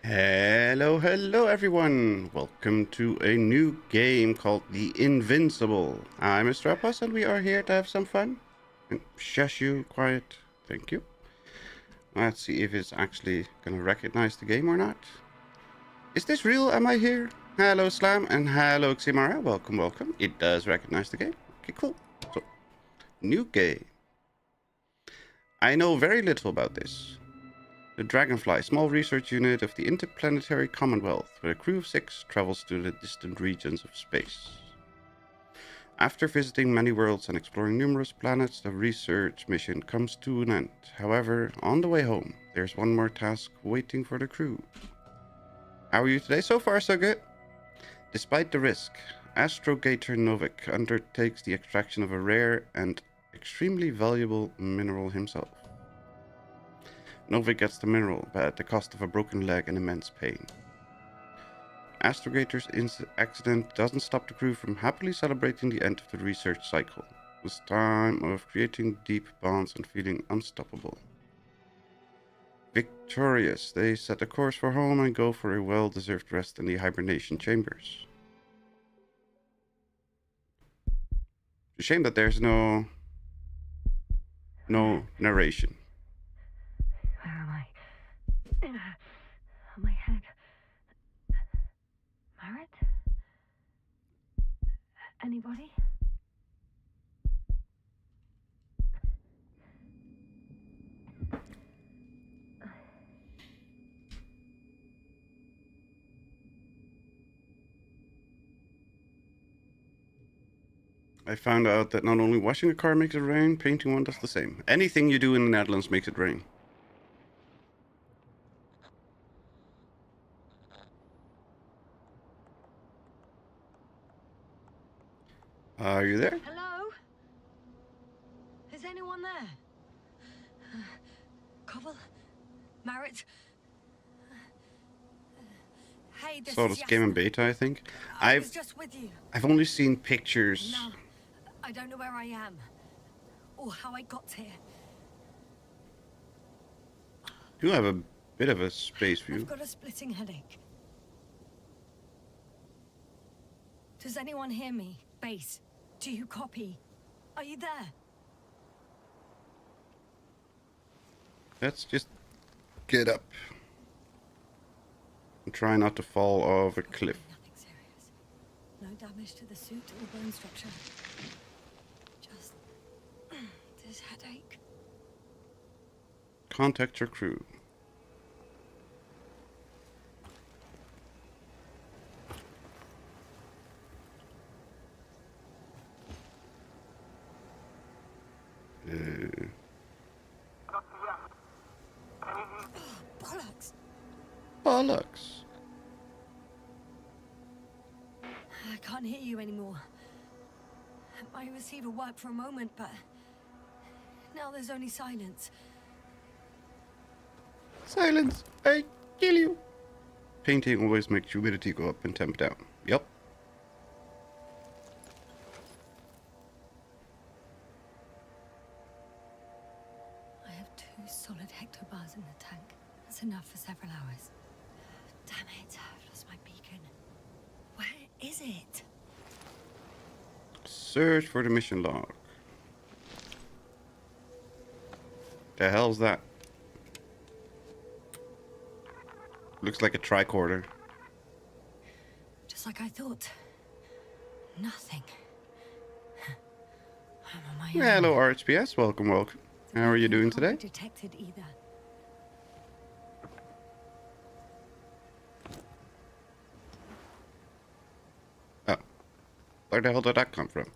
Hello everyone! Welcome to a new game called the Invincible. I'm Mr. Appos and we are here to have some fun. And shush you, quiet. Thank you. Let's see if it's actually gonna recognize the game or not. Is this real? Am I here? Hello Slam and hello Ximara. Welcome. It does recognize the game. Okay, cool. So, new game. I know very little about this. The Dragonfly, small research unit of the Interplanetary Commonwealth, with a crew of 6, travels to the distant regions of space. After visiting many worlds and exploring numerous planets, the research mission comes to an end. However, on the way home, there's one more task waiting for the crew. How are you today? So far, so good. Despite the risk, Astrogator Novik undertakes the extraction of a rare and extremely valuable mineral himself. Novik gets the mineral, but at the cost of a broken leg and immense pain. Astrogator's accident doesn't stop the crew from happily celebrating the end of the research cycle. It's time of creating deep bonds and feeling unstoppable. Victorious, they set a course for home and go for a well-deserved rest in the hibernation chambers. It's a shame that there's no narration. Where am I? My head. Marit? Anybody? I found out that not only washing a car makes it rain, painting one does the same. Anything you do in the Netherlands makes it rain. Are you there? Hello? Is anyone there? Cobble? Marit? Hey, this Saw is this game in beta, I think. I was just with you. I've only seen pictures. No, I don't know where I am. Or how I got here. You have a bit of a space view. I've got a splitting headache. Does anyone hear me? Base, do you copy? Are you there? Let's just get up. And try not to fall off a cliff. Nothing serious. No damage to the suit or bone structure. Just this headache. Contact your crew. Bollocks! Bollocks. I can't hear you anymore. My receiver worked for a moment, but now there's only silence. Silence! I kill you! Painting always makes humidity go up and temp down. Yep. I have 2 solid hectobars in the tank. That's enough for several hours. Damn it, I've lost my beacon. Where is it? Search for the mission log. The hell's that? Looks like a tricorder. Just like I thought. Nothing. I'm on my own. Hello RHPS, welcome. How are you doing today? Can't be detected either. Oh. Where the hell did that come from?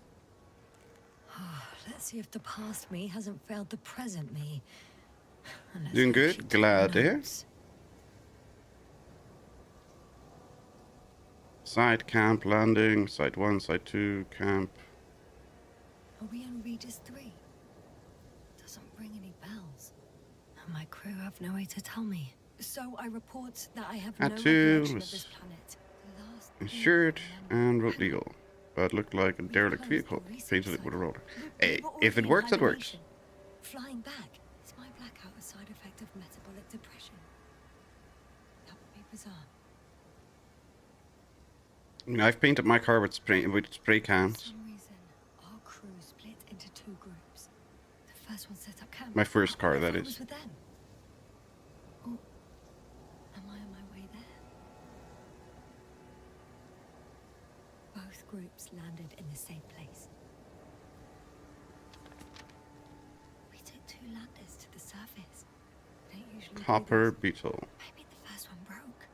Let's see if the past me hasn't failed the present me. And let's Doing hope good? she took Glad to hear. notes. Site camp landing, site 1, site 2, camp. Are we on Regis 3? Doesn't ring any bells. And my crew have no way to tell me. So I report that I have no recollection of this planet. The last thing Insured I remember- and road legal. But looked like a derelict vehicle. Painted it with a roller. We Hey, were if it already in works, it works. hibernation. Flying back. Is my blackout a side effect of metabolic depression? That would be bizarre. I've painted my car with spray For cans. some reason, our crew split into two groups. The first one set up camp. My first car, What if that I is. was with them? Or am I on my way there? Both groups landed in the same place. We took two landers to the surface. We don't usually do Copper this. beetle. Maybe the first one broke.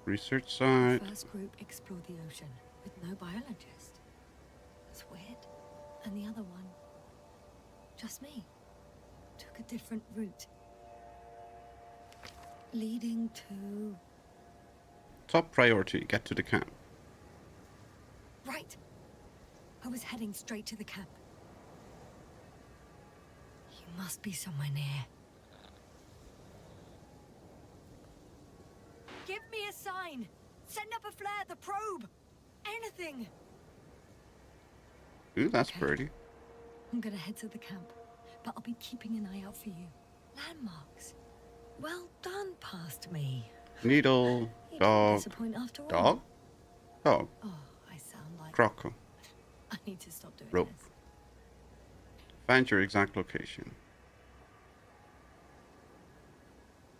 Research The site. first group explored the ocean with no biologist. That's weird. And the other one, just me, took a different route. Leading to... Top priority, get to the camp. Right. I was heading straight to the camp. You must be somewhere near. Give me a sign! Send up a flare, the probe! Anything! Ooh, that's Okay. pretty. I'm gonna head to the camp, but I'll be keeping an eye out for you. Landmarks. Well done, past me. Needle, You didn't dog, disappoint after all. dog, dog, Oh, I sound like... croco, I need to stop doing rope. this. Find your exact location.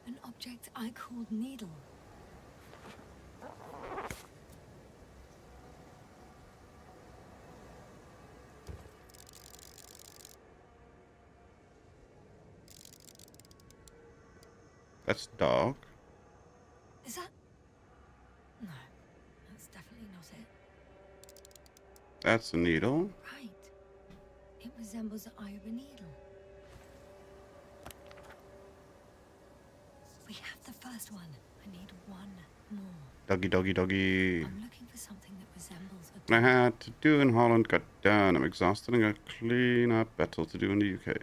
An object I called needle. That's dog. Is that... No, that's definitely not it. That's a needle. Right. It resembles the eye of a needle. We have the first one. I need one more. Doggy, doggy, doggy. I'm looking for something that resembles a I dog. had to do in Holland got done. I'm exhausted and got clean up battle to do in the UK.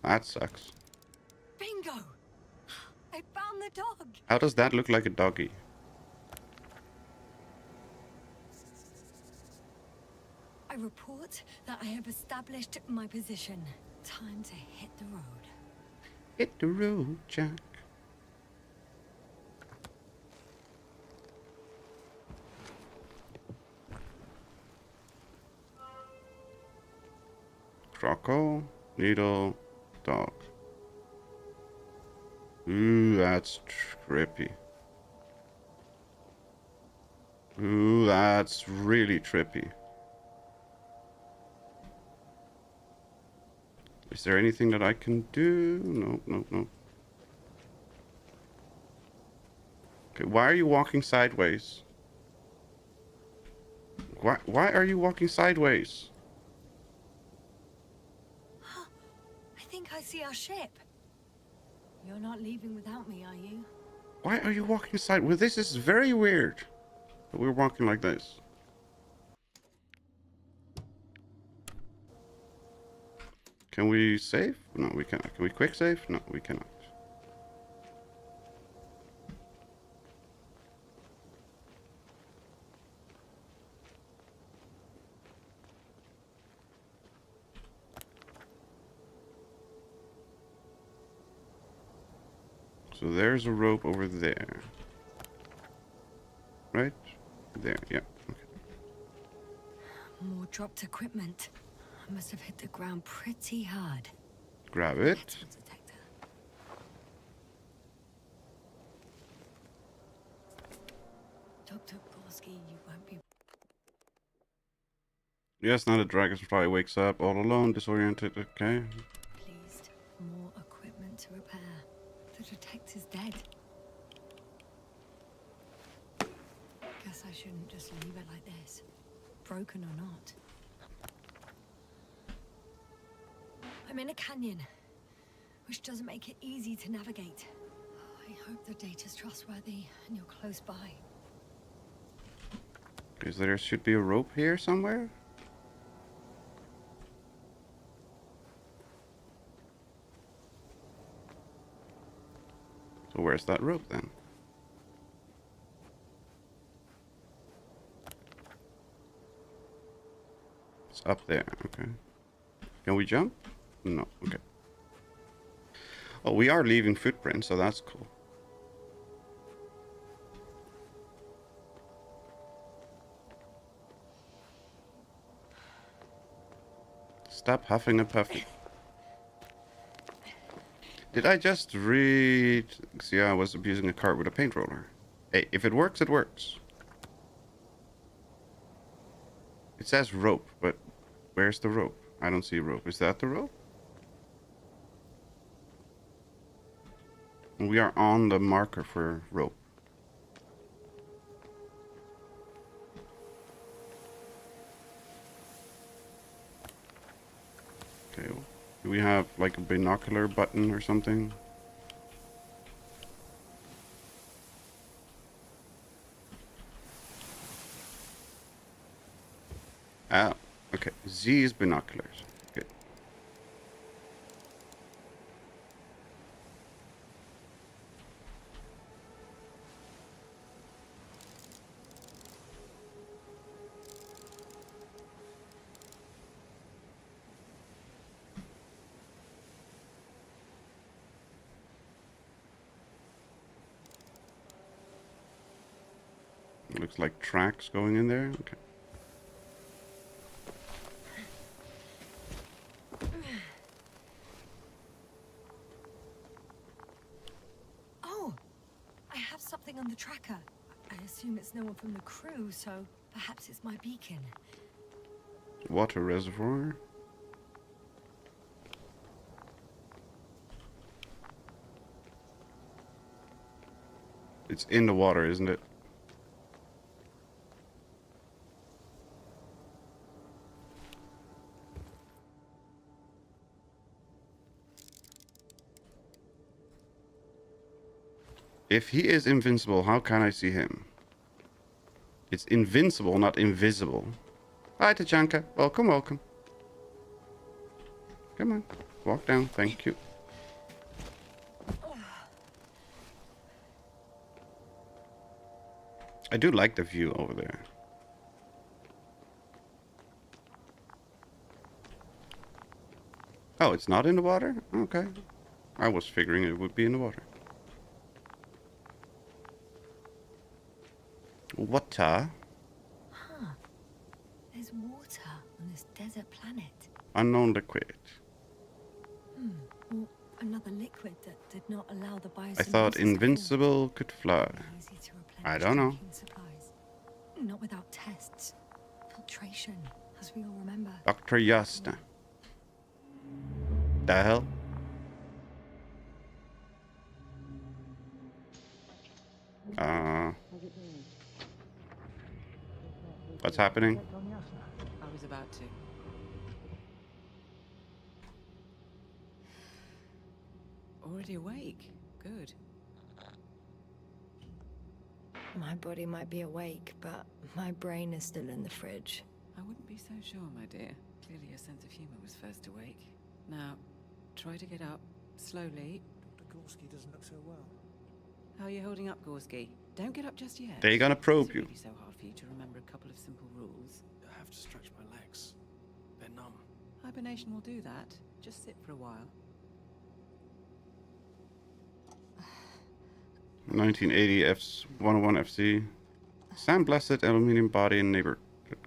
That sucks. Bingo! I found the dog! How does that look like a doggy? I report that I have established my position. Time to hit the road. Hit the road, Jack. Croco, needle, dog. Ooh, that's trippy. Ooh, that's really trippy. Is there anything that I can do? No, no, no. Okay, why are you walking sideways? Why are you walking sideways? I think I see our ship. You're not leaving without me, are you? Why are you walking sideways? Well, this is very weird. That we're walking like this. Can we save? No, we cannot. Can we quick save? No, we cannot. So there's a rope over there. Right? There, yeah. Okay. More dropped equipment. I must have hit the ground pretty hard. Grab it. Metal detector. Dr. Gorski, you won't be... Yes, now the dragonfly wakes up all alone, disoriented. Okay. pleased. More equipment to repair. The detector's dead. Guess I shouldn't just leave it like this. Broken or not. I'm in a canyon, which doesn't make it easy to navigate. I hope the data's trustworthy and you're close by. Okay, so there should be a rope here somewhere. So where's that rope then? It's up there, okay. Can we jump? No, okay. Oh, we are leaving footprints, so that's cool. Stop huffing and puffing. Did I just read... See, I was abusing a cart with a paint roller. Hey, if it works, it works. It says rope, but where's the rope? I don't see rope. Is that the rope? We are on the marker for rope. Okay, do we have like a binocular button or something? Ah, okay. Z is binoculars. Good. Looks like tracks going in there. Okay. Oh, I have something on the tracker. I assume it's no one from the crew, so perhaps it's my beacon. Water reservoir. It's in the water, isn't it? If he is invincible, how can I see him? It's invincible, not invisible. Hi, Tachanka. Welcome, welcome. Come on. Walk down. Thank you. I do like the view over there. Oh, it's not in the water? Okay. I was figuring it would be in the water. Water? Huh. There's water on this desert planet. Unknown liquid. Well, another liquid that did not allow the I thought invincible could fly. I don't know. Supplies. Not without tests. Filtration, as we all remember. Dr. Yasna. The hell? What's happening? I was about to. Already awake? Good. My body might be awake, but my brain is still in the fridge. I wouldn't be so sure, my dear. Clearly your sense of humor was first awake. Now, try to get up, slowly. Dr. Gorski doesn't look so well. How are you holding up, Gorski? Don't get up just yet. They're gonna probe It's you. really so hard for you to remember a couple of simple rules. I have to stretch my legs. They're numb. Hibernation will do that. Just sit for a while. 1980 F's 101 FC. Sandblasted aluminium body and neighbor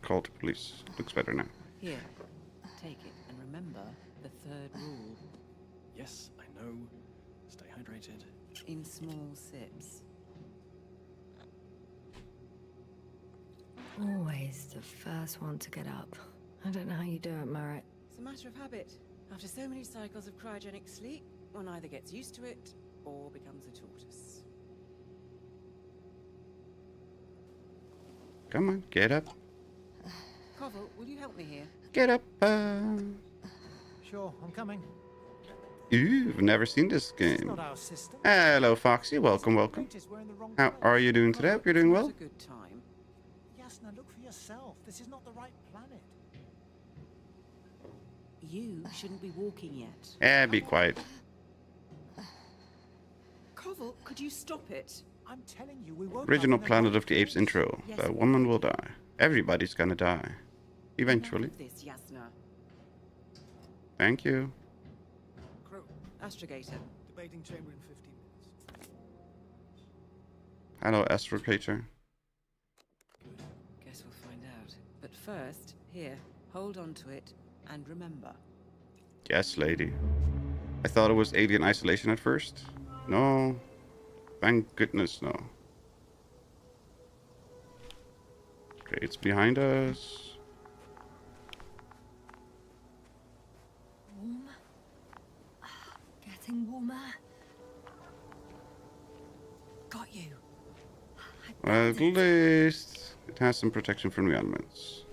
called police. Looks better now. Here, take it and remember the third rule. Yes, I know. Stay hydrated. In small sips. Always the first one to get up. I don't know how you do it, Merritt. It's a matter of habit. After so many cycles of cryogenic sleep, one either gets used to it or becomes a tortoise. Come on, get up. Koval, will you help me here? Get up. Sure, I'm coming. You've never seen this This is game. not our system. Hello, Foxy. Welcome, welcome. Notice we're in the wrong How place. are you doing today? Hope you're doing well. It's a good time. Yasna, look for yourself. This is not the right planet. You shouldn't be walking yet. Be quiet. Koval, could you stop it? I'm telling you, we won't. Original Planet of the Apes intro. The woman will die. Everybody's gonna die. Eventually. Enough of this, Yasna. Thank you. Crew, Astrogator. the activating chamber in 15 minutes. Hello, astrogator. Good. Guess we'll find out. But first, here, hold on to it and remember. Yes, lady. I thought it was alien isolation at first. No. Thank goodness, no. Okay, it's behind us. Warm. Getting warmer. Got you. At least it has some protection from the elements.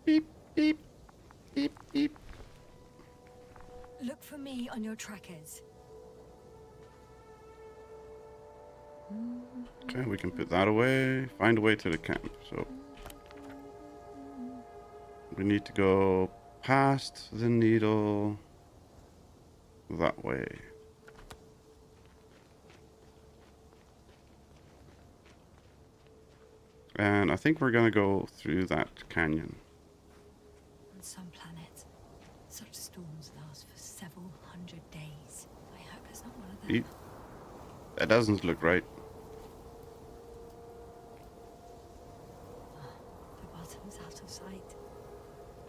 Beep, beep, beep, beep. Look for me on your trackers. Okay, we can put that away. Find a way to the camp. So we need to go past the needle that way. And I think we're gonna go through that canyon. On some planets, such storms last for several hundred days. I hope it's not one of them. That doesn't look right. The bottom's out of sight.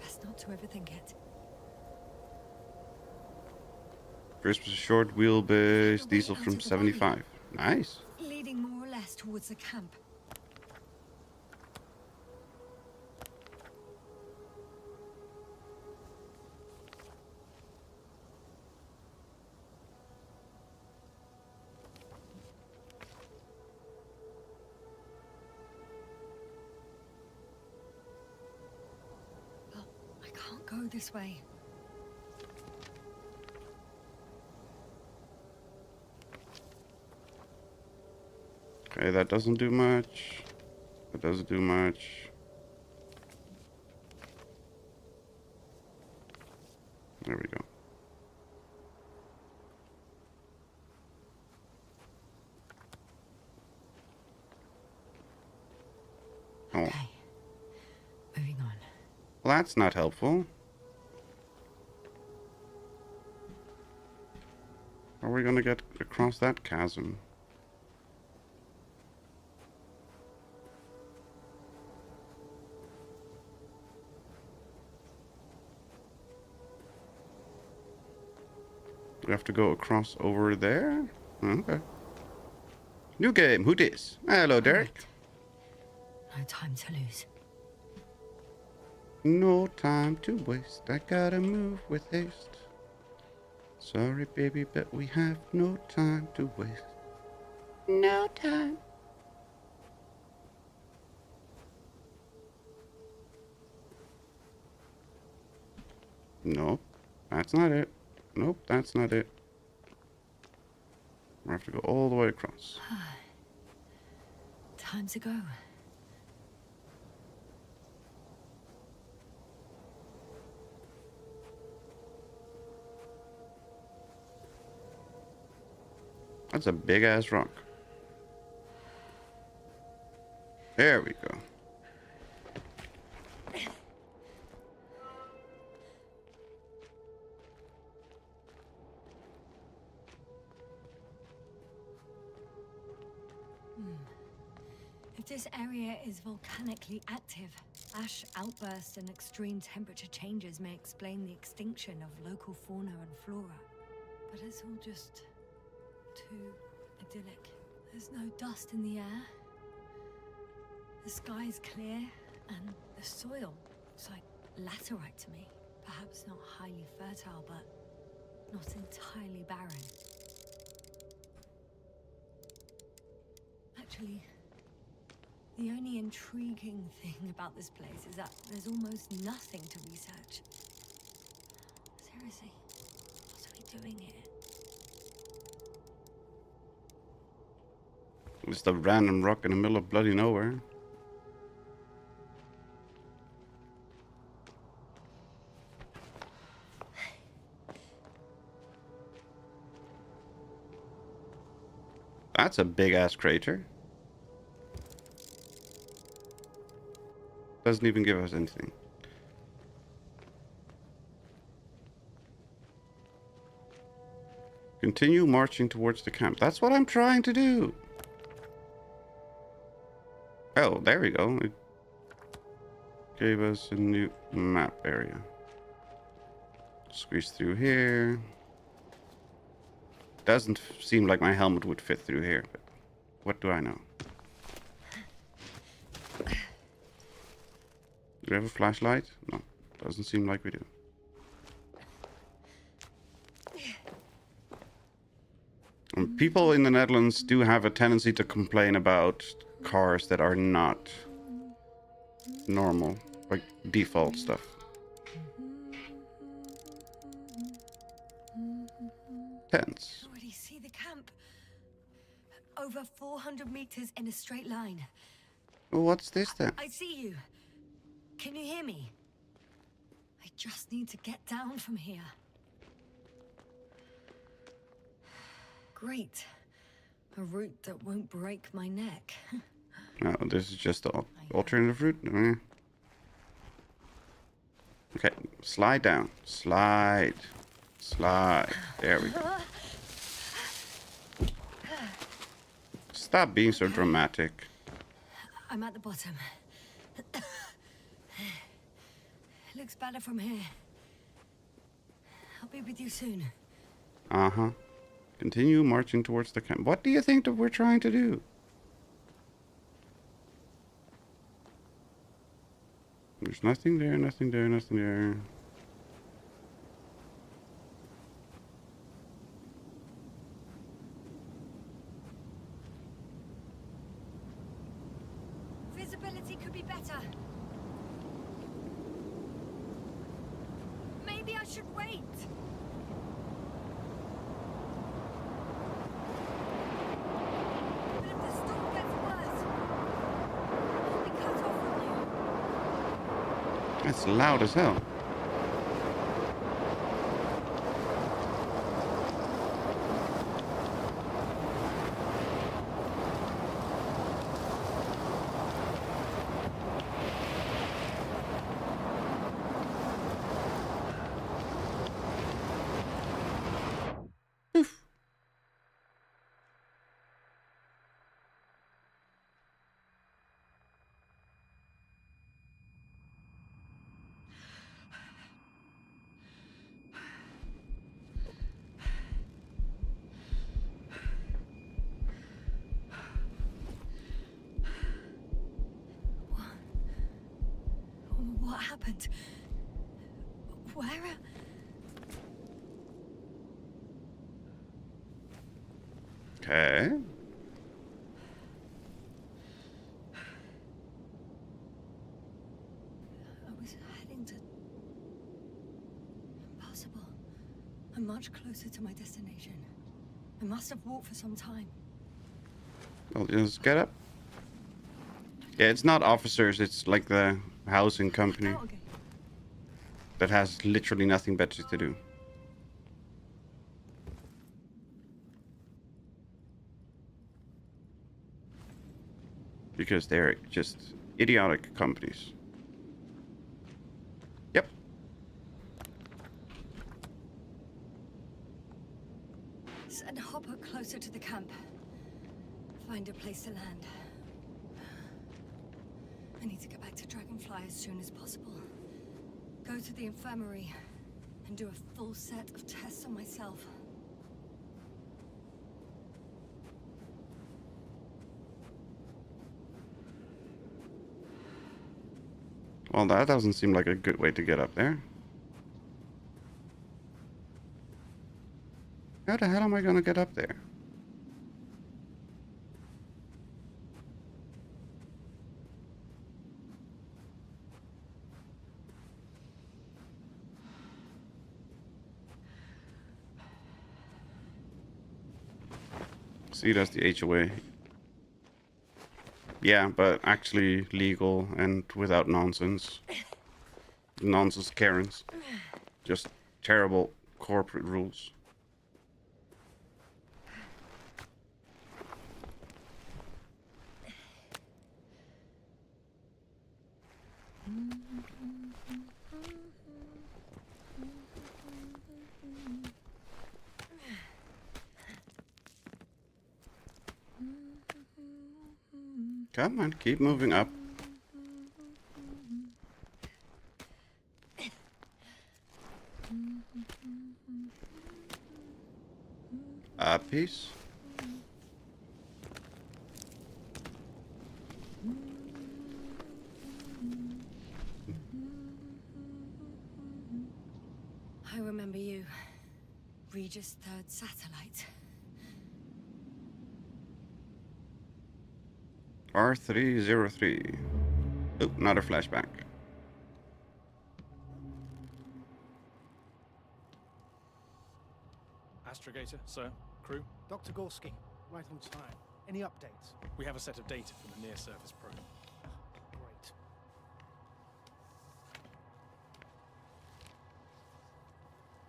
Best not to overthink it. Crisp short wheelbase diesel from 75. Nice. Leading more or less towards the camp. Well, I can't go this way. Okay, that doesn't do much. That doesn't do much. There we go. Oh, Okay. Moving on. well, that's not helpful. How are we gonna get across that chasm? We have to go across over there? Okay. New game, who dis? Hello, Derek. Right. No time to lose. No time to waste, I gotta move with haste. Sorry, baby, but we have no time to waste. No time. Nope, that's not it. Nope, that's not it. We have to go all the way across. Time to go. That's a big ass rock. There we go. If this area is volcanically active, ash outbursts and extreme temperature changes may explain the extinction of local fauna and flora. But it's all just too idyllic. There's no dust in the air. The sky's clear, and the soil looks like laterite to me. Perhaps not highly fertile, but not entirely barren. Actually, the only intriguing thing about this place is that there's almost nothing to research. Seriously, what are we doing here? Just a random rock in the middle of bloody nowhere. That's a big ass crater. Doesn't even give us anything. Continue marching towards the camp. That's what I'm trying to do. Oh, there we go. It gave us a new map area. Squeeze through here. Doesn't seem like my helmet would fit through here, but what do I know? Do we have a flashlight? No, doesn't seem like we do. And people in the Netherlands do have a tendency to complain about cars that are not normal, like default stuff. Tense. Already see the camp. Over 400 meters in a straight line. Well, what's this then? I see you. Can you hear me? I just need to get down from here. Great. A route that won't break my neck. No, this is just the alternative route. Okay, slide down. Slide. Slide. There we go. Stop being so dramatic. I'm at the bottom. Looks better from here. I'll be with you soon. Uh-huh. Continue marching towards the camp. What do you think that we're trying to do? There's nothing there, nothing there, nothing there. Visibility could be better. Maybe I should wait. But if the storm gets worse, I'll be cut off from you. It's loud as hell. What happened? Where? Okay. I was heading to... Impossible. I'm much closer to my destination. I must have walked for some time. Well, just get up. Yeah, it's not officers, it's like the housing company Out again. that has literally nothing better to do. Because they're just idiotic companies. Yep. Send Hopper closer to the camp. Find a place to land. I need to get back to Dragonfly as soon as possible. Go to the infirmary and do a full set of tests on myself. Well, that doesn't seem like a good way to get up there. How the hell am I gonna get up there? See, that's the HOA. Yeah, but actually legal and without nonsense. Nonsense Karens. Just terrible corporate rules. Come on, keep moving up. Peace. I remember you. Regis' third satellite. R303. Oh, another flashback. Astrogator, sir. Crew, Dr. Gorski, right on time. Any updates? we have a set of data from the near-surface probe. Great.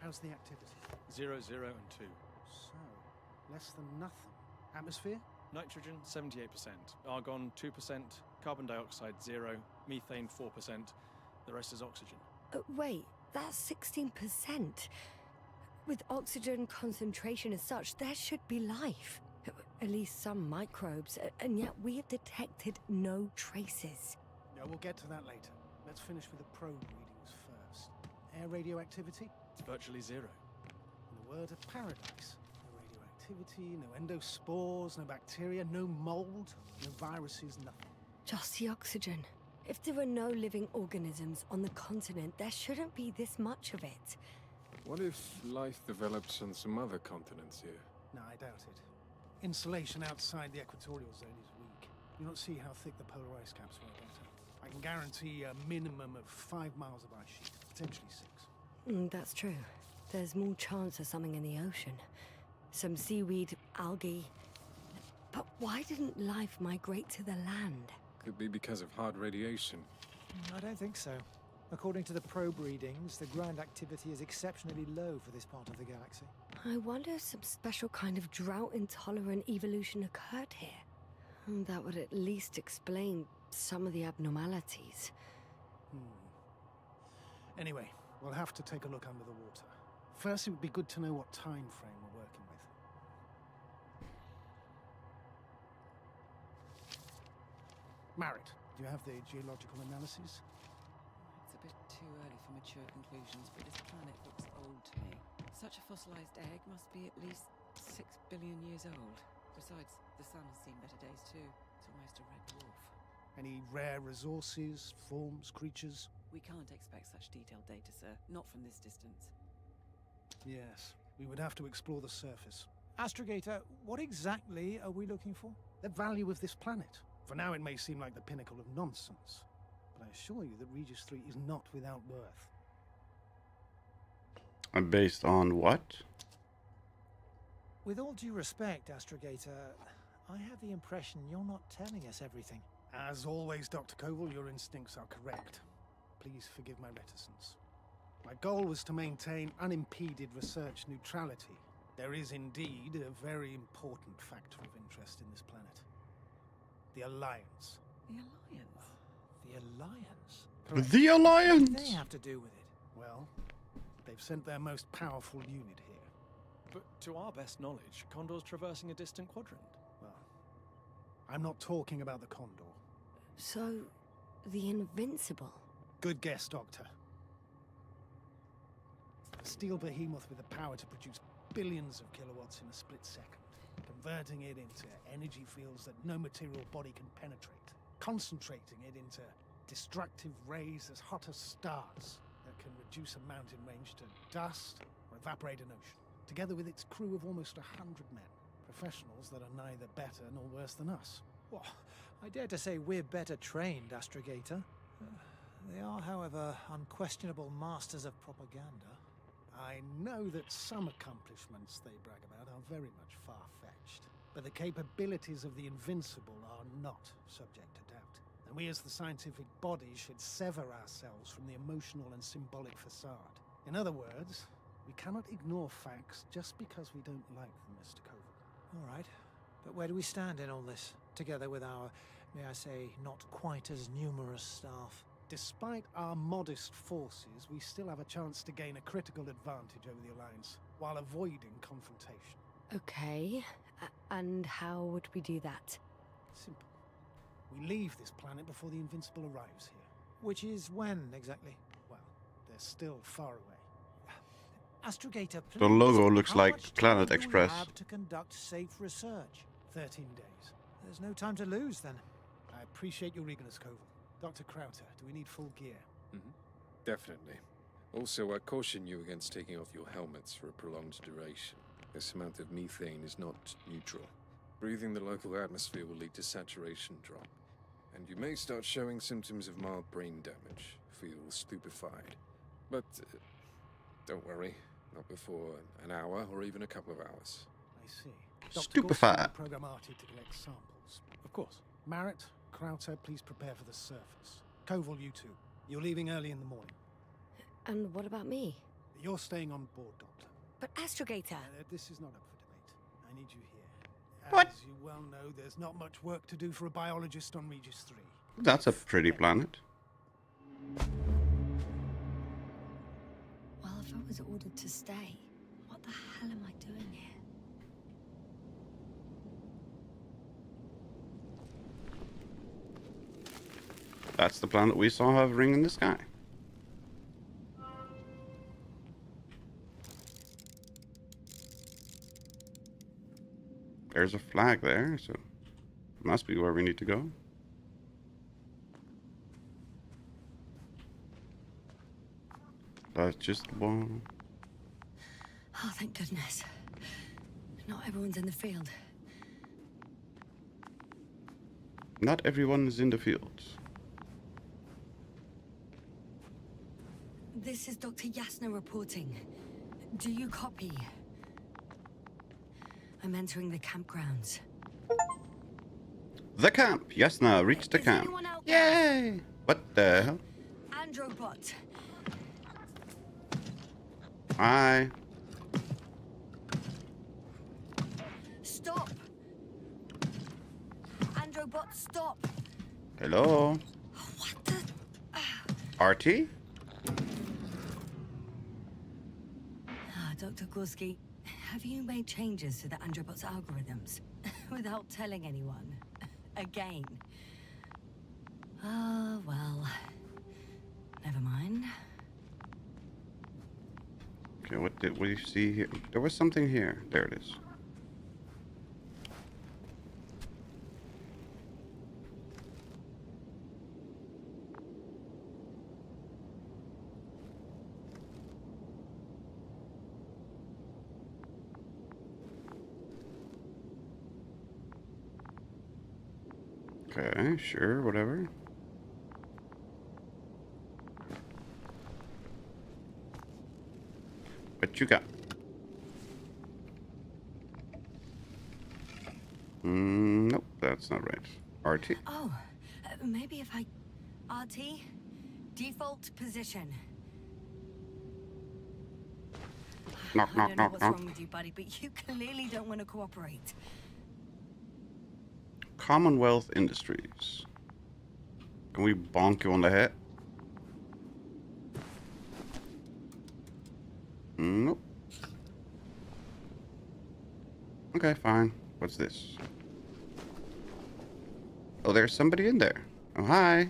How's the activity? 0, 0, and 2. So, less than nothing. Atmosphere? Nitrogen, 78%. Argon, 2%. Carbon dioxide, 0. Methane, 4%. The rest is oxygen. Wait, that's 16%. With oxygen concentration as such, there should be life. At least some microbes, and yet we have detected no traces. Yeah, we'll get to that later. Let's finish with the probe readings first. Air radioactivity? It's virtually 0. In the word of paradise. No radioactivity, no endospores, no bacteria, no mold, no viruses, nothing. Just the oxygen. If there are no living organisms on the continent, there shouldn't be this much of it. What if life develops on some other continents here? No, I doubt it. Insulation outside the equatorial zone is weak. You don't see how thick the polar ice caps were get. I can guarantee a minimum of 5 miles of ice sheet, potentially 6. That's true. There's more chance of something in the ocean. Some seaweed, algae. But why didn't life migrate to the land? Could be because of hard radiation. I don't think so. According to the probe readings, the ground activity is exceptionally low for this part of the galaxy. I wonder if some special kind of drought-intolerant evolution occurred here. That would at least explain some of the abnormalities. Anyway, we'll have to take a look under the water. First, it would be good to know what time frame we're working with. Marit, do you have the geological analysis? It's a bit too early for mature conclusions, but this planet looks old to me. Such a fossilized egg must be at least 6 billion years old. Besides, the sun has seen better days too. It's almost a red dwarf. Any rare resources, forms, creatures? We can't expect such detailed data, sir. Not from this distance. Yes, we would have to explore the surface. Astrogator, what exactly are we looking for? The value of this planet. For now, it may seem like the pinnacle of nonsense, but I assure you that Regis 3 is not without worth. And based on what? With all due respect, Astrogator, I have the impression you're not telling us everything. As always, Dr. Koval, your instincts are correct. Please forgive my reticence. My goal was to maintain unimpeded research neutrality. There is indeed a very important factor of interest in this planet. The Alliance. The Alliance? The Alliance? Correct. The What do Alliance! they have to do with it? Well, they've sent their most powerful unit here. But to our best knowledge, Condor's traversing a distant quadrant. Well, I'm not talking about the Condor. So, the Invincible. Good guess, Doctor. A steel behemoth with the power to produce billions of kilowatts in a split second, converting it into energy fields that no material body can penetrate, concentrating it into destructive rays as hot as stars that can reduce a mountain range to dust or evaporate an ocean, together with its crew of almost 100 men, professionals that are neither better nor worse than us. Well, I dare to say we're better trained, Astrogator. They are, however, unquestionable masters of propaganda. I know that some accomplishments they brag about are very much far-fetched, but the capabilities of the Invincible are not subject to doubt. And we as the scientific body should sever ourselves from the emotional and symbolic facade. In other words, we cannot ignore facts just because we don't like them, Mr. Koval. All right. But where do we stand in all this, together with our, may I say, not quite as numerous staff? Despite our modest forces, we still have a chance to gain a critical advantage over the Alliance, while avoiding confrontation. Okay. And how would we do that? Simple. We leave this planet before the Invincible arrives here. Which is when, exactly? Well, they're still far away. Astrogator, please. The logo looks How like much Planet time do we Express. have to conduct safe research? 13 days. There's no time to lose, then. I appreciate your eagerness, Koval. Dr. Krauter, do we need full gear? Definitely. Also, I caution you against taking off your helmets for a prolonged duration. This amount of methane is not neutral. Breathing the local atmosphere will lead to saturation drop, and you may start showing symptoms of mild brain damage, feel stupefied. But don't worry, not before an hour or even a couple of hours. I see. Dr. Stupefied. Gorski will program Artie to collect samples. Of course. Marrett, Krauter, please prepare for the surface. Koval, you two. You're leaving early in the morning. And what about me? You're staying on board, Doctor. But Astrogator! This is not up for debate. I need you here. What? As you well know, there's not much work to do for a biologist on Regis 3. That's a pretty planet. Well, if I was ordered to stay, what the hell am I doing here? That's the planet we saw hovering in the sky. There's a flag there, so it must be where we need to go. That's just one. Oh, thank goodness. Not everyone's in the field. Not everyone is in the fields. This is Dr. Yasna reporting. Do you copy? I'm entering the campgrounds. The camp! Yes, now reach the Is camp. anyone out there? Yay! What the hell? Androbot. Hi. Stop! Androbot, stop! Hello. What the... Artie? Dr. Gorski, have you made changes to the Androbot's algorithms without telling anyone? Again? Oh, well. Never mind. Okay, what did we see here? There was something here. There it is. Okay, sure, whatever. What you got? Nope, that's not right. RT? Oh, maybe if I... RT? Default position. Knock, I knock, don't know knock, what's knock. wrong with you, buddy, but you clearly don't want to cooperate. Commonwealth Industries. Can we bonk you on the head? Nope. Okay, fine. What's this? Oh, there's somebody in there. Oh, hi.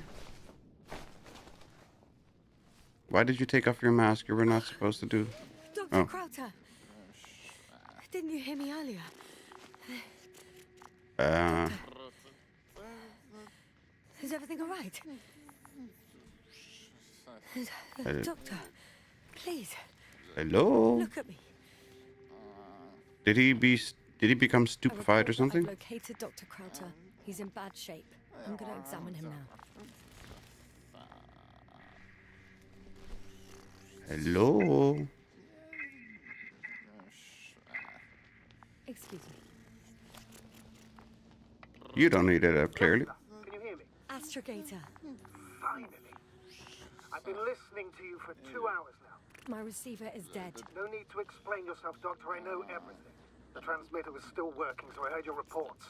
Why did you take off your mask? You were not supposed to do... Dr. Oh. Krauter! Didn't you hear me earlier? Is everything all right? Doctor, please, Hello? look at me. Did he become I stupefied or report that something? I've located Dr. Krauter. He's in bad shape. I'm going to examine him now. Hello? Excuse me. You don't need it up clearly. Can you hear me? Astrogator, Finally. I've been listening to you for 2 hours now. my receiver is dead. No need to explain yourself, Doctor. I know everything. The transmitter was still working, so I heard your reports.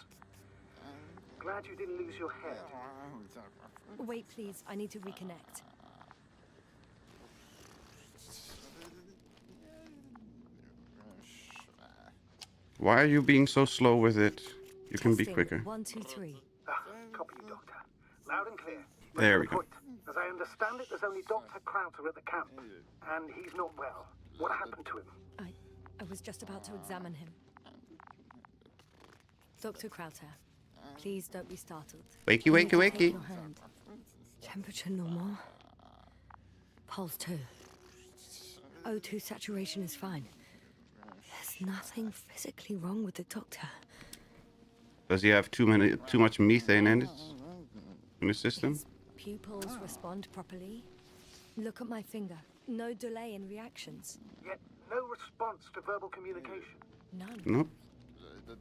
Glad you didn't lose your head. Wait, please. I need to reconnect. Why are you being so slow with it? You can be Testing. quicker. 1, 2, 3. Copy, Doctor. Loud and clear. There we go. Point. As I understand it, there's only Dr. Crowther at the camp, and he's not well. What happened to him? I was just about to examine him. Dr. Crowther, please don't be startled. Wakey, You wakey, need to take wakey. your hand. Temperature normal. Pulse 2. O2 saturation is fine. There's nothing physically wrong with the doctor. Does he have too much methane in his system? His pupils respond properly. Look at my finger. No delay in reactions. Yet no response to verbal communication. None. Nope.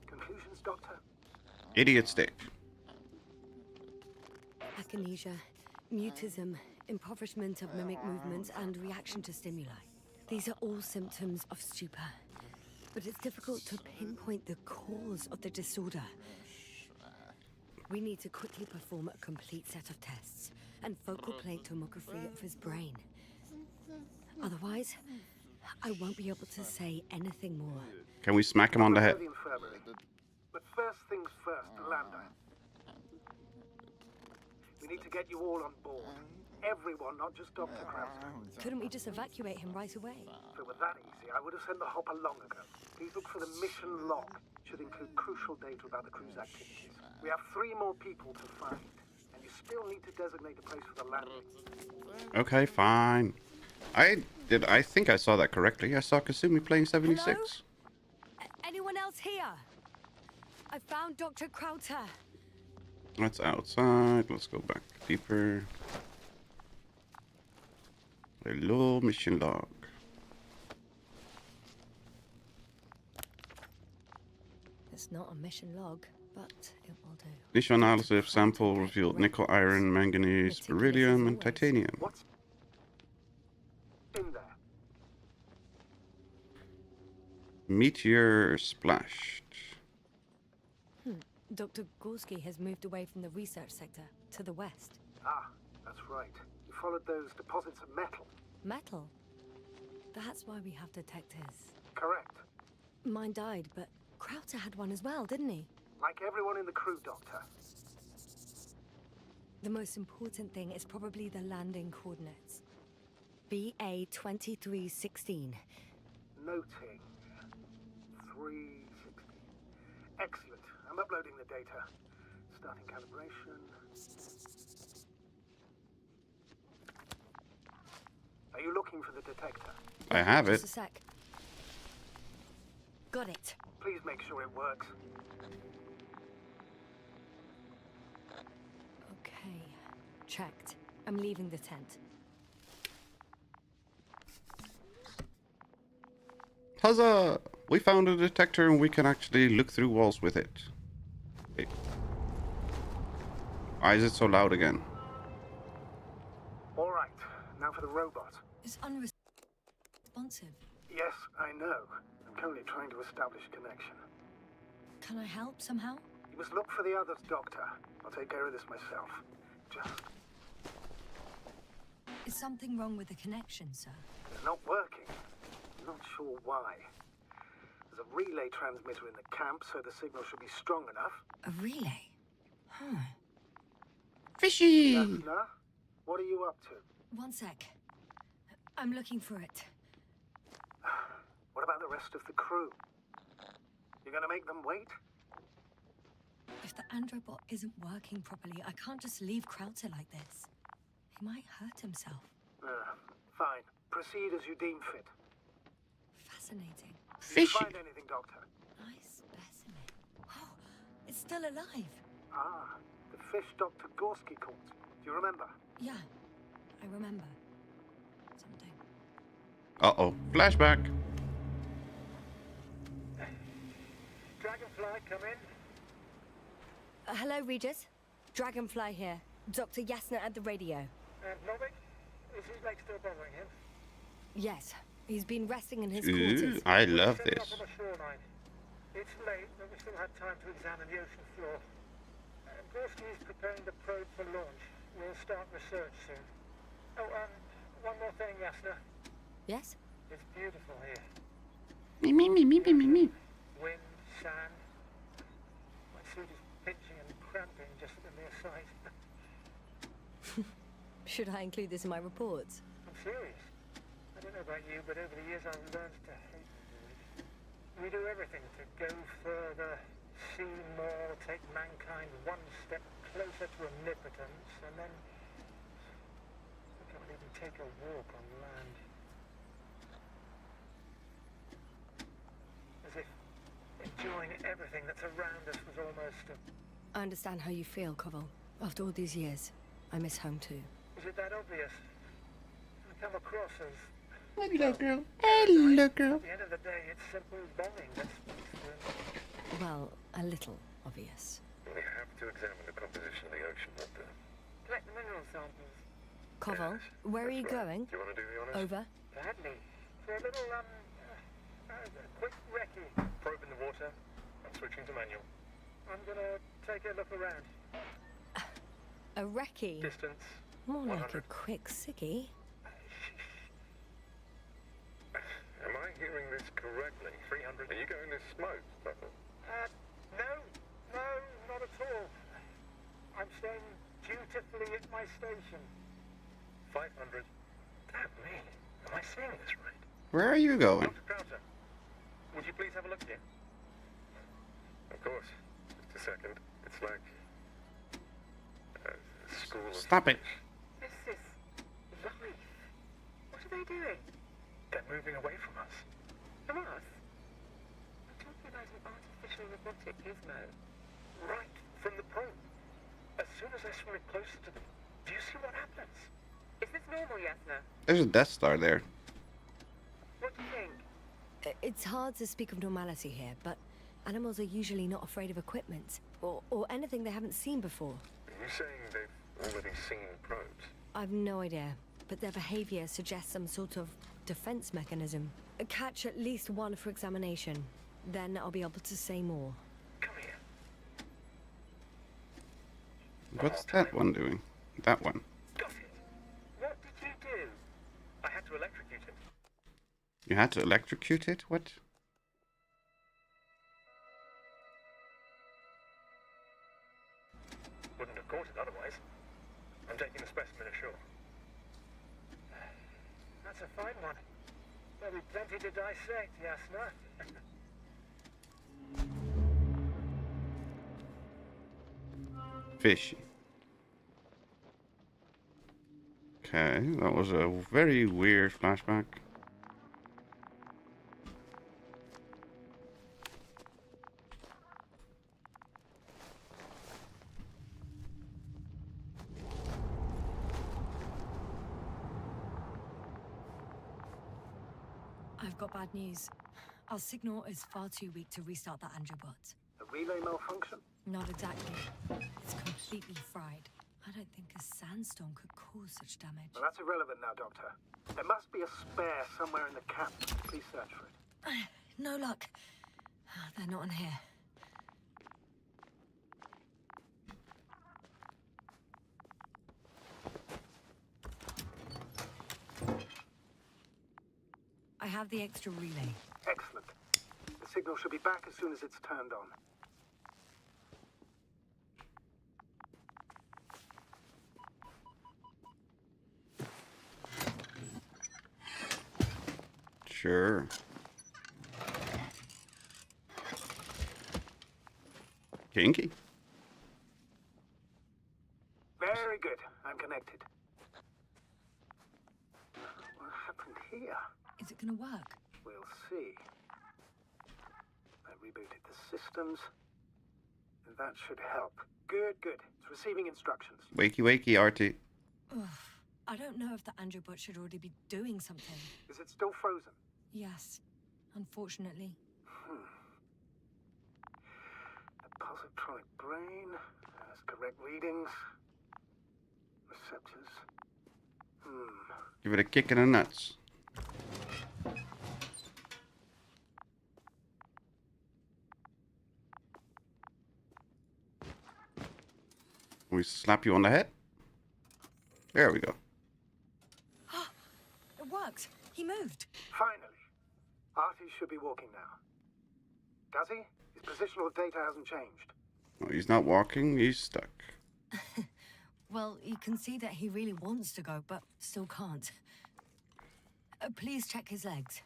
Conclusions, Doctor? Idiot stick. Akinesia, mutism, impoverishment of mimic movements, and reaction to stimuli. These are all symptoms of stupor. But it's difficult to pinpoint the cause of the disorder. We need to quickly perform a complete set of tests and focal plate tomography of his brain. Otherwise, I won't be able to say anything more. Can we smack him on the head? The infirmary. But first things first, Lando. We need to get you all on board. Everyone, not just Dr. Crowther. Couldn't we just evacuate him right away? If it were that easy, I would have sent the hopper long ago. Please look for the mission log. It should include crucial data about the crew's activities. We have 3 more people to find, and you still need to designate a place for the landing. Okay, fine. I think I saw that correctly. I saw Kasumi playing 76. Hello? Anyone else here? I found Dr. Crowther. That's outside. Let's go back deeper. Hello, mission log. It's not a mission log, but it will do. Initial analysis of sample revealed nickel, iron, manganese, beryllium, and titanium. What's in there? Meteor splashed. Dr. Gorski has moved away from the research sector to the west. Ah, that's right. You followed those deposits of metal. Metal? That's why we have detectors. Correct. Mine died, but Crowther had one as well, didn't he? Like everyone in the crew, Doctor. The most important thing is probably the landing coordinates. BA 2316. Noting. 360. Excellent. I'm uploading the data. Starting calibration. Are you looking for the detector? I have Just it. a sec. Got it. Please make sure it works. Okay. Checked. I'm leaving the tent. Huzzah! We found a detector and we can actually look through walls with it. Wait. Why is it so loud again? All right. Now for the robot. It's unresponsive. Yes, I know. I'm currently trying to establish a connection. Can I help somehow? You must look for the others, Doctor. I'll take care of this myself. Just, Is something wrong with the connection, sir? it's not working. I'm not sure why. There's a relay transmitter in the camp, so the signal should be strong enough. A relay? Huh. Fishy! Yasna, what are you up to? One sec. I'm looking for it. What about the rest of the crew? You're gonna make them wait? If the androbot isn't working properly, I can't just leave Crowther like this. He might hurt himself. Fine. Proceed as you deem fit. Fascinating. Did you Fishy! find anything, Doctor? Nice specimen. Oh, it's still alive. Ah, the fish Dr. Gorski caught. Do you remember? Yeah, I remember. Something. Uh-oh. Flashback. Dragonfly, come in. Hello, Regis. Dragonfly here. Dr. Yasna at the radio. Novik? Is his leg still bothering him? Yes, he's been resting in his Ooh, quarters. I love Send him this. up on the shoreline. It's late, but we still have time to examine the ocean floor. Gorski is preparing the probe for launch. We'll start research soon. Oh, one more thing, Yasna. Yes? It's beautiful here. Me. Wind, sand. My suit is pinching and cramping just at the mere sight. Should I include this in my reports? I'm serious. I don't know about you, but over the years I've learned to hate the void. We do everything to go further, see more, take mankind one step closer to omnipotence, and then we can't even take a walk on land. As if enjoying everything that's around us was almost a... I understand how you feel, Koval. After all these years, I miss home too. Is it that obvious? I come across as... Hello, girl. Hello, girl. At the end of the day, it's simple bombing that speaks for it. Well, a little obvious. We have to examine the composition of the ocean water. Collect the mineral samples. Koval, where are you going? Do you want to do the honors? Over. Gladly. For a little, quick recce. Probe in the water. I'm switching to manual. I'm gonna take a look around. A recce? Distance. More like a 100. quick sickie. Am I hearing this correctly? 300. Are you going to smoke, Buffalo? No, not at all. I'm staying dutifully at my station. 500. Damn me. Am I seeing this right? Where are you going? Dr. Crowther, would you please have a look here? Of course. Just a second. It's like a school of... Stop it. This is life. What are they doing? They're moving away from us. From us? I'm talking about an artificial robotic gizmo. Right from the probe. As soon as I swim it closer to them, do you see what happens? Is this normal, Yasna? There's a Death Star there. What do you think? It's hard to speak of normality here, but animals are usually not afraid of equipment or anything they haven't seen before. Are you saying they've already seen probes? I've no idea, but their behavior suggests some sort of defense mechanism. Catch at least one for examination. Then I'll be able to say more. Come here. What's that one doing? That one. Got it. What did you do? I had to electrocute him. You had to electrocute it? What? Wouldn't have caught it otherwise. I'm taking the specimen ashore. That's a fine one. There'll be plenty to dissect, Yasna. Fishy. Okay, that was a very weird flashback. I've got bad news. Our signal is far too weak to restart that Androbot. A relay malfunction? Not exactly. It's completely fried. I don't think a sandstorm could cause such damage. Well, that's irrelevant now, Doctor. There must be a spare somewhere in the cap. Please search for it. No luck. They're not in here. I have the extra relay. Excellent. The signal should be back as soon as it's turned on. Sure. Kinky. Very good. I'm connected. What happened here? Is it gonna work? We'll see. I rebooted the systems. And that should help. Good, good. It's receiving instructions. Wakey, wakey, Artie. Ugh. I don't know if the Androbot should already be doing something. Is it still frozen? Yes, unfortunately. The positronic brain has correct readings. Receptors. Give it a kick in the nuts. We slap you on the head. There we go. It worked. He moved. Finally. Artie should be walking now. Does he? His positional data hasn't changed. No, he's not walking, he's stuck. Well, you can see that he really wants to go, but still can't. Please check his legs.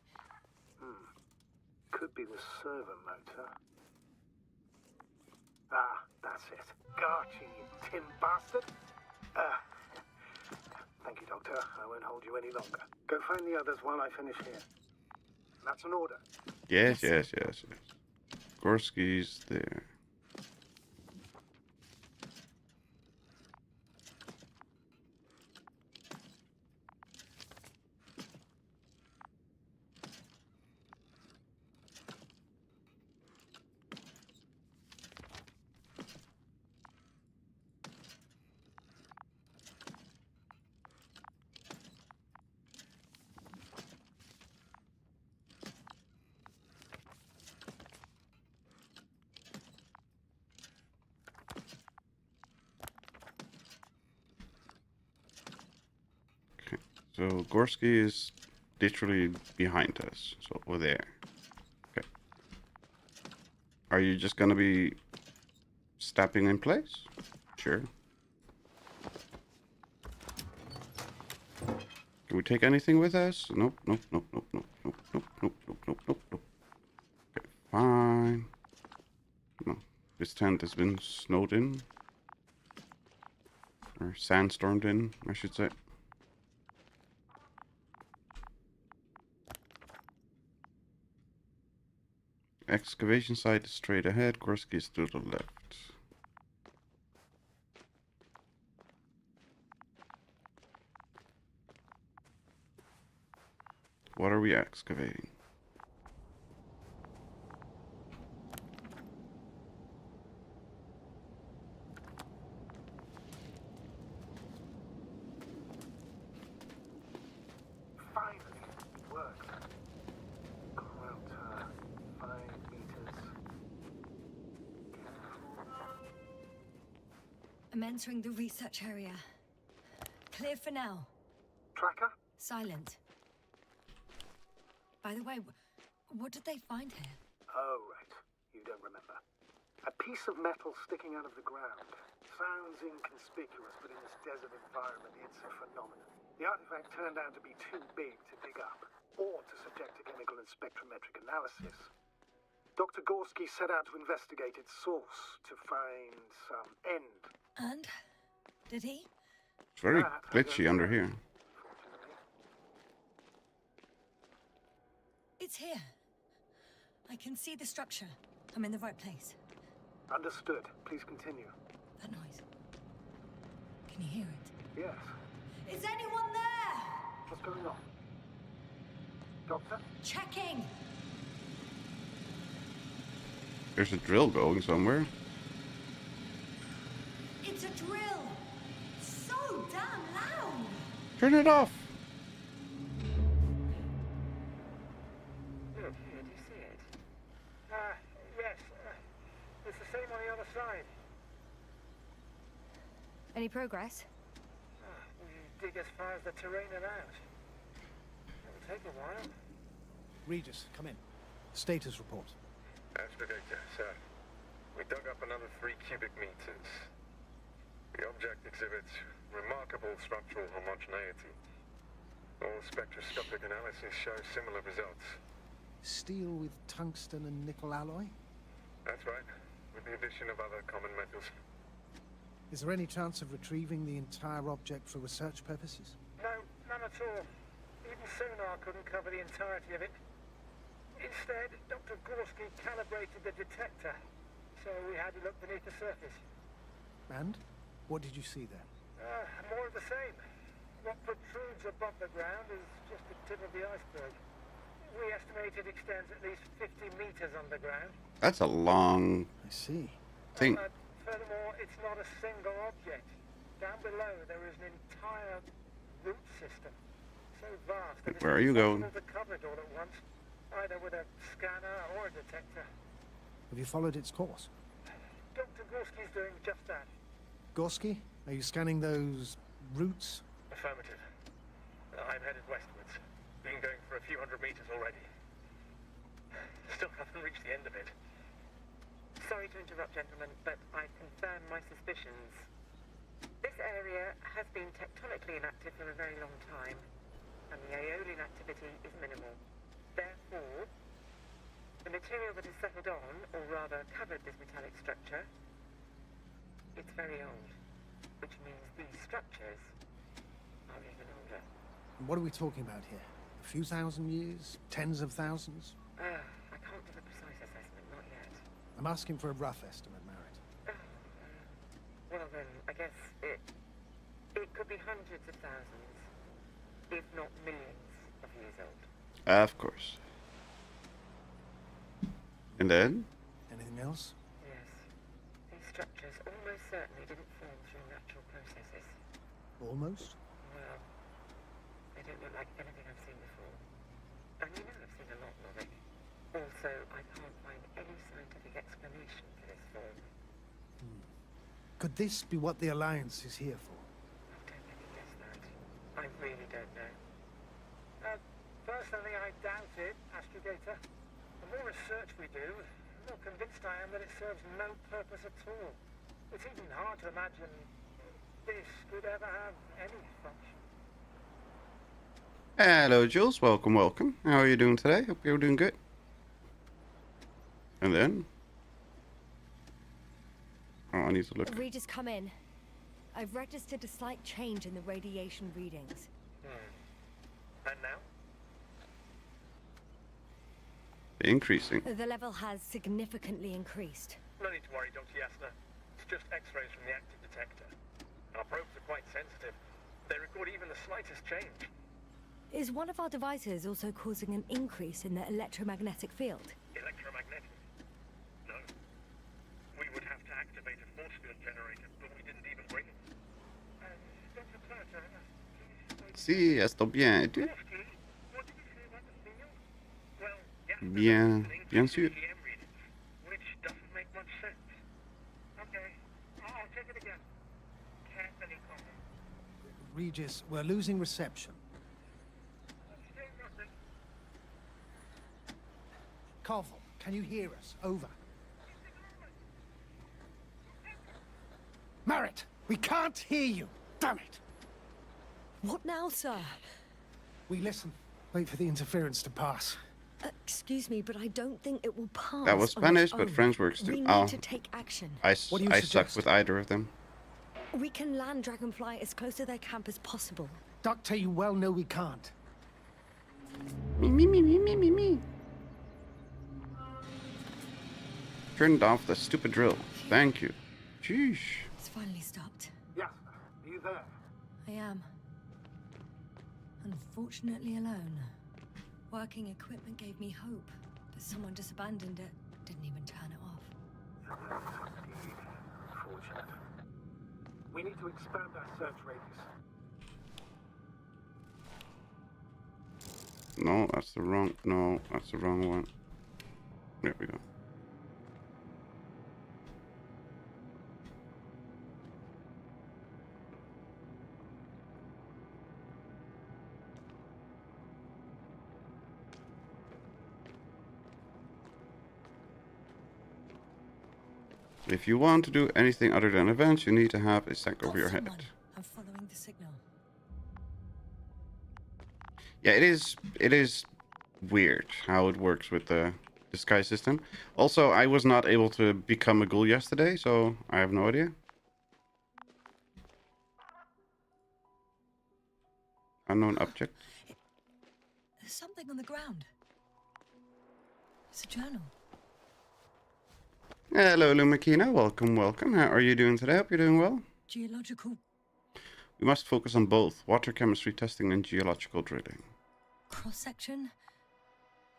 Could be the servo motor. Ah, that's it. Gotcha, you tin bastard. Thank you, Doctor. I won't hold you any longer. Go find the others while I finish here. That's an order. Yes. Gorski's there. So Gorski is literally behind us. So we're there. Okay. Are you just gonna be stepping in place? Sure. Can we take anything with us? Nope. Okay, fine. No, this tent has been snowed in. Or sandstormed in, I should say. Excavation site is straight ahead, Gorski is to the left. What are we excavating? Finally, it worked. About 5 meters. I'm entering the research area. Clear for now. Tracker? Silent. By the way, what did they find here? Oh, right. You don't remember. A piece of metal sticking out of the ground. Sounds inconspicuous, but in this desert environment, it's a phenomenon. The artifact turned out to be too big to dig up, or to subject to chemical and spectrometric analysis. Dr. Gorski set out to investigate its source, to find some end. And? Did he? It's very glitchy under here. It's here. I can see the structure. I'm in the right place. Understood. Please continue. That noise. Can you hear it? Yes. Is anyone there? What's going on? Doctor? Checking. There's a drill going somewhere. It's a drill. So damn loud. Turn it off. Look, here, do you see it? Yes. It's the same on the other side. Any progress? We dig as far as the terrain allows. It'll take a while. Regis, come in. Status report. Aspirator, sir. We dug up another 3 cubic meters. The object exhibits remarkable structural homogeneity. All spectroscopic analysis shows similar results. Steel with tungsten and nickel alloy? That's right, with the addition of other common metals. Is there any chance of retrieving the entire object for research purposes? No, none at all. Even sonar couldn't cover the entirety of it. Instead, Dr. Gorski calibrated the detector, so we had to look beneath the surface. And? What did you see there? More of the same. What protrudes above the ground is just the tip of the iceberg. We estimate it extends at least 50 meters underground. That's a long I see. thing. Furthermore, it's not a single object. Down below, there is an entire root system. So vast that Where are you going? impossible to cover it all at once, either with a scanner or a detector. Have you followed its course? Dr. Gorski's doing just that. Gorski, are you scanning those roots? Affirmative. I'm headed westwards. Been going for a few hundred meters already. Still haven't reached the end of it. Sorry to interrupt, gentlemen, but I confirm my suspicions. This area has been tectonically inactive for a very long time, and the Aeolian activity is minimal. Therefore, the material that has settled on, or rather covered this metallic structure, it's very old, which means these structures are even older. What are we talking about here? A few thousand years? Tens of thousands? I can't give a precise assessment, not yet. I'm asking for a rough estimate, Merritt. Well then, I guess it could be hundreds of thousands, if not millions of years old. Of course. And then? Anything else? Yes. These structures almost certainly didn't form through natural processes. Almost? Well, they don't look like anything I've seen before. And you know I've seen a lot of it. Also, I can't find any scientific explanation for this form. Could this be what the Alliance is here for? I don't really guess that. I really don't know. Personally, I doubt it, Astrogator. The more research we do, the more convinced I am that it serves no purpose at all. It's even hard to imagine this could ever have any function. Hello, Jules. Welcome, welcome. How are you doing today? Hope you're doing good. And then? Oh, I need to look. Readers come in. I've registered a slight change in the radiation readings. And now? Increasing. The level has significantly increased. No need to worry, Dr. Yasna. It's just X-rays from the active detector. Our probes are quite sensitive. They record even the slightest change. Is one of our devices also causing an increase in the electromagnetic field? Electromagnetic? No. We would have to activate a force field generator, but we didn't even bring it. Dr. Carter, please... Si, esto bien. ¿Y tú? What did you say about the field? Well, yeah, Bien, bien sûr. EM readings, which doesn't make much sense. Okay, I'll check it again. Can't any comment. Regis, we're losing reception. Still nothing. Koval, can you hear us? Over. Merritt, we can't hear you. Damn it. What now, sir? We listen. Wait for the interference to pass. Excuse me, but I don't think it will pass. That was on its Spanish, but own. French works too. We need Oh, to take action. What do you I suggest? suck with either of them. We can land Dragonfly as close to their camp as possible. Doctor, you well know we can't. Me. Turned off the stupid drill. Thank you. Sheesh. It's finally stopped. Yasna, are you there? I am. Unfortunately alone. Working equipment gave me hope, but someone just abandoned it. Didn't even turn it off. Indeed. Unfortunate. We need to expand our search radius. No, that's the wrong. No, that's the wrong one. There we go. If you want to do anything other than events, you need to have a sack over your head. I'm following the signal. Yeah, it is weird how it works with the disguise system. Also, I was not able to become a ghoul yesterday, so I have no idea. Unknown object. There's something on the ground. It's a journal. Hello, Lumakina. Welcome, welcome. How are you doing today? Hope you're doing well. Geological We must focus on both water chemistry testing and geological drilling. cross-section.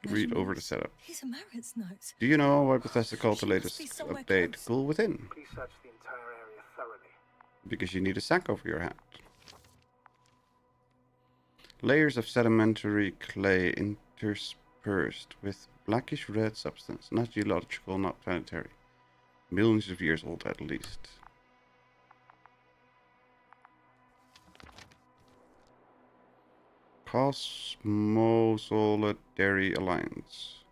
Read over the setup. These are Merritt's notes. Do you know why Bethesda called the She must latest be somewhere update close. Ghoul Within? Please search the entire area thoroughly. Because you need a sack over your head. Layers of sedimentary clay interspersed with blackish red substance. Not geological, not planetary. Millions of years old at least. Cosmosolidary Alliance.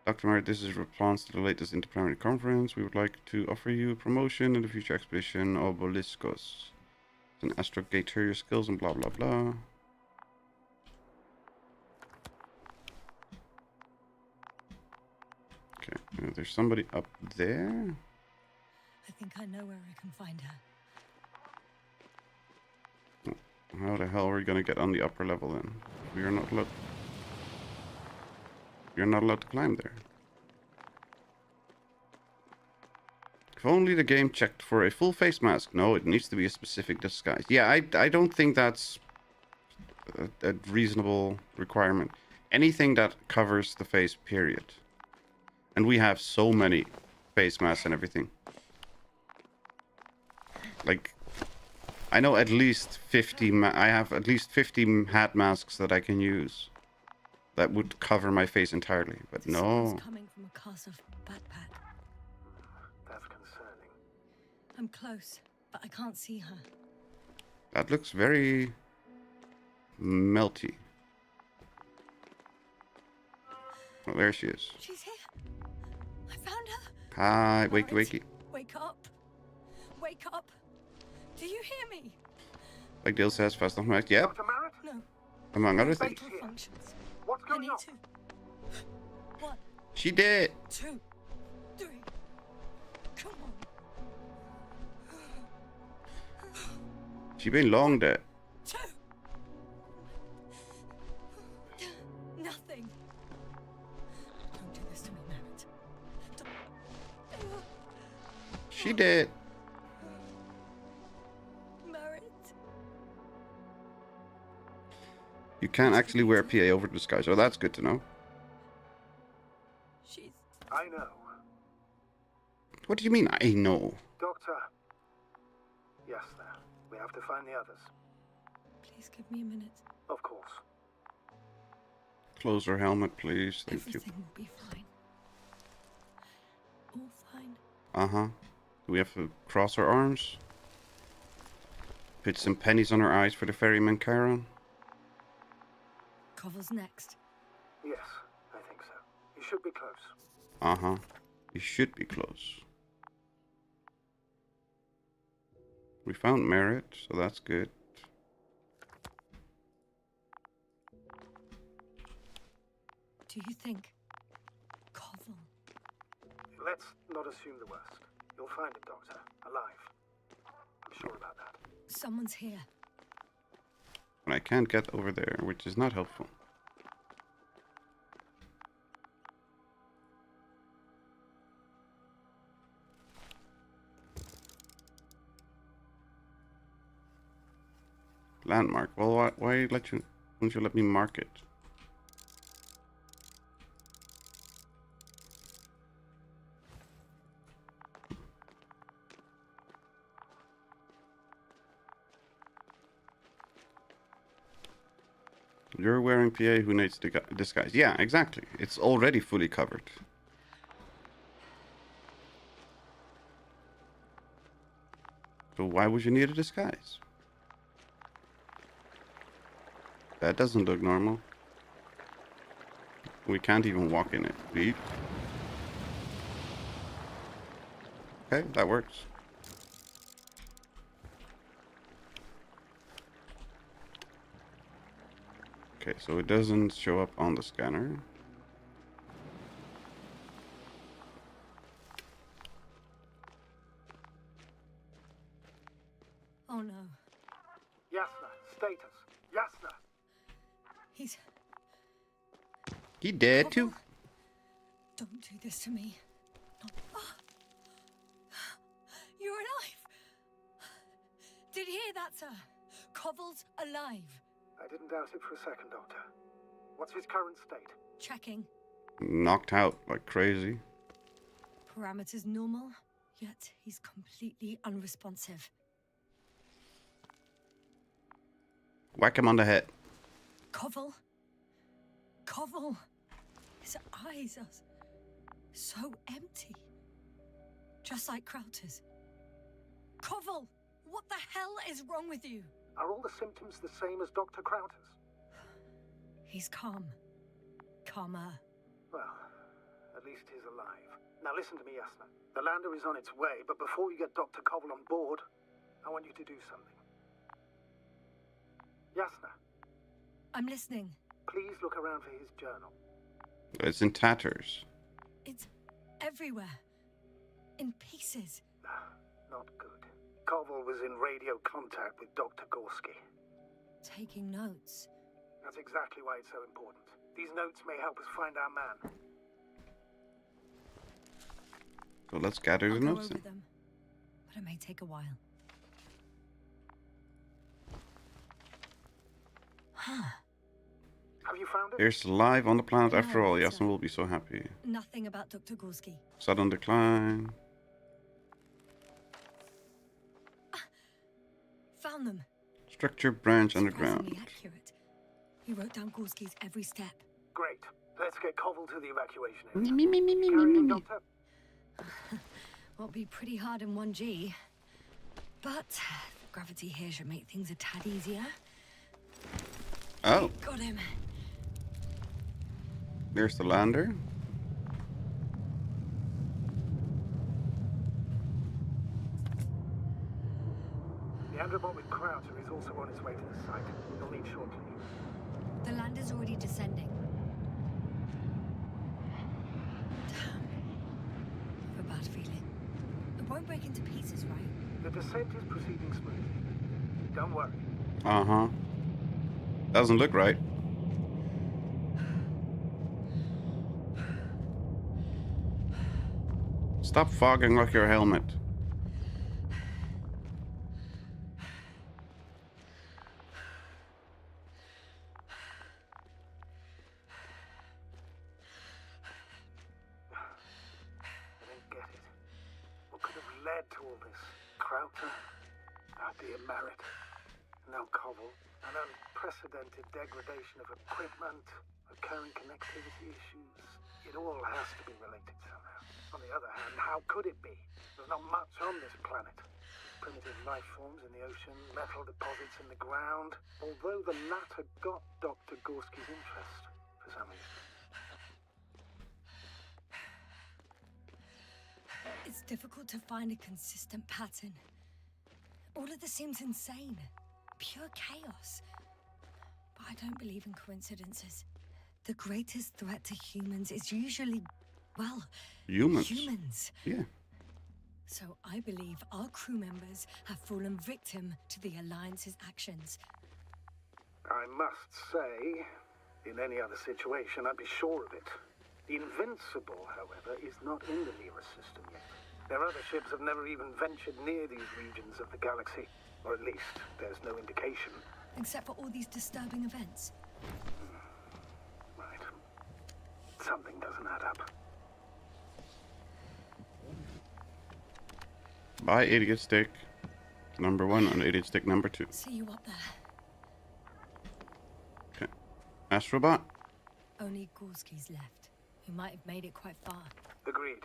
Dr. Merritt, this is a response to the latest interplanetary conference. We would like to offer you a promotion in the future expedition Obeliskos. An astrogator, your skills and blah blah blah. Okay, there's somebody up there. I think I know where I can find her. How the hell are we gonna get on the upper level then? We are not allowed. You're not allowed to climb there. If only the game checked for a full face mask. No, it needs to be a specific disguise. Yeah, I don't think that's a reasonable requirement. Anything that covers the face, period. And we have so many face masks and everything. Like, I know at least 50... I have at least 50 hat masks that I can use. That would cover my face entirely, but The no. sound's coming from a cast of backpack. That's concerning. I'm close, but I can't see her. That looks very melty. Oh, there she is. She's here. I found her. Hi, wakey, Margaret, wakey. Wake up. Wake up. Do you hear me? Like Dale says, fast off Mac. Yep, Dr. Merritt? No. among other things. Vital functions. What's I going need on? to. 1, She did. 2, 3. Come on. She been long dead. 2. Nothing. Don't do this to me, Merritt. Don't. She did. Merritt. You can actually wear PA over disguise. Oh, that's good to know. She's. I know. What do you mean, I know? Doctor. Yes, there. We have to find the others. Please give me a minute. Of course. Close her helmet, please. Thank you. Everything will be fine. All fine. Uh-huh. Do we have to cross our arms? Put some pennies on our eyes for the ferryman, Charon? Cover's next. Yes, I think so. You should be close. Uh-huh. You should be close. We found Merritt, so that's good. Do you think Koval? Let's not assume the worst. You'll find him, Doctor. Alive. I'm sure about that. Someone's here. And I can't get over there, which is not helpful. Landmark. Well, why don't you let me mark it? You're wearing PA who needs to disguise. Yeah, exactly. It's already fully covered. So why would you need a disguise? That doesn't look normal. We can't even walk in it. Beep. Okay, that works. Okay, so it doesn't show up on the scanner. Oh no. Yasna, status. Yasna. He's. He dead too? Don't do this to me. No. You're alive. Did you hear that, sir? Koval's alive. I didn't doubt it for a second, Doctor. What's his current state? Checking. Knocked out like crazy. Parameters normal, yet he's completely unresponsive. Whack him on the head. Koval. Koval. His eyes are so empty. Just like Krauter's. Koval, what the hell is wrong with you? Are all the symptoms the same as Dr. Krauter's? He's calm. Calmer. Well, at least he's alive. Now listen to me, Yasna. The lander is on its way, but before you get Dr. Koval on board, I want you to do something. Yasna, I'm listening. please look around for his journal. It's in tatters. It's everywhere. In pieces. Not good. Koval was in radio contact with Dr. Gorski. Taking notes. That's exactly why it's so important. These notes may help us find our man. So let's gather I'll the go notes over then. them, but it may take a while. Huh. Have you found it? Here's live on the planet No, after all. sir. Yasin will be so happy. Nothing about Dr. Gorski. Sudden decline. Found them. Structure branch underground. Surprisingly accurate. He wrote down Gorski's every step. Great. Let's get Koval to the evacuation area. Carry on, Doctor. Will be pretty hard in 1G. But gravity here should make things a tad easier. Oh, Got him. there's the lander. The Androbot with Crowther is also on its way to the site. You'll need shortly. The lander's already descending. Damn. I have a bad feeling. It won't break into pieces, right? The descent is proceeding smoothly. Don't worry. Uh-huh. Doesn't look right. Stop fogging like your helmet. I don't get it. What could have led to all this? Crowther? Dear Merritt. Now Koval. An unprecedented degradation of equipment, recurring connectivity issues. It all has to be related somehow. On the other hand, how could it be? There's not much on this planet. Primitive life forms in the ocean, metal deposits in the ground. Although the latter got Dr. Gorski's interest for some reason. It's difficult to find a consistent pattern. All of this seems insane. Pure chaos. But I don't believe in coincidences. The greatest threat to humans is usually, well, Humans. humans. Yeah. So I believe our crew members have fallen victim to the Alliance's actions. I must say, in any other situation, I'd be sure of it. The Invincible, however, is not in the nearest system yet. Their other ships have never even ventured near these regions of the galaxy. Or at least, there's no indication. Except for all these disturbing events. Right. Something doesn't add up. Buy idiot stick number 1 and idiot stick number 2. See you up there. Okay. Astrobot. Only Gorski's left. He might have made it quite far. Agreed.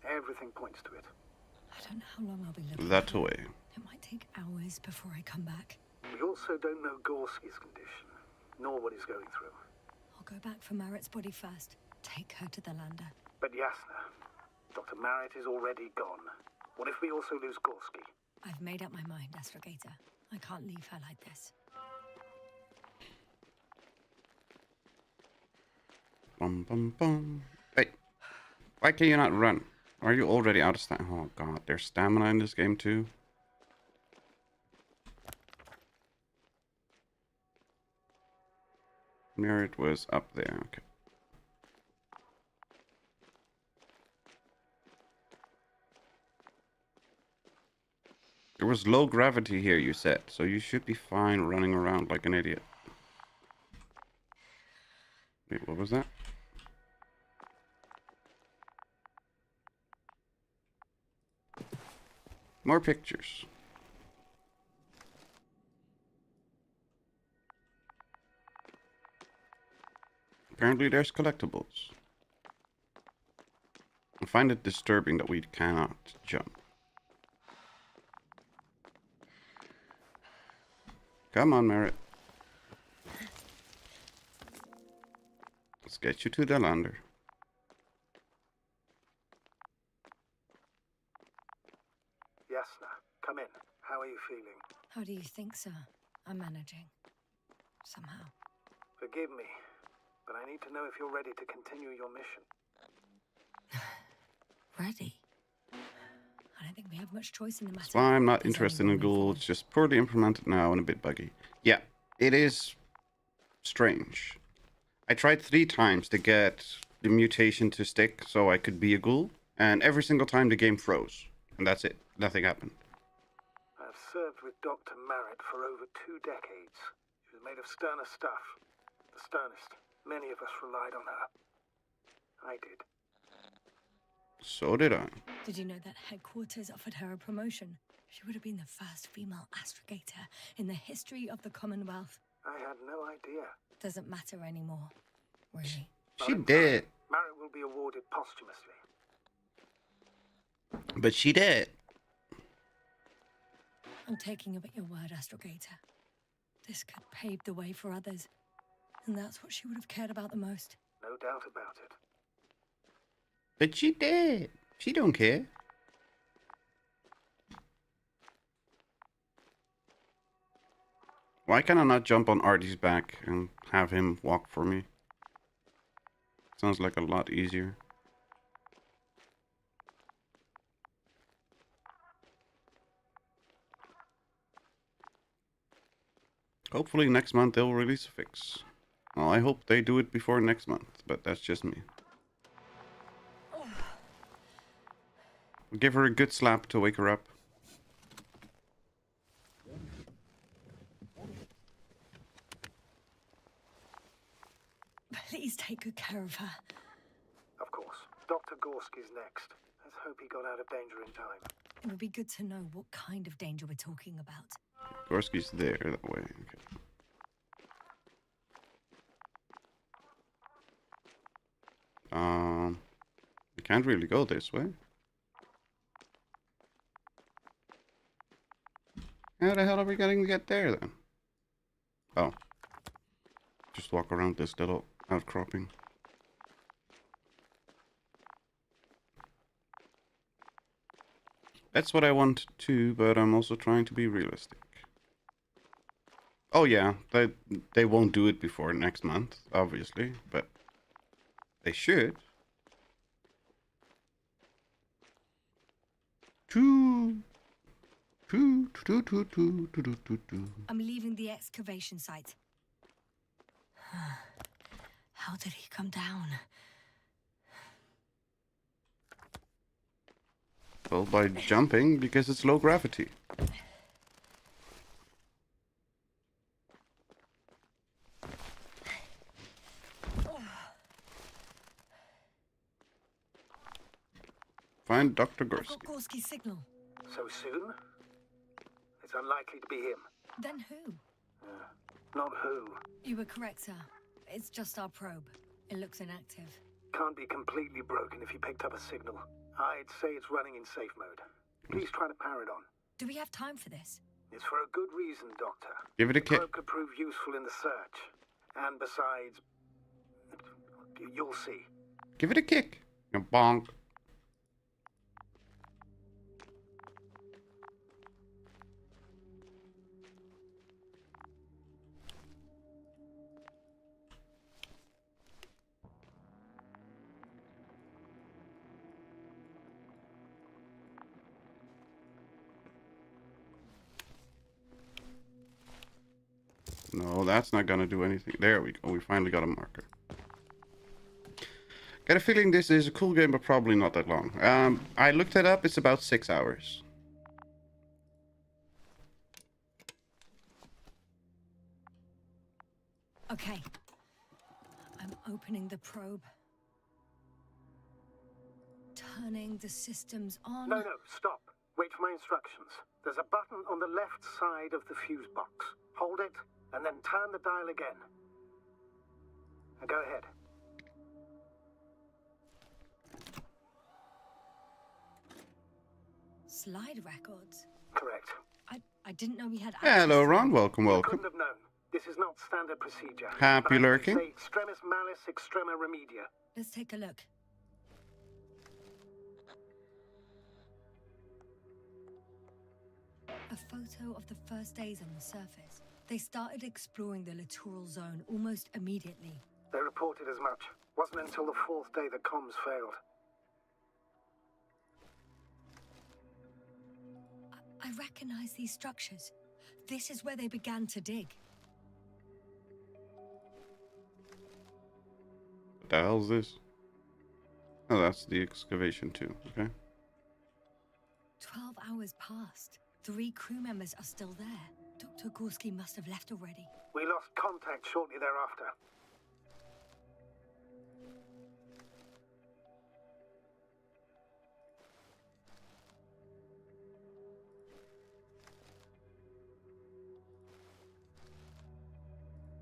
Everything points to it. I don't know how long I'll be looking. That way. It might take hours before I come back. We also don't know Gorski's condition, nor what he's going through. I'll go back for Marrett's body first. Take her to the lander. But Yasna, Dr. Marrett is already gone. What if we also lose Gorski? I've made up my mind, Astrogator. I can't leave her like this. Bum bum bum. Hey, why can you not run? Are you already out of stamina? Oh god, there's stamina in this game too. Merit was up there, okay. There was low gravity here, you said, so you should be fine running around like an idiot. Wait, what was that? More pictures. Apparently there's collectibles. I find it disturbing that we cannot jump. Come on, Merritt. Let's get you to the lander. How are you feeling? How do you think, sir? I'm managing. Somehow. Forgive me, but I need to know if you're ready to continue your mission. Ready? I don't think we have much choice in the matter. That's why I'm not There's interested only in one way Ghoul. forward. It's just poorly implemented now and a bit buggy. Yeah, it is strange. I tried 3 times to get the mutation to stick so I could be a Ghoul, and every single time the game froze. And that's it. Nothing happened. I've served with Dr. Merritt for over 2 decades. She was made of sterner stuff. The sternest. Many of us relied on her. I did. So did I. Did you know that headquarters offered her a promotion? She would have been the first female astrogator in the history of the Commonwealth. I had no idea. Doesn't matter anymore, really. She did. Merritt will be awarded posthumously. But she did. I'm taking you at your word, astrogator. This could pave the way for others. And that's what she would have cared about the most. No doubt about it. But she did. She don't care. Why can I not jump on Artie's back and have him walk for me? Sounds like a lot easier. Hopefully next month they'll release a fix. Well, I hope they do it before next month, but that's just me. Give her a good slap to wake her up. Please take good care of her. Of course. Dr. Gorski's next. Let's hope he got out of danger in time. It would be good to know what kind of danger we're talking about. Gorski's there that way. Okay. We can't really go this way. How the hell are we going to get there then? Oh. Just walk around this little outcropping. That's what I want to, but I'm also trying to be realistic. Oh yeah, they won't do it before next month, obviously, but they should. I'm leaving the excavation site. How did he come down? Well, by jumping, because it's low gravity. Find Dr. I've got Gorski. Gorski's signal. So soon? It's unlikely to be him. Then who? Not who. You were correct, sir. It's just our probe. It looks inactive. Can't be completely broken if you picked up a signal. I'd say it's running in safe mode. Please try to power it on. Do we have time for this? It's for a good reason, Doctor. Give it a The kick. probe could prove useful in the search. And besides, you'll see. Give it a kick. A bonk. No, that's not gonna do anything. There we go. We finally got a marker. Got a feeling this is a cool game, but probably not that long. I looked it up. It's about 6 hours. Okay. I'm opening the probe. Turning the systems on. No, stop. Wait for my instructions. There's a button on the left side of the fuse box. Hold it, and then turn the dial again. Now go ahead. Slide records. Correct. I didn't know we had Hello, access to Ron. them. Welcome, welcome. Couldn't have known. This is not standard procedure. Happy But I lurking? say extremis malice, extrema remedia. Let's take a look. A photo of the first days on the surface. They started exploring the littoral zone almost immediately. They reported as much. Wasn't until the 4th day that comms failed. I recognize these structures. This is where they began to dig. What the hell is this? Oh, that's the excavation too. Okay. 12 hours passed. 3 crew members are still there. Dr. Gorski must have left already. We lost contact shortly thereafter.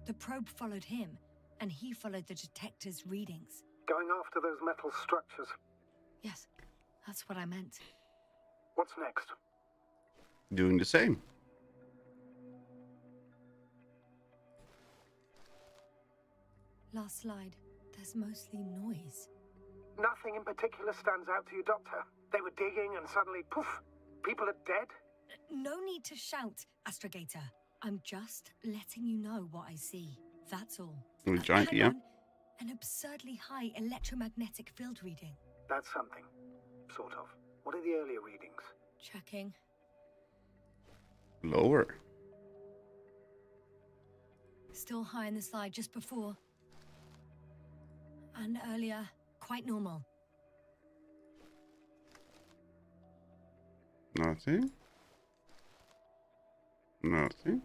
The probe followed him, and he followed the detector's readings. Going after those metal structures. Yes, that's what I meant. What's next? Doing the same. Last slide. There's mostly noise. Nothing in particular stands out to you, Doctor. They were digging and suddenly, poof, people are dead? No need to shout, Astrogator. I'm just letting you know what I see. That's all. A giant, Hang yeah. on. An absurdly high electromagnetic field reading. That's something. Sort of. What are the earlier readings? Checking. Lower. Still high in the slide just before. And earlier, quite normal. Nothing. Nothing.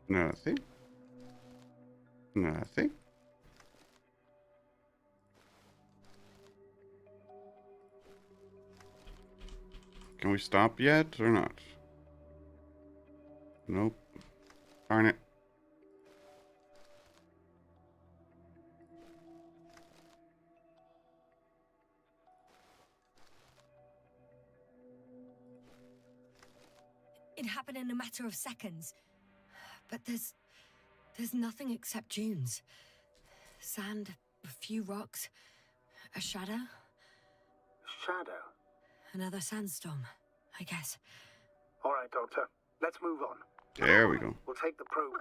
Nothing. Nothing. Can we stop yet or not? Nope. Darn it. It happened in a matter of seconds. But there's nothing except dunes. Sand, a few rocks, a shadow. Shadow? Another sandstorm, I guess. All right, Doctor. Let's move on. There we go. We'll take the probe.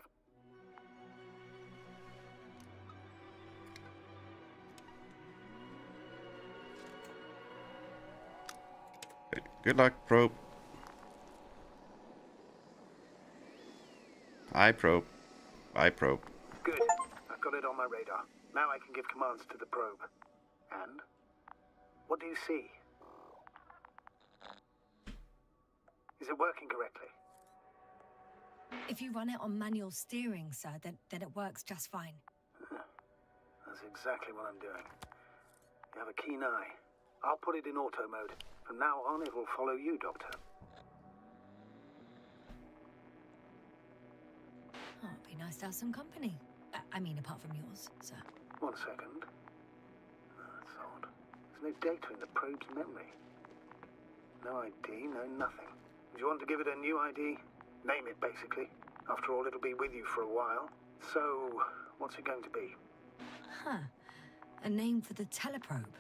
Okay. Good luck, probe. I probe. I probe. Good. I've got it on my radar. Now I can give commands to the probe. And? What do you see? Is it working correctly? If you run it on manual steering, sir, then it works just fine. That's exactly what I'm doing. You have a keen eye. I'll put it in auto mode. From now on, it will follow you, Doctor. Oh, it'd be nice to have some company. I mean, apart from yours, sir. 1 second. That's odd. There's no data in the probe's memory. No ID, no nothing. Do you want to give it a new ID? Name it, basically. After all, it'll be with you for a while. So, what's it going to be? Huh. A name for the teleprobe.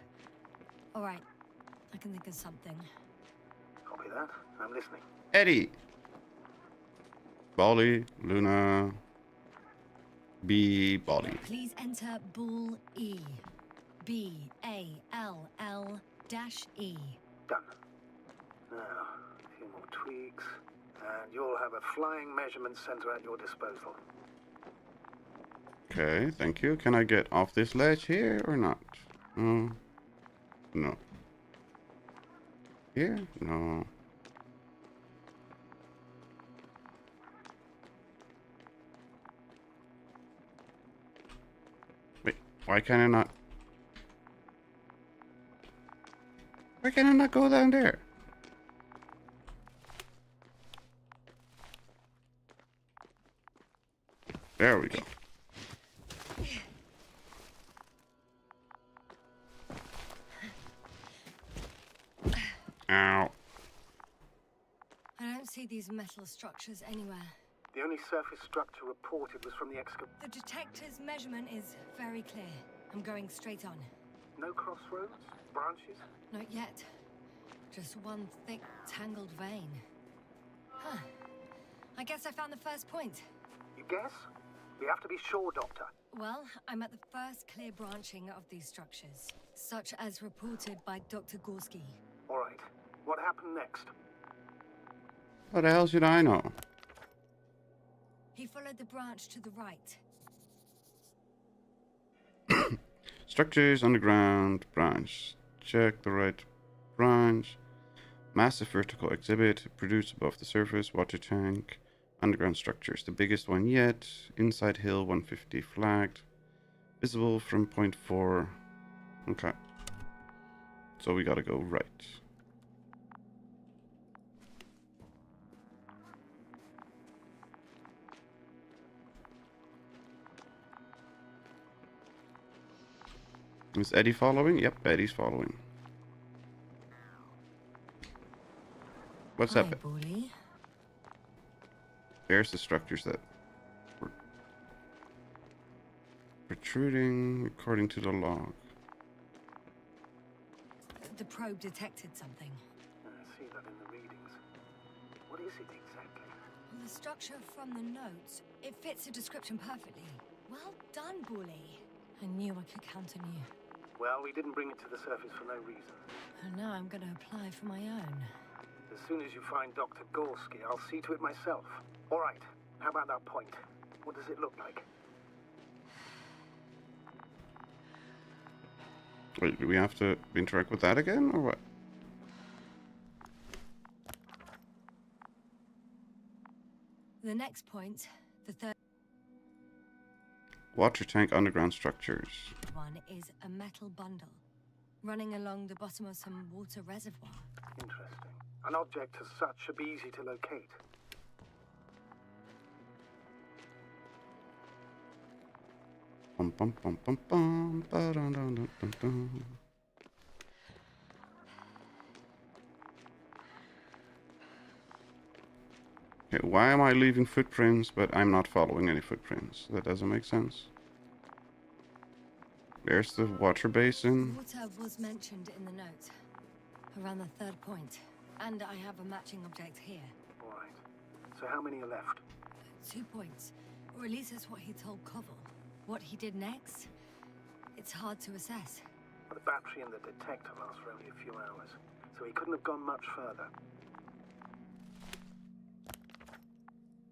All right. I can think of something. Copy that. I'm listening. Eddie. Bali, Luna, B, Bali. Please enter Ball E. B-A-L-L-E. Done. Now, a few more tweaks. And you'll have a flying measurement center at your disposal. Okay, thank you. Can I get off this ledge here or not? No. Here? No. Wait, why can I not? Why can I not go down there? There we go. Ow. I don't see these metal structures anywhere. The only surface structure reported was from the excavation. The detector's measurement is very clear. I'm going straight on. No crossroads? Branches? Not yet. Just one thick, tangled vein. I guess I found the first point. You guess? We have to be sure, Doctor. Well, I'm at the first clear branching of these structures, such as reported by Dr. Gorski. All right. What happened next? What the hell should I know? He followed the branch to the right. Structures, underground, branch. Check the right branch. Massive vertical exhibit, produced above the surface, water tank. Underground structures, the biggest one yet. Inside hill, 150 flagged. Visible from point 4. Okay. So we gotta go right. Is Eddie following? Yep, Eddie's following. What's up? Bully. There's the structures that were protruding according to the log. The probe detected something. I see that in the readings. What is it exactly? The structure from the notes, it fits the description perfectly. Well done, Bully. I knew I could count on you. Well, we didn't bring it to the surface for no reason. And now I'm going to apply for my own. As soon as you find Dr. Gorski, I'll see to it myself. All right. How about that point? What does it look like? Wait, do we have to interact with that again, or what? The next point, the third Water tank underground structures. one, is a metal bundle running along the bottom of some water reservoir. Interesting. An object as such should be easy to locate. Bum bum bum bum bum ba dum dum dum dum dum. Okay, why am I leaving footprints, but I'm not following any footprints? That doesn't make sense. There's the water basin. Water was mentioned in the note, around the third point. And I have a matching object here. All right. So how many are left? 2 points. Or at least that's what he told Koval. What he did next, it's hard to assess. The battery and the detector last for only a few hours, so he couldn't have gone much further.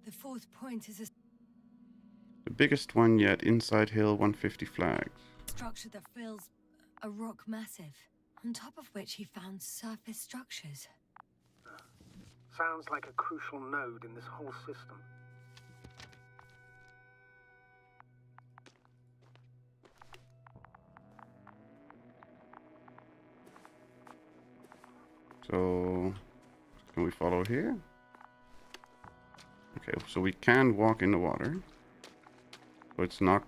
The fourth point is a The biggest one yet, inside hill, 150 flags. structure that fills a rock massive, on top of which he found surface structures. Sounds like a crucial node in this whole system. So, can we follow here? Okay, so we can walk in the water. So it's not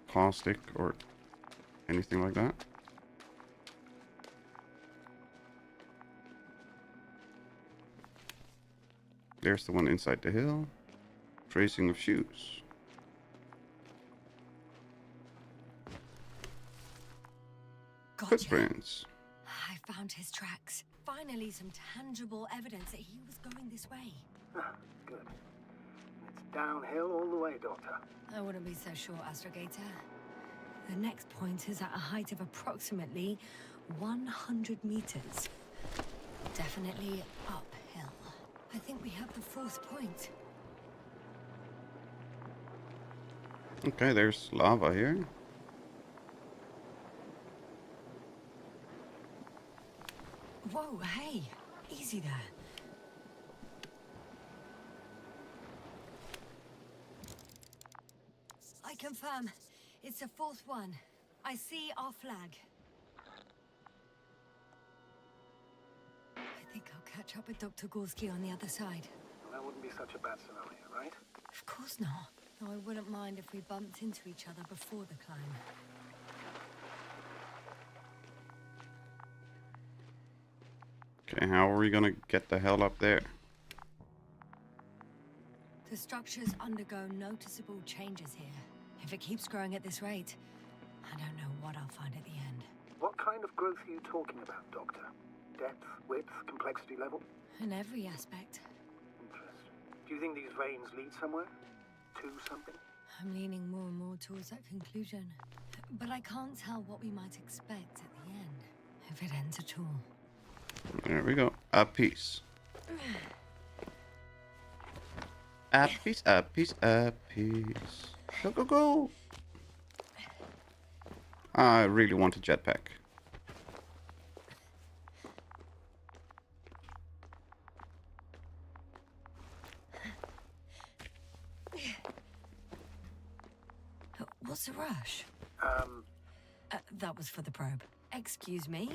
caustic or anything like that. There's the one inside the hill. Tracing of shoes. Gotcha. Footprints. I found his tracks. Finally, some tangible evidence that he was going this way. Good. It's downhill all the way, Doctor. I wouldn't be so sure, Astrogator. The next point is at a height of approximately 100 meters. Definitely uphill. I think we have the fourth point. Okay, there's lava here. Whoa, hey! Easy there. I confirm. It's the fourth one. I see our flag. I think I'll catch up with Dr. Gorski on the other side. Well, that wouldn't be such a bad scenario, right? Of course not. Though I wouldn't mind if we bumped into each other before the climb. Okay, how are we gonna get the hell up there? The structures undergo noticeable changes here. If it keeps growing at this rate, I don't know what I'll find at the end. What kind of growth are you talking about, Doctor? Depth, width, complexity level? In every aspect. Interesting. Do you think these veins lead somewhere? To something? I'm leaning more and more towards that conclusion. But I can't tell what we might expect at the end, if it ends at all. There we go. A piece. A piece, a piece, a piece. Go, go, go. I really want a jetpack. What's the rush? That was for the probe. Excuse me?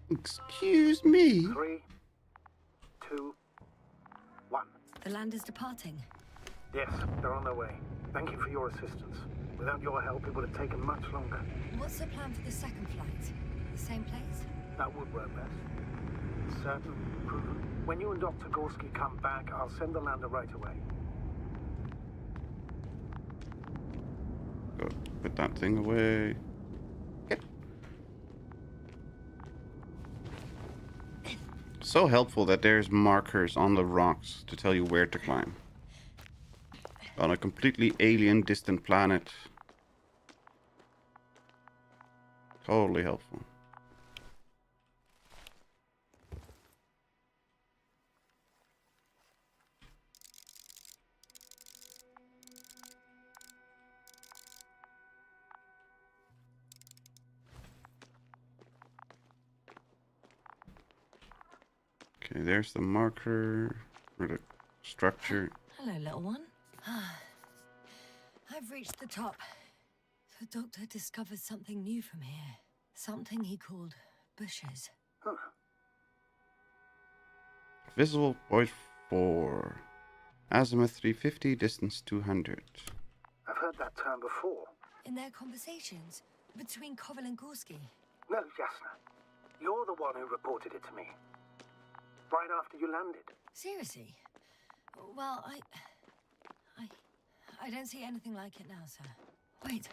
Excuse me? 3, 2, 1. The land is departing. Yes, they're on their way. Thank you for your assistance. Without your help, it would have taken much longer. What's the plan for the second flight? The same place? That would work best. Certain, proven. When you and Dr. Gorski come back, I'll send the lander right away. Go, put that thing away. Yep. So helpful that there's markers on the rocks to tell you where to climb. On a completely alien, distant planet. Totally helpful. Okay, there's the marker for the structure. Hello, little one. I've reached the top. The doctor discovered something new from here. Something he called bushes. Huh. Visible point 4. Azimuth 350, distance 200. I've heard that term before. In their conversations between Koval and Gorski. No, Jasna. You're the one who reported it to me. Right after you landed. Seriously? Well, I don't see anything like it now, sir. Wait.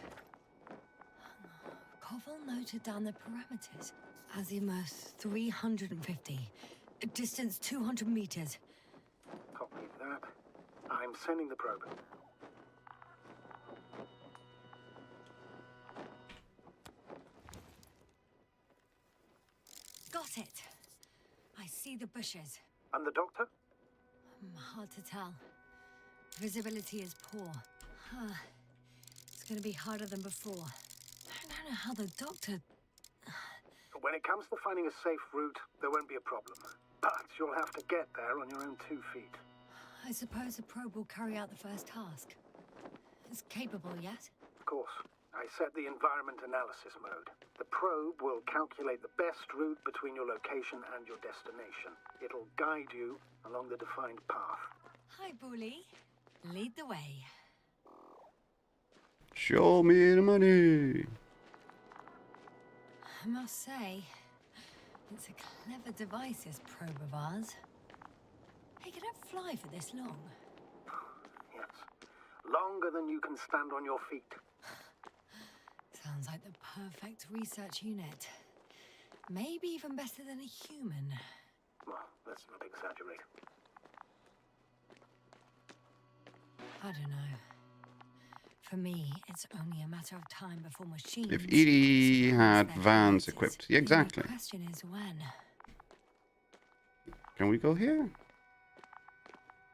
Koval noted down the parameters. Azimuth 350. Distance 200 meters. Copy that. I'm sending the probe. Got it. I see the bushes. And the doctor? Hard to tell. Visibility is poor. It's gonna be harder than before. I don't know how the doctor... When it comes to finding a safe route, there won't be a problem. But you'll have to get there on your own 2 feet. I suppose the probe will carry out the first task. It's capable yet? Of course. I set the environment analysis mode. The probe will calculate the best route between your location and your destination. It'll guide you along the defined path. Hi, Bully. Lead the way. Show me the money. I must say, it's a clever device, this probe of ours. Hey, can it fly for this long? Yes. Longer than you can stand on your feet. Sounds like the perfect research unit. Maybe even better than a human. Well, let's not exaggerate. I don't know. For me, it's only a matter of time before machines... If Edie had vans equipped. Yeah, exactly. The question is when. Can we go here?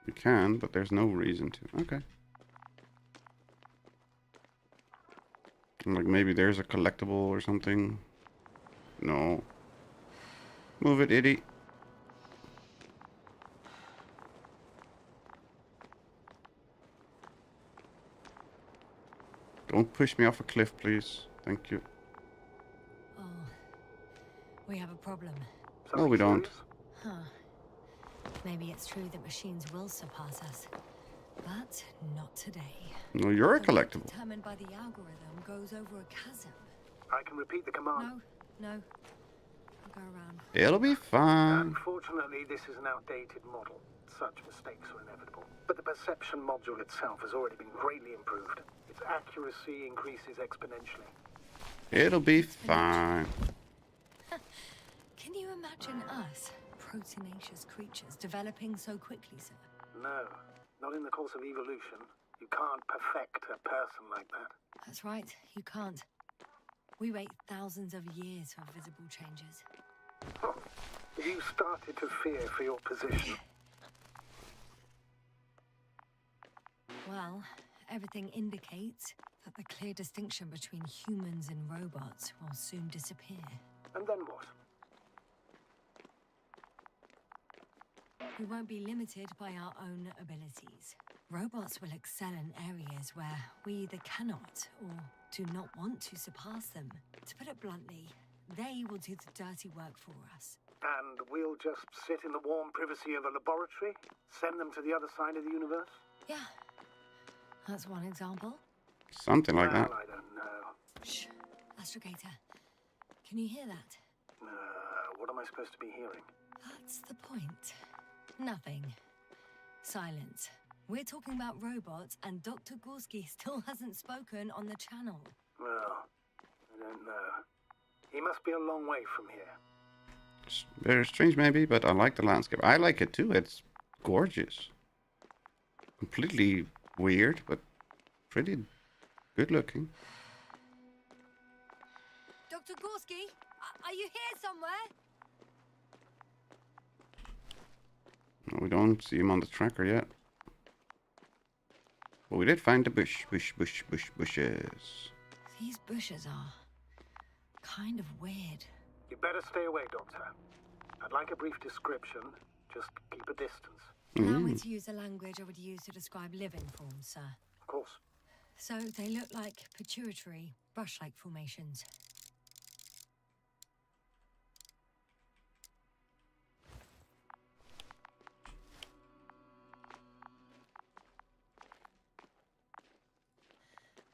We can, but there's no reason to. Okay. Like maybe there's a collectible or something. No. Move it, Edie. Don't push me off a cliff, please. Thank you. Oh, we have a problem. No, we don't. Huh. Maybe it's true that machines will surpass us. But not today. No, you're a The route collectible. determined by the algorithm goes over a chasm. I can repeat the command. No. I'll go around. It'll be fine. Unfortunately, this is an outdated model. Such mistakes are inevitable. But the perception module itself has already been greatly improved. Its accuracy increases exponentially. It'll be fine. Can you imagine us proteinaceous creatures developing so quickly, sir? No, not in the course of evolution. You can't perfect a person like that. That's right, you can't. We wait thousands of years for visible changes. Have you started to fear for your position? Well, everything indicates that the clear distinction between humans and robots will soon disappear. And then what? We won't be limited by our own abilities. Robots will excel in areas where we either cannot or do not want to surpass them. To put it bluntly, they will do the dirty work for us. And we'll just sit in the warm privacy of a laboratory? Send them to the other side of the universe? Yeah, that's one example. Something like that. Well, I don't know. Shh, Astrogator. Can you hear that? What am I supposed to be hearing? That's the point. Nothing. Silence. We're talking about robots, and Dr. Gorski still hasn't spoken on the channel. Well, I don't know. He must be a long way from here. It's very strange, maybe, but I like the landscape. I like it too. It's gorgeous. Completely weird, but pretty good looking. Dr. Gorski, are you here somewhere? No, we don't see him on the tracker yet. But we did find the bushes. These bushes are kind of weird. You better stay away, Doctor. I'd like a brief description. Just keep a distance. Allow me to use the language I would use to describe living forms, sir. Of course. So they look like pituitary, brush-like formations.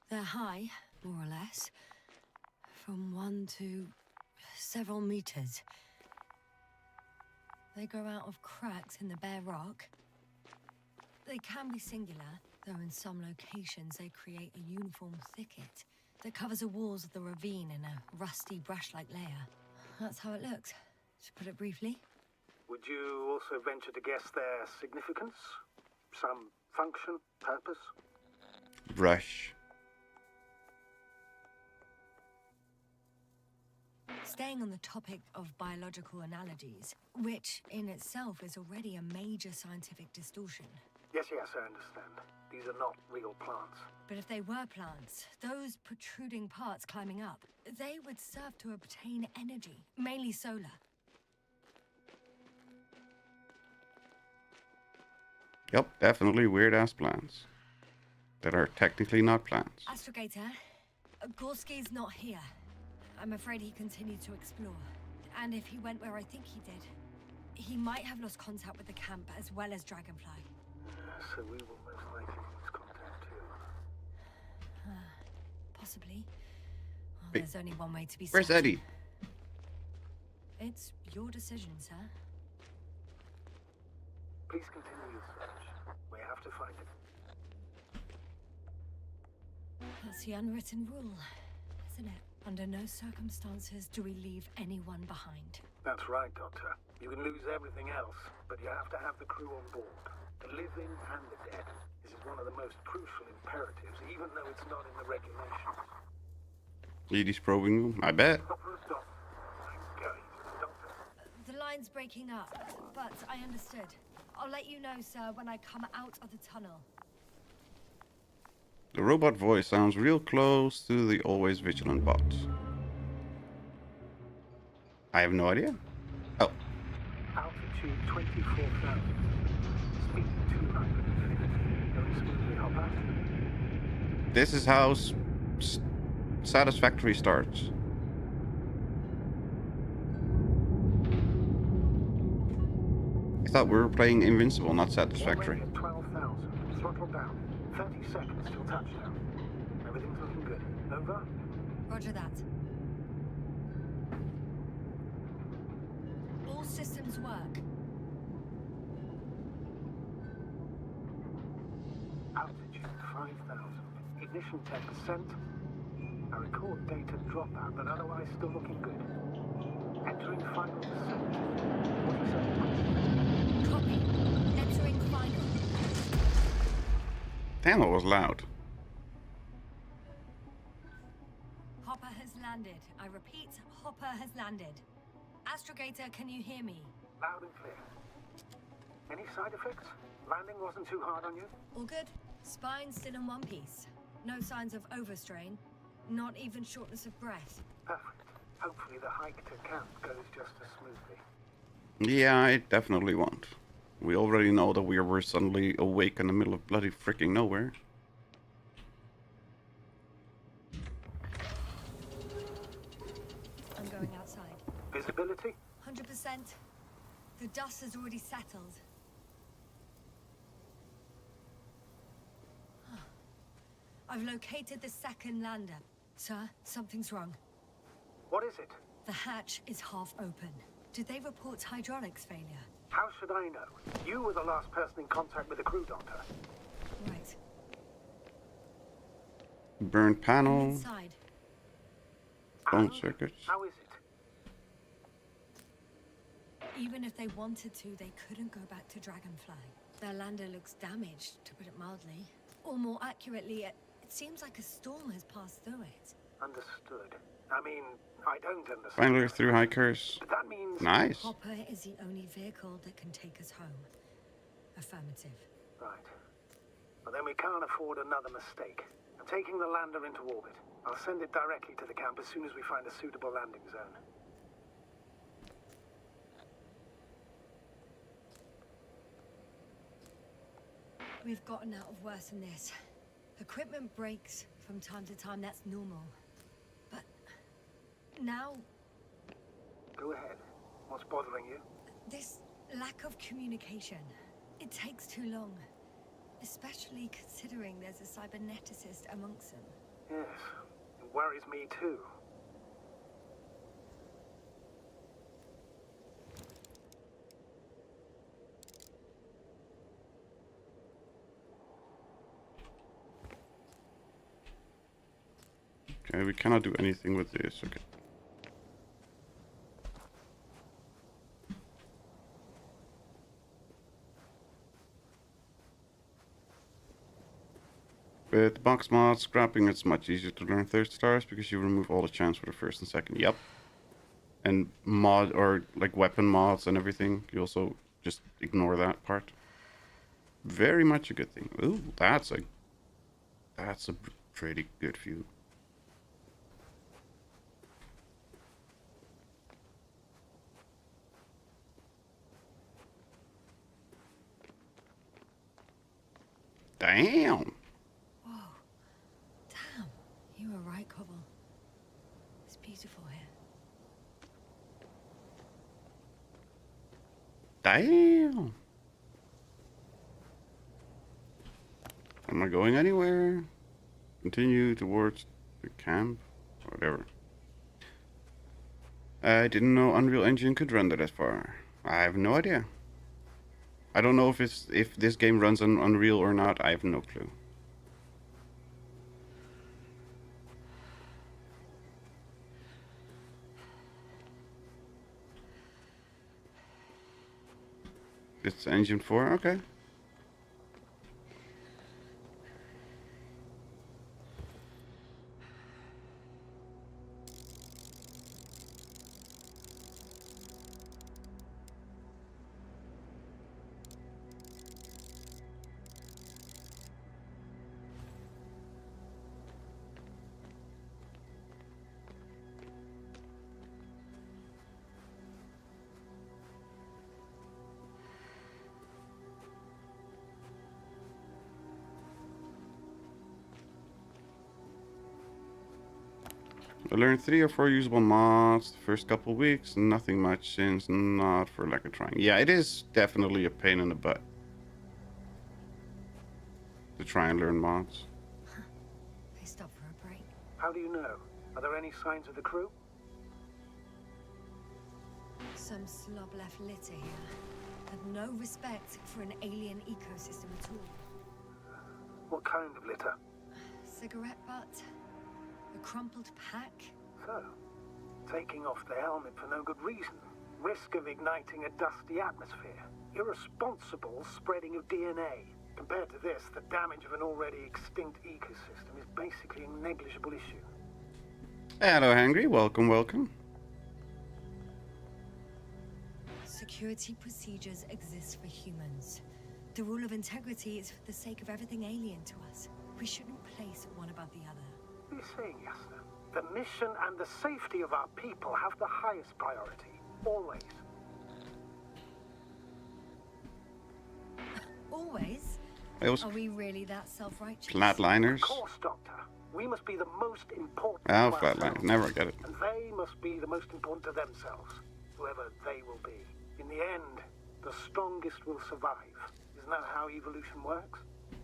They're high, more or less, from 1 to several meters. They grow out of cracks in the bare rock. They can be singular, though in some locations they create a uniform thicket that covers the walls of the ravine in a rusty brush-like layer. That's how it looks, to put it briefly. Would you also venture to guess their significance? Some function, purpose? Brush. Staying on the topic of biological analogies, which in itself is already a major scientific distortion. Yes, I understand. These are not real plants. But if they were plants, those protruding parts climbing up, they would serve to obtain energy, mainly solar. Yep, definitely weird-ass plants. That are technically not plants. Astrogator, Gorski's not here. I'm afraid he continued to explore. And if he went where I think he did, he might have lost contact with the camp as well as Dragonfly. So we will most likely lose contact too. Possibly. Well, Wait, there's only one way to be Where's certain. Eddie? It's your decision, sir. Please continue your search. We have to find him. That's the unwritten rule, isn't it? Under no circumstances do we leave anyone behind. That's right, Doctor. You can lose everything else, but you have to have the crew on board. The living and the dead. This is one of the most crucial imperatives, even though it's not in the regulations. Edie's probing room, I bet. Stop for a stop. I'm going to the doctor. The line's breaking up, but I understood. I'll let you know, sir, when I come out of the tunnel. The robot voice sounds real close to the always vigilant bot. I have no idea. Oh. Altitude 24,000. Speed 250. Going smoothly, hop out. This is how Satisfactory starts. I thought we were playing Invincible, not Satisfactory. Warm at 12,000. Throttle down. 30 seconds till touchdown. Everything's looking good. Over? Roger that. All systems work. Altitude 5,000. Ignition 10%. I record data dropout, but otherwise still looking good. Entering final descent. 47.6. Damn, that was loud. Hopper has landed. I repeat, Hopper has landed. Astrogator, can you hear me? Loud and clear. Any side effects? Landing wasn't too hard on you? All good. Spine still in one piece. No signs of overstrain. Not even shortness of breath. Perfect. Hopefully the hike to camp goes just as smoothly. Yeah, it definitely won't. We already know that we were suddenly awake in the middle of bloody freaking nowhere. I'm going outside. Visibility? 100%. The dust has already settled. I've located the second lander. Sir, something's wrong. What is it? The hatch is half open. Did they report hydraulics failure? How should I know? You were the last person in contact with the crew doctor. Right. Burned I'm panel, inside. phone And circuits. how is it? Even if they wanted to, they couldn't go back to Dragonfly. Their lander looks damaged, to put it mildly. Or more accurately, it seems like a storm has passed through it. Understood. I mean, I don't understand. Finally through hikers. But that means... Nice. Hopper is the only vehicle that can take us home. Affirmative. Right. Well, then we can't afford another mistake. I'm taking the lander into orbit. I'll send it directly to the camp as soon as we find a suitable landing zone. We've gotten out of worse than this. Equipment breaks from time to time, that's normal. But now, Go ahead. What's bothering you? this lack of communication, it takes too long. Especially considering there's a cyberneticist amongst them. Yes. It worries me too. Okay, we cannot do anything with this. Okay. With box mods, scrapping it's much easier to learn third stars because you remove all the chance for the first and second. Yep. And mod or like weapon mods and everything, you also just ignore that part. Very much a good thing. Ooh, that's a pretty good view. Damn. Whoa. Damn. You were right, Cobble. It's beautiful here. Damn. Am I going anywhere? Continue towards the camp? Whatever. I didn't know Unreal Engine could render that far. I have no idea. I don't know if this game runs on Unreal or not. I have no clue. It's Engine 4? Okay. I learned 3 or 4 usable mods the first couple weeks, nothing much since, not for lack of trying. Yeah, it is definitely a pain in the butt to try and learn mods. They stopped for a break. How do you know? Are there any signs of the crew? Some slob left litter here. Have no respect for an alien ecosystem at all. What kind of litter? Cigarette butt? A crumpled pack? So, taking off the helmet for no good reason. Risk of igniting a dusty atmosphere. Irresponsible spreading of DNA. Compared to this, the damage of an already extinct ecosystem is basically a negligible issue. Hello, Hangry. Welcome, welcome. Security procedures exist for humans. The rule of integrity is for the sake of everything alien to us. We shouldn't place one above the other. What are you saying, Yasna? The mission and the safety of our people have the highest priority. Always. Always? Those Are we really that self-righteous? flatliners. Of course, Doctor. We must be the most important Oh, to flatliners. ourselves, Never get it. and they must be the most important to themselves, whoever they will be. In the end, the strongest will survive. Isn't that how evolution works?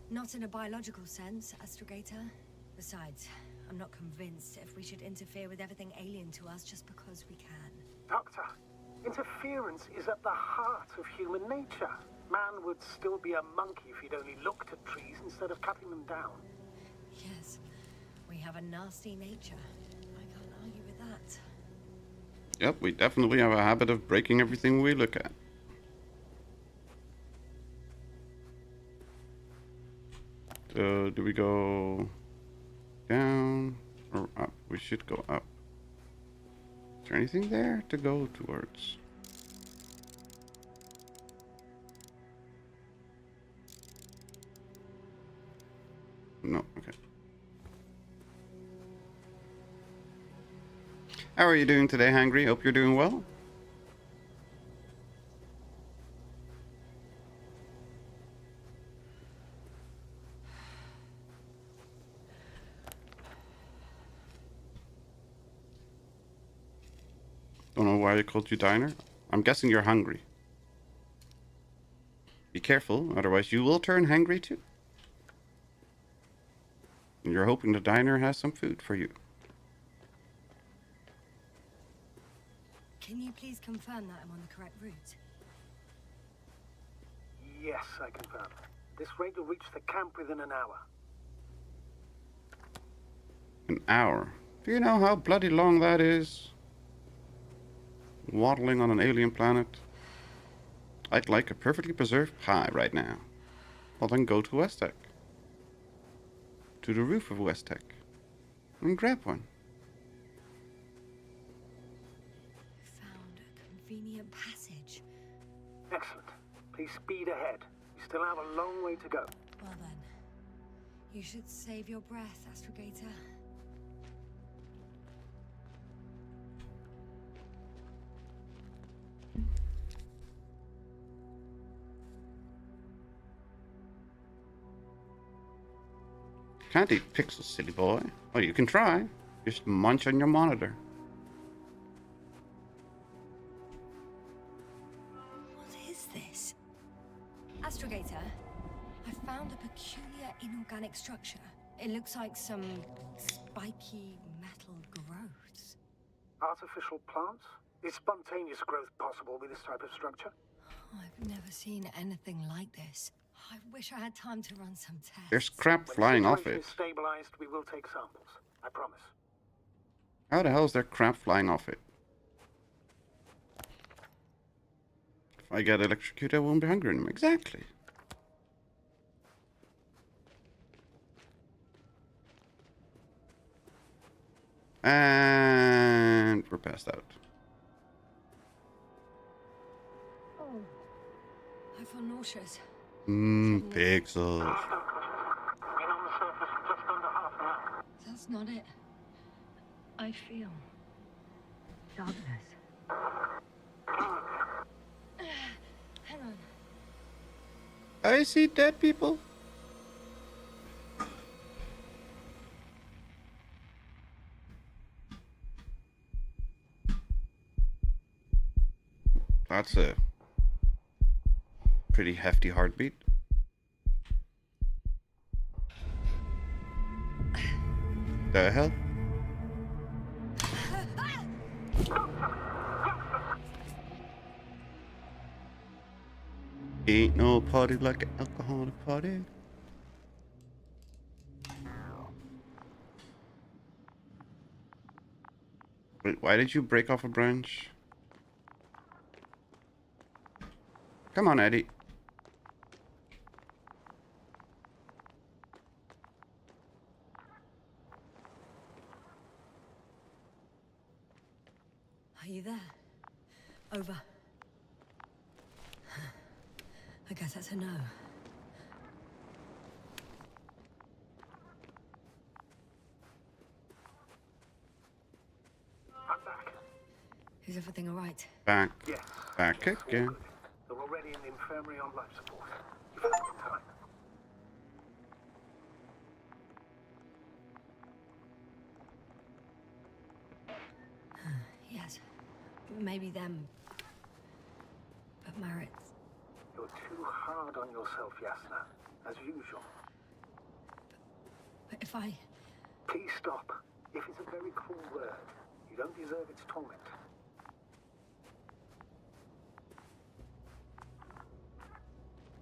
Not in a biological sense, Astrogator. Besides, I'm not convinced if we should interfere with everything alien to us just because we can. Doctor, interference is at the heart of human nature. Man would still be a monkey if he'd only looked at trees instead of cutting them down. Yes, we have a nasty nature. I can't argue with that. Yep, we definitely have a habit of breaking everything we look at. So, do we go down or up? We should go up. Is there anything there to go towards? No, okay. How are you doing today, Hangry? Hope you're doing well. Don't know why I called you diner. I'm guessing you're hungry. Be careful, otherwise you will turn hangry too. And you're hoping the diner has some food for you. Can you please confirm that I'm on the correct route? Yes, I confirm. This rate will reach the camp within an hour. An hour. Do you know how bloody long that is? Waddling on an alien planet. I'd like a perfectly preserved pie right now. Well, then go to West-Tech. To the roof of West-Tech. And grab one. Found a convenient passage. Excellent. Please speed ahead. You still have a long way to go. Well then, you should save your breath, Astrogator. Can't eat pixels, silly boy. Well, you can try. Just munch on your monitor. What is this? Astrogator, I found a peculiar inorganic structure. It looks like some spiky metal growths. Artificial plants? Is spontaneous growth possible with this type of structure? I've never seen anything like this. I wish I had time to run some tests. There's crap When flying the off situation it. is stabilized, we will take samples. I promise. How the hell is there crap flying off it? If I get electrocuted, I won't be hungry anymore. Exactly. And we're passed out. I feel nauseous. Pixels. Been on the surface just under half an hour. That's not it. I feel darkness. Hang on. I see dead people. That's a pretty hefty heartbeat. The hell? Ain't no party like an alcoholic party. Wait, why did you break off a branch? Come on, Eddie. I guess that's a no. I'm back. Is everything all right? Back. Yes. Back Yes, all again. good. They're already in the infirmary on life support. You've had a good time. Yes. Maybe them. But Maritz. You're too hard on yourself, Yasna, as usual. But if I... Please stop. If it's a very cruel word, you don't deserve its torment.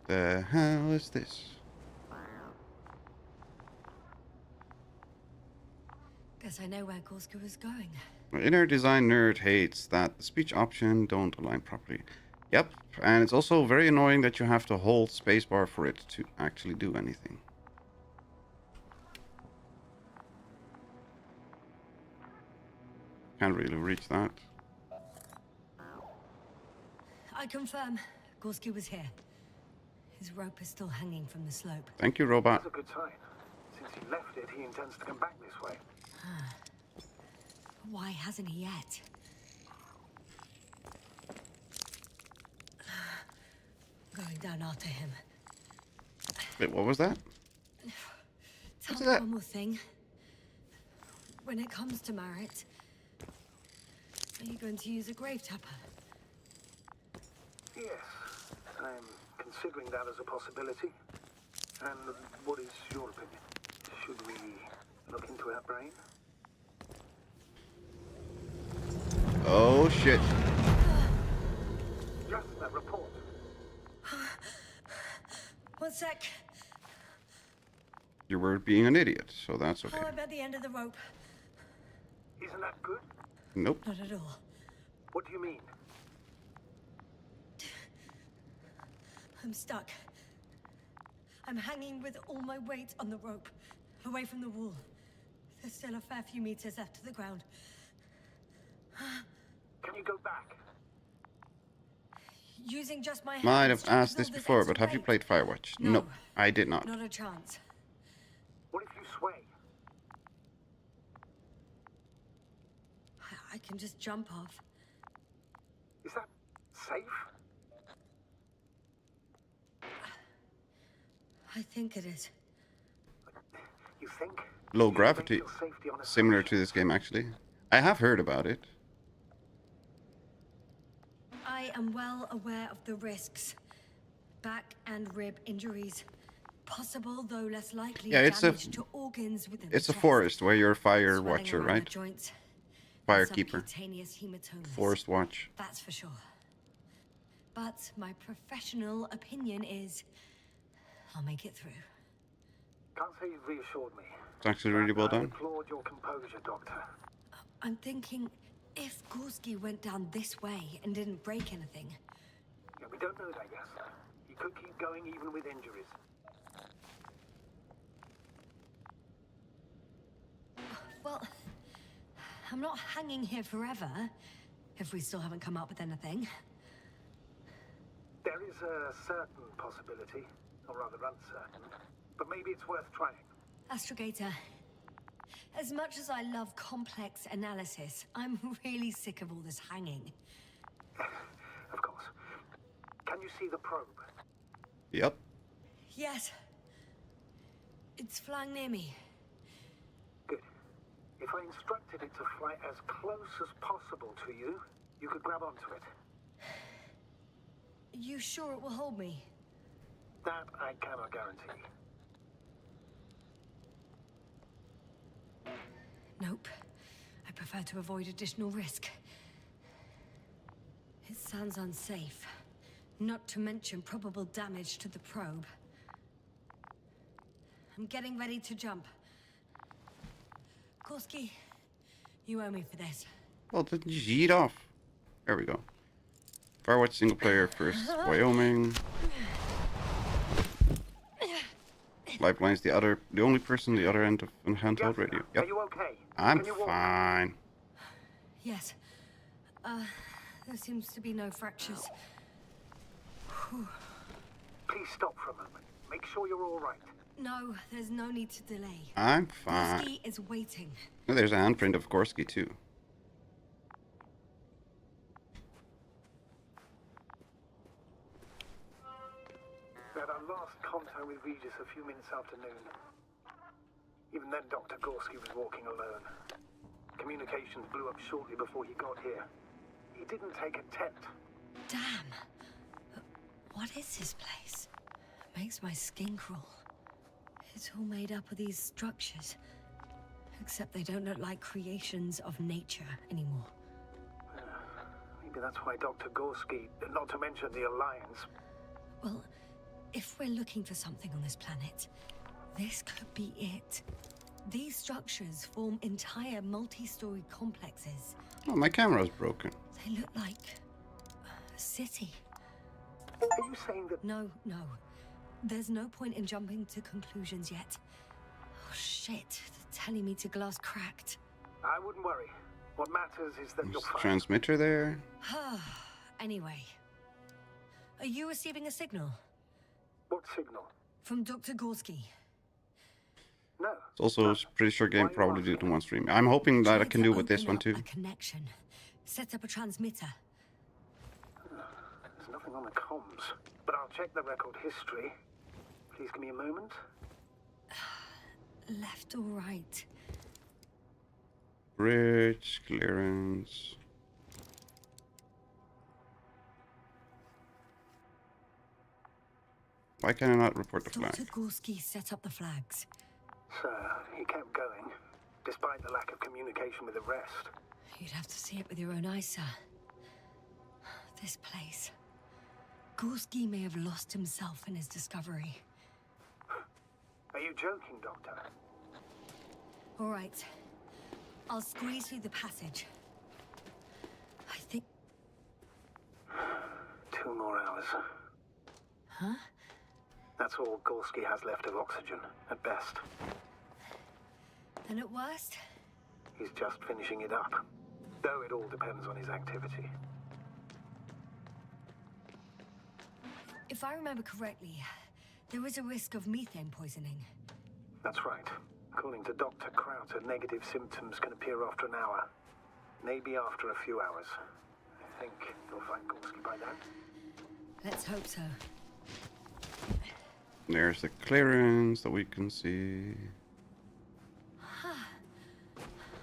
The hell is this? Guess I know where Gorska was going. My inner design nerd hates that the speech option don't align properly. Yep, and it's also very annoying that you have to hold spacebar for it to actually do anything. Can't really reach that. I confirm, Gorski was here. His rope is still hanging from the slope. Thank you, robot. That's a good sign. Since he left it, he intends to come back this way. Why hasn't he yet? Going down after him. Wait, what was that? Tell What's me that? one more thing. When it comes to Marit, are you going to use a grave tapper? Yes, I'm considering that as a possibility. And what is your opinion? Should we look into our brain? Oh shit. Just that report. 1 sec. You were being an idiot, so that's okay. Oh, I'm at the end of the rope. Isn't that good? Nope. Not at all. What do you mean? I'm stuck. I'm hanging with all my weight on the rope, away from the wall. There's still a fair few meters left to the ground. Can you go back? Using just my hands. Might have to asked absorb this this before, extra but have you weight. played Firewatch? No. Nope, I did not. Not a chance. What if you sway? I can just jump off. Is that safe? I think it is. You think? Low You make gravity, your safety on a similar assumption. to this game actually. I have heard about it. I am well aware of the risks. Back and rib injuries. Possible, though less likely, Yeah, it's a- damage to organs within It's the a chest. forest where you're a fire Swelling watcher, around the right? joints, and some Firekeeper. cutaneous hematomas. Forest watch. That's for sure. But my professional opinion is I'll make it through. Can't say you've reassured me. It's actually really well I done. applaud your composure, Doctor. I'm thinking if Gorski went down this way and didn't break anything, Yeah, we don't know that, yes. He could keep going even with injuries. well, I'm not hanging here forever if we still haven't come up with anything. There is a certain possibility, or rather uncertain, but maybe it's worth trying. Astrogator, as much as I love complex analysis, I'm really sick of all this hanging. Of course. Can you see the probe? Yep. Yes. It's flying near me. Good. If I instructed it to fly as close as possible to you, you could grab onto it. You sure it will hold me? That I cannot guarantee. Nope. I prefer to avoid additional risk. It sounds unsafe. Not to mention probable damage to the probe. I'm getting ready to jump. Gorski, you owe me for this. Well, then just yeet off. There we go. Firewatch single player first. Wyoming. Lifeline's the only person on the other end of a handheld radio. Are Yep. you okay? I'm Can you walk? fine. Yes. There seems to be no fractures. Whew. please stop for a moment. Make sure you're all right. No, there's no need to delay. I'm fine. Gorski is waiting. Oh, there's a handprint of Gorski too. We had our last contact with Regis a few minutes after noon. Even then, Dr. Gorski was walking alone. Communications blew up shortly before he got here. He didn't take a tent. Damn. What is this place? Makes my skin crawl. It's all made up of these structures. Except they don't look like creations of nature anymore. Maybe that's why Dr. Gorski, not to mention the Alliance... Well, if we're looking for something on this planet, this could be it. These structures form entire multi-story complexes. Oh, my camera's broken. They look like a city. Are you saying that... No. There's no point in jumping to conclusions yet. Oh, shit. They're telling me to glass cracked. I wouldn't worry. What matters is that There's you're a fine. transmitter there. Anyway. Are you receiving a signal? What signal? From Dr. Gorski. No. It's also a pretty sure game probably do it in one stream. I'm hoping that I can do with this one too. A connection. Set up a transmitter. There's nothing on the comms, but I'll check the record history. Please give me a moment. Left or right? Bridge, clearance. Why can I not report the flag? Dr. Gorski set up the flags. So, he kept going, despite the lack of communication with the rest. You'd have to see it with your own eyes, sir. This place. Gorski may have lost himself in his discovery. Are you joking, Doctor? All right. I'll squeeze through the passage. I think... 2 more hours. Huh? That's all Gorski has left of oxygen, at best. And at worst? He's just finishing it up. Though it all depends on his activity. If I remember correctly, there is a risk of methane poisoning. That's right. According to Dr. Krauter, negative symptoms can appear after an hour. Maybe after a few hours. I think you'll find Gorski by then. Let's hope so. There's the clearance that we can see.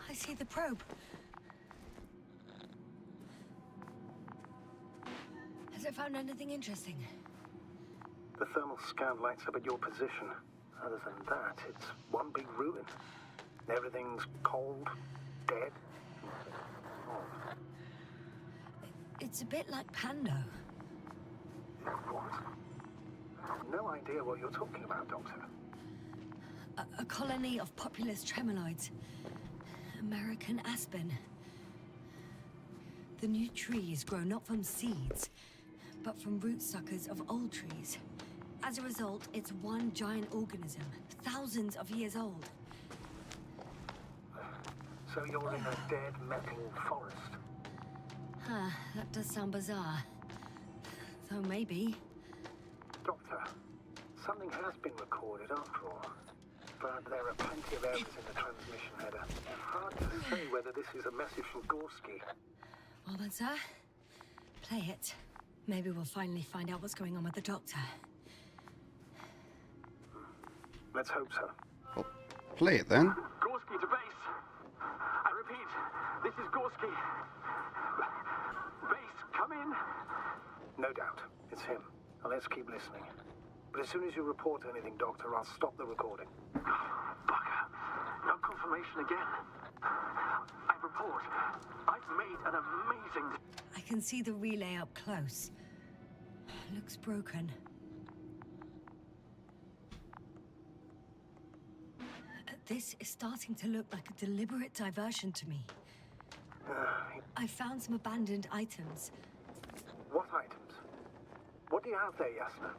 I see the probe. Has it found anything interesting? The thermal scan lights up at your position. Other than that, it's one big ruin. Everything's cold, dead. Oh. It's a bit like Pando. What? I've no idea what you're talking about, Doctor. A colony of populous tremoloids. American aspen. The new trees grow not from seeds, but from root suckers of old trees. As a result, it's one giant organism, thousands of years old. So you're in a dead metal forest? Huh, that does sound bizarre. Though maybe. Doctor, something has been recorded after all. But there are plenty of errors in the transmission header. Hard to say whether this is a message from Gorski. Well then, sir, play it. Maybe we'll finally find out what's going on with the doctor. Let's hope so. Well, play it then. Gorski to base. I repeat, this is Gorski. Base, come in. No doubt, it's him. Now let's keep listening. But as soon as you report anything, Doctor, I'll stop the recording. Bugger. No confirmation again. I report. I've made an amazing... I can see the relay up close. Looks broken. This is starting to look like a deliberate diversion to me. I found some abandoned items. What items? What do you have there, Yasna?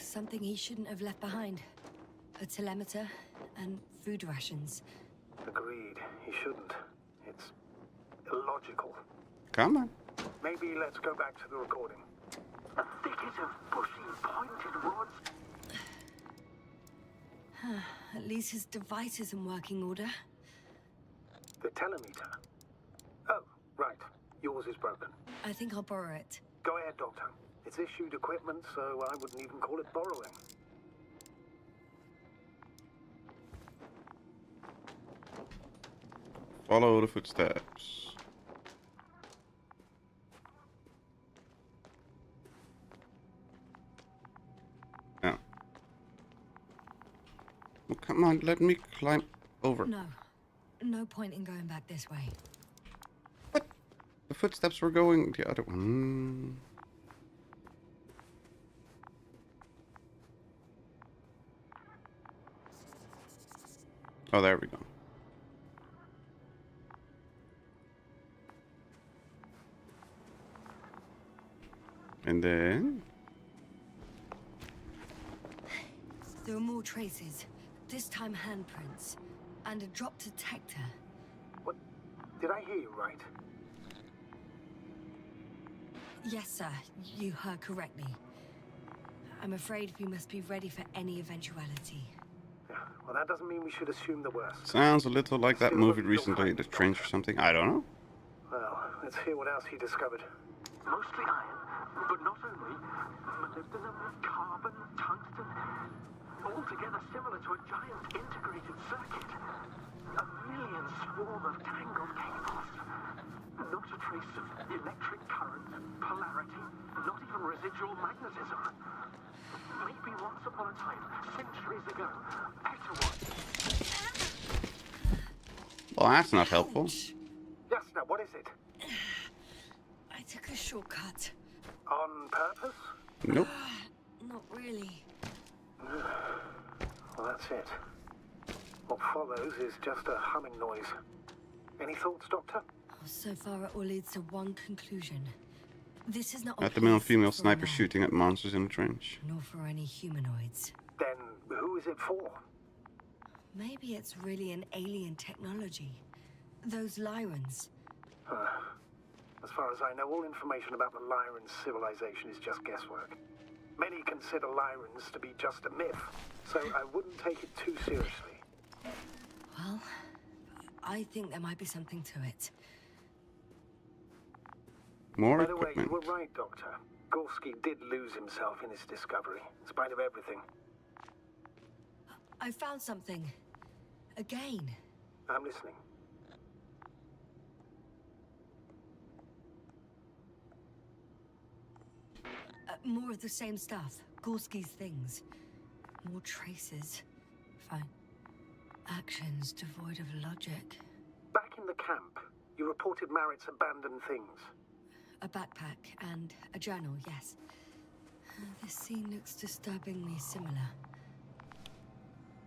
Something he shouldn't have left behind. A telemeter and food rations. Agreed. He shouldn't. It's illogical. Come on. Maybe let's go back to the recording. A thicket of bushy, pointed wood. least his device is in working order. The telemeter? Oh, right. Yours is broken. I think I'll borrow it. Go ahead, Doctor. It's issued equipment, so I wouldn't even call it borrowing. Follow the footsteps. Yeah. Oh, come on, let me climb over. No. No point in going back this way. What? The footsteps were going the other one. Oh, there we go. And then... There are more traces. This time handprints. And a drop detector. What? Did I hear you right? Yes, sir. You heard correctly. I'm afraid we must be ready for any eventuality. Well, that doesn't mean we should assume the worst. Sounds a little like that movie recently, The Trench or something. I don't know. Well, let's hear what else he discovered. Mostly iron, but not only. Molybdenum, carbon, tungsten. Altogether similar to a giant integrated circuit. A million swarm of tangled cables. Not a trace of electric current, polarity, not even residual magnetism. Maybe once upon a time, centuries ago, better one. Well, that's not helpful. Yes, now what is it? I took a shortcut. On purpose? Nope. Not really. Well, that's it. What follows is just a humming noise. Any thoughts, Doctor? So far, it all leads to one conclusion. This is not At the a male and place female for a sniper man, shooting at monsters in the trench. nor for any humanoids. Then who is it for? Maybe it's really an alien technology. Those Lyrans. As far as I know, all information about the Lyran civilization is just guesswork. Many consider Lyrans to be just a myth, so I wouldn't take it too seriously. Well, I think there might be something to it. More By the way, equipment. you were right, Doctor. Gorski did lose himself in his discovery, in spite of everything. I found something. Again. I'm listening. More of the same stuff. Gorski's things. More traces. Fine. Actions devoid of logic. Back in the camp, you reported Marrett's abandoned things. A backpack and a journal, yes. This scene looks disturbingly similar.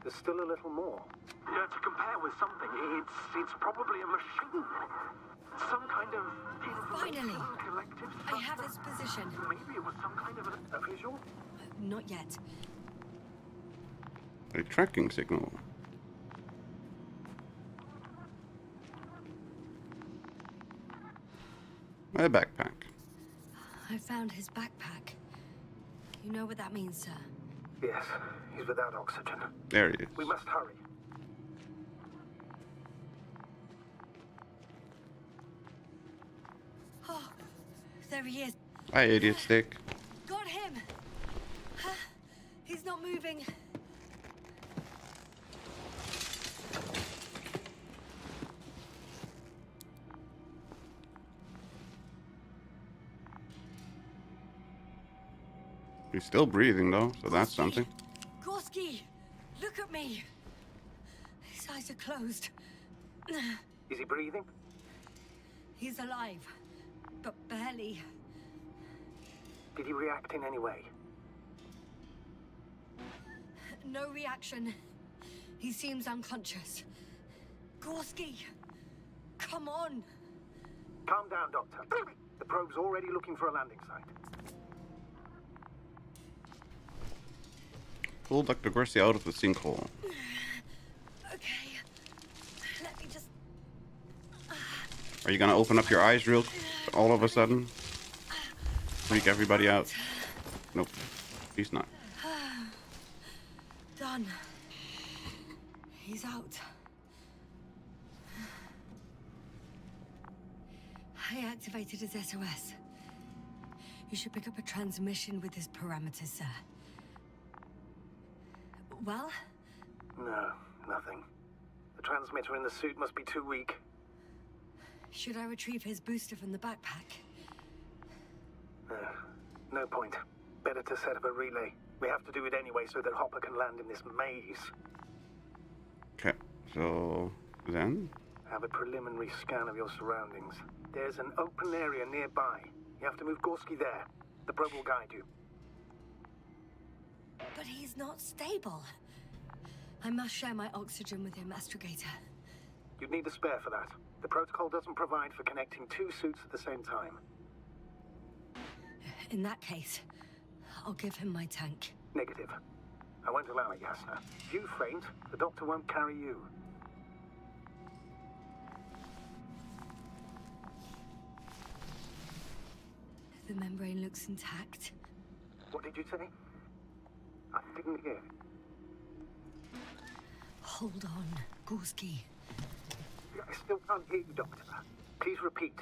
There's still a little more. Yeah, to compare with something, it's probably a machine. Some kind of Finally! collective I have his position. Maybe it was some kind of A visual? Not yet. A tracking signal. A backpack. I found his backpack. You know what that means, sir? Yes, he's without oxygen. There he is. We must hurry. Oh, there he is. Hi, idiot stick. Got him! He's not moving. He's still breathing though, so that's something. Gorski! Look at me! His eyes are closed. Is he breathing? He's alive, but barely. Did he react in any way? No reaction. He seems unconscious. Gorski! Come on! Calm down, Doctor. The probe's already looking for a landing site. Pull Dr. Gorski out of the sinkhole. Okay. Let me just... Are you gonna open up your eyes real all of a sudden? Freak everybody out? Nope. He's not. Done. He's out. I activated his SOS. You should pick up a transmission with his parameters, sir. Well? No, nothing. The transmitter in the suit must be too weak. Should I retrieve his booster from the backpack? No point. Better to set up a relay. We have to do it anyway so that Hopper can land in this maze. Okay, so then? Have a preliminary scan of your surroundings. There's an open area nearby. You have to move Gorski there. The probe will guide you. But he's not stable. I must share my oxygen with him, Astrogator. You'd need a spare for that. The protocol doesn't provide for connecting two suits at the same time. In that case, I'll give him my tank. Negative. I won't allow it, Yasna. If you faint, the doctor won't carry you. The membrane looks intact. What did you say? I didn't hear. Hold on, Gorski. I still can't hear you, Doctor. Please repeat.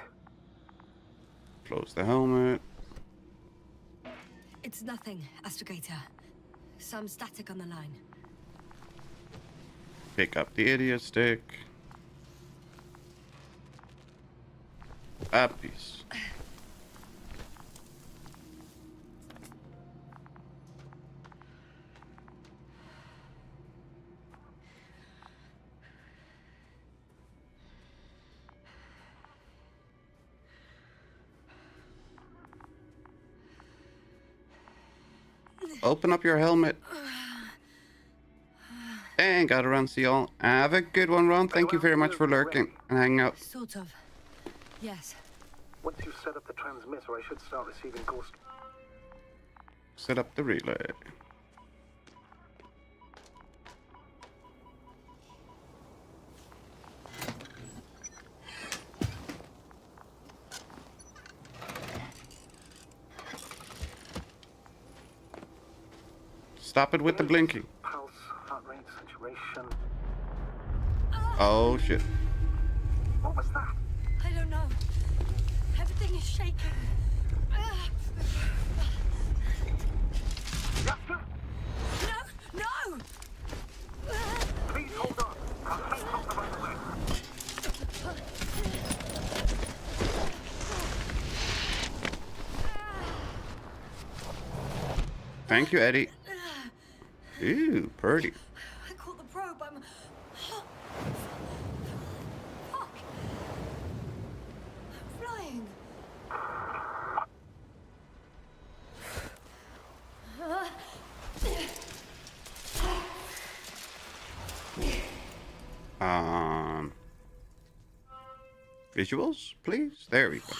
Close the helmet. It's nothing, Astrogator. Some static on the line. Pick up the idiot stick. A piece. Open up your helmet. And gotta run, see y'all. Have a good one, Ron. Thank you very much for lurking and hanging out. Sort of. Yes. Once you've set up the transmitter, I should start receiving calls. Set up the relay. Stop it with the blinking. Pulse, heart rate, saturation. Oh shit. What was that? I don't know. Everything is shaking. Yasna? No! No! Please hold on. I'll take off the right away. Thank you, Eddie. Ooh, pretty. I caught the probe. I'm... Fuck. I'm flying. Visuals, please. There we go.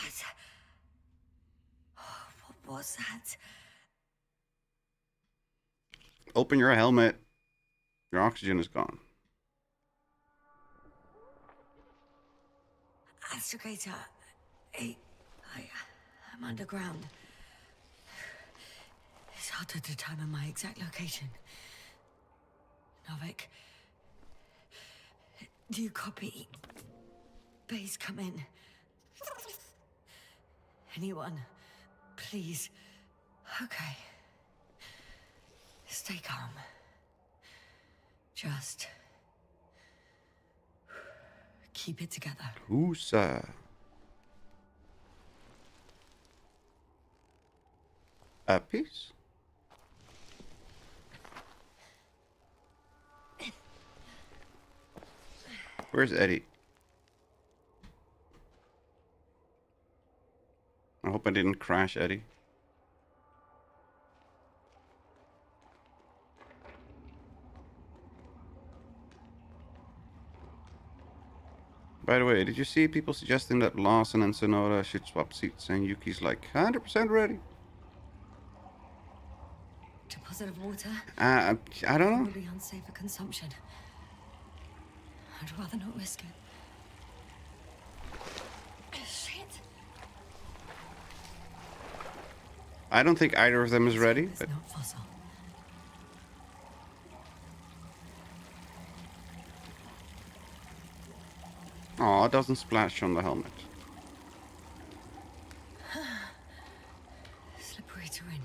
What was that? Open your helmet. Your oxygen is gone. Astrogator, I'm underground. It's hard to determine my exact location. Novik, do you copy? Base, come in. Anyone, please. Okay. Stay calm. Just keep it together. Whoosah. A piece. Where's Eddie? I hope I didn't crash Eddie. By the way, did you see people suggesting that Lawson and Sonora should swap seats, and Yuki's like 100% ready? Deposit of water? I don't know. Will be unsafe for consumption. I'd rather not risk it. Shit. I don't think either of them is ready. It's not fossil. Oh, it doesn't splash on the helmet. Slippery terrain.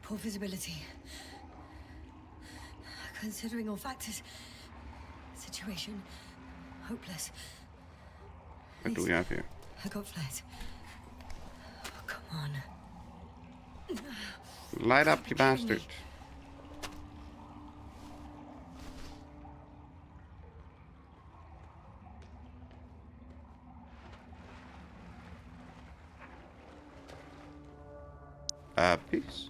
Poor visibility. Considering all factors, situation hopeless. What do we have here? I got flares. Oh, come on. Light up, you bastard. Peace.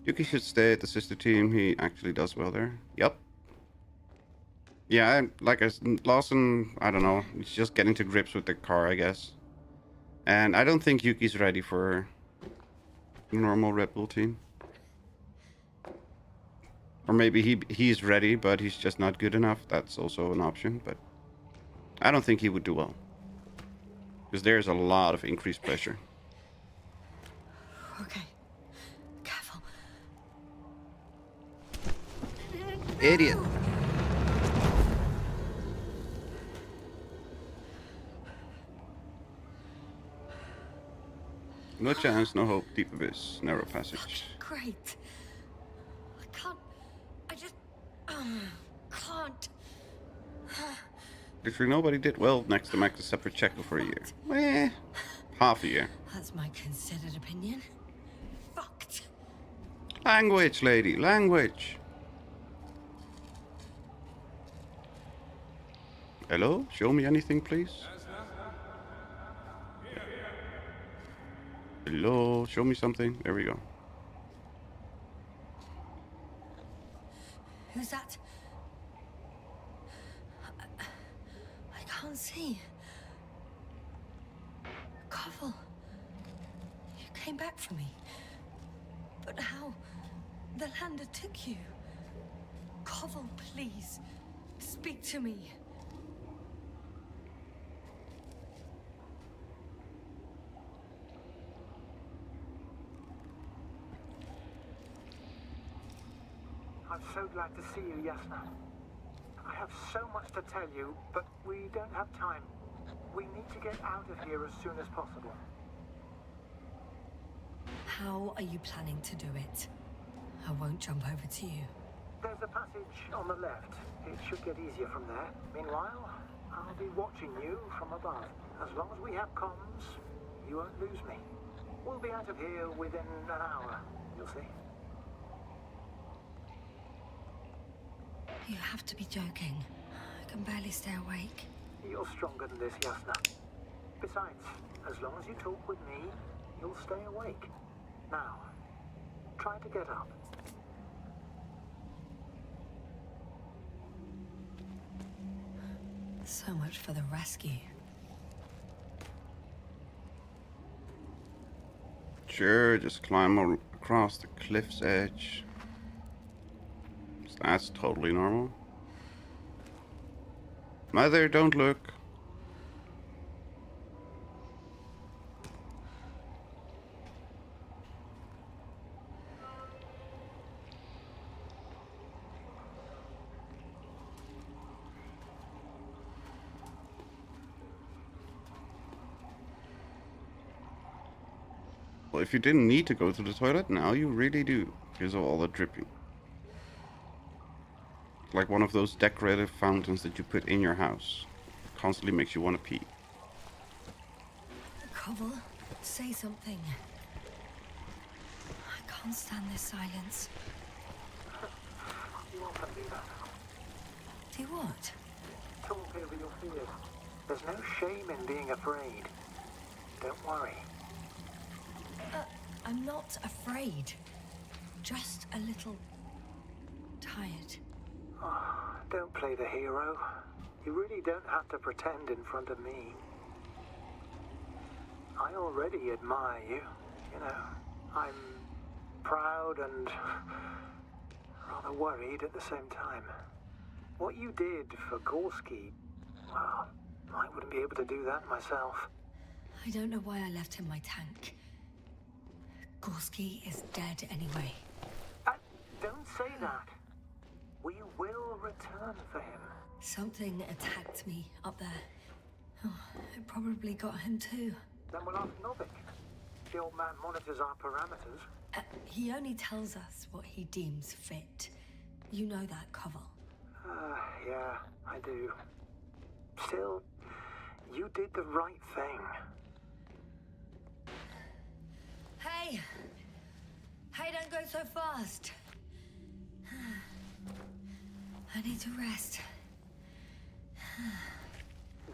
Yuki should stay at the sister team. He actually does well there. Yep. Yeah, like Lawson, I don't know. He's just getting to grips with the car, I guess. And I don't think Yuki's ready for a normal Red Bull team. Or maybe he's ready, but he's just not good enough. That's also an option, but I don't think he would do well. Because there's a lot of increased pressure. Okay. Careful. Idiot. No chance, no hope, deep abyss, narrow passage. Great. I just can't. Literally nobody did well next to Max except for Checo for a year. Half a year. That's my considered opinion. Fucked. Language, lady, language. Hello? Show me anything, please. Hello? Show me something. There we go. Who's that? I can't see. Koval, you came back for me. But how? The lander took you. Koval, please, speak to me. I'm so glad to see you, Yasna. I have so much to tell you, but we don't have time. We need to get out of here as soon as possible. How are you planning to do it? I won't jump over to you. There's a passage on the left. It should get easier from there. Meanwhile, I'll be watching you from above. As long as we have comms, you won't lose me. We'll be out of here within an hour, you'll see. You have to be joking. I can barely stay awake. You're stronger than this, Yasna. Besides, as long as you talk with me, you'll stay awake. Now, try to get up. So much for the rescue. Sure, just climb across the cliff's edge. That's totally normal. Mother, don't look. Well, if you didn't need to go to the toilet, now you really do, because of all the dripping. Like one of those decorative fountains that you put in your house. It constantly makes you want to pee. Koval, say something. I can't stand this silence. You often do that. Do what? Talk over your fears. There's no shame in being afraid. Don't worry. I'm not afraid. Just a little tired. Oh, don't play the hero. You really don't have to pretend in front of me. I already admire you. You know, I'm proud and rather worried at the same time. What you did for Gorski, well, I wouldn't be able to do that myself. I don't know why I left him my tank. Gorski is dead anyway. Don't say that. We will return for him. Something attacked me up there. Oh, it probably got him too. Then we'll ask Novik. The old man monitors our parameters. He only tells us what he deems fit. You know that, Koval. Yeah, I do. Still, you did the right thing. Hey! Hey, don't go so fast. I need to rest.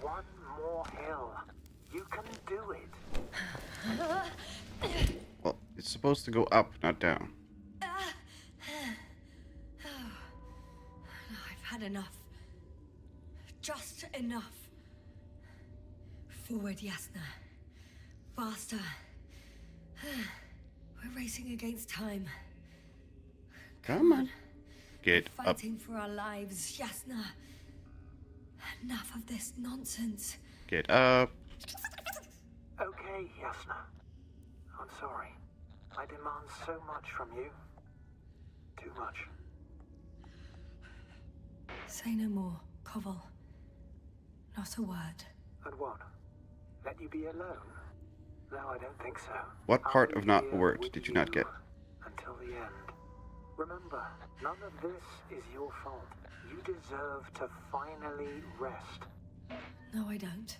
One more hill. You can do it. Well, it's supposed to go up, not down. I've had enough. Just enough. Forward, Yasna. Faster. We're racing against time. Come on. Get We're up. fighting for our lives, Yasna. Enough of this nonsense. Get up. Okay, Yasna. I'm sorry. I demand so much from you. Too much. Say no more, Koval. Not a word. And what? Let you be alone? No, I don't think so. What part I'll of be not a here word with did you not get? Until the end. Remember, none of this is your fault. You deserve to finally rest. No, I don't.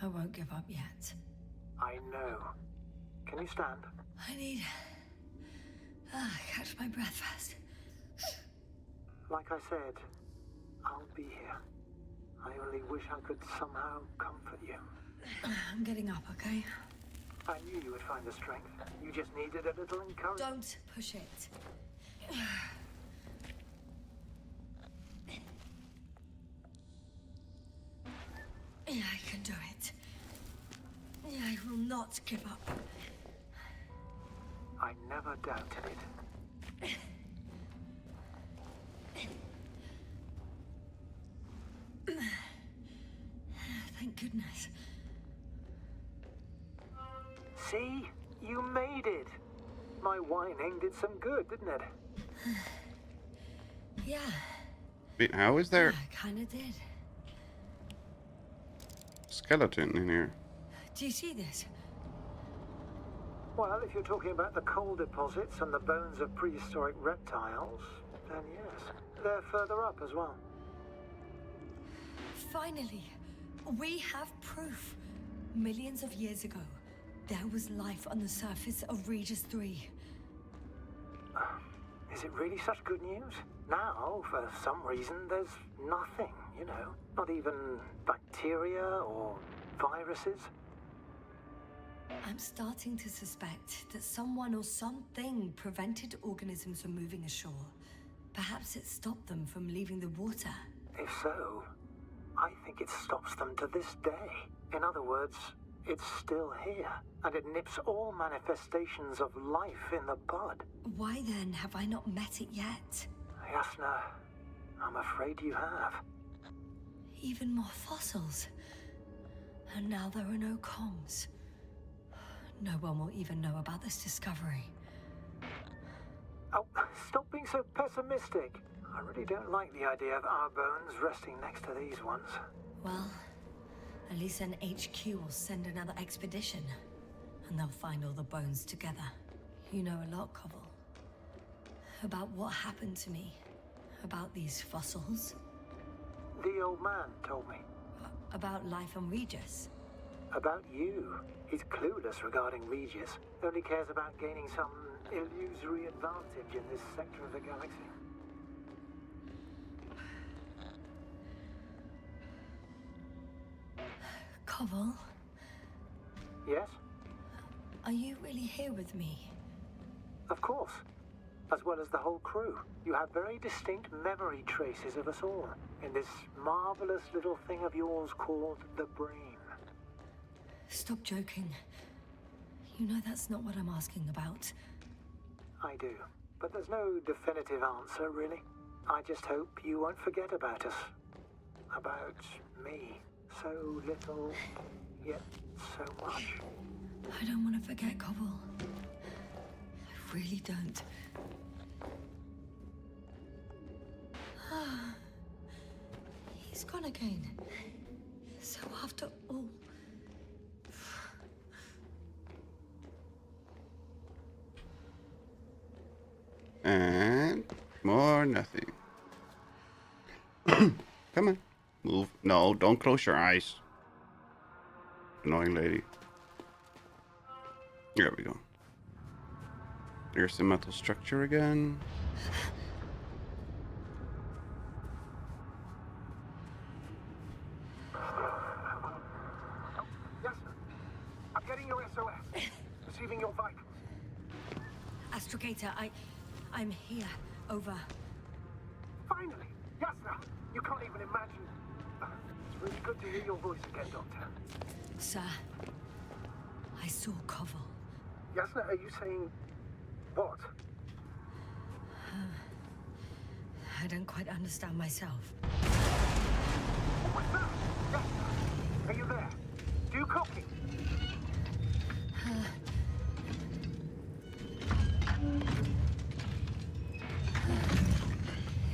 I won't give up yet. I know. Can you stand? I need... catch my breath first. Like I said, I'll be here. I only wish I could somehow comfort you. I'm getting up, okay? I knew you would find the strength. You just needed a little encouragement. Don't push it. Yeah, I can do it. Yeah, I will not give up. I never doubted it. Thank goodness. See? You made it. My whining did some good, didn't it? Yeah. Wait, how is there I kinda did. skeleton in here? Do you see this? Well, if you're talking about the coal deposits and the bones of prehistoric reptiles, then yes. They're further up as well. Finally, we have proof. Millions of years ago, there was life on the surface of Regis 3. Is it really such good news? Now, for some reason, there's nothing, you know. Not even bacteria or viruses. I'm starting to suspect that someone or something prevented organisms from moving ashore. Perhaps it stopped them from leaving the water. If so, I think it stops them to this day. In other words, it's still here, and it nips all manifestations of life in the bud. Why then have I not met it yet? Yasna, I'm afraid you have. Even more fossils. And now there are no comms. No one will even know about this discovery. Oh, stop being so pessimistic. I really don't like the idea of our bones resting next to these ones. Well, at least an HQ will send another expedition. And they'll find all the bones together. You know a lot, Koval. About what happened to me. About these fossils. The old man told me. About life on Regis. About you. He's clueless regarding Regis. Only cares about gaining some illusory advantage in this sector of the galaxy. Koval, Yes? are you really here with me? Of course. As well as the whole crew. You have very distinct memory traces of us all in this marvelous little thing of yours called the brain. Stop joking. You know that's not what I'm asking about. I do. But there's no definitive answer, really. I just hope you won't forget about us. About me. So little, yet so much. I don't want to forget, Koval. I really don't. He's gone again. So after all... And more nothing. Come on. Move. No, don't close your eyes. Annoying lady. There we go. There's the metal structure again. Yes, sir. I'm getting your SOS. Receiving your vitals. Astrogator, I'm here. Over. Finally! Yes, sir. You can't even imagine. It's really good to hear your voice again, Doctor. Sir, I saw Koval. Yes, sir. Are you saying what? I don't quite understand myself. What was that? Yes, sir. Are you there? Do you copy?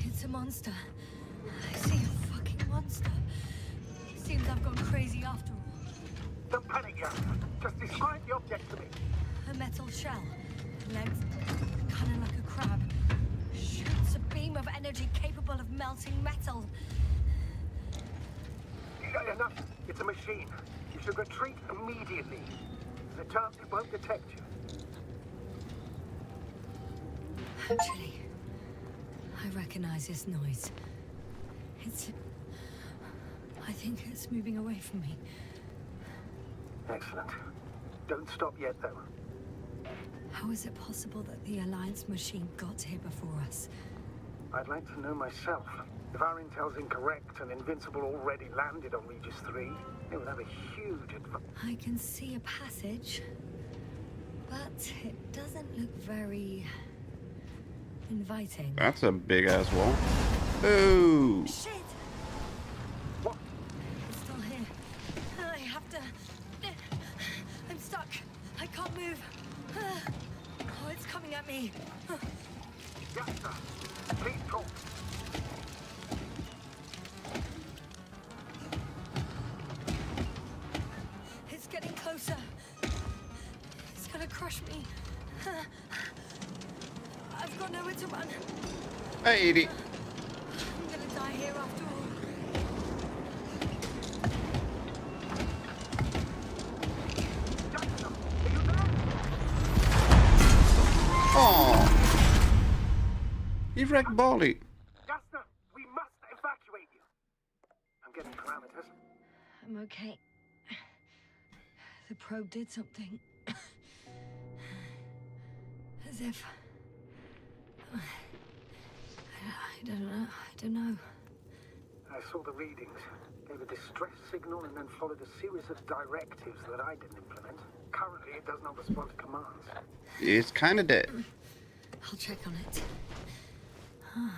It's a monster. I see a fucking monster. Seems I've gone crazy after all. Don't panic, yes, sir. Just describe the object to me. A metal shell. Legs kind of like a crab. Shoots a beam of energy capable of melting metal. Yeah, enough. It's a machine. You should retreat immediately. There's a chance it won't detect you. Actually, I recognize this noise. I think it's moving away from me. Excellent. Don't stop yet, though. How is it possible that the Alliance machine got here before us? I'd like to know myself. If our intel's incorrect and Invincible already landed on Regis 3, it would have a huge advantage. I can see a passage, but it doesn't look very inviting. That's a big ass wall. Oh! Shit! What? It's still here. I have to... I'm stuck. I can't move. Oh, it's coming at me. Yes, sir. Please talk. It's getting closer. It's gonna crush me. I've got nowhere to run. Hey, Edie. I'm gonna die here after all. Jackson, are you there? Oh, you wrecked Baldy. Jackson, we must evacuate you. I'm getting parameters. I'm okay. The probe did something. As if... I don't know. I saw the readings, gave a distress signal, and then followed a series of directives that I didn't implement. Currently, it does not respond to commands. It's kind of dead. I'll check on it. I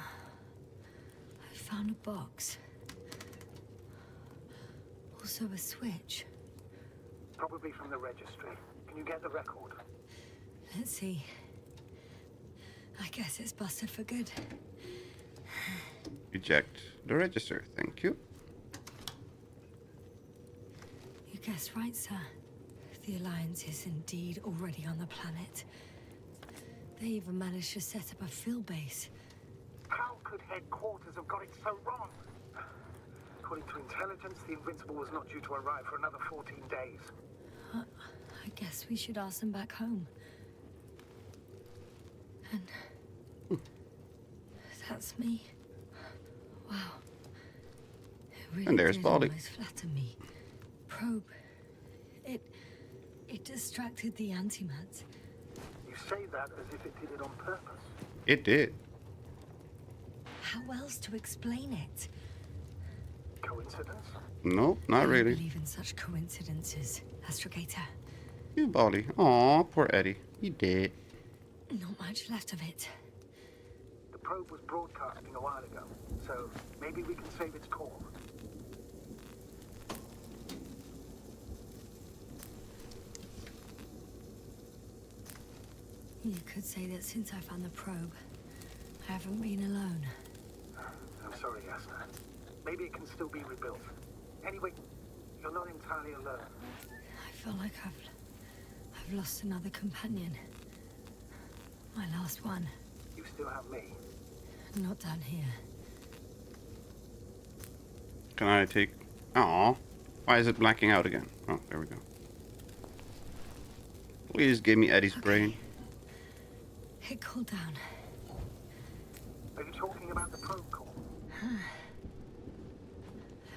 found a box. Also a switch. Probably from the registry. Can you get the record? Let's see. I guess it's busted for good. Eject the register. Thank you. You guessed right, sir. The Alliance is indeed already on the planet. They even managed to set up a field base. How could headquarters have got it so wrong? According to intelligence, the Invincible was not due to arrive for another 14 days. I guess we should ask them back home. And... that's me. Wow. It really And there's did Baldy. almost flatten me. Probe. It distracted the antimats. You say that as if it did it on purpose. It did. How else to explain it? Coincidence? Nope, not I don't really. believe in such coincidences, Astrogator. You Baldy. Aw, poor Eddie. He dead. Not much left of it. The probe was broadcasting a while ago, so maybe we can save its call. You could say that since I found the probe, I haven't been alone. I'm sorry, Yasna. Maybe it can still be rebuilt. Anyway, you're not entirely alone. I feel like I've lost another companion. My last one. You still have me. Not down here. Can I take... Aw. Why is it blacking out again? Oh, there we go. Please give me Eddie's brain. It cooled down. Are you talking about the probe core?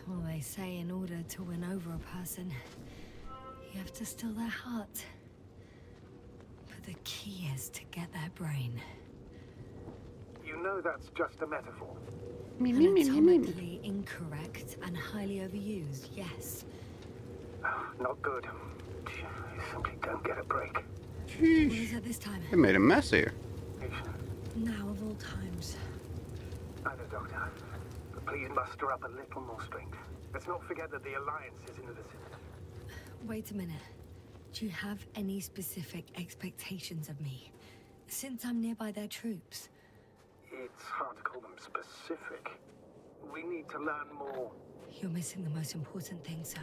Well, they say in order to win over a person, you have to steal their heart. But the key is to get their brain. You know that's just a metaphor. Anatomically incorrect and highly overused, yes. Not good. You simply don't get a break. What Sheesh. is it this time? They made a mess here. Now of all times. I know, Doctor. But please muster up a little more strength. Let's not forget that the Alliance is in the vicinity. Wait a minute. Do you have any specific expectations of me? Since I'm nearby their troops. It's hard to call them specific. We need to learn more. You're missing the most important thing, sir.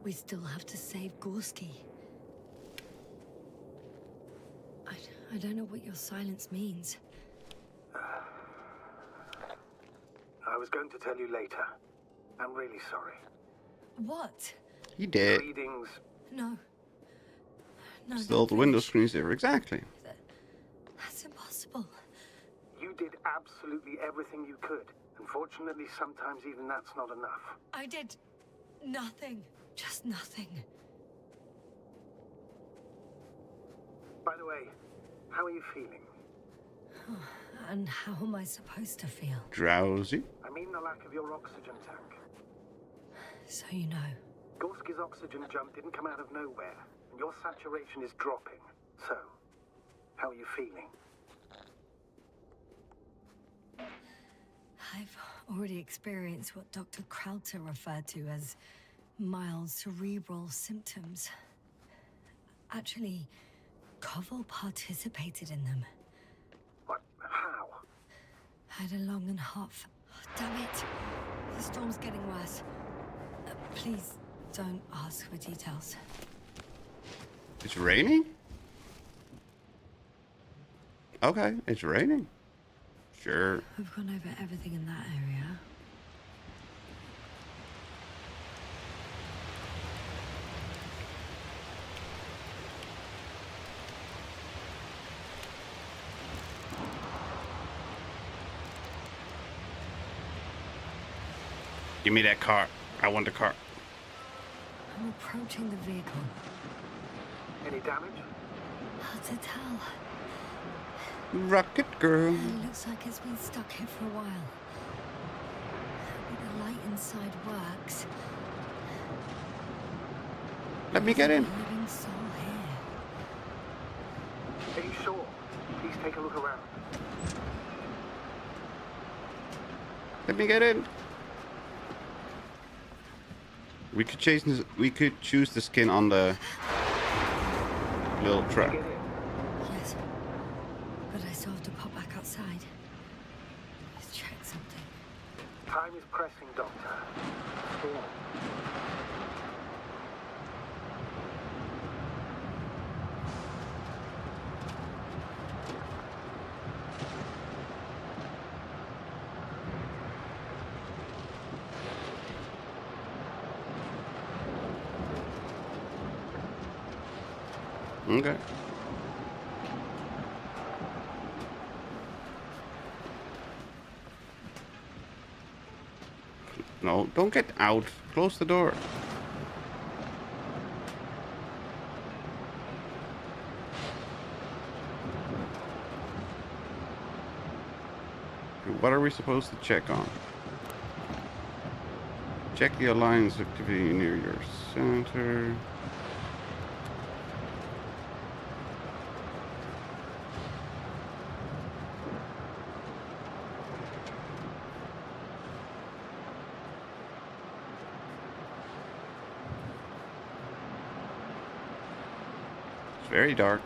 We still have to save Gorski. I don't know what your silence means. I was going to tell you later. I'm really sorry. What? He did. Readings. No. No, Still don't the window finish. screens there. Exactly. That's impossible. You did absolutely everything you could. Unfortunately, sometimes even that's not enough. I did nothing. Just nothing. By the way, how are you feeling? And how am I supposed to feel? Drowsy. I mean the lack of your oxygen tank. So you know. Gorski's oxygen jump didn't come out of nowhere, and your saturation is dropping. So, how are you feeling? I've already experienced what Dr. Krauter referred to as mild cerebral symptoms. Actually, Koval participated in them. What? How? I had a long and hot damn it! The storm's getting worse. Please don't ask for details. It's raining? Okay, it's raining. Sure. We've gone over everything in that area. Give me that car. I want the car. I'm approaching the vehicle. Any damage? Hard to tell. Rocket girl. It looks like it's been stuck here for a while. But the light inside works. Let me get in. There's a living soul here. Are you sure? Please take a look around. Let me get in. We could choose the skin on the little truck. Get in. Yes. But I still have to pop back outside. Let's check something. Time is pressing, Doctor. Storm. Okay. No, don't get out. Close the door. What are we supposed to check on? Check the Alliance activity near your center. It's very dark.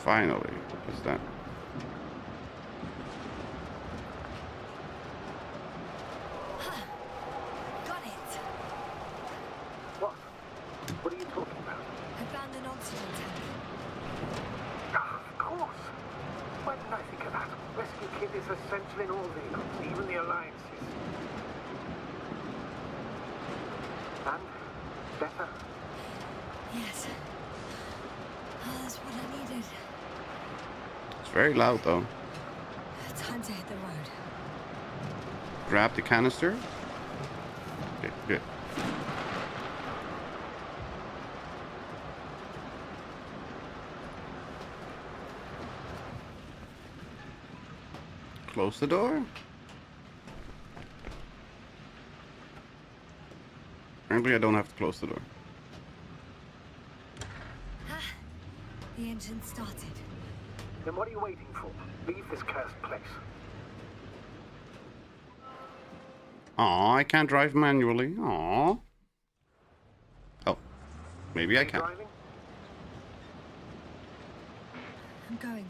Finally. What's that? Got it. What? What are you talking about? I found an oxygen tank. Ah, of course. Why didn't I think of that? Rescue kit is essential in all vehicles, even the Alliances. And? Better? Yes. Oh, that's what I needed. It's very loud though. Time to hit the road. Grab the canister. Okay, good. Close the door. Apparently I don't have to close the door. Ah, the engine started. Then what are you waiting for? Leave this cursed place. Aw, I can't drive manually. Aw. Oh, maybe I can. Driving? I'm going.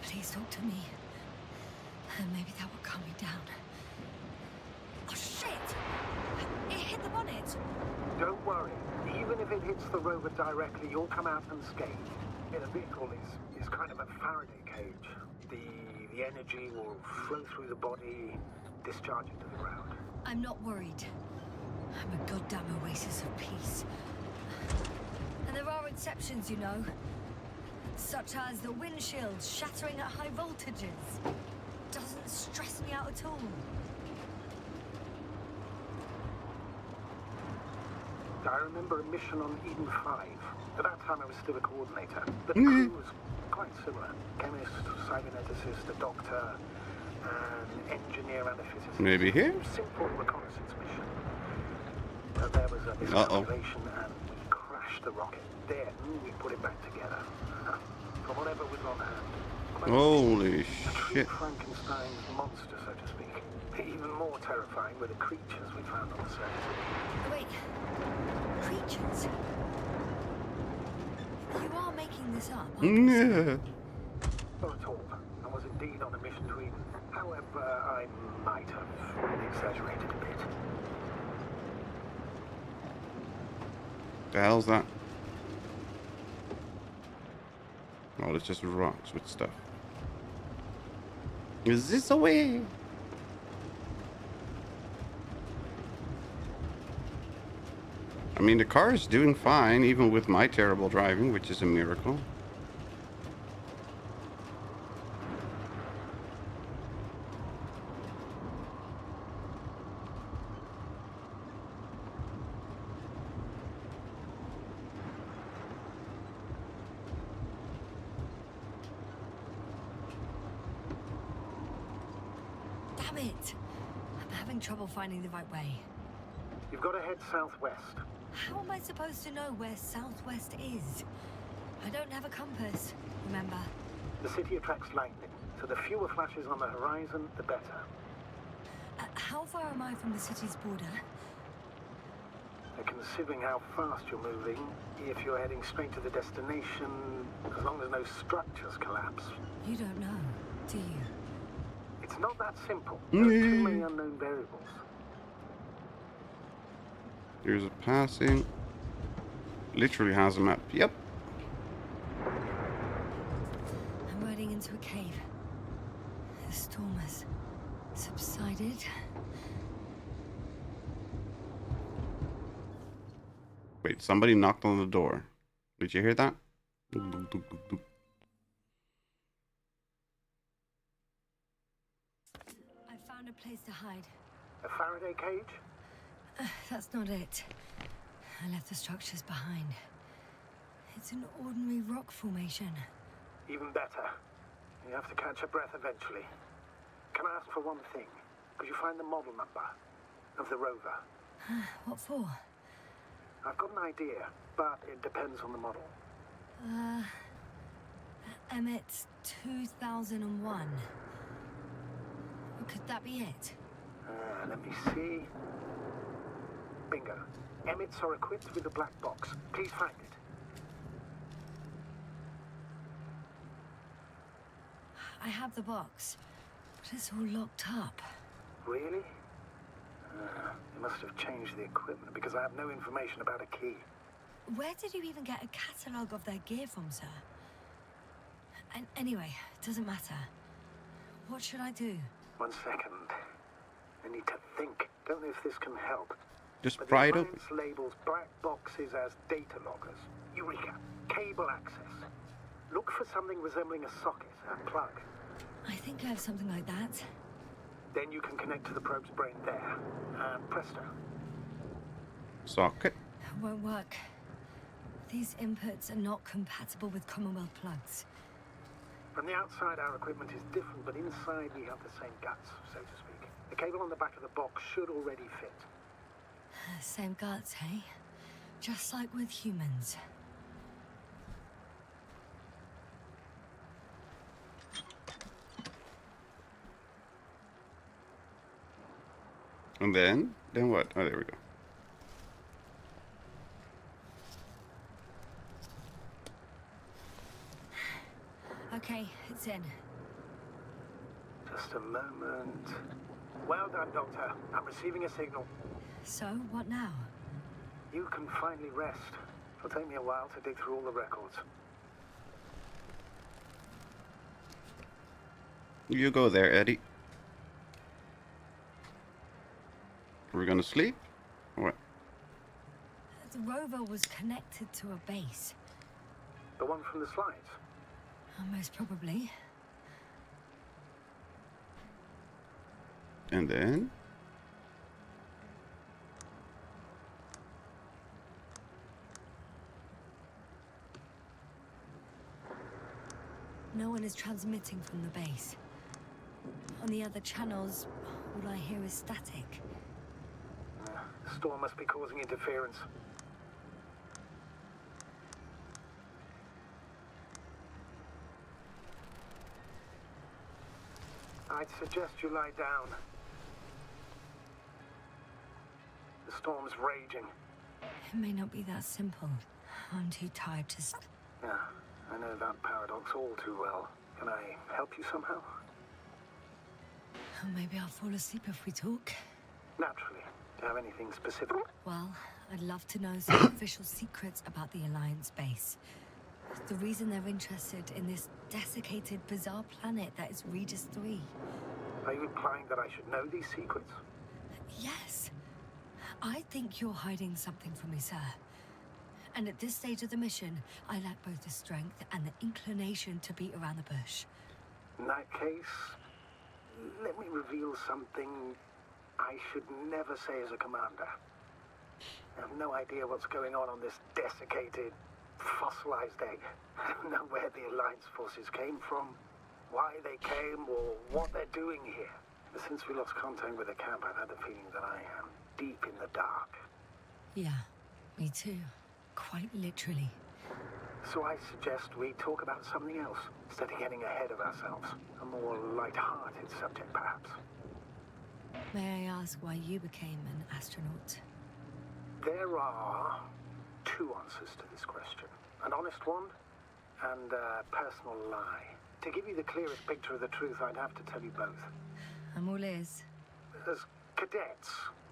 Please talk to me. Maybe that will calm me down. Oh, shit! It hit the bonnet. Don't worry. Even if it hits the rover directly, you'll come out unscathed. The vehicle is kind of a Faraday cage. The energy will flow through the body, discharge into the ground. I'm not worried. I'm a goddamn oasis of peace. And there are exceptions, you know. Such as the windshield shattering at high voltages. Doesn't stress me out at all. I remember a mission on Eden 5. At that time I was still a coordinator. The crew was quite similar. Chemist, cyberneticist, a doctor, an engineer and a physicist. Maybe here? Simple reconnaissance mission. But there was a miscalculation and we crashed the rocket. Then we put it back together. From whatever was on hand. Holy shit. Frankenstein's monster, so to speak. Even more terrifying were the creatures we found on the surface. Wait. Creatures? You are making this up, aren't you? Yeah. Not at all. I was indeed on a mission to Eden. However, I might have exaggerated a bit. The hell's that? Oh, it's just rocks with stuff. Is this a way? I mean, the car is doing fine, even with my terrible driving, which is a miracle. Damn it! I'm having trouble finding the right way. You've got to head southwest. How am I supposed to know where southwest is? I don't have a compass, remember? The city attracts lightning, so the fewer flashes on the horizon, the better. How far am I from the city's border? Considering how fast you're moving, if you're heading straight to the destination, as long as no structures collapse. You don't know, do you? It's not that simple. There are too many unknown variables. Here's a passing. Literally has a map. Yep. I'm riding into a cave. The storm has subsided. Wait, somebody knocked on the door. Did you hear that? I found a place to hide. A Faraday cage? That's not it. I left the structures behind. It's an ordinary rock formation. Even better. You have to catch your breath eventually. Can I ask for one thing? Could you find the model number of the rover? What for? I've got an idea, but it depends on the model. Emmett's 2001. Could that be it? Let me see. Bingo. Emmets are equipped with a black box. Please find it. I have the box, but it's all locked up. Really? You must have changed the equipment because I have no information about a key. Where did you even get a catalogue of their gear from, sir? And anyway, it doesn't matter. What should I do? 1 second. I need to think. Don't know if this can help. Just But pry the it open. Alliance labels black boxes as data loggers. Eureka. Cable access. Look for something resembling a socket, a plug. I think I have something like that. Then you can connect to the probe's brain there. And presto. Socket. Won't work. These inputs are not compatible with Commonwealth plugs. From the outside, our equipment is different, but inside we have the same guts, so to speak. The cable on the back of the box should already fit. Same guts, hey? Just like with humans. And then what? Oh, there we go. Okay, it's in. Just a moment. Well done, Doctor. I'm receiving a signal. So, what now? You can finally rest. It'll take me a while to dig through all the records. You go there, Eddie. We're gonna sleep? What? The rover was connected to a base. The one from the slides? Most probably. And then? No one is transmitting from the base. On the other channels, all I hear is static. The storm must be causing interference. I'd suggest you lie down. The storm's raging. It may not be that simple. I'm too tired to... Yeah, I know that paradox all too well. Can I help you somehow? Oh, maybe I'll fall asleep if we talk. Naturally. Do you have anything specific? Well, I'd love to know some official secrets about the Alliance base. The reason they're interested in this desiccated, bizarre planet that is Regis 3. Are you implying that I should know these secrets? Yes. I think you're hiding something from me, sir. And at this stage of the mission, I lack both the strength and the inclination to beat around the bush. In that case, let me reveal something I should never say as a commander. I have no idea what's going on this desiccated, fossilized egg. I don't know where the Alliance forces came from, why they came, or what they're doing here. Since we lost contact with the camp, I've had the feeling that I am deep in the dark. Yeah, me too. Quite literally. So I suggest we talk about something else, instead of getting ahead of ourselves. A more light-hearted subject, perhaps. May I ask why you became an astronaut? There are two answers to this question. An honest one, and a personal lie. To give you the clearest picture of the truth, I'd have to tell you both. I'm all ears. As cadets,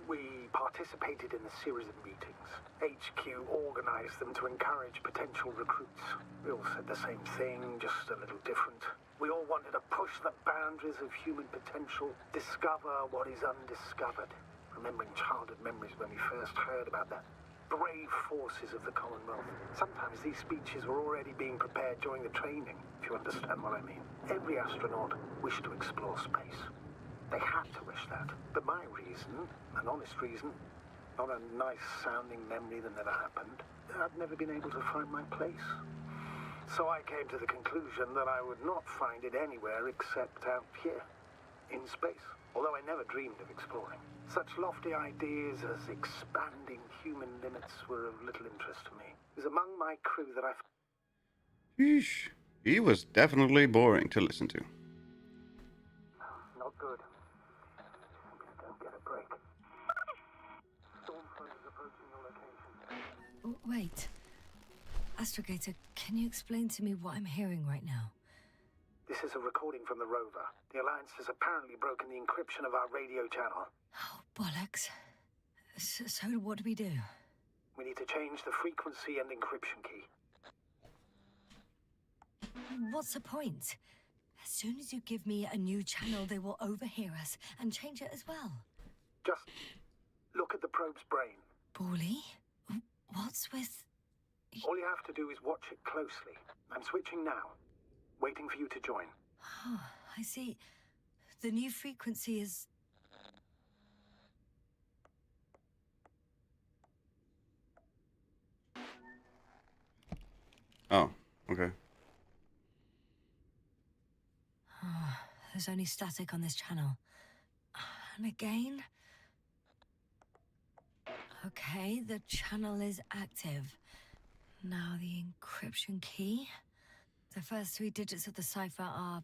we participated in a series of meetings. HQ organized them to encourage potential recruits. We all said the same thing, just a little different. We all wanted to push the boundaries of human potential, discover what is undiscovered. Remembering childhood memories when we first heard about the brave forces of the Commonwealth. Sometimes these speeches were already being prepared during the training, if you understand what I mean. Every astronaut wished to explore space. They had to wish that. But my reason, an honest reason, not a nice-sounding memory that never happened, I'd never been able to find my place. So I came to the conclusion that I would not find it anywhere except out here, in space. Although I never dreamed of exploring. Such lofty ideas as expanding human limits were of little interest to me. It was among my crew that I... Yeesh. He was definitely boring to listen to. Not good. Don't get a break. Storm front is approaching your location. Oh, wait. Astrogator, can you explain to me what I'm hearing right now? This This is a recording from the rover. The Alliance has apparently broken the encryption of our radio channel. Oh, bollocks. So what do we do? We need to change the frequency and encryption key. What's the point? As soon as you give me a new channel, they will overhear us and change it as well. Just look at the probe's brain. Bally? What's with... All you have to do is watch it closely. I'm switching now. Waiting for you to join. Oh, I see. The new frequency is... Oh, okay. Oh, there's only static on this channel. And again... Okay, the channel is active. Now the encryption key. The first 3 digits of the cipher are...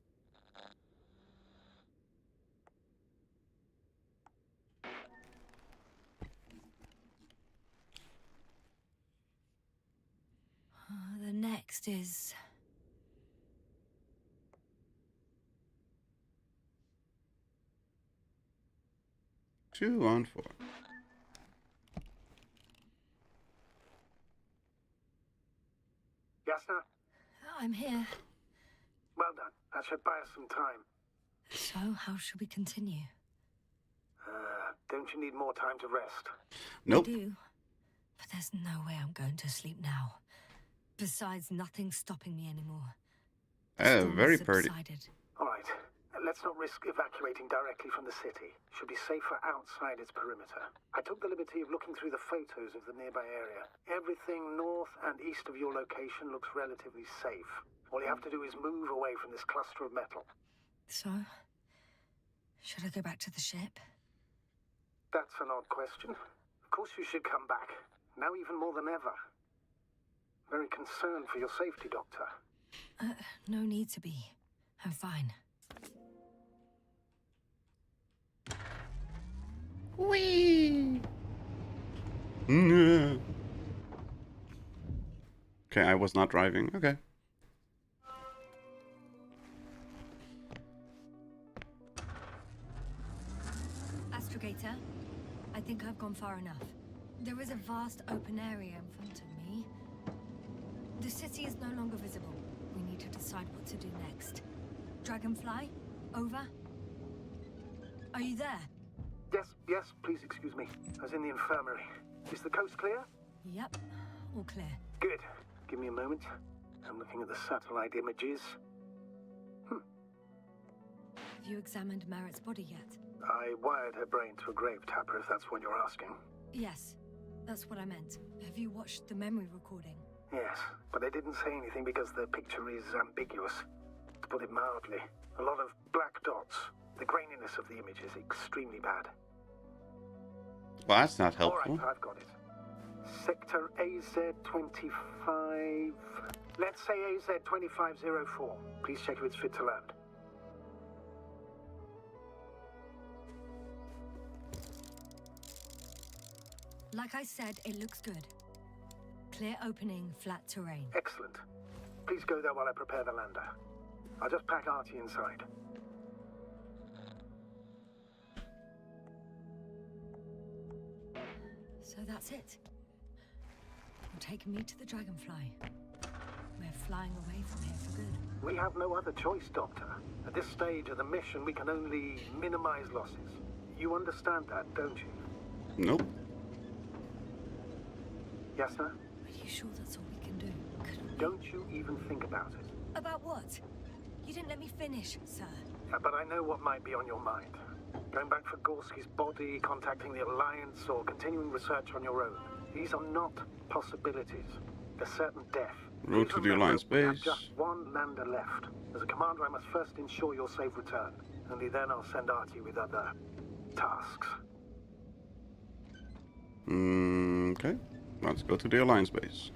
the next is... 2 on 4. Yasna? I'm here. Well done. That should buy us some time. So, how should we continue? Don't you need more time to rest? Nope. I do. But there's no way I'm going to sleep now. Besides, nothing's stopping me anymore. Very pretty. All right. Let's not risk evacuating directly from the city. Should be safer outside its perimeter. I took the liberty of looking through the photos of the nearby area. Everything north and east of your location looks relatively safe. All you have to do is move away from this cluster of metal. So, should I go back to the ship? That's an odd question. Of course you should come back. Now even more than ever. Very concerned for your safety, Doctor. No need to be. I'm fine. Whee! Okay, I was not driving. Okay. Astrogator, I think I've gone far enough. There is a vast open area in front of me. The city is no longer visible. We need to decide what to do next. Dragonfly, over. Are you there? Yes, please excuse me. I was in the infirmary. Is the coast clear? Yep, all clear. Good. Give me a moment. I'm looking at the satellite images. Have you examined Merritt's body yet? I wired her brain to a grave tapper, if that's what you're asking. Yes, that's what I meant. Have you watched the memory recording? Yes, but I didn't say anything because the picture is ambiguous. To put it mildly, a lot of black dots. The graininess of the image is extremely bad. Well, that's not helpful. All right, I've got it. Sector AZ-25... Let's say AZ-2504. Please check if it's fit to land. Like I said, it looks good. Clear opening, flat terrain. Excellent. Please go there while I prepare the lander. I'll just pack Artie inside. So that's it. You're taking me to the Dragonfly. We're flying away from here for good. We have no other choice, Doctor. At this stage of the mission, we can only minimize losses. You understand that, don't you? Nope. Yes, sir? Are you sure that's all we can do? Don't you even think about it. About what? You didn't let me finish, sir. But I know what might be on your mind. Going back for Gorski's body, contacting the Alliance, or continuing research on your own. These are not possibilities. They're certain death. Road to the Alliance we have base. just one lander left. As a commander, I must first ensure your safe return. Only then I'll send Artie with other tasks. Okay. Let's go to the Alliance base.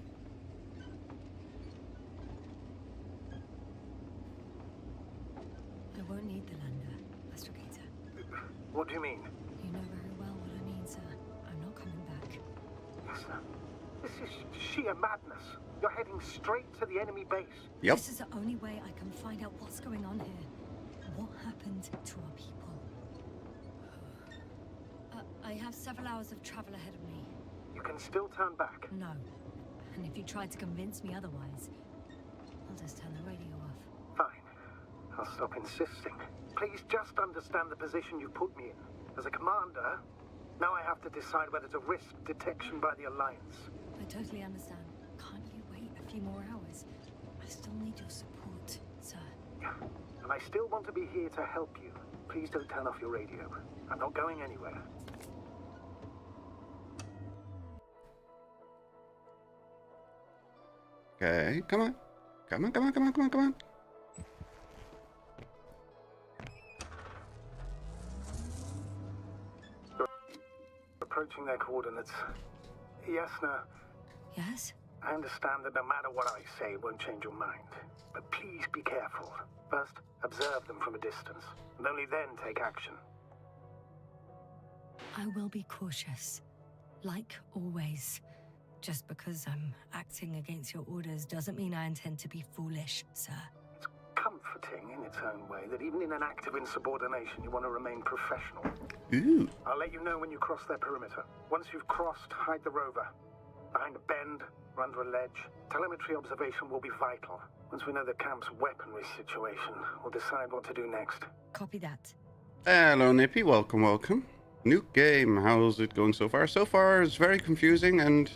I won't need the lander, Astrogator. What do you mean? You know very well what I mean, sir. I'm not coming back. Yes, sir. This is sheer madness. You're heading straight to the enemy base. Yep. This is the only way I can find out what's going on here. What happened to our people? I have several hours of travel ahead of me. You can still turn back. No. And if you try to convince me otherwise, I'll just turn the radio off. Fine. I'll stop insisting. Please just understand the position you put me in. As a commander, now I have to decide whether to risk detection by the Alliance. I totally understand. Can't you wait a few more hours? I still need your support, sir. Yeah. And I still want to be here to help you. Please don't turn off your radio. I'm not going anywhere. Okay, come on. Come on, come on, come on, come on, come on. Approaching their coordinates. Yes, no. Yes? I understand that no matter what I say, it won't change your mind. But please be careful. First, observe them from a distance, and only then take action. I will be cautious. Like always. Just because I'm acting against your orders doesn't mean I intend to be foolish, sir. It's comforting in its own way that even in an act of insubordination, you want to remain professional. Ooh. I'll let you know when you cross their perimeter. Once you've crossed, hide the rover. Behind a bend, or under a ledge. Telemetry observation will be vital. Once we know the camp's weaponry situation, we'll decide what to do next. Copy that. Hello, Nippy. Welcome, welcome. New game. How's it going so far? So far, it's very confusing and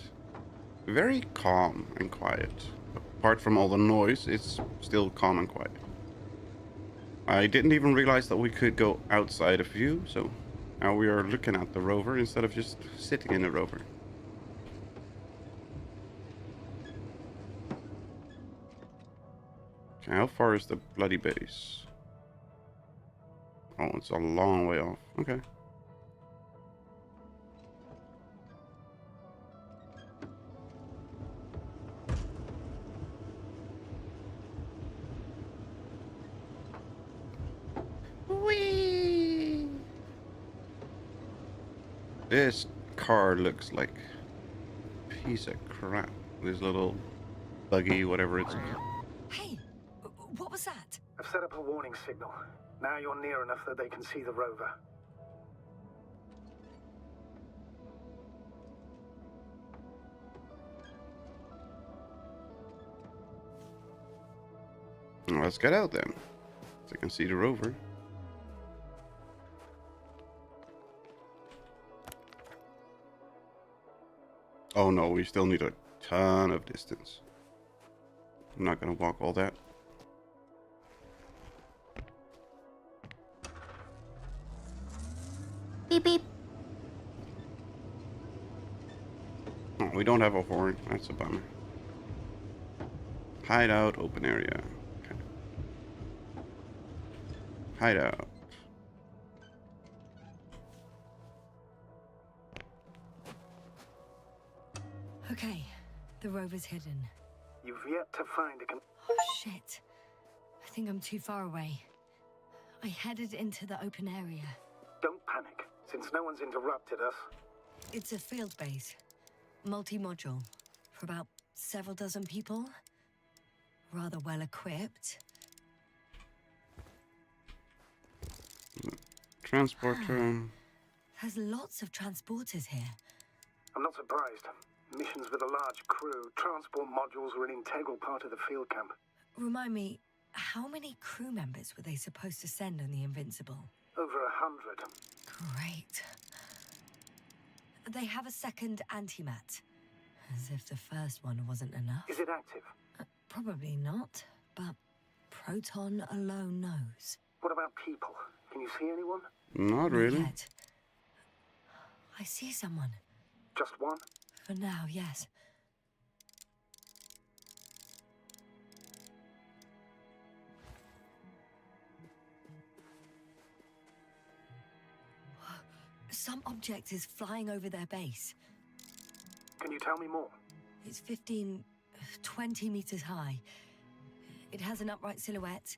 very calm and quiet. Apart from all the noise, it's still calm and quiet. I didn't even realize that we could go outside a view, so now we are looking at the rover instead of just sitting in the rover. Okay, how far is the bloody base? Oh, it's a long way off. Okay. Whee! This car looks like a piece of crap. This little buggy, whatever it's. Hey, what was that? I've set up a warning signal. Now you're near enough that they can see the rover. Well, let's get out then, so I can see the rover. Oh no, we still need a ton of distance. I'm not gonna walk all that. Beep beep. Oh, we don't have a horn. That's a bummer. Hideout, open area. Okay. Hideout. Okay, the rover's hidden. You've yet to find a Oh, shit. I think I'm too far away. I headed into the open area. Don't panic, since no one's interrupted us. It's a field base. Multi-module. For about several dozen people. Rather well equipped. Transporter. There's lots of transporters here. I'm not surprised. Missions with a large crew, transport modules were an integral part of the field camp. Remind me, how many crew members were they supposed to send on the Invincible? Over 100. Great. They have a second antimat. As if the first one wasn't enough. Is it active? Probably not, but Proton alone knows. What about people? Can you see anyone? Not really. Not yet. I see someone. Just one? For now, yes. Some object is flying over their base. Can you tell me more? It's 15, 20 meters high. It has an upright silhouette,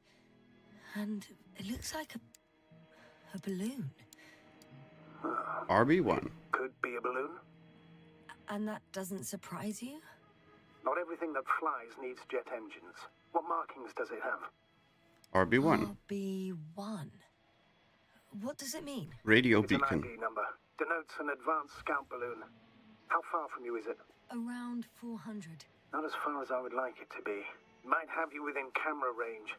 and it looks like a balloon. RB1. Could be a balloon? And that doesn't surprise you? Not everything that flies needs jet engines. What markings does it have? RB1. RB1. What does it mean? Radio It's beacon. an ID number. Denotes an advanced scout balloon. How far from you is it? Around 400. Not as far as I would like it to be. Might have you within camera range.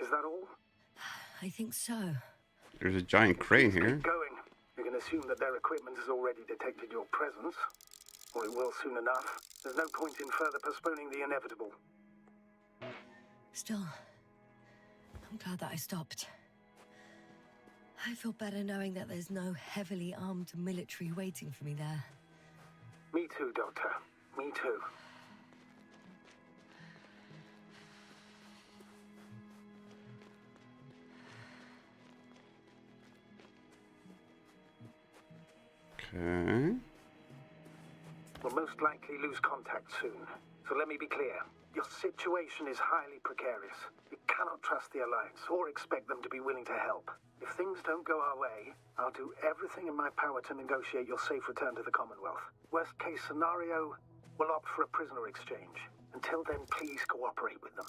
Is that all? I think so. There's a giant crane Keep here. going. You can assume that their equipment has already detected your presence. Or it will soon enough. There's no point in further postponing the inevitable. Still, I'm glad that I stopped. I feel better knowing that there's no heavily armed military waiting for me there. Me too, Doctor. Me too. Okay. We'll most likely lose contact soon. So let me be clear. Your situation is highly precarious. You cannot trust the Alliance or expect them to be willing to help. If things don't go our way, I'll do everything in my power to negotiate your safe return to the Commonwealth. Worst case scenario, we'll opt for a prisoner exchange. Until then, please cooperate with them.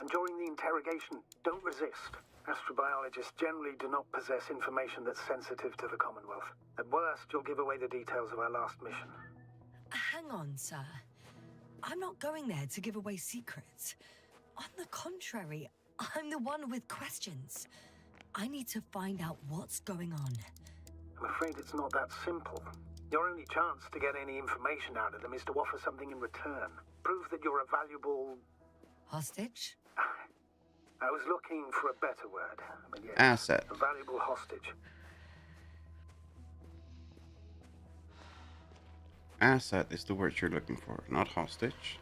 And during the interrogation, don't resist. Astrobiologists generally do not possess information that's sensitive to the Commonwealth. At worst, you'll give away the details of our last mission. Hang on, sir. I'm not going there to give away secrets. On the contrary, I'm the one with questions. I need to find out what's going on. I'm afraid it's not that simple. Your only chance to get any information out of them is to offer something in return. Prove that you're a valuable... Hostage? I was looking for a better word. But yes, Asset. a valuable hostage. Asset is the word you're looking for, not hostage.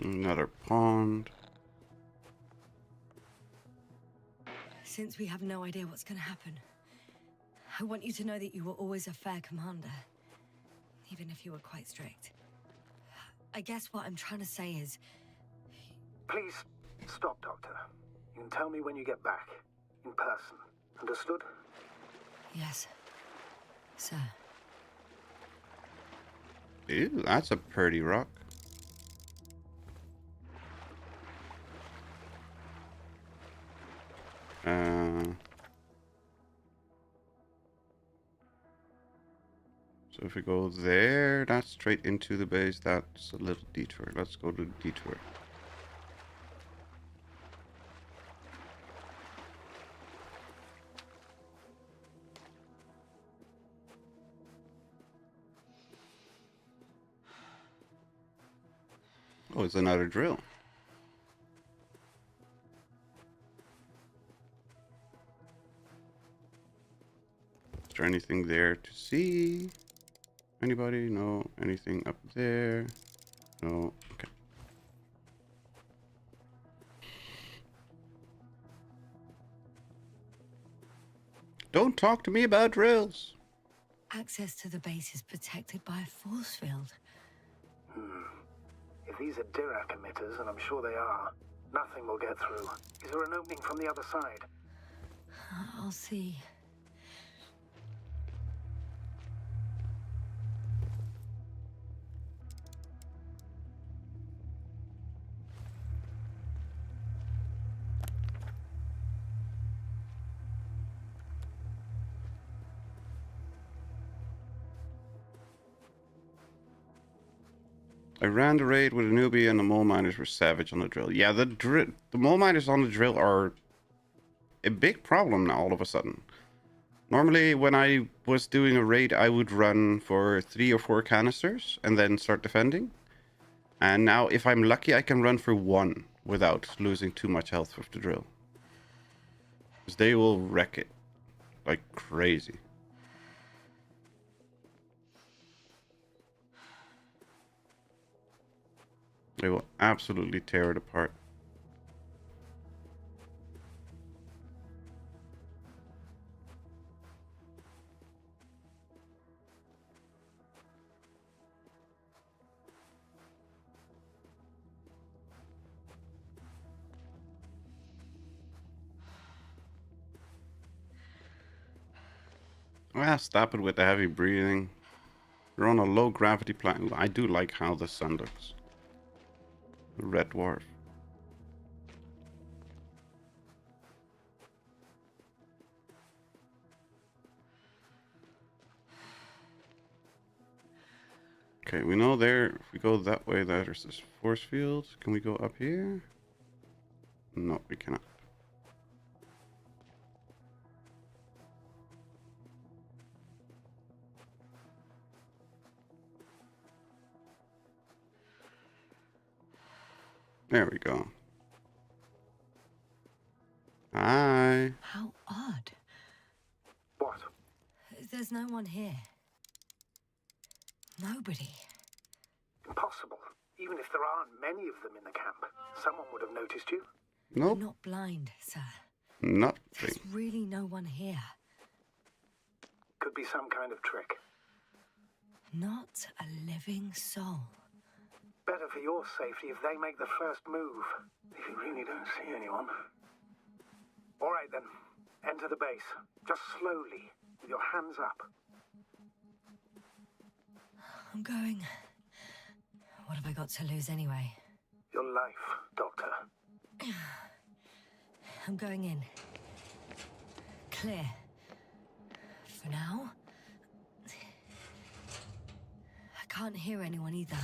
Another pond. Since we have no idea what's going to happen, I want you to know that you were always a fair commander, even if you were quite strict. I guess what I'm trying to say is... Please, stop, Doctor. You can tell me when you get back. In person. Understood? Yes, sir. Ew, that's a pretty rock. So if we go there, that's straight into the base. That's a little detour. Let's go to the detour. Oh, it's another drill. Is there anything there to see? Anybody? No. Anything up there? No. Okay. Don't talk to me about drills. Access to the base is protected by a force field. If these are Dirac emitters, and I'm sure they are, nothing will get through. Is there an opening from the other side? I'll see. I ran the raid with a newbie and the mole miners were savage on the drill. Yeah, the mole miners on the drill are a big problem now all of a sudden. Normally when I was doing a raid, I would run for 3 or 4 canisters and then start defending. And now if I'm lucky, I can run for 1 without losing too much health with the drill. Because they will wreck it like crazy. They will absolutely tear it apart. Ah, stop it with the heavy breathing. We're on a low gravity planet. I do like how the sun looks. The red dwarf. Okay, we know there, if we go that way, there's this force field. Can we go up here? No, we cannot. There we go. Hi. How odd. What? There's no one here. Nobody. Impossible. Even if there aren't many of them in the camp, someone would have noticed you. Nope. I'm not blind, sir. Nothing. There's really no one here. Could be some kind of trick. Not a living soul. Better for your safety if they make the first move. If you really don't see anyone. All right then. Enter the base. Just slowly, with your hands up. I'm going. What have I got to lose anyway? Your life, Doctor. I'm going in. Clear. For now. I can't hear anyone either.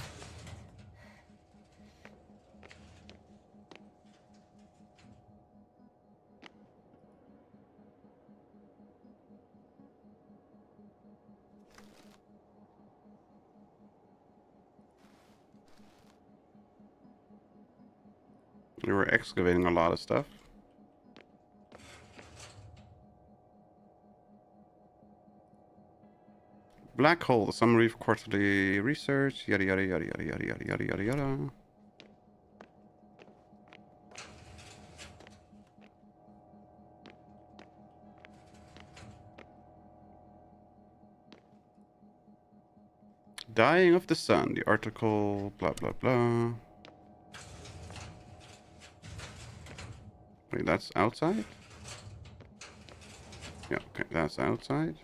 We were excavating a lot of stuff. Black hole, the summary for quarterly research, yada yada yada yada yada yada yada yada yada. Dying of the sun, the article, blah blah blah. Wait, that's outside? Yeah, okay, that's outside.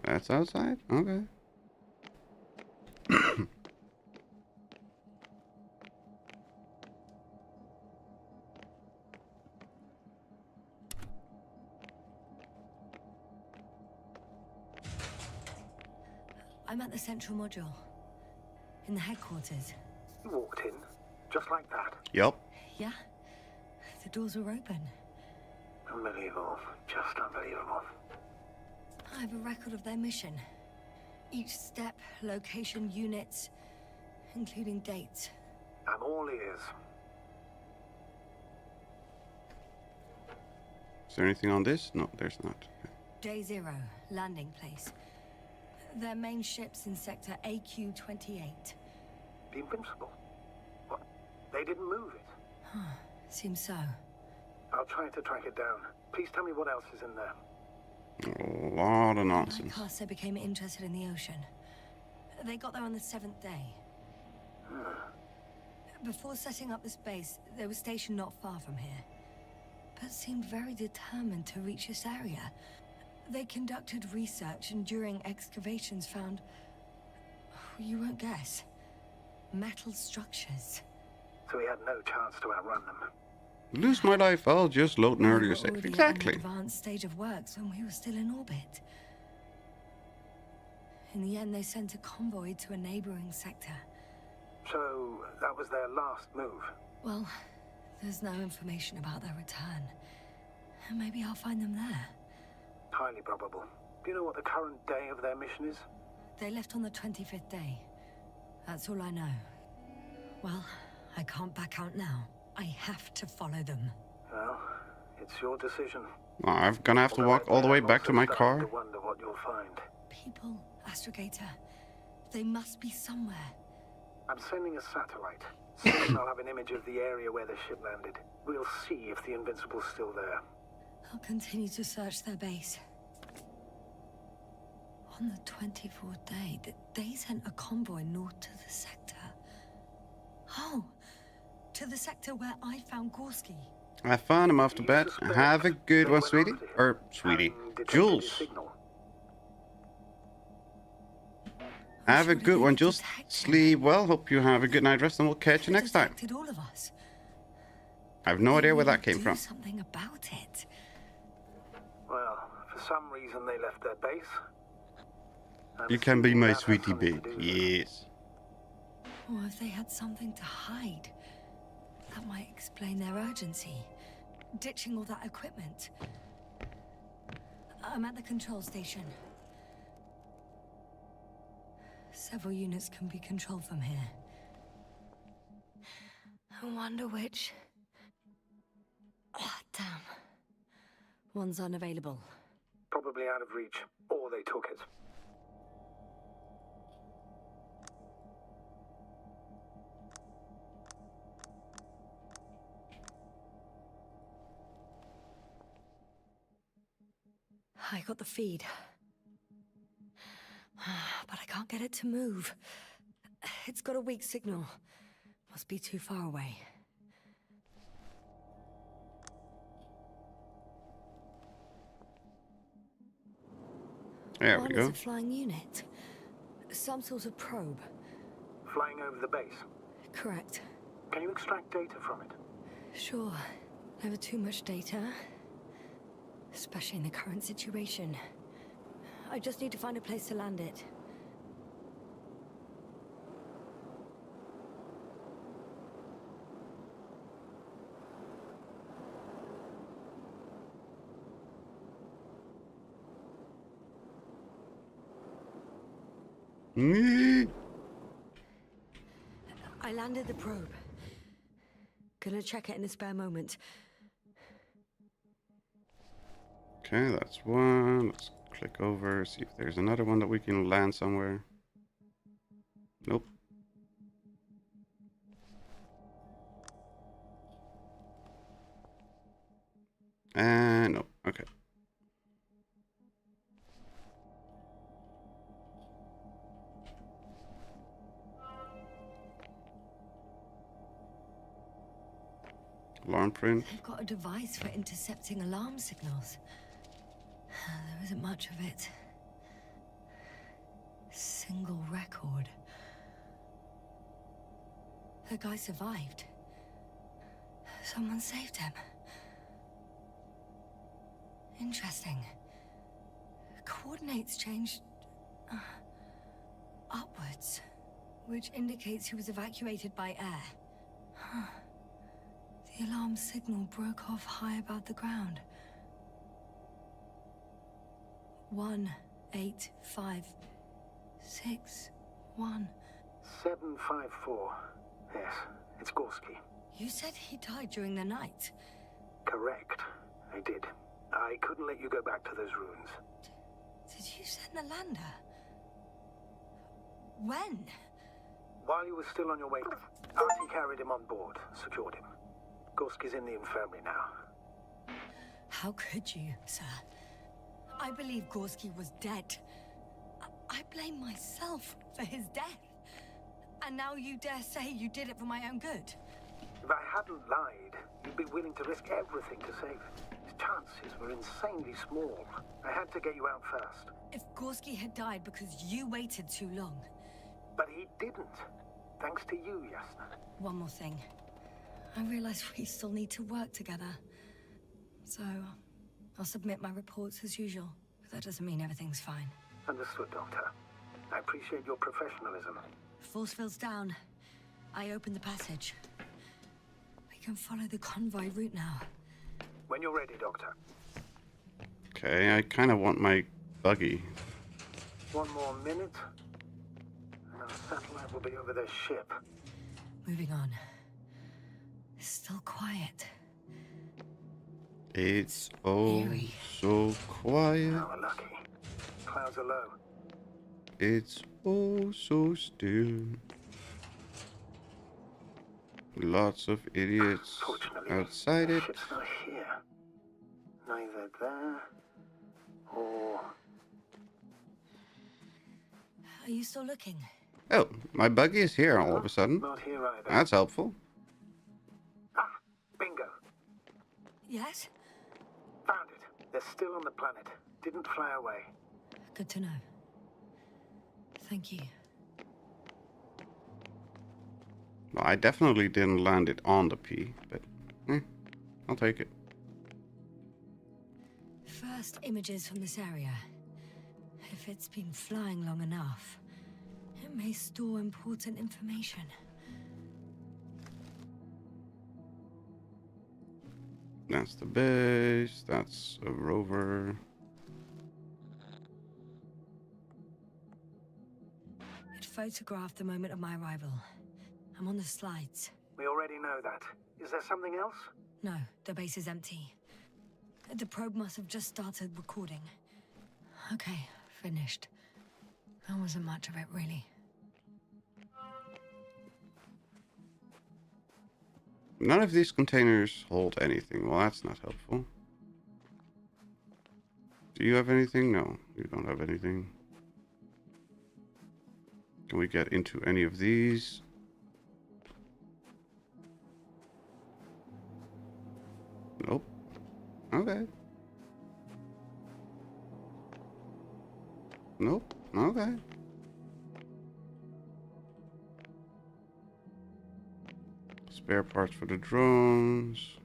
That's outside? Okay. I'm at the central module. In the headquarters. You walked in, just like that. Yep. Yeah? The doors were open. Unbelievable. Just unbelievable. I have a record of their mission. Each step, location, units, including dates. I'm all ears. Is there anything on this? No, there's not. Okay. Day 0, landing place. Their main ship's in sector AQ-28. The Invincible? What? They didn't move it? Seems so. I'll try to track it down. Please tell me what else is in there. A lot of nonsense. Carcer became interested in the ocean. They got there on the 7th day. Before setting up this base, they were stationed not far from here, but seemed very determined to reach this area. They conducted research and during excavations found, you won't guess, metal structures. So we had no chance to outrun them. Lose my life, I'll just load an They earlier were save. already Exactly. at an advanced stage of works when we were still in orbit. In the end, they sent a convoy to a neighboring sector. So that was their last move. Well, there's no information about their return. Maybe I'll find them there. Highly probable. Do you know what the current day of their mission is? They left on the 25th day. That's all I know. Well, I can't back out now. I have to follow them. Well, it's your decision. Oh, I'm gonna have to walk all the way back to my car. I wonder what you'll find. People, Astrogator. They must be somewhere. I'm sending a satellite. Soon I'll have an image of the area where the ship landed. We'll see if the Invincible's still there. I'll continue to search their base. On the 24th day, they sent a convoy north to the sector. Oh, to the sector where I found Gorski. Have fun. I'm off to bed. Have a good one, sweetie. Or, sweetie. Jules. Have a good one, Jules. Sleep well. Hope you have a good night rest, and we'll catch you next time. All of us. I have no idea where that came Do from. something about it. Well, for some reason they left their base. You can be my sweetie babe. Yes. Or if they had something to hide, that might explain their urgency. Ditching all that equipment. I'm at the control station. Several units can be controlled from here. I wonder which... Oh, damn. One's unavailable. Probably out of reach, or they took it. I got the feed. But I can't get it to move. It's got a weak signal. Must be too far away. There we go. It's a flying unit. Some sort of probe. Flying over the base. Correct. Can you extract data from it? Sure. Never too much data. Especially in the current situation. I just need to find a place to land it. I landed the probe. Gonna check it in a spare moment. Okay, that's one. Let's click over, see if there's another one that we can land somewhere. Nope. And nope. Okay. Alarm print. They've got a device for intercepting alarm signals. There isn't much of it. Single record. The guy survived. Someone saved him. Interesting. Coordinates changed upwards, which indicates he was evacuated by air. Huh. The alarm signal broke off high above the ground. 18561. 754. Yes, it's Gorski. You said he died during the night. Correct. I did. I couldn't let you go back to those ruins. Did you send the lander? When? While you were still on your way, Artie carried him on board, secured him. Gorski's in the infirmary now. How could you, sir? I believe Gorski was dead. I blame myself for his death. And now you dare say you did it for my own good? If I hadn't lied, you'd be willing to risk everything to save him. His chances were insanely small. I had to get you out first. If Gorski had died because you waited too long... But he didn't. Thanks to you, Yasna. One more thing. I realize we still need to work together. So, I'll submit my reports as usual. But that doesn't mean everything's fine. Understood, Doctor. I appreciate your professionalism. Force field's down. I opened the passage. We can follow the convoy route now. When you're ready, Doctor. Okay, I kind of want my buggy. One more minute, and our satellite will be over their ship. Moving on. Still quiet. It's oh Eerie. so quiet. Now we're lucky. Clouds are low. It's oh so still. Lots of idiots Fortunately, outside the it. ship's not here. Neither there or... Are you still looking? Oh, my buggy is here all of a sudden. Not here either. That's helpful. Ah, bingo. Yes? Found it. They're still on the planet. Didn't fly away. Good to know. Thank you. Well, I definitely didn't land it on the P, but I'll take it. First images from this area. If it's been flying long enough, it may store important information. That's the base. That's a rover. It photographed the moment of my arrival. I'm on the slides. We already know that. Is there something else? No, the base is empty. The probe must have just started recording. Okay, finished. There wasn't much of it, really. None of these containers hold anything. Well, that's not helpful. Do you have anything? No, you don't have anything. Can we get into any of these? Nope. Okay. Nope. Okay. Spare parts for the drones.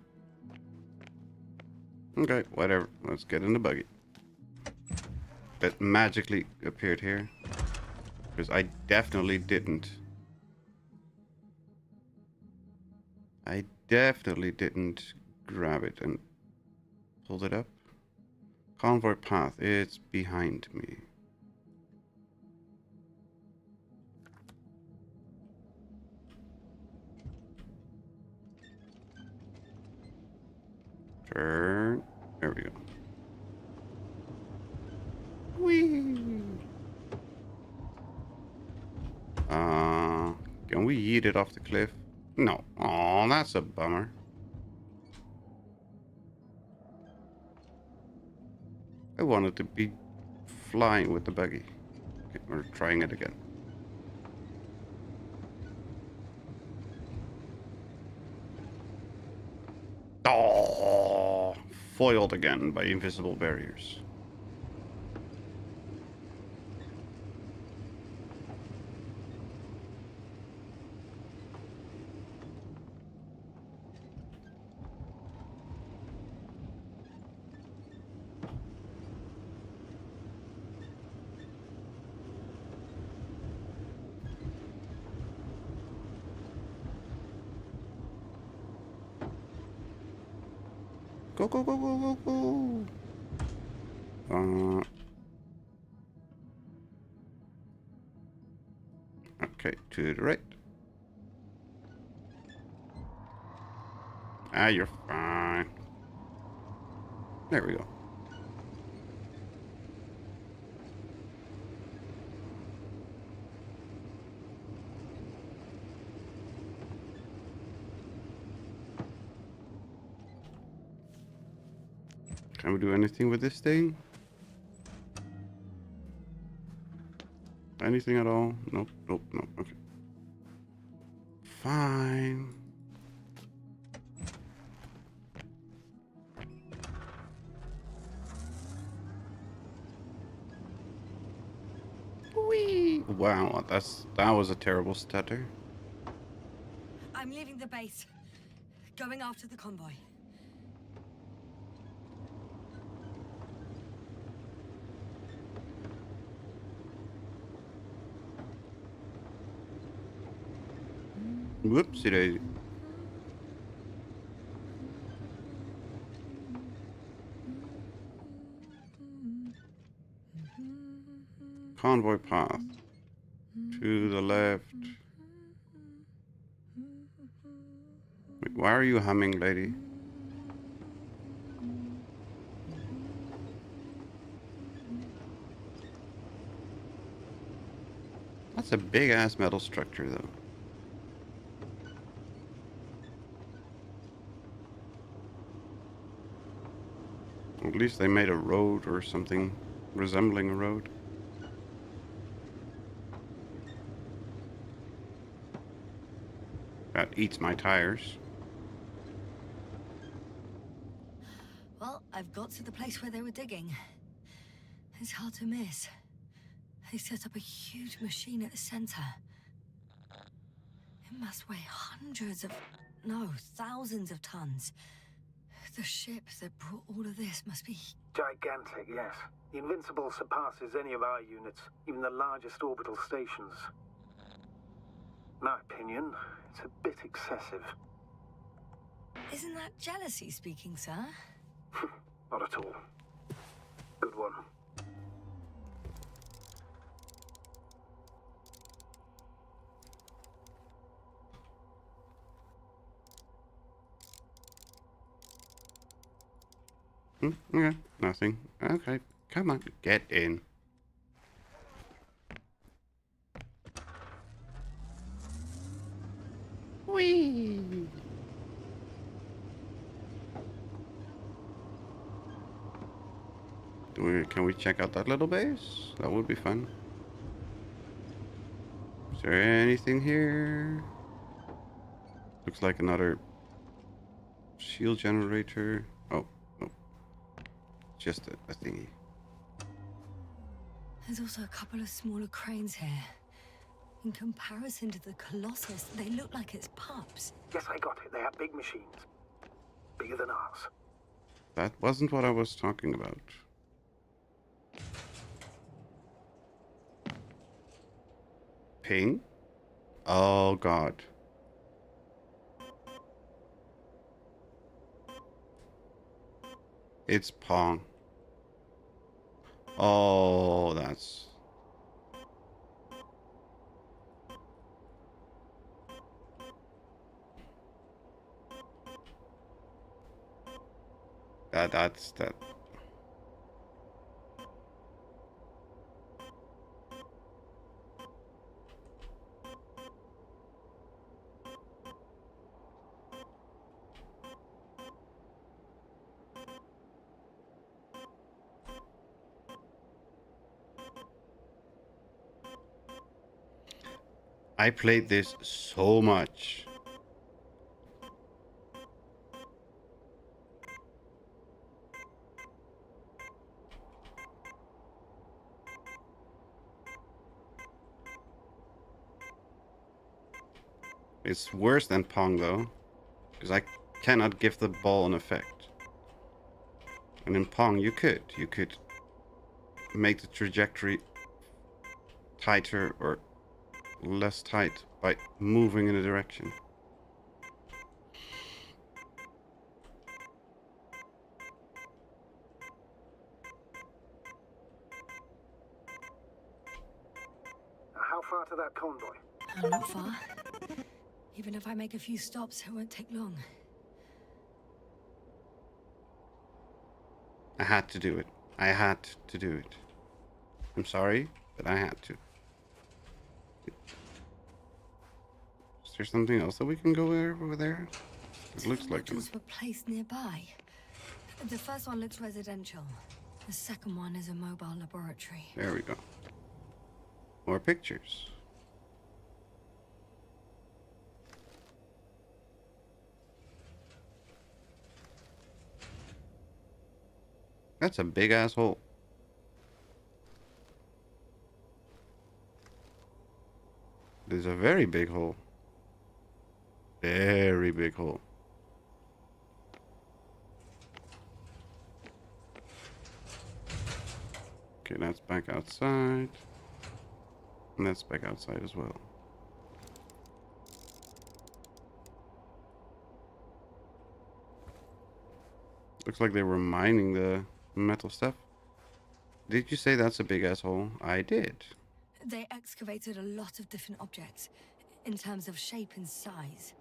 Okay, whatever. Let's get in the buggy. That magically appeared here. Because I definitely didn't. I definitely didn't grab it and pull it up. Convoy path. It's behind me. Turn. There we go. Whee! Can we yeet it off the cliff? No. Oh, that's a bummer. I wanted to be flying with the buggy. Okay, we're trying it again. Oh, foiled again by invisible barriers. Go, go, go, go, go, go. Okay, to the right. Ah, you're fine. There we go. Can we do anything with this thing? Anything at all? Nope, nope, nope. Okay. Fine. Whee! Wow, that was a terrible stutter. I'm leaving the base. Going after the convoy. Whoopsie daisy. Convoy path. To the left. Wait, why are you humming, lady? That's a big ass metal structure, though. At least they made a road or something resembling a road. That eats my tires. got to the place where they were digging. It's hard to miss. They set up a huge machine at the center. It must weigh thousands of tons. The ship that brought all of this must be... Gigantic, yes. The Invincible surpasses any of our units, even the largest orbital stations. In my opinion, it's a bit excessive. Isn't that jealousy speaking, sir? Not at all. Good one. Okay, nothing. Okay, come on, get in. Whee! Can we check out that little base? That would be fun. Is there anything here? Looks like another shield generator. Oh, no. Just a thingy. There's also a couple of smaller cranes here. In comparison to the Colossus, they look like it's pups. Yes, I got it. They have big machines. Bigger than ours. That wasn't what I was talking about. Ping? Oh god. It's Pong. Oh, that's... That's that. I played this so much. It's worse than Pong though, because I cannot give the ball an effect. And in Pong you could make the trajectory tighter or less tight by moving in a direction. How far to that convoy? Not far. Even if I make a few stops, it won't take long. I had to do it. I had to do it. I'm sorry, but I had to. Is there something else that we can go over there? It looks like it. Modules were placed nearby. The first one looks residential. The second one is a mobile laboratory. There we go. More pictures. That's a big ass hole. There's a very big hole. Very big hole. Okay, that's back outside. And that's back outside as well. Looks like they were mining the metal stuff. Did you say that's a big asshole? I did. They excavated a lot of different objects in terms of shape and size.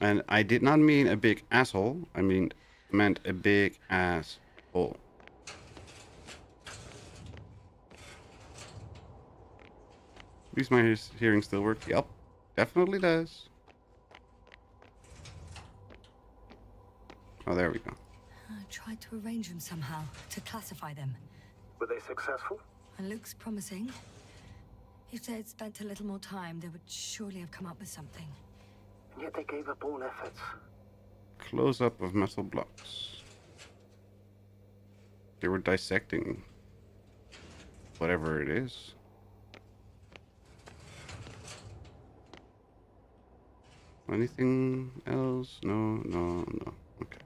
And I did not mean a big asshole. I meant a big ass hole. At least my hearing still works. Yep, definitely does. Oh, there we go. I tried to arrange them somehow, to classify them. Were they successful? It looks promising. If they had spent a little more time, they would surely have come up with something. And yet they gave up all efforts. Close-up of metal blocks. They were dissecting whatever it is. Anything else? No, no, no. Okay.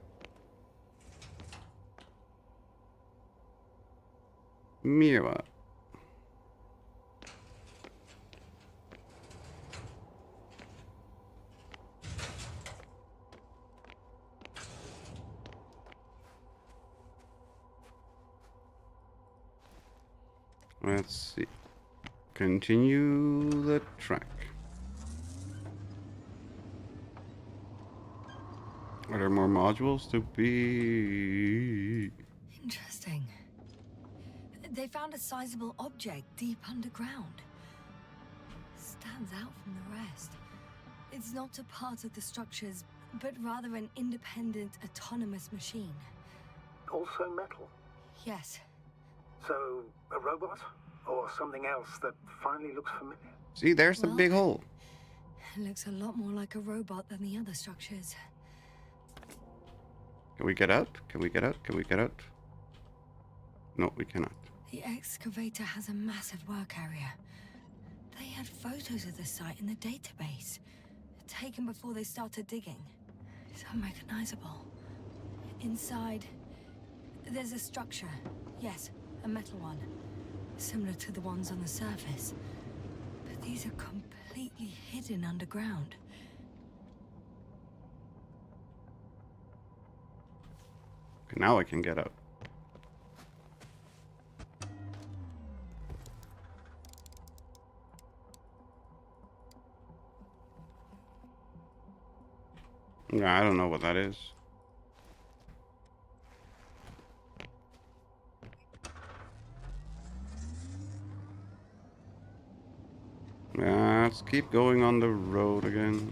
Mira. Let's see. Continue the track. Are there more modules to be? Interesting. They found a sizable object deep underground. Stands out from the rest. It's not a part of the structures, but rather an independent, autonomous machine. Also metal. Yes. So, a robot? Or something else that finally looks familiar? See, there's the big hole. It looks a lot more like a robot than the other structures. Can we get out? Can we get out? Can we get out? No, we cannot. The excavator has a massive work area. They had photos of the site in the database, taken before they started digging. It's unrecognizable. Inside, there's a structure. Yes, a metal one. Similar to the ones on the surface. But these are completely hidden underground. Okay, now I can get out. Yeah, I don't know what that is. Let's keep going on the road again.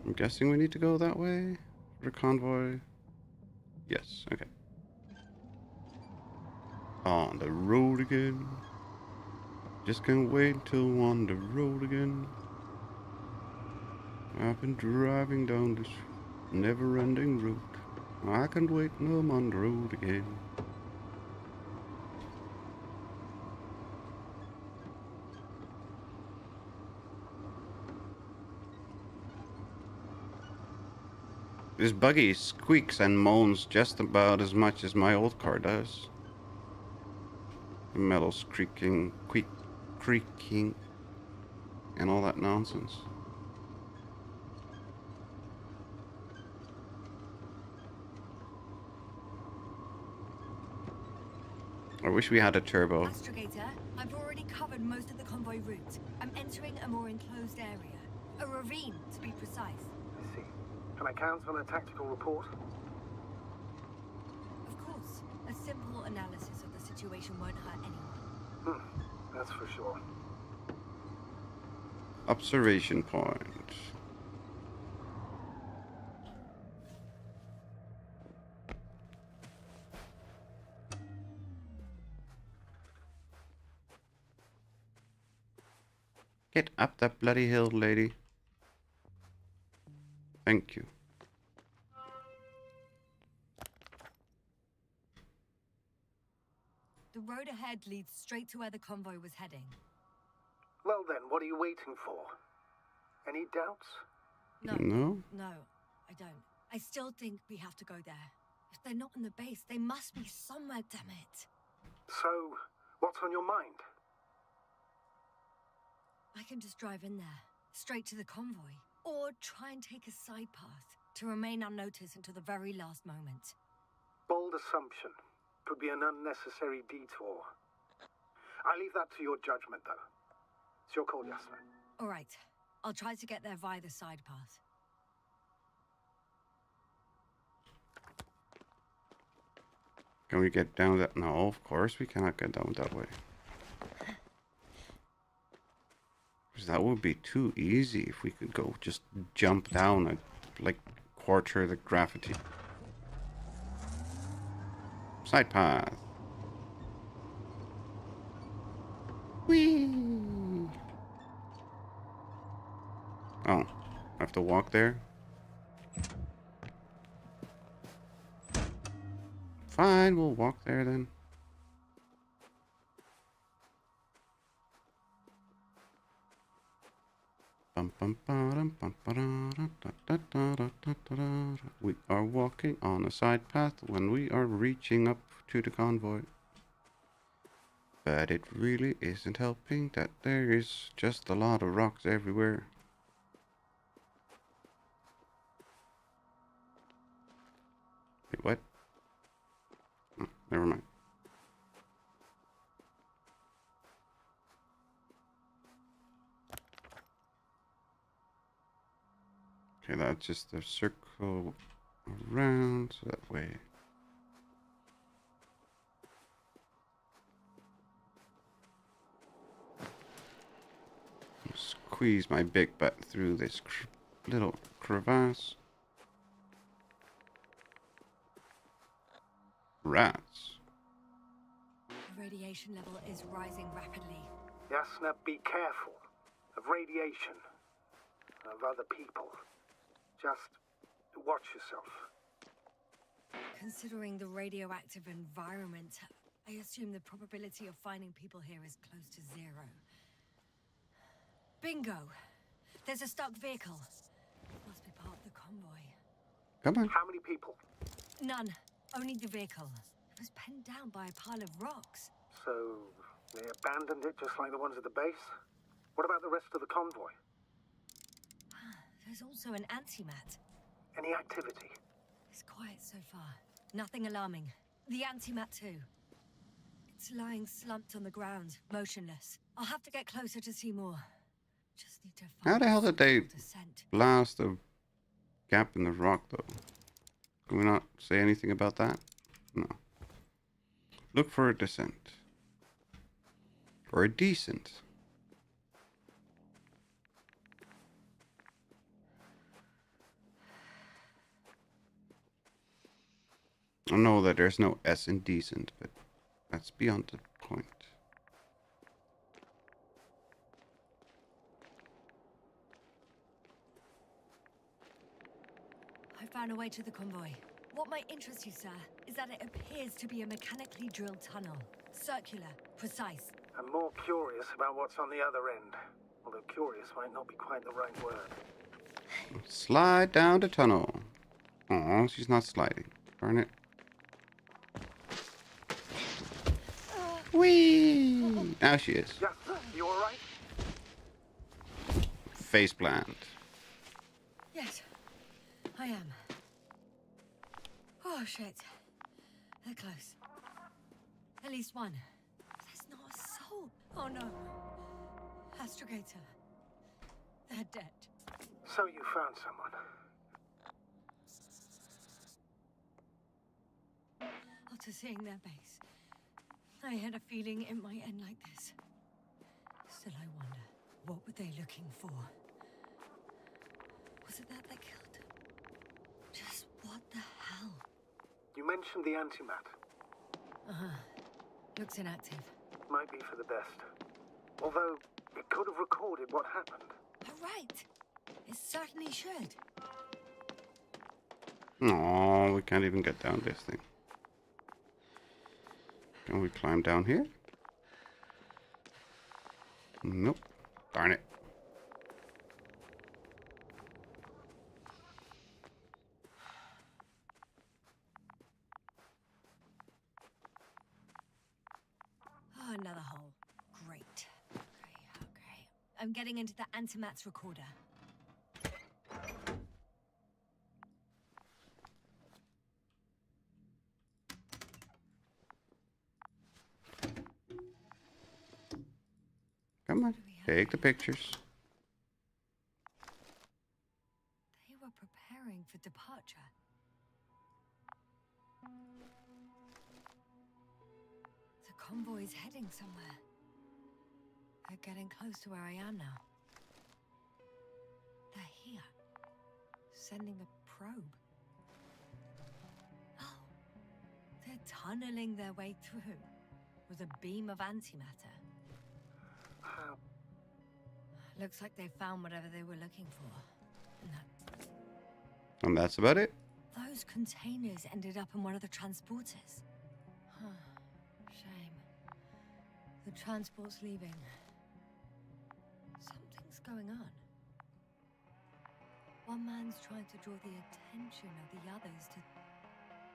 I'm guessing we need to go that way for the convoy. Yes, okay. On the road again. Just can't wait till on the road again. I've been driving down this never-ending route. I can't wait till I'm on the road again. This buggy squeaks and moans just about as much as my old car does. The metal's creaking, creaking, and all that nonsense. I wish we had a turbo. Astrogator, I've already covered most of the convoy route. I'm entering a more enclosed area. A ravine, to be precise. I see. Can I count on a tactical report? Of course. A simple analysis of the situation won't hurt anyone. That's for sure. Observation point. Get up that bloody hill, lady. Thank you. The road ahead leads straight to where the convoy was heading. Well then, what are you waiting for? Any doubts? No? No, I don't. I still think we have to go there. If they're not in the base, they must be somewhere, damn it. So, what's on your mind? I can just drive in there, straight to the convoy. Or try and take a side path to remain unnoticed until the very last moment. Bold assumption. Could be an unnecessary detour. I leave that to your judgment, though. It's your call, Yasmin. All right. I'll try to get there via the side path. Can we get down that? No, of course we cannot get down that way. Because that would be too easy if we could go just jump down at like quarter the gravity. Side path. Whee! Oh, I have to walk there? Fine, we'll walk there then. We are walking on a side path when we are reaching up to the convoy. But it really isn't helping that there is just a lot of rocks everywhere. Wait, what? Oh, never mind. Okay, that's just a circle around, so that way. Squeeze my big butt through this little crevasse. Rats. The radiation level is rising rapidly. Yasna, be careful of radiation, of other people. Just watch yourself. Considering the radioactive environment, I assume the probability of finding people here is close to 0. Bingo! There's a stuck vehicle. Must be part of the convoy. Come on. How many people? None. Only the vehicle. It was penned down by a pile of rocks. So, they abandoned it just like the ones at the base? What about the rest of the convoy? There's also an antimat. Any activity? It's quiet so far. Nothing alarming. The antimat too. It's lying slumped on the ground, motionless. I'll have to get closer to see more. Just need to find How the hell did they descent. blast a gap in the rock, though? Can we not say anything about that? No. Look for a descent. Or a decent. I know that there's no S in decent, but that's beyond the point. I found a way to the convoy. What might interest you, sir, is that it appears to be a mechanically drilled tunnel. Circular, precise. I'm more curious about what's on the other end. Although curious might not be quite the right word. Slide down the tunnel. Oh, she's not sliding. Darn it. Whee! Now she is. Yeah, you alright? Face plant. Yes, I am. Oh, shit. They're close. At least one. There's not a soul. Oh, no. Astrogator. They're dead. So you found someone. After seeing their base, I had a feeling it might end like this. Still, I wonder, what were they looking for? Was it that they killed? Just what the hell? You mentioned the antimat. Uh-huh. Looks inactive. Might be for the best. Although, it could have recorded what happened. All right. It certainly should. Oh, we can't even get down this thing. Can we climb down here? Nope. Darn it. Oh, another hole. Great. Okay. I'm getting into the antimat's recorder. Come on. Take the pictures. They were preparing for departure. The convoy's heading somewhere. They're getting close to where I am now. They're here. Sending a probe. Oh, they're tunneling their way through with a beam of antimatter. How? Looks like they found whatever they were looking for. And that's about it. Those containers ended up in one of the transporters. Huh. Shame. The transport's leaving. Something's going on. One man's trying to draw the attention of the others to...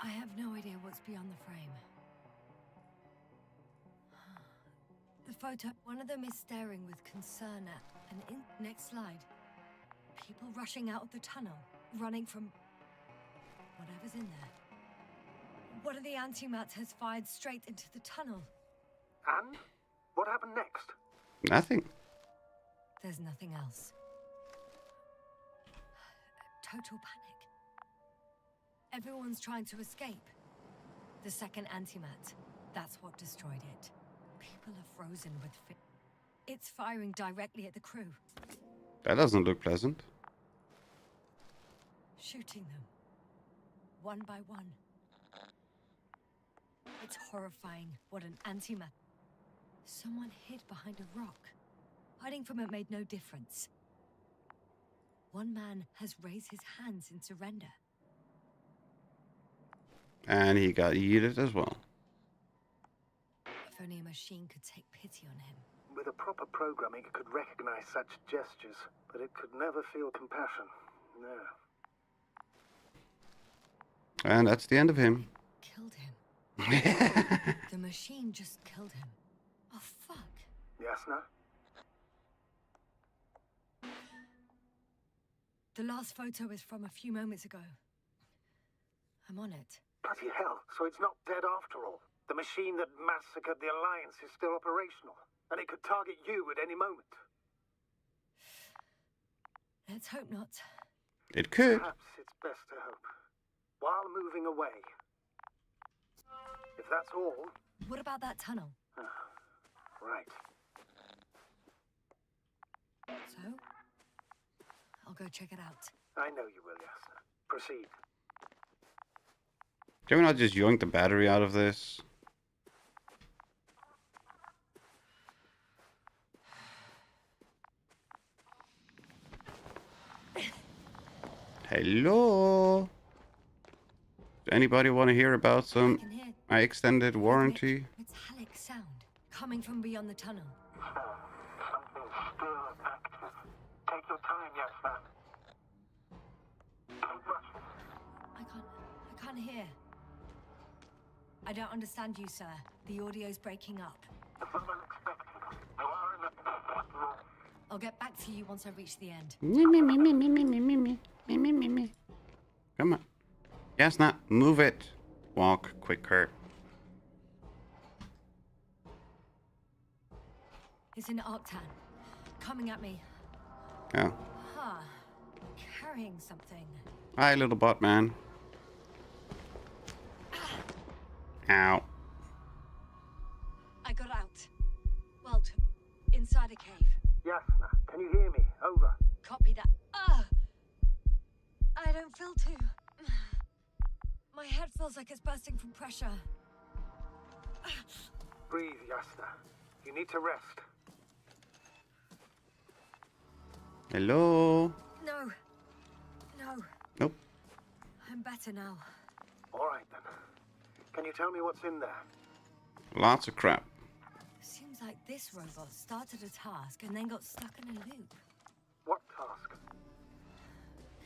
I have no idea what's beyond the frame. The photo, one of them is staring with concern at... next slide. People rushing out of the tunnel, running from... whatever's in there. One of the antimats has fired straight into the tunnel. And? What happened next? Nothing. There's nothing else. Total panic. Everyone's trying to escape. The second antimat, that's what destroyed it. People are frozen with fear. It's firing directly at the crew. That doesn't look pleasant. Shooting them. One by one. It's horrifying what an antimat... Someone hid behind a rock. Hiding from it made no difference. One man has raised his hands in surrender. And he got yeeted as well. If only a machine could take pity on him. With a proper programming, it could recognize such gestures, but it could never feel compassion. No. And that's the end of him. Killed him. The machine just killed him. Oh, fuck. Yasna? The last photo is from a few moments ago. I'm on it. Bloody hell, so it's not dead after all. The machine that massacred the Alliance is still operational, and it could target you at any moment. Let's hope not. It could. Perhaps it's best to hope. While moving away. If that's all... What about that tunnel? Right. So? I'll go check it out. I know you will, Yasna. Proceed. Can we not just yoink the battery out of this? Hello? Does anybody want to hear about some my extended warranty? Metallic sound coming from beyond the tunnel. Something's still active. Take your time, Yasna. Don't rush. I can't hear. I don't understand you, sir. The audio's breaking up. It's unexpected. You are in the... After all. I'll get back to you once I reach the end. Come on. Yes, not move it. Walk quicker. It's an Arctan. Coming at me. Oh. Huh. Carrying something. Hi, little bot man. Ow. I got out. Well, inside a cave. Yasna, can you hear me? Over. Copy that. I don't feel too... My head feels like it's bursting from pressure. Breathe, Yasna. You need to rest. Hello? No. Nope. I'm better now. All right, then. Can you tell me what's in there? Lots of crap. Seems like this robot started a task and then got stuck in a loop. What task?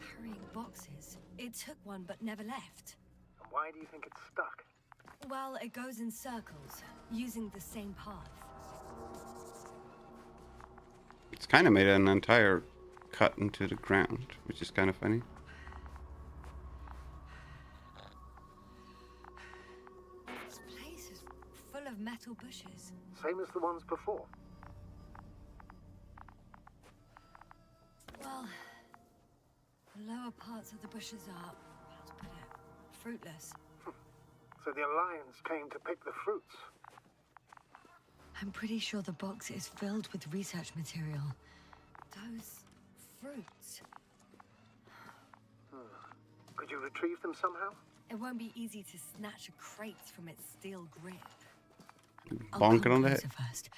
Carrying boxes. It took one but never left. And why do you think it's stuck? Well, it goes in circles, using the same path. It's kind of made an entire cut into the ground, which is kind of funny. This place is full of metal bushes. Same as the ones before. Well, the lower parts of the bushes are, how to put it, fruitless. So the Alliance came to pick the fruits. I'm pretty sure the box is filled with research material. Those fruits. Could you retrieve them somehow? It won't be easy to snatch a crate from its steel grip. Bonk it on the head. First.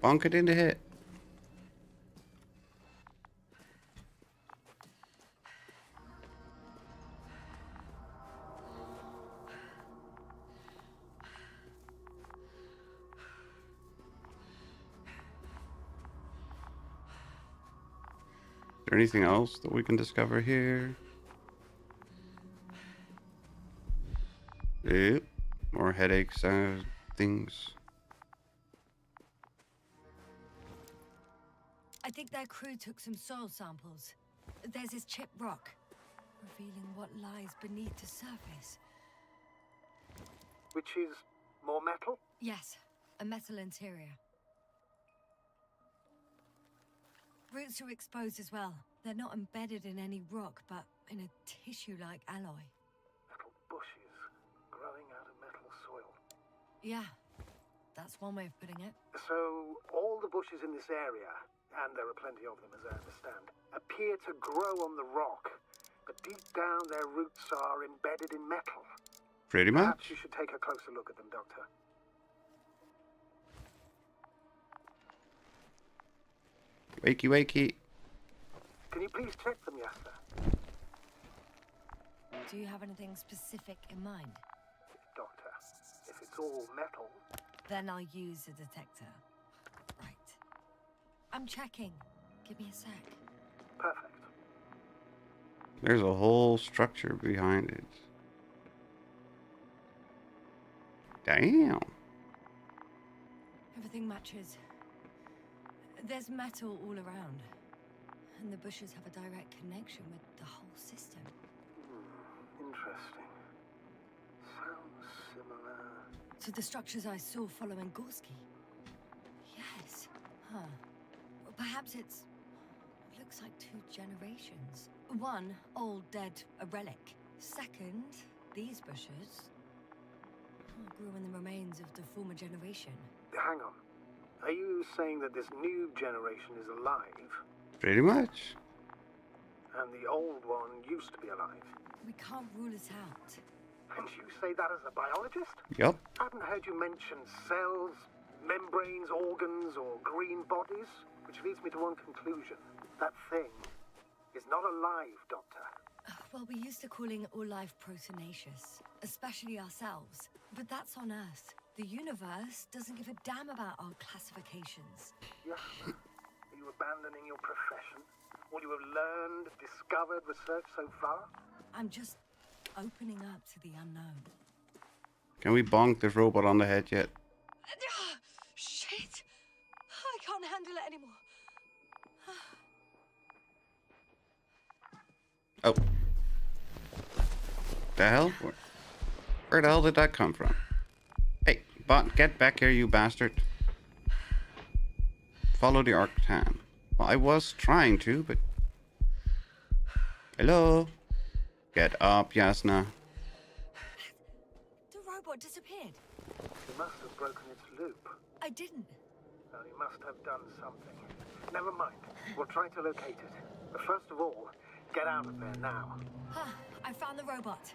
Bonk it in the head. Is there anything else that we can discover here? Yep. More headaches, things. I think their crew took some soil samples. There's this chipped rock, revealing what lies beneath the surface. Which is more metal? Yes, a metal interior. Roots are exposed as well. They're not embedded in any rock, but in a tissue-like alloy. Metal bushes growing out of metal soil. Yeah, that's one way of putting it. So, all the bushes in this area, and there are plenty of them as I understand, appear to grow on the rock, but deep down their roots are embedded in metal. Pretty much. Perhaps you should take a closer look at them, Doctor. Wakey, wakey. Can you please check them, Yasna? Do you have anything specific in mind? Doctor, if it's all metal... Then I'll use a detector. Right. I'm checking. Give me a sec. Perfect. There's a whole structure behind it. Damn. Everything matches. There's metal all around. And the bushes have a direct connection with the whole system. Interesting. Sounds similar... To the structures I saw following Gorski. Yes. Huh. Well, perhaps it looks like 2 generations. One, old, dead, a relic. Second, these bushes grew in the remains of the former generation. Hang on. Are you saying that this new generation is alive? Pretty much. And the old one used to be alive? We can't rule it out. And you say that as a biologist? Yup. I haven't heard you mention cells, membranes, organs, or green bodies, which leads me to one conclusion. That thing is not alive, Doctor. Well, we used to calling all life proteinaceous, especially ourselves. But that's on Earth. The universe doesn't give a damn about our classifications. Yeah. Are you abandoning your profession? All you have learned, discovered, researched so far? I'm just opening up to the unknown. Can we bonk this robot on the head yet? Shit! I can't handle it anymore. Oh. The hell? Where the hell did that come from? Hey, bot, get back here, you bastard. Follow the Arctan. Well, I was trying to, but... Hello? Get up, Yasna. The robot disappeared. You must have broken its loop. I didn't. Well, you must have done something. Never mind. We'll try to locate it. But first of all, get out of there now. I found the robot.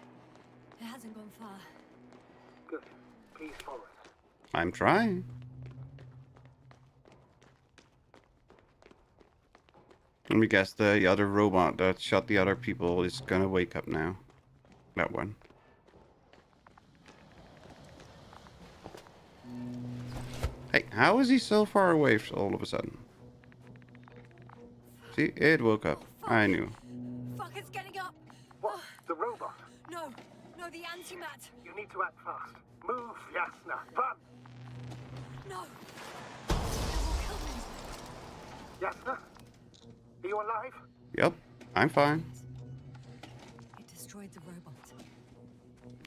It hasn't gone far. Good. Please follow it. I'm trying. Let me guess, the other robot that shot the other people is gonna wake up now. That one. Hey, how is he so far away all of a sudden? See, it woke up. I knew. Fuck, it's getting up. What? The robot? No, the antimat. You need to act fast. Move, Yasna. Run! No. It will kill me. Yasna? Are you alive? Yep, I'm fine. It destroyed the robot.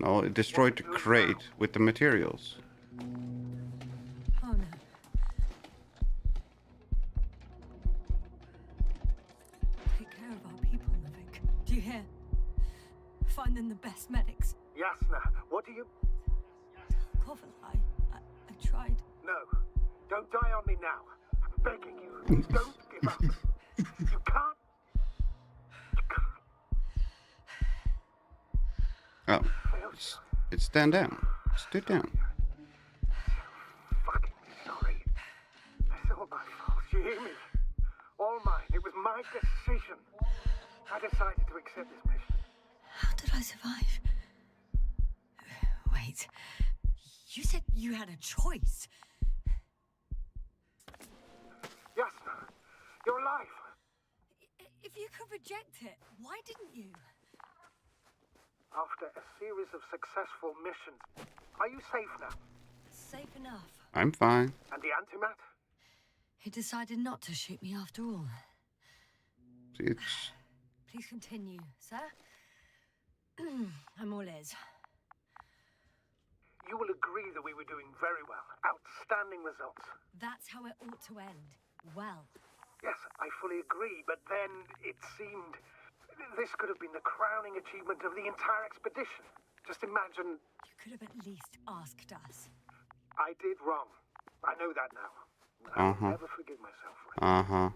No, it destroyed the crate with the materials. Oh no. Take care of our people, Navik. Do you hear? Find them the best medics. Yasna, what do you... Cover, I tried. No. Don't die on me now. I'm begging you. Please don't give up. You can't. Oh, it's stand down. Stood down. Fucking sorry. It's all my fault. You hear me? All mine. It was my decision. I decided to accept this mission. How did I survive? Wait. You said you had a choice. Yasna, you're alive. If you could reject it, why didn't you? After a series of successful missions, are you safe now? Safe enough. I'm fine. And the antimat? He decided not to shoot me after all. See, it's... Please continue, sir. I'm all ears. You will agree that we were doing very well. Outstanding results. That's how it ought to end. Well. Yes, I fully agree, but then it seemed this could have been the crowning achievement of the entire expedition. Just imagine... You could have at least asked us. I did wrong. I know that now. I'll never forgive myself for it.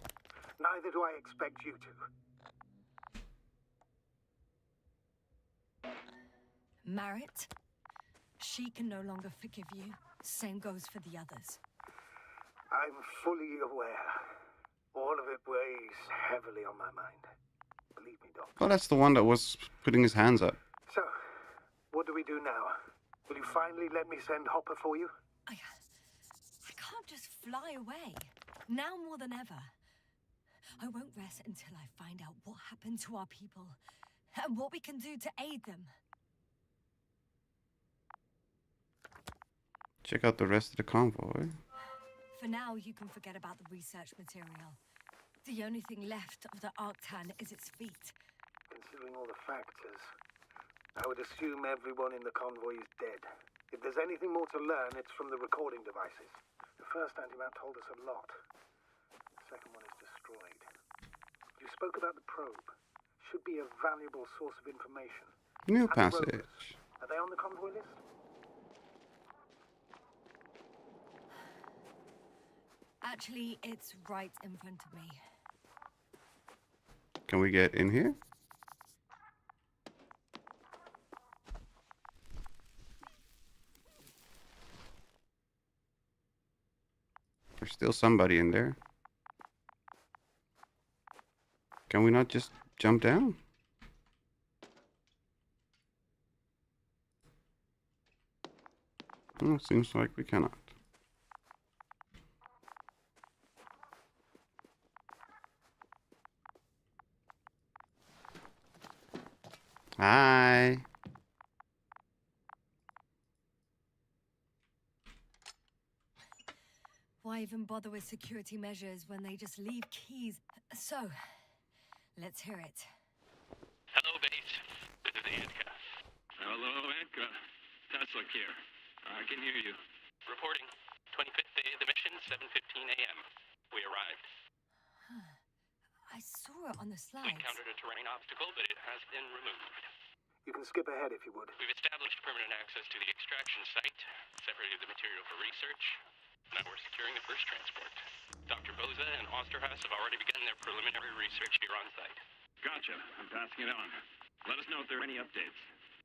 Neither do I expect you to. Marit, she can no longer forgive you. Same goes for the others. I'm fully aware. All of it weighs heavily on my mind. Believe me, Doc. Oh, that's the one that was putting his hands up. So, what do we do now? Will you finally let me send Hopper for you? I can't just fly away. Now more than ever. I won't rest until I find out what happened to our people and what we can do to aid them. Check out the rest of the convoy. For now, you can forget about the research material. The only thing left of the Arctan is its feet. Considering all the factors, I would assume everyone in the convoy is dead. If there's anything more to learn, it's from the recording devices. The first antimat told us a lot. The second one is destroyed. You spoke about the probe. Should be a valuable source of information. New And the passage. rovers, are they on the convoy list? Actually, it's right in front of me. Can we get in here? There's still somebody in there. Can we not just jump down? Oh, seems like we cannot. Hi. Why even bother with security measures when they just leave keys? So, let's hear it. Hello, base. This is Anka. Hello, Anka. Tesla here. I can hear you. Reporting. 25th day of the mission, 7:15 a.m. We arrived. I saw it on the slides. We encountered a terrain obstacle, but it has been removed. You can skip ahead if you would. We've established permanent access to the extraction site, separated the material for research. Now we're securing the first transport. Dr. Boza and Osterhaus have already begun their preliminary research here on site. Gotcha. I'm passing it on. Let us know if there are any updates.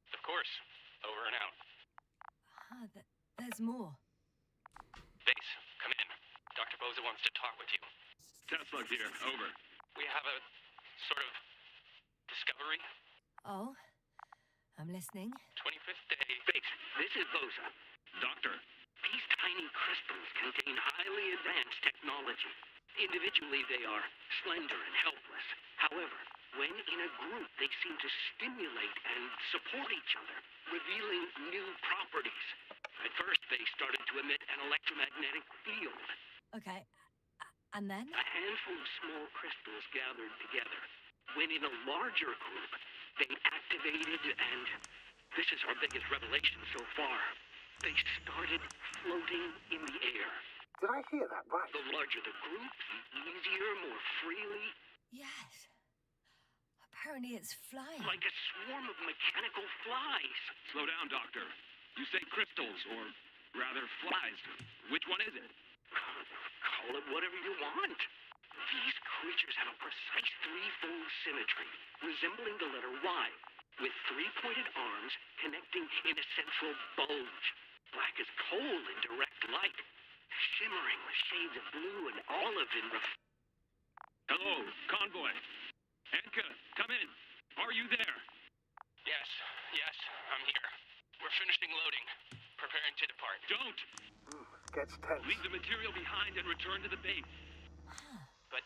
Of course. Over and out. There's more. Base, come in. Dr. Boza wants to talk with you. Tesla here. Over. We have a sort of discovery. Oh? I'm listening. 25th day. Base, this is Boza. Doctor, these tiny crystals contain highly advanced technology. Individually, they are slender and helpless. However, when in a group, they seem to stimulate and support each other, revealing new properties. At first, they started to emit an electromagnetic field. Okay. And then? A handful of small crystals gathered together. When in a larger group, they activated and... this is our biggest revelation so far. They started floating in the air. Did I hear that right? The larger the group, the easier, more freely. Yes. Apparently it's flying. Like a swarm of mechanical flies. Slow down, Doctor. You say crystals, or rather flies. Which one is it? Call it whatever you want. These creatures have a precise threefold symmetry, resembling the letter Y. with three-pointed arms connecting in a central bulge, black as coal in direct light, shimmering with shades of blue and olive in Hello, convoy. Anka, come in. Are you there? Yes, I'm here. We're finishing loading, preparing to depart. Don't! Gets tense. Leave the material behind and return to the base. But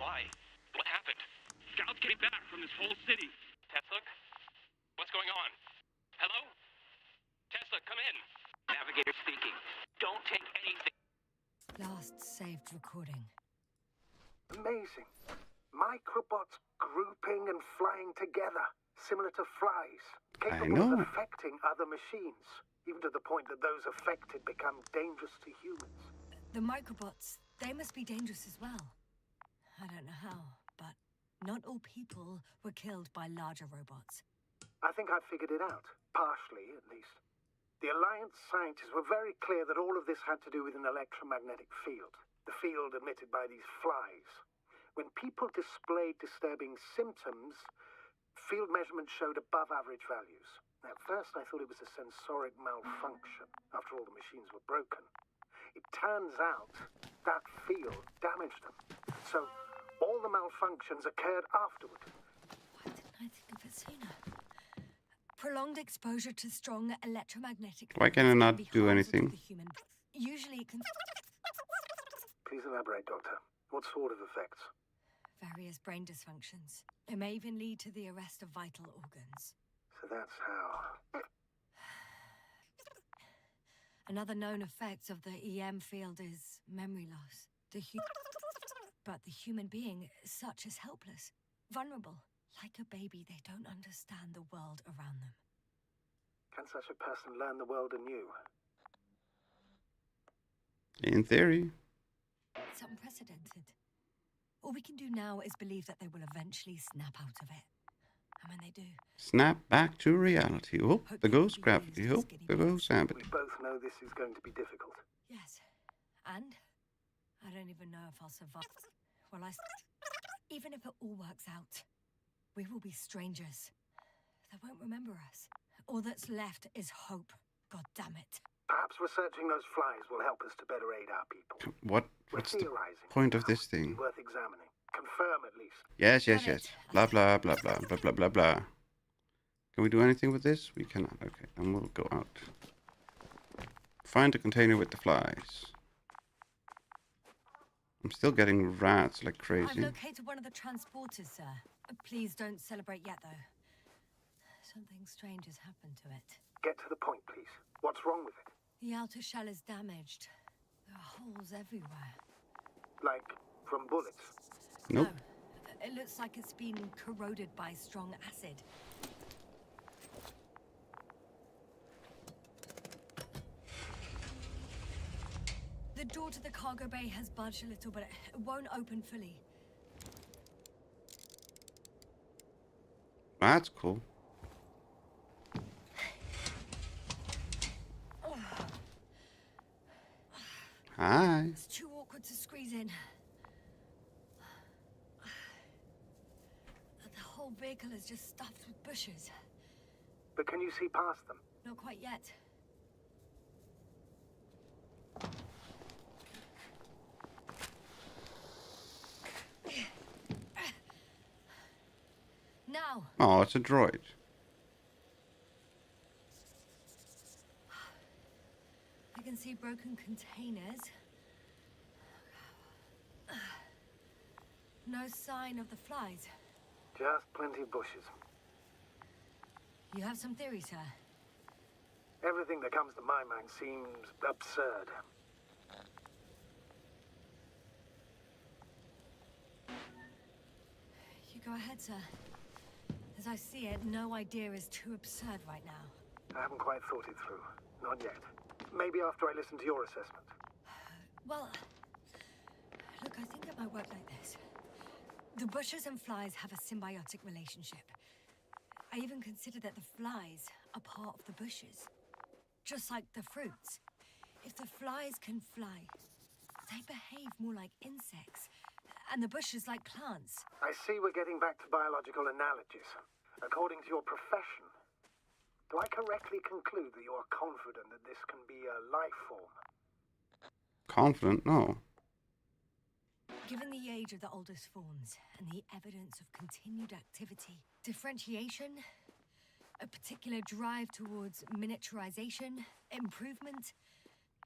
why? What happened? Scouts came back from this whole city. Tesla? What's going on? Hello? Tesla, come in. Navigator speaking. Don't take anything. Last saved recording. Amazing. Microbots grouping and flying together, similar to flies, capable of affecting other machines, even to the point that those affected become dangerous to humans. The microbots, they must be dangerous as well. I don't know how, but not all people were killed by larger robots. I think I've figured it out, partially at least. The Alliance scientists were very clear that all of this had to do with an electromagnetic field, the field emitted by these flies. When people displayed disturbing symptoms, field measurements showed above average values. At first I thought it was a sensoric malfunction, after all the machines were broken. It turns out that field damaged them. So all the malfunctions occurred afterward. Why didn't I think of it sooner? Prolonged exposure to strong electromagnetic... Why can I not do anything? Usually it can... Please elaborate, Doctor. What sort of effects? Various brain dysfunctions. It may even lead to the arrest of vital organs. So that's how... Another known effect of the EM field is memory loss. But the human being is such as helpless, vulnerable. Like a baby, they don't understand the world around them. Can such a person learn the world anew? In theory. It's unprecedented. All we can do now is believe that they will eventually snap out of it. And when they do... Snap back to reality. Oh, there goes gravity. Oh, there goes ambit. We both know this is going to be difficult. Yes. And I don't even know if I'll survive. Well, even if it all works out, we will be strangers. They won't remember us. All that's left is hope. God damn it. Perhaps researching those flies will help us to better aid our people. What's the point of this thing? Worth examining. Confirm at least. Yes. Blah, blah, blah, blah, blah, blah, blah, blah. Can we do anything with this? We cannot. Okay, then we'll go out. Find the container with the flies. I'm still getting rats like crazy. I've located one of the transporters, sir. Please don't celebrate yet, though. Something strange has happened to it. Get to the point, please. What's wrong with it? The outer shell is damaged. There are holes everywhere. Like from bullets? Nope. No, it looks like it's been corroded by strong acid. The door to the cargo bay has budged a little, but it won't open fully. That's cool. Hi. It's too awkward to squeeze in. The whole vehicle is just stuffed with bushes. But can you see past them? Not quite yet. Now. Oh, it's a droid. I can see broken containers. No sign of the flies. Just plenty of bushes. You have some theory, sir? Everything that comes to my mind seems absurd. You go ahead, sir. As I see it, no idea is too absurd right now. I haven't quite thought it through. Not yet. Maybe after I listen to your assessment. Well, look, I think it might work like this. The bushes and flies have a symbiotic relationship. I even consider that the flies are part of the bushes. Just like the fruits. If the flies can fly, they behave more like insects. And the bushes like plants. I see we're getting back to biological analogies. According to your profession, do I correctly conclude that you are confident that this can be a life form? Confident? No. Given the age of the oldest forms and the evidence of continued activity, differentiation, a particular drive towards miniaturization, improvement,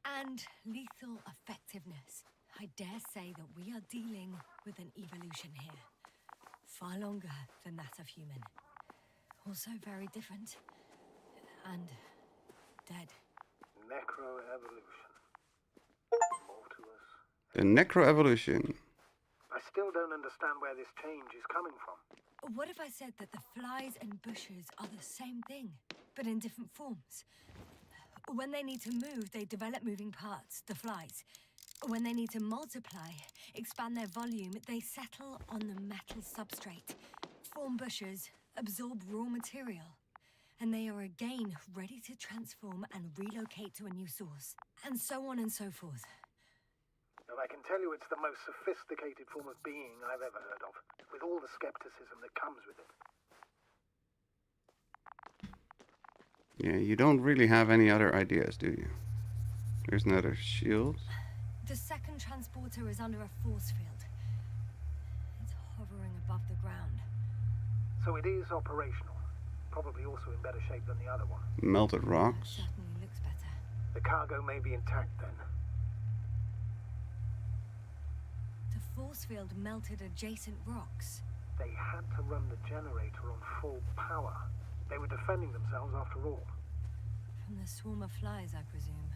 and lethal effectiveness, I dare say that we are dealing with an evolution here. Far longer than that of human. Also very different. And dead. Necroevolution. Mortuus. The necroevolution. I still don't understand where this change is coming from. What if I said that the flies and bushes are the same thing, but in different forms? When they need to move, they develop moving parts, the flies. When they need to multiply, expand their volume, they settle on the metal substrate, form bushes, absorb raw material, and they are again ready to transform and relocate to a new source, and so on and so forth. And I can tell you it's the most sophisticated form of being I've ever heard of, with all the skepticism that comes with it. Yeah, you don't really have any other ideas, do you? There's another shield. The second transporter is under a force field. It's hovering above the ground. So it is operational. Probably also in better shape than the other one. Melted rocks. That certainly looks better. The cargo may be intact then. The force field melted adjacent rocks. They had to run the generator on full power. They were defending themselves after all. From the swarm of flies, I presume.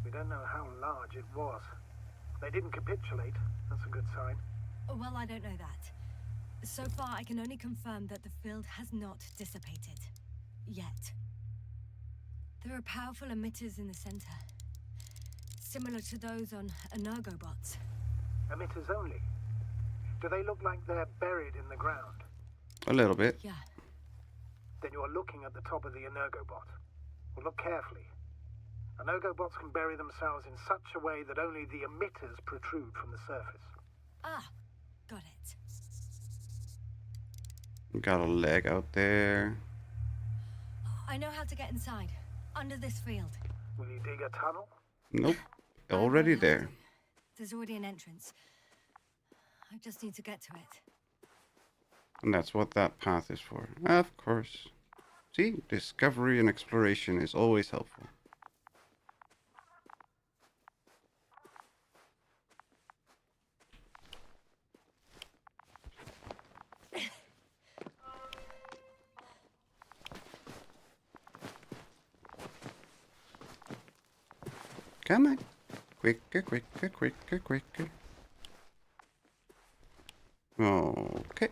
We don't know how large it was. They didn't capitulate. That's a good sign. Well, I don't know that. So far, I can only confirm that the field has not dissipated. Yet. There are powerful emitters in the center. Similar to those on Energobots. Emitters only? Do they look like they're buried in the ground? A little bit. Yeah. Then you're looking at the top of the Energobot. Well, look carefully. Energobots can bury themselves in such a way that only the emitters protrude from the surface. Ah, got it. Got a leg out there. I know how to get inside. Under this field. Will you dig a tunnel? Nope. Already there. There's already an entrance. I just need to get to it. And that's what that path is for. Of course. See, discovery and exploration is always helpful. Come on. Quicker, quicker, quicker, quicker. Okay.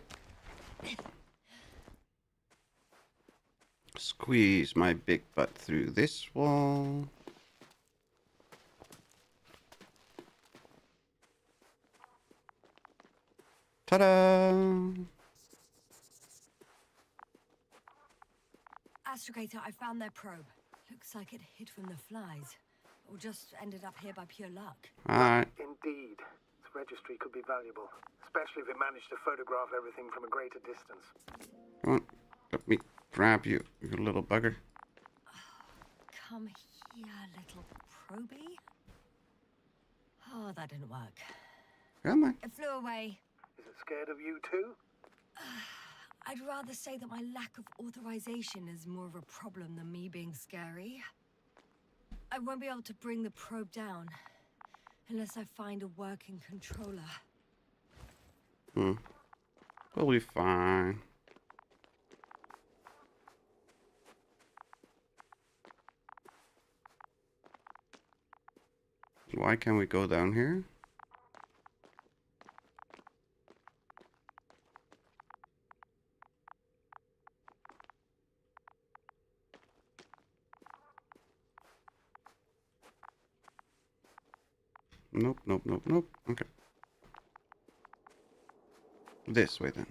Squeeze my big butt through this wall. Ta-da! Astrogator, I found their probe. Looks like it hid from the flies. Or just ended up here by pure luck. Alright. Indeed. Its registry could be valuable. Especially if it managed to photograph everything from a greater distance. Come on. Let me grab you, you little bugger. Come here, little probie. Oh, that didn't work. Come on. It flew away. Is it scared of you too? I'd rather say that my lack of authorization is more of a problem than me being scary. I won't be able to bring the probe down unless I find a working controller. We'll be fine. Why can't we go down here? Nope, nope, nope, nope. Okay. This way then.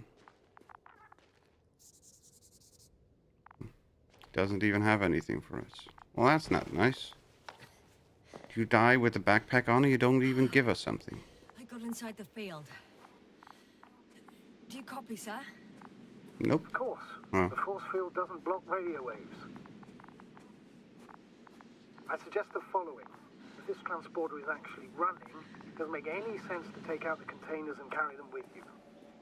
Doesn't even have anything for us. Well, that's not nice. You die with the backpack on and you don't even give us something. I got inside the field. Do you copy, sir? Nope. Of course. Oh. The force field doesn't block radio waves. I suggest the following. If this transporter is actually running, it doesn't make any sense to take out the containers and carry them with you.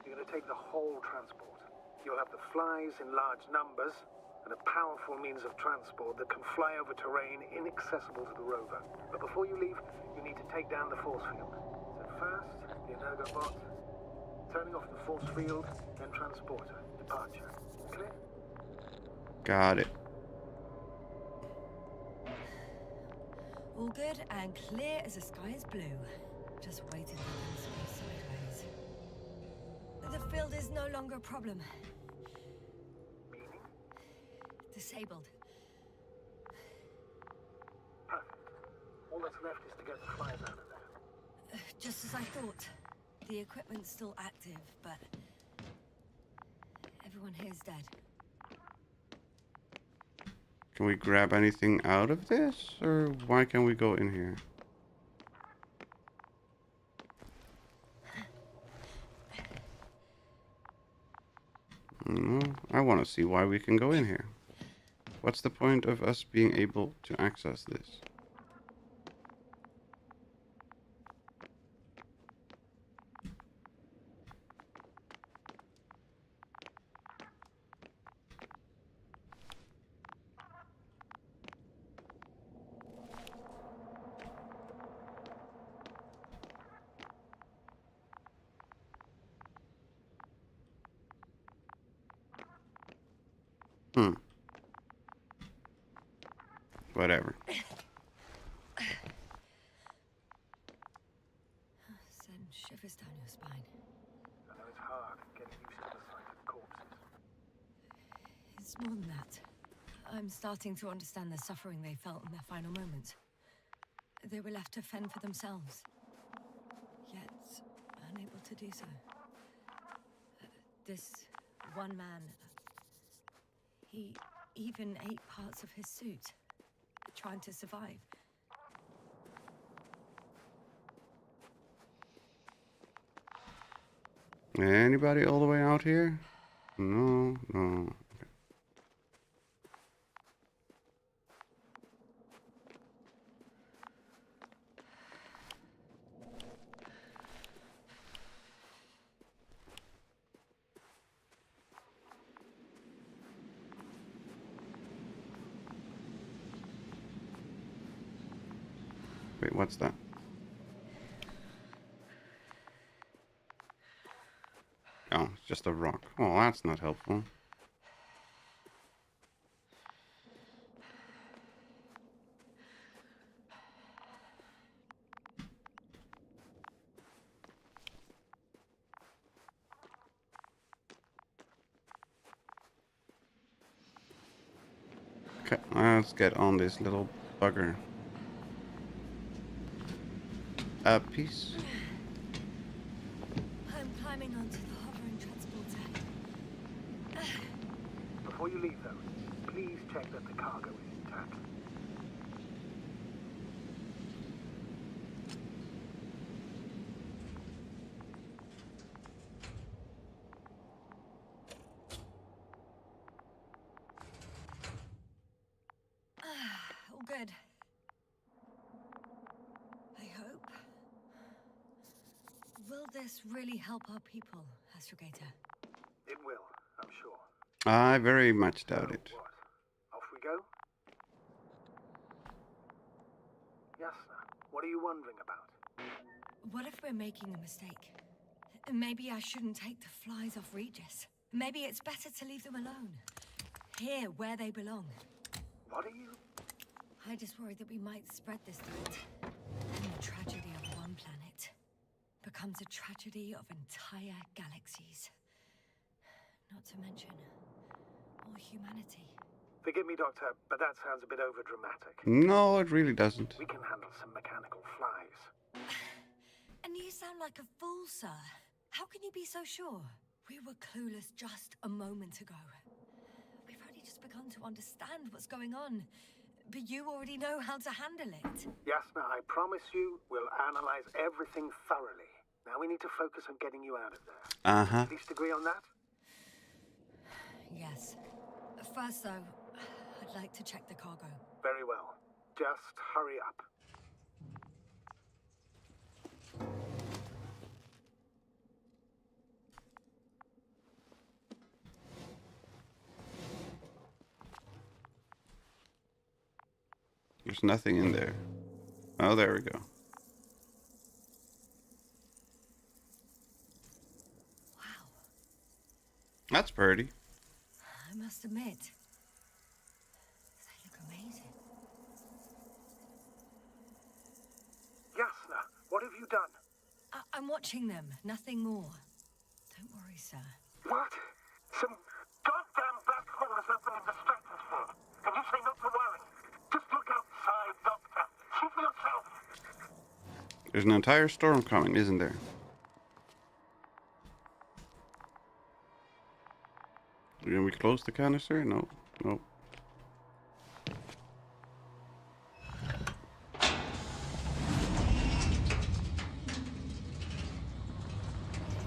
You're going to take the whole transport. You'll have the flies in large numbers, and a powerful means of transport that can fly over terrain inaccessible to the rover. But before you leave, you need to take down the force field. So first, the Energobot, turning off the force field, then transporter. Departure. Clear? Got it. All good and clear as the sky is blue. Just waiting for them to go sideways. The field is no longer a problem. Meaning? Disabled. Perfect. All that's left is to get the flies out of there. Just as I thought. The equipment's still active, but everyone here is dead. Can we grab anything out of this? Or why can't we go in here? No, I want to see why we can go in here. What's the point of us being able to access this? Whatever. Send shivers down your spine. I know it's hard getting used to the sight of corpses. It's more than that. I'm starting to understand the suffering they felt in their final moments. They were left to fend for themselves, yet unable to do so. This one man, he even ate parts of his suit, trying to survive. Anybody all the way out here? No, no. Okay. Wait, what's that? Oh, it's just a rock. Oh, that's not helpful. Okay, let's get on this little bugger. Peace. I'm climbing onto the hovering transporter. Before you leave, though, please check that the cargo is intact. All good. I hope. Will this really help our people, Astrogator? It will, I'm sure. I very much doubt it. What? Off we go? Yasna, what are you wondering about? What if we're making a mistake? Maybe I shouldn't take the flies off Regis. Maybe it's better to leave them alone. Here, where they belong. What are you? I just worry that we might spread this threat. And the tragedy of one planet becomes a tragedy of entire galaxies. Not to mention, all humanity. Forgive me, Doctor, but that sounds a bit overdramatic. No, it really doesn't. We can handle some mechanical flies. And you sound like a fool, sir. How can you be so sure? We were clueless just a moment ago. We've only just begun to understand what's going on. But you already know how to handle it. Yasna, I promise you, we'll analyze everything thoroughly. Now we need to focus on getting you out of there. Uh-huh. At least agree on that? Yes. First, though, I'd like to check the cargo. Very well. Just hurry up. There's nothing in there. Oh, there we go. Wow. That's pretty. I must admit, they look amazing. Yasna, what have you done? I'm watching them, nothing more. Don't worry, sir. What? Some goddamn black hole has opened in the stratosphere. And you say not to worry. Just look outside, Doctor. See for yourself. There's an entire storm coming, isn't there? Can we close the canister? No. Nope.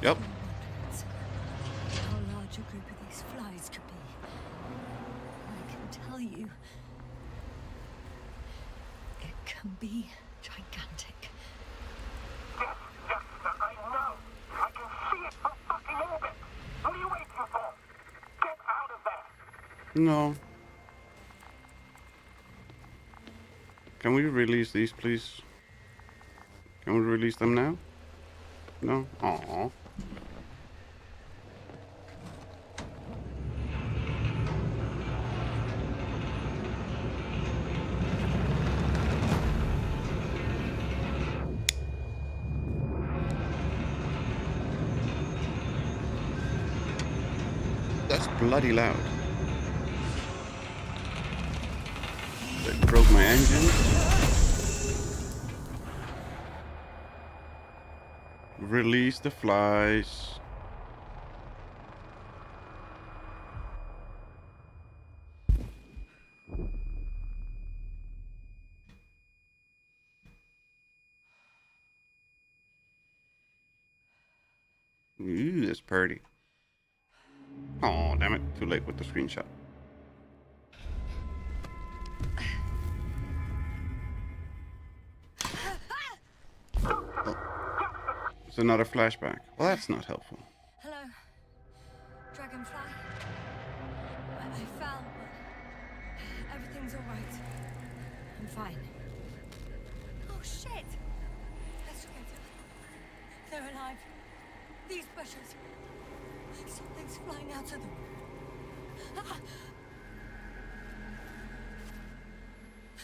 Yep. How large a group of these flies could be. I can tell you, it can be gigantic. Yes, I know. I can see it from fucking orbit. What are you waiting for? Get out of there. No. Can we release these, please? Can we release them now? No? Aww. That's bloody loud. They broke my engine. Release the flies. Ooh, that's pretty. Oh, damn it. Too late with the screenshot. Oh. It's another flashback. Well, that's not helpful. Hello, Dragonfly. I fell, but everything's all right. I'm fine. Oh, shit! That's good. They're alive. These bushes. Something's flying out of them. Ah!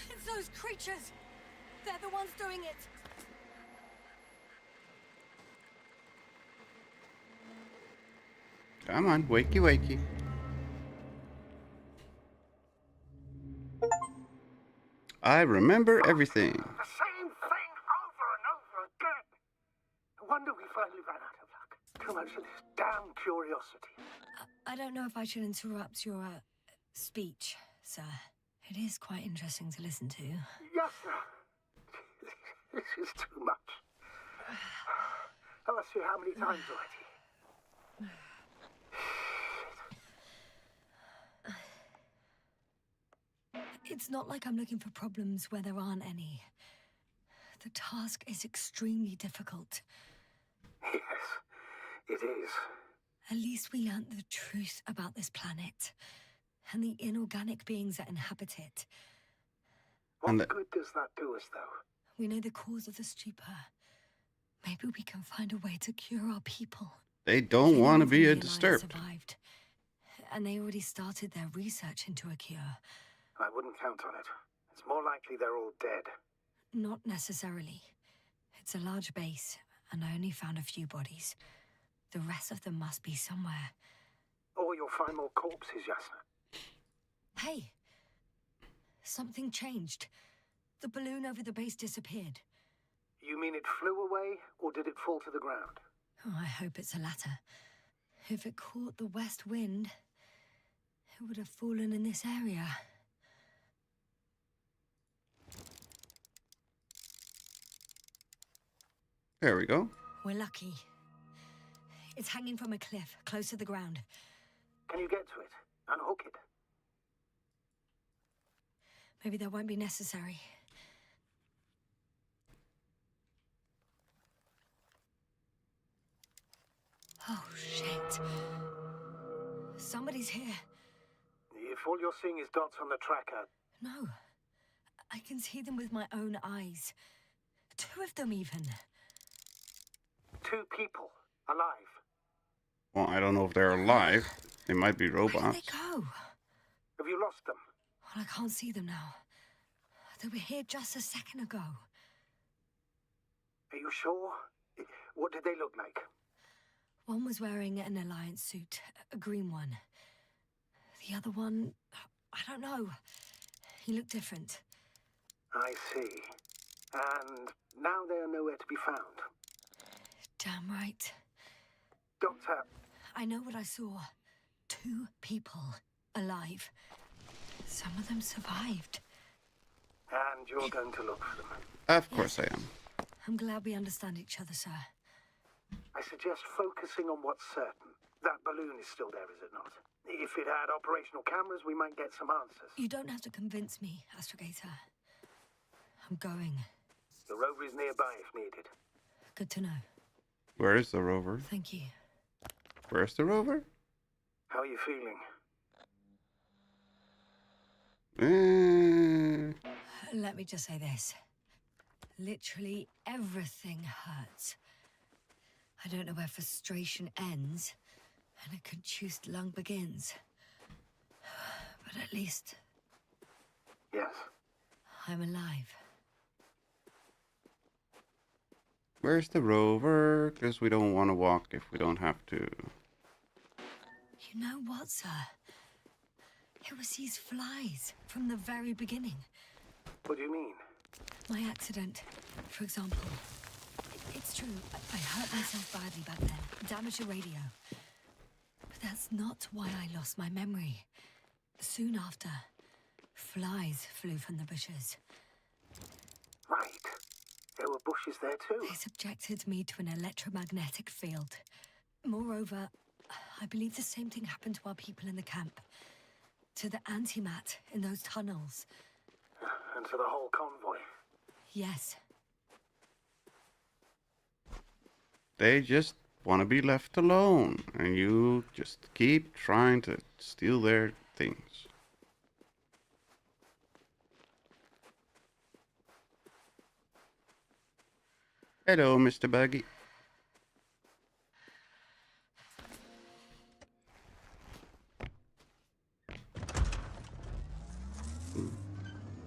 It's those creatures. They're the ones doing it. Come on, wakey wakey. I remember everything. The same thing over and over again. No wonder we finally ran out of luck. Too much of this damn curiosity. I don't know if I should interrupt your speech, sir. It is quite interesting to listen to. Yes, sir. This is too much. I've asked you how many times already. It's not like I'm looking for problems where there aren't any. The task is extremely difficult. Yes, it is. At least we learned the truth about this planet and the inorganic beings that inhabit it. What good does that do us, though? We know the cause of the stupor. Maybe we can find a way to cure our people. They don't want to be disturbed. Survived, and they already started their research into a cure. I wouldn't count on it. It's more likely they're all dead. Not necessarily. It's a large base, and I only found a few bodies. The rest of them must be somewhere. Or you'll find more corpses, Yasna. Hey! Something changed. The balloon over the base disappeared. You mean it flew away, or did it fall to the ground? Oh, I hope it's the latter. If it caught the west wind, it would have fallen in this area. There we go. We're lucky. It's hanging from a cliff, close to the ground. Can you get to it? Unhook it. Maybe that won't be necessary. Oh, shit. Somebody's here. If all you're seeing is dots on the tracker... No. I can see them with my own eyes. 2 of them, even. 2 people. Alive. Well, I don't know if they're alive. They might be Where robots. did they go? Have you lost them? Well, I can't see them now. They were here just a second ago. Are you sure? What did they look like? One was wearing an Alliance suit, a green one. The other one, I don't know. He looked different. I see. And now they are nowhere to be found. Damn right. Doctor... I know what I saw. 2 people alive. Some of them survived. And you're going to look for them. Of course I am. I'm glad we understand each other, sir. I suggest focusing on what's certain. That balloon is still there, is it not? If it had operational cameras, we might get some answers. You don't have to convince me, Astrogator. I'm going. The rover is nearby if needed. Good to know. Where is the rover? Thank you. Where's the rover? How are you feeling? Let me just say this. Literally everything hurts. I don't know where frustration ends and a contused lung begins. But at least... Yes? I'm alive. Where's the rover? Because we don't want to walk if we don't have to. You know what, sir? It was these flies from the very beginning. What do you mean? My accident, for example. It's true, I hurt myself badly back then, damaged the radio. But that's not why I lost my memory. Soon after, flies flew from the bushes. Right. There were bushes there too. They subjected me to an electromagnetic field. Moreover, I believe the same thing happened to our people in the camp. To the antimat in those tunnels. And to the whole convoy. Yes. They just want to be left alone. And you just keep trying to steal their things. Hello, Mr. Buggy.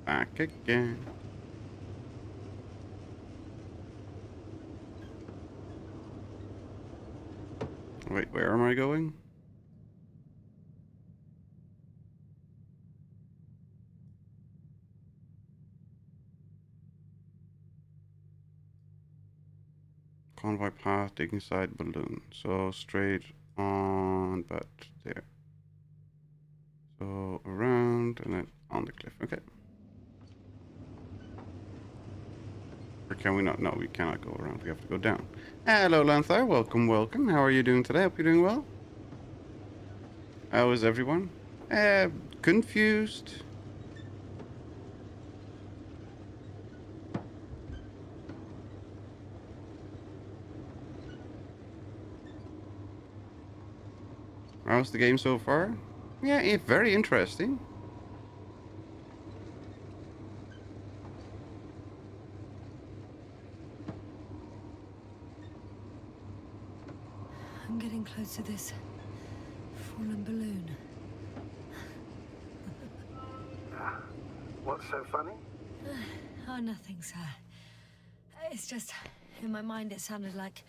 Back again. Wait, where am I going? Convoy path, taking side balloon. So straight on, but there. So around and then on the cliff. Okay. Or can we not? No, we cannot go around. We have to go down. Hello, Lanthar. Welcome, welcome. How are you doing today? Hope you're doing well. How is everyone? Confused. How's the game so far? Yeah, very interesting. I'm getting close to this fallen balloon. What's so funny? Oh, nothing, sir. It's just, in my mind it sounded like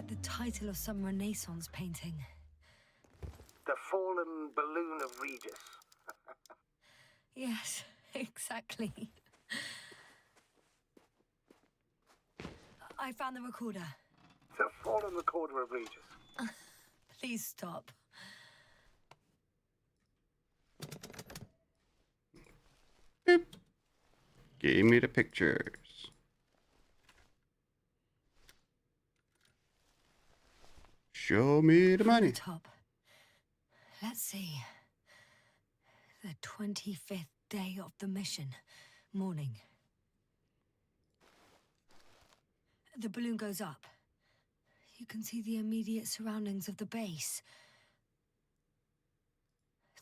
the title of some Renaissance painting. The fallen balloon of Regis. Yes, exactly. I found the recorder. The fallen recorder of Regis. Please stop. Boop. Give me the pictures. Show me the money. Top. Let's see. The 25th day of the mission. Morning. The balloon goes up. You can see the immediate surroundings of the base.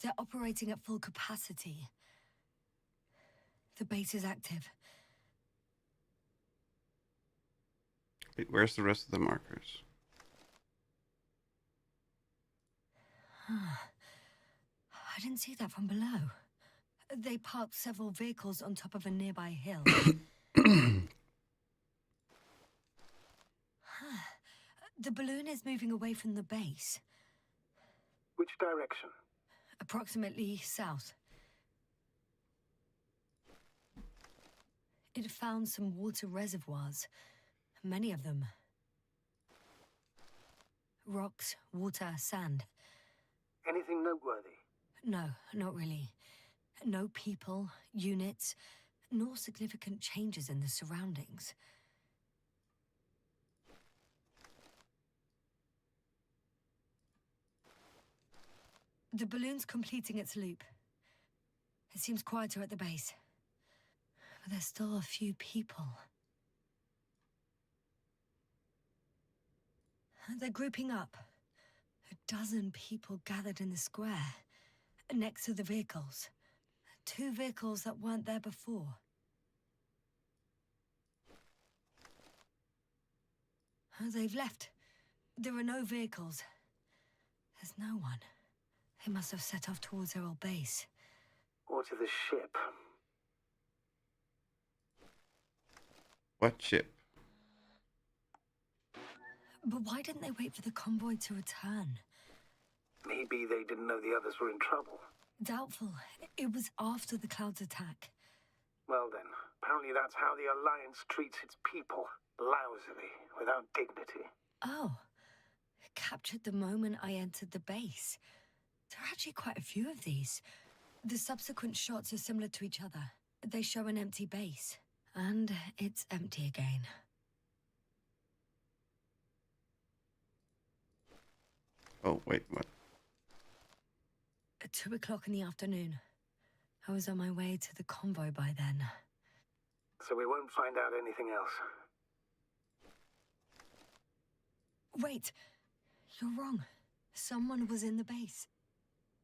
They're operating at full capacity. The base is active. Wait, where's the rest of the markers? I didn't see that from below. They parked several vehicles on top of a nearby hill. The balloon is moving away from the base. Which direction? Approximately south. It found some water reservoirs. Many of them. Rocks, water, sand. Anything noteworthy? No, not really. No people, units, nor significant changes in the surroundings. The balloon's completing its loop. It seems quieter at the base. But there's still a few people. They're grouping up. 12 people gathered in the square, next to the vehicles. 2 vehicles that weren't there before. They've left. There are no vehicles. There's no one. They must have set off towards their old base. Or to the ship. What ship? But why didn't they wait for the convoy to return? Maybe they didn't know the others were in trouble. Doubtful. It was after the Cloud's attack. Well then, apparently that's how the Alliance treats its people. Lousily, without dignity. Oh. Captured the moment I entered the base. There are actually quite a few of these. The subsequent shots are similar to each other. They show an empty base. And it's empty again. Oh, wait, what? At 2 o'clock in the afternoon. I was on my way to the convoy by then. So we won't find out anything else. Wait. You're wrong. Someone was in the base.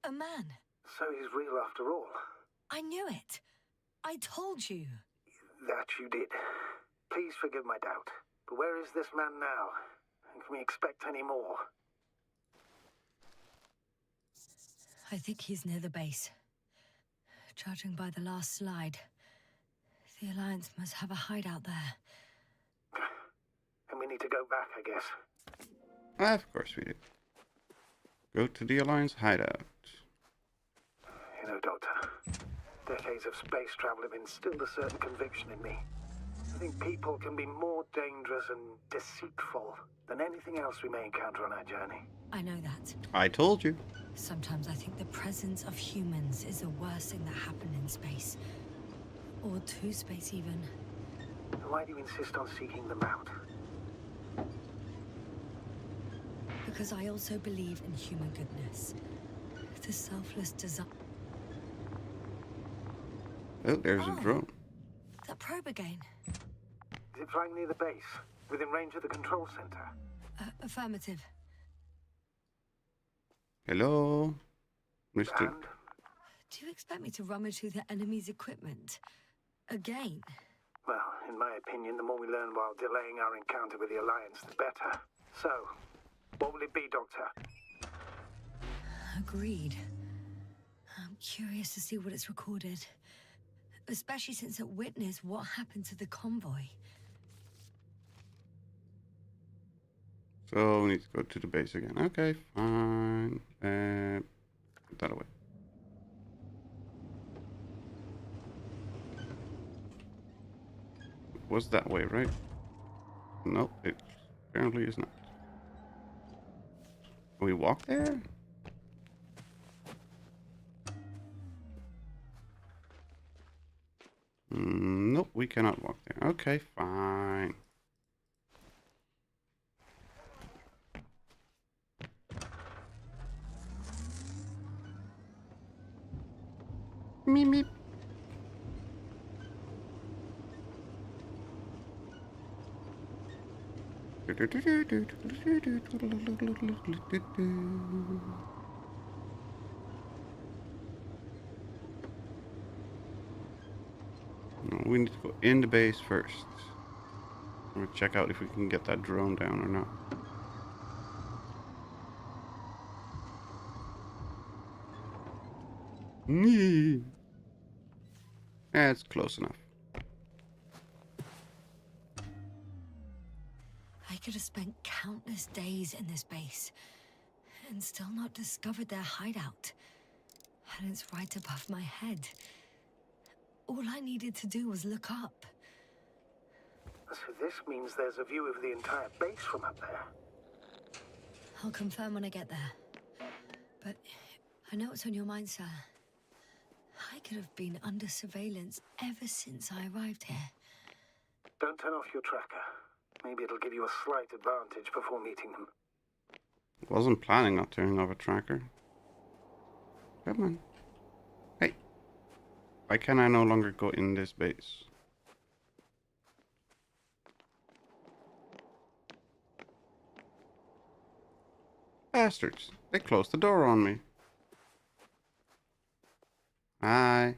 A man. So he's real after all. I knew it. I told you. That you did. Please forgive my doubt. But where is this man now? And can we expect any more? I think he's near the base. Judging by the last slide, the Alliance must have a hideout there. And we need to go back, I guess. Of course we do. Go to the Alliance hideout. You know, Doctor, decades of space travel have instilled a certain conviction in me. I think people can be more dangerous and deceitful than anything else we may encounter on our journey. I know that. I told you. Sometimes I think the presence of humans is the worst thing that happened in space. Or to space, even. Why do you insist on seeking them out? Because I also believe in human goodness. The selfless desire. Oh, there's a drone. That probe again. Is it flying near the base? Within range of the control center? Affirmative. Hello, Mr. And? Do you expect me to rummage through the enemy's equipment? Again? Well, in my opinion, the more we learn while delaying our encounter with the Alliance, the better. So, what will it be, Doctor? Agreed. I'm curious to see what it's recorded. Especially since it witnessed what happened to the convoy. So we need to go to the base again. Okay, fine. Put that away. It was that way, right? Nope, it apparently is not. Can we walk there? Nope, we cannot walk there. Okay, fine. meep, meep. No, we need to go in the base first. I'm gonna check out if we can get that drone down or not. Yeah, it's close enough. I could have spent countless days in this base and still not discovered their hideout. And it's right above my head. All I needed to do was look up. So this means there's a view of the entire base from up there. I'll confirm when I get there. But I know what's on your mind, sir. I could have been under surveillance ever since I arrived here. Don't turn off your tracker. Maybe it'll give you a slight advantage before meeting them. Wasn't planning on turning off a tracker. Come on. Hey. Why can I no longer go in this base? Bastards. They closed the door on me. Hi.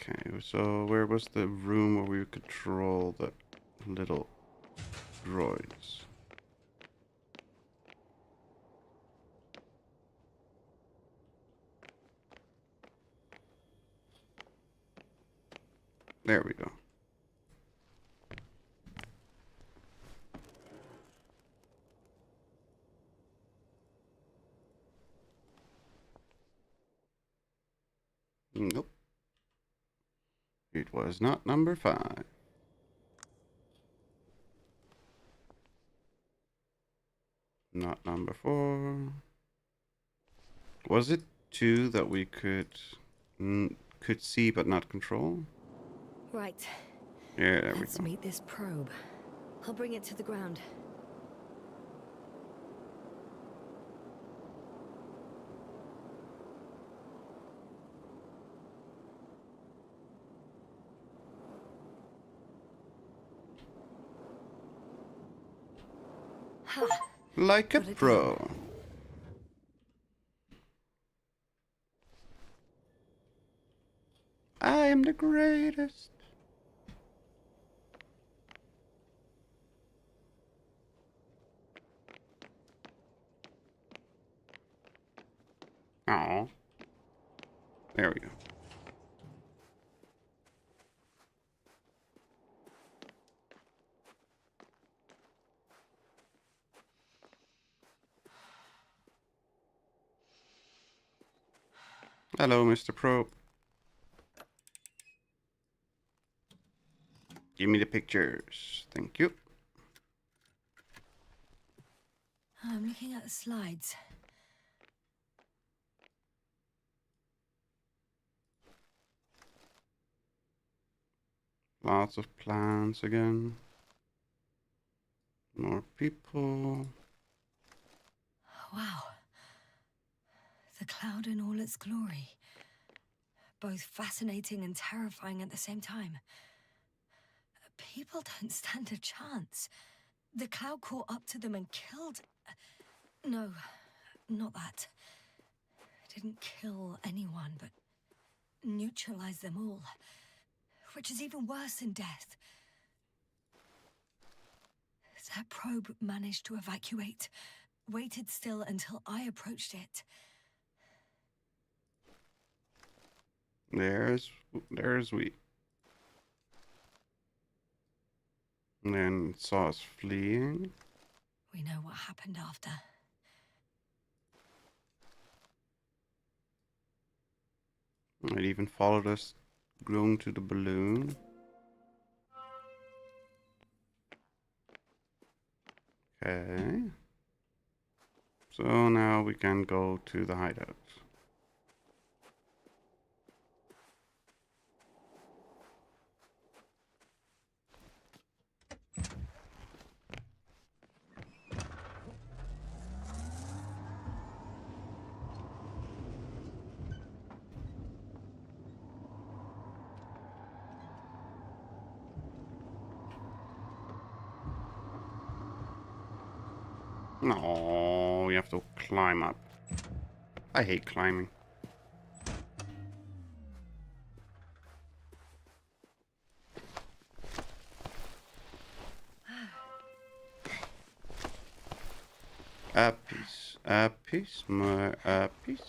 Okay, so where was the room where we would control the little droids? There we go. Nope. It was not number 5. Not number 4. Was it 2 that we could see but not control? Right. Yeah, there we Let's go. meet this probe. I'll bring it to the ground. Ha! Like a Got it pro. done. I am the greatest. Oh. There we go. Hello, Mr. Probe. Give me the pictures. Thank you. I'm looking at the slides. Lots of plants again. More people. Wow. The cloud in all its glory. Both fascinating and terrifying at the same time. People don't stand a chance. The cloud caught up to them and killed... No, not that. Didn't kill anyone, but neutralized them all. Which is even worse than death. That probe managed to evacuate. Waited still until I approached it. There's we. And then it saw us fleeing. We know what happened after. It even followed us going to the balloon. Okay. So now we can go to the hideout. No, you have to climb up. I hate climbing. A piece, more a piece.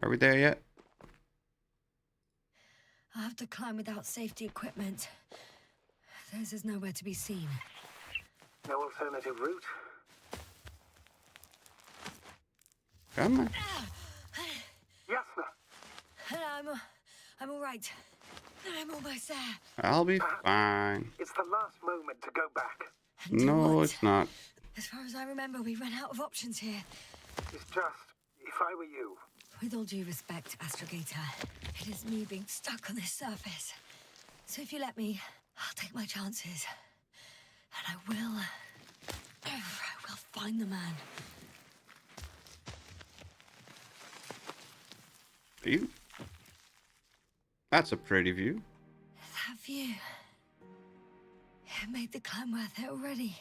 Are we there yet? I'll have to climb without safety equipment. Theirs is nowhere to be seen. No alternative route? Come on. Yasna! I'm all right. I'm almost there. I'll be fine. It's the last moment to go back. No, it's not. As far as I remember, we ran out of options here. It's just, if I were you... With all due respect, Astrogator, it is me being stuck on this surface. So if you let me, I'll take my chances. And I will find the man. View? That's a pretty view. That view. It made the climb worth it already.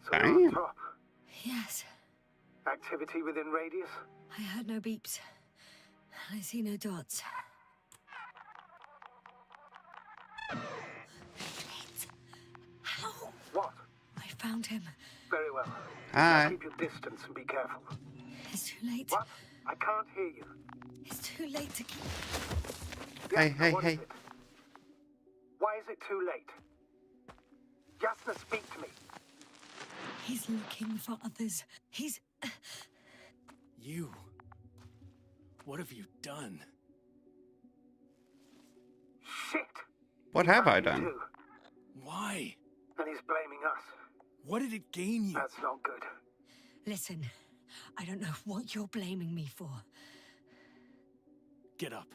So you're on top. Yes. Activity within radius? I heard no beeps. I see no dots. Shit. How? What? I found him. Very well. Hi. Now keep your distance and be careful. It's too late. What? I can't hear you. It's too late to keep... Yasna, what hey. is it? Why is it too late? Yasna, speak to me. He's looking for others. He's... You. What have you done? Shit! What have I done? Too. Why? And he's blaming us. What did it gain you? That's not good. Listen, I don't know what you're blaming me for. Get up.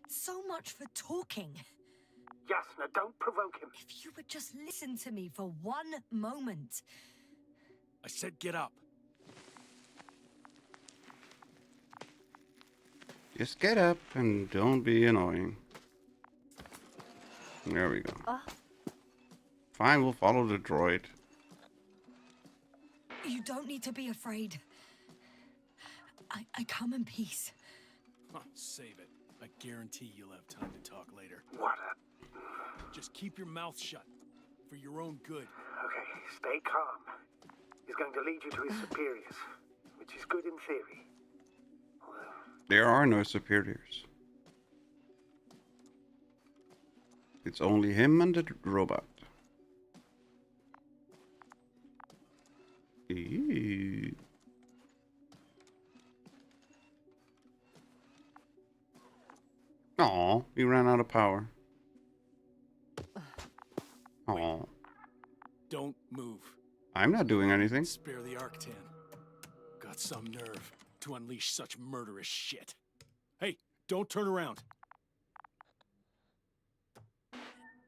So much for talking. Yasna, don't provoke him. If you would just listen to me for one moment. I said get up. Just get up and don't be annoying. There we go. Fine, we'll follow the droid. You don't need to be afraid. I come in peace. Huh, save it. I guarantee you'll have time to talk later. What Just keep your mouth shut. For your own good. Okay, stay calm. He's going to lead you to his superiors, which is good in theory. There are no superiors. It's only him and the robot. Eee. Aw, we ran out of power. Aw. Don't move. I'm not doing anything. Spare the Arctan. Got some nerve to unleash such murderous shit. Hey, don't turn around.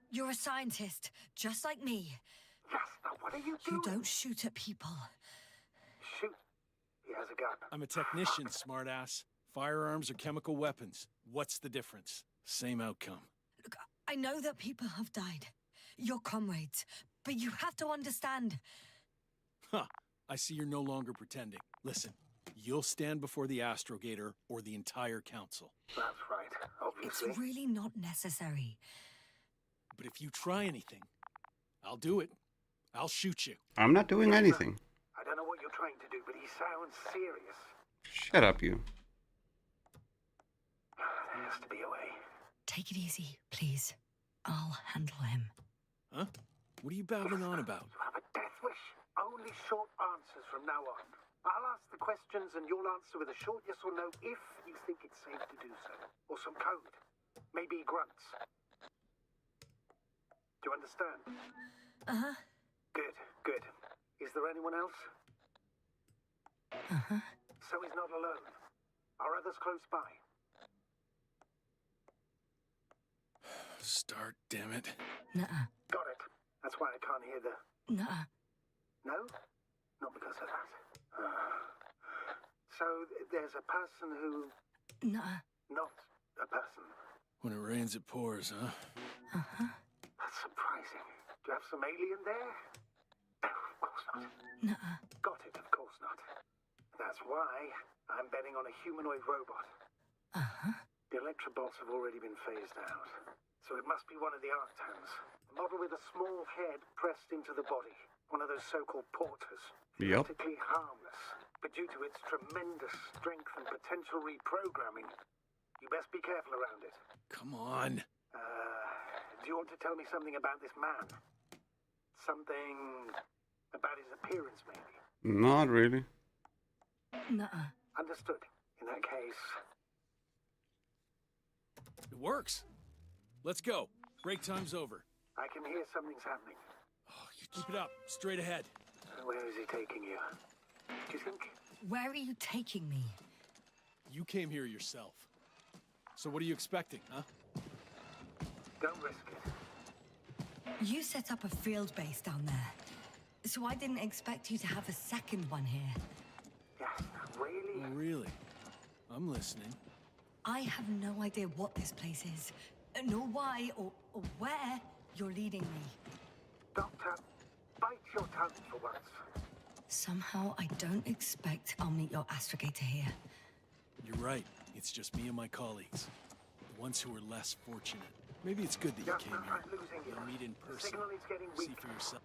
You're a scientist, just like me. Yasna, what are you doing? You don't shoot at people. Shoot. He has a gun. I'm a technician, smartass. Firearms are chemical weapons. What's the difference? Same outcome. Look, I know that people have died. Your comrades. But you have to understand. Huh. I see you're no longer pretending. Listen, you'll stand before the Astrogator or the entire council. That's right, obviously. It's really not necessary. But if you try anything, I'll do it. I'll shoot you. I'm not doing anything. I don't know what you're trying to do, but he sounds serious. Shut up, you. There has to be a way. Take it easy, please. I'll handle him. Huh? What are you babbling on about? You have a death wish? Only short answers from now on. I'll ask the questions and you'll answer with a short yes or no if you think it's safe to do so. Or some code. Maybe grunts. Do you understand? Uh-huh. Good, good. Is there anyone else? Uh-huh. So he's not alone. Are others close by? Start, damn it. Nuh-uh. Got it. That's why I can't hear the... Nuh-uh. No? Not because of that. So there's a person who... Nuh-uh. Not a person. When it rains, it pours, huh? Uh-huh. That's surprising. Do you have some alien there? No, of course not. Nuh-uh. Got it, of course not. That's why I'm betting on a humanoid robot. Uh-huh. The Electrobots have already been phased out. So it must be one of the Arctans. A model with a small head pressed into the body. One of those so-called porters. Yep. Theoretically harmless. But due to its tremendous strength and potential reprogramming, you best be careful around it. Come on. Do you want to tell me something about this man? Something about his appearance, maybe? Not really. Nuh-uh. Understood. In that case... It works. Let's go. Break time's over. I can hear something's happening. Oh, you keep it up. Straight ahead. Where is he taking you? Do you think? Where are you taking me? You came here yourself. So what are you expecting, huh? Don't risk it. You set up a field base down there. So I didn't expect you to have a second one here. Yes, really? Oh, really? I'm listening. I have no idea what this place is, nor why or where you're leading me. Doctor, bite your tongue for once. Somehow I don't expect I'll meet your astrogator here. You're right. It's just me and my colleagues. The ones who are less fortunate. Maybe it's good that you came here. I'm losing you. You'll meet in The person. signal is getting See weak. for yourself.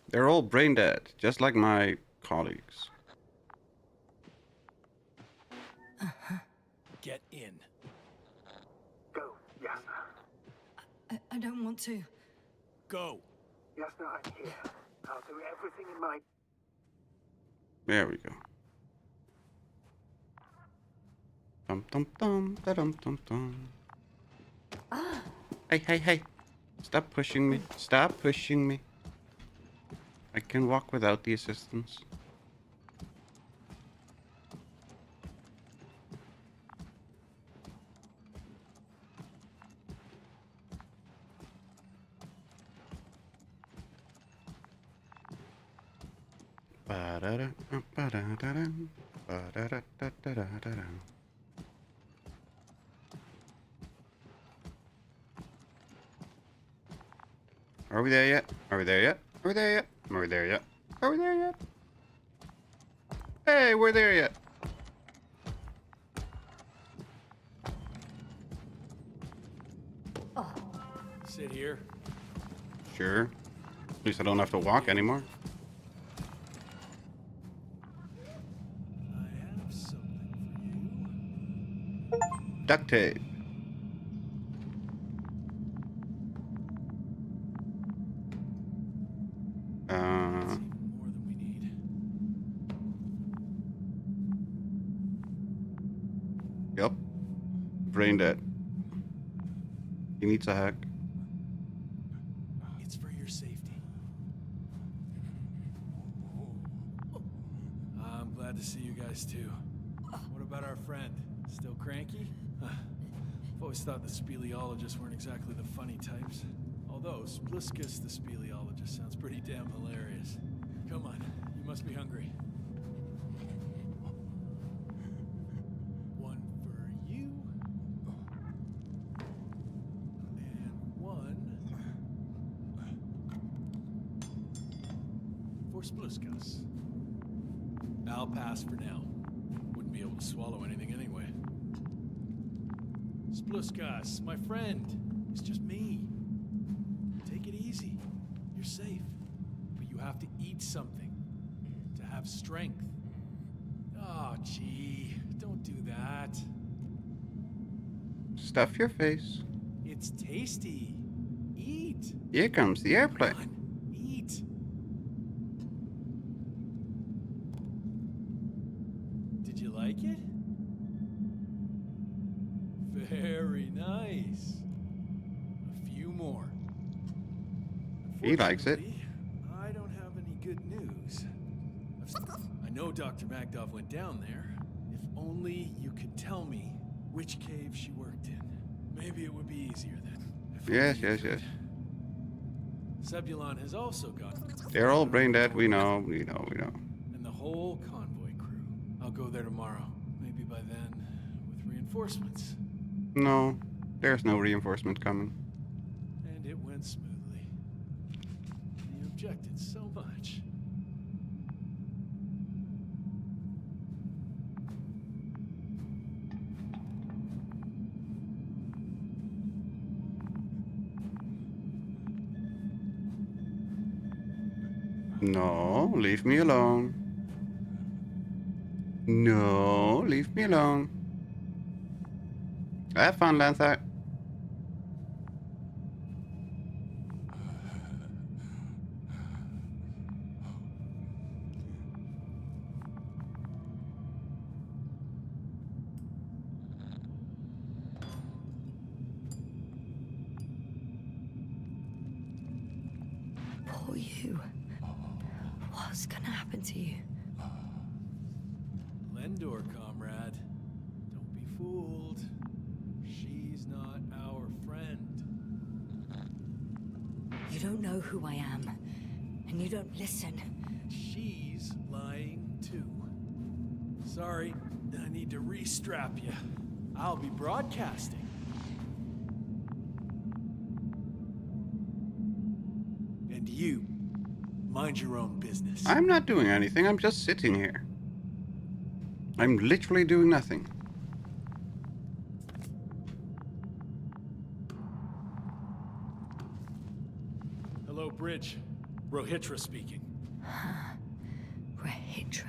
They're all brain dead, just like my colleagues. Uh-huh. Get in. Go, Yasna. I don't want to. Go. Yasna, I'm here. I'll do everything in my... There we go. Dum dum dum da dum dum dum. Hey. Stop pushing me. Stop pushing me. I can walk without the assistance. Are we there yet? Are we there yet? Are we there yet? Are we there yet? Are we there yet? Hey, we're there yet. Sit here. Sure. At least I don't have to walk anymore. I have something for you. Duct tape. That's even more than we need. Yep. Brain dead. He needs a hack. It's for your safety. I'm glad to see you guys too. What about our friend? Still cranky? I've always thought the speleologists weren't exactly the funny types. Although Spliskus the speleologist sounds pretty damn hilarious. Come on, you must be hungry. One for you. And one for Spliskus. I'll pass for now. Wouldn't be able to swallow anything anyway. Spliskus, my friend. It's just me. Take it easy. You're safe. But you have to eat something to have strength. Oh, gee. Don't do that. Stuff your face. It's tasty. Eat. Here comes the airplane. Come on, eat. Did you like it? Very nice. A few more. He likes it. Unfortunately, I don't have any good news. I know Dr. Magdov went down there. If only you could tell me which cave she worked in. Maybe it would be easier then. Yes, yes, yes. Zebulon has also gone. They're all brain dead. We know. And the whole convoy crew. I'll go there tomorrow. Maybe by then, with reinforcements. No, there's no reinforcement coming. And it went smoothly. You objected so much. No, leave me alone. No, leave me alone. Have fun, Lantha. Poor you. What's gonna happen to you? Lendor, comrade. Don't be fooled. She's not our friend. You don't know who I am, and you don't listen. She's lying too. Sorry, I need to re-strap you. I'll be broadcasting. And you, mind your own business. I'm not doing anything. I'm just sitting here. I'm literally doing nothing. Hello, Bridge. Rohitra speaking. Rohitra.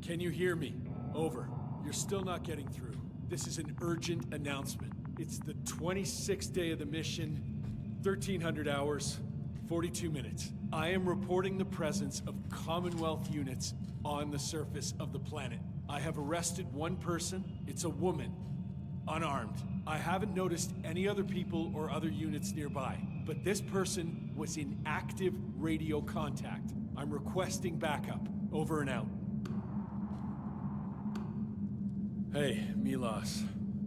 Can you hear me? Over. You're still not getting through. This is an urgent announcement. It's the 26th day of the mission, 1300 hours, 42 minutes. I am reporting the presence of Commonwealth units on the surface of the planet. I have arrested one person. It's a woman, unarmed. I haven't noticed any other people or other units nearby, but this person was in active radio contact. I'm requesting backup. Over and out. Hey, Milos.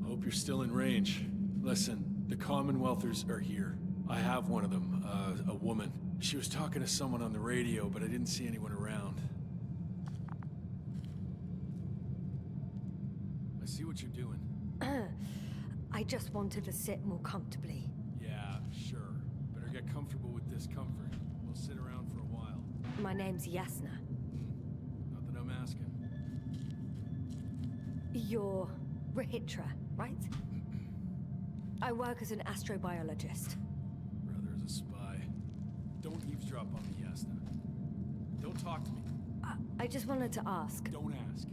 Hope you're still in range. Listen, the Commonwealthers are here. I have one of them, a woman. She was talking to someone on the radio, but I didn't see anyone around. I see what you're doing. I just wanted to sit more comfortably. Yeah, sure. Better get comfortable with discomfort. We'll sit around for a while. My name's Yasna. Not that I'm asking. You're Rohitra, right? I work as an astrobiologist. Rather as a spy. Don't eavesdrop on me, Yasna. Don't talk to me. I just wanted to ask. Don't ask.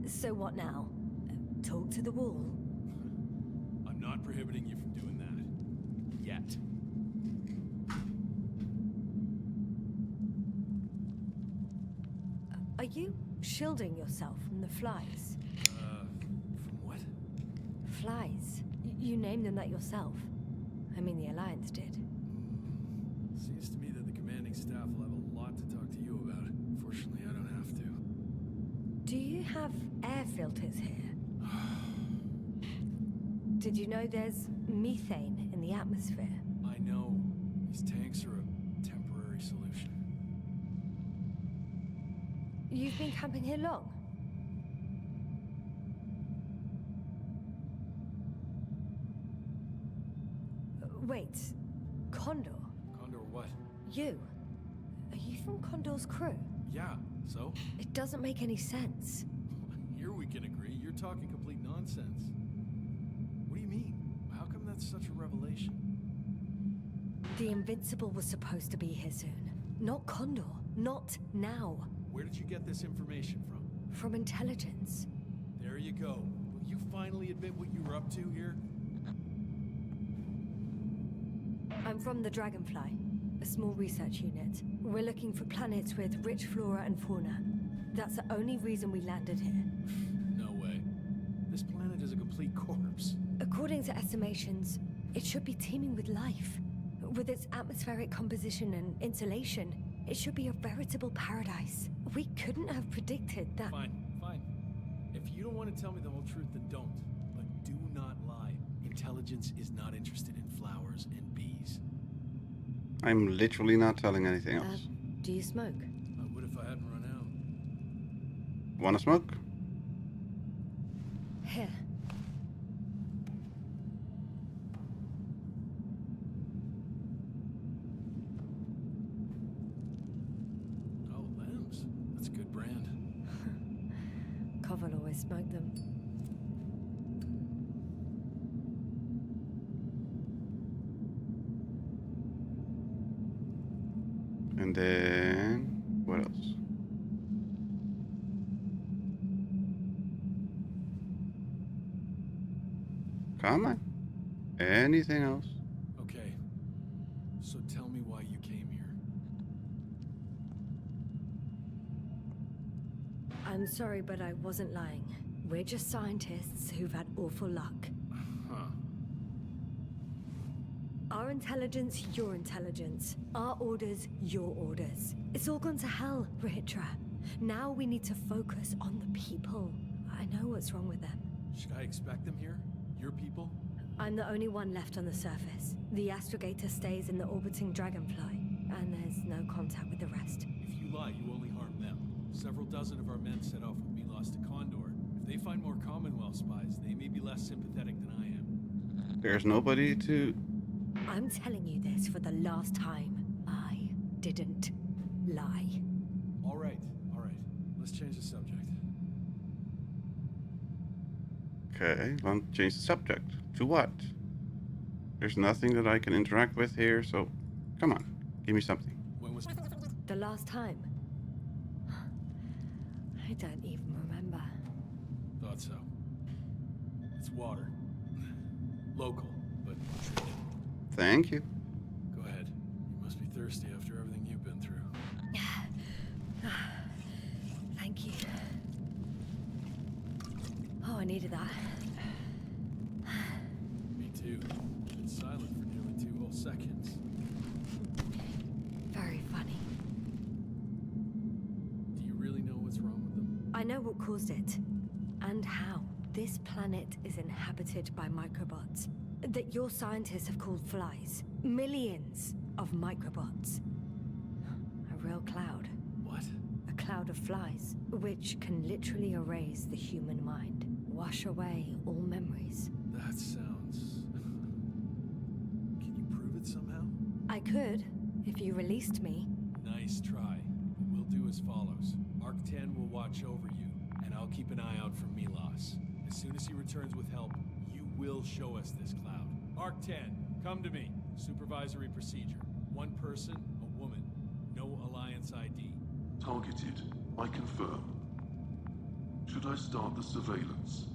So what now? Talk to the wall? I'm not prohibiting you from doing that. Yet. Are you shielding yourself from the flies? From what? Flies. You named them that yourself. I mean, the Alliance did. Seems to me that the commanding staff will have a lot to talk to you about. Fortunately, I don't have to. Do you have air filters here? Did you know there's methane in the atmosphere? I know. These tanks are a temporary solution. You've been camping here long? Wait, Condor? Condor what? You? Are you from Condor's crew? Yeah, so? It doesn't make any sense. Here we can agree. You're talking complete nonsense. What do you mean? How come that's such a revelation? The Invincible was supposed to be here soon. Not Condor. Not now. Where did you get this information from? From intelligence. There you go. Will you finally admit what you were up to here? I'm from the Dragonfly, a small research unit. We're looking for planets with rich flora and fauna. That's the only reason we landed here. No way. This planet is a complete corpse. According to estimations, it should be teeming with life. With its atmospheric composition and insulation, it should be a veritable paradise. We couldn't have predicted that. Fine. If you don't want to tell me the whole truth, then don't. But do not lie. Intelligence is not interested in flowers and bees. I'm literally not telling anything else. Do you smoke? I would if I hadn't run out. Wanna smoke? Here. Oh, Lambs. That's a good brand. Koval always smoked them. And then what else? Come on. Anything else? Okay. So tell me why you came here. I'm sorry, but I wasn't lying. We're just scientists who've had awful luck. Huh. Our intelligence, your intelligence. Our orders, your orders. It's all gone to hell, Rahitra. Now we need to focus on the people. I know what's wrong with them. Should I expect them here? Your people? I'm the only one left on the surface. The astrogator stays in the orbiting dragonfly, and there's no contact with the rest. If you lie, you only harm them. Several dozen of our men set off with Milos to Condor. If they find more Commonwealth spies, they may be less sympathetic than I am. There's nobody to... I'm telling you this for the last time. I didn't lie. All right. Let's change the subject. Okay, let's change the subject. To what? There's nothing that I can interact with here, so come on, give me something. When was... The last time? I don't even remember. Thought so. It's water. Local, but treated. Thank you. Go ahead. You must be thirsty after everything you've been through. Thank you. Oh, I needed that. Me too. Been silent for nearly 2 whole seconds. Very funny. Do you really know what's wrong with them? I know what caused it. And how. This planet is inhabited by microbots that your scientists have called flies. Millions of microbots. A real cloud. What? A cloud of flies, which can literally erase the human mind. Wash away all memories. That sounds... Can you prove it somehow? I could, if you released me. Nice try. But we'll do as follows. Arc 10 will watch over you, and I'll keep an eye out for Milos. As soon as he returns with help, you will show us this cloud. Arc 10, come to me. Supervisory procedure. One person, a woman. No Alliance ID. Targeted. I confirm. Should I start the surveillance?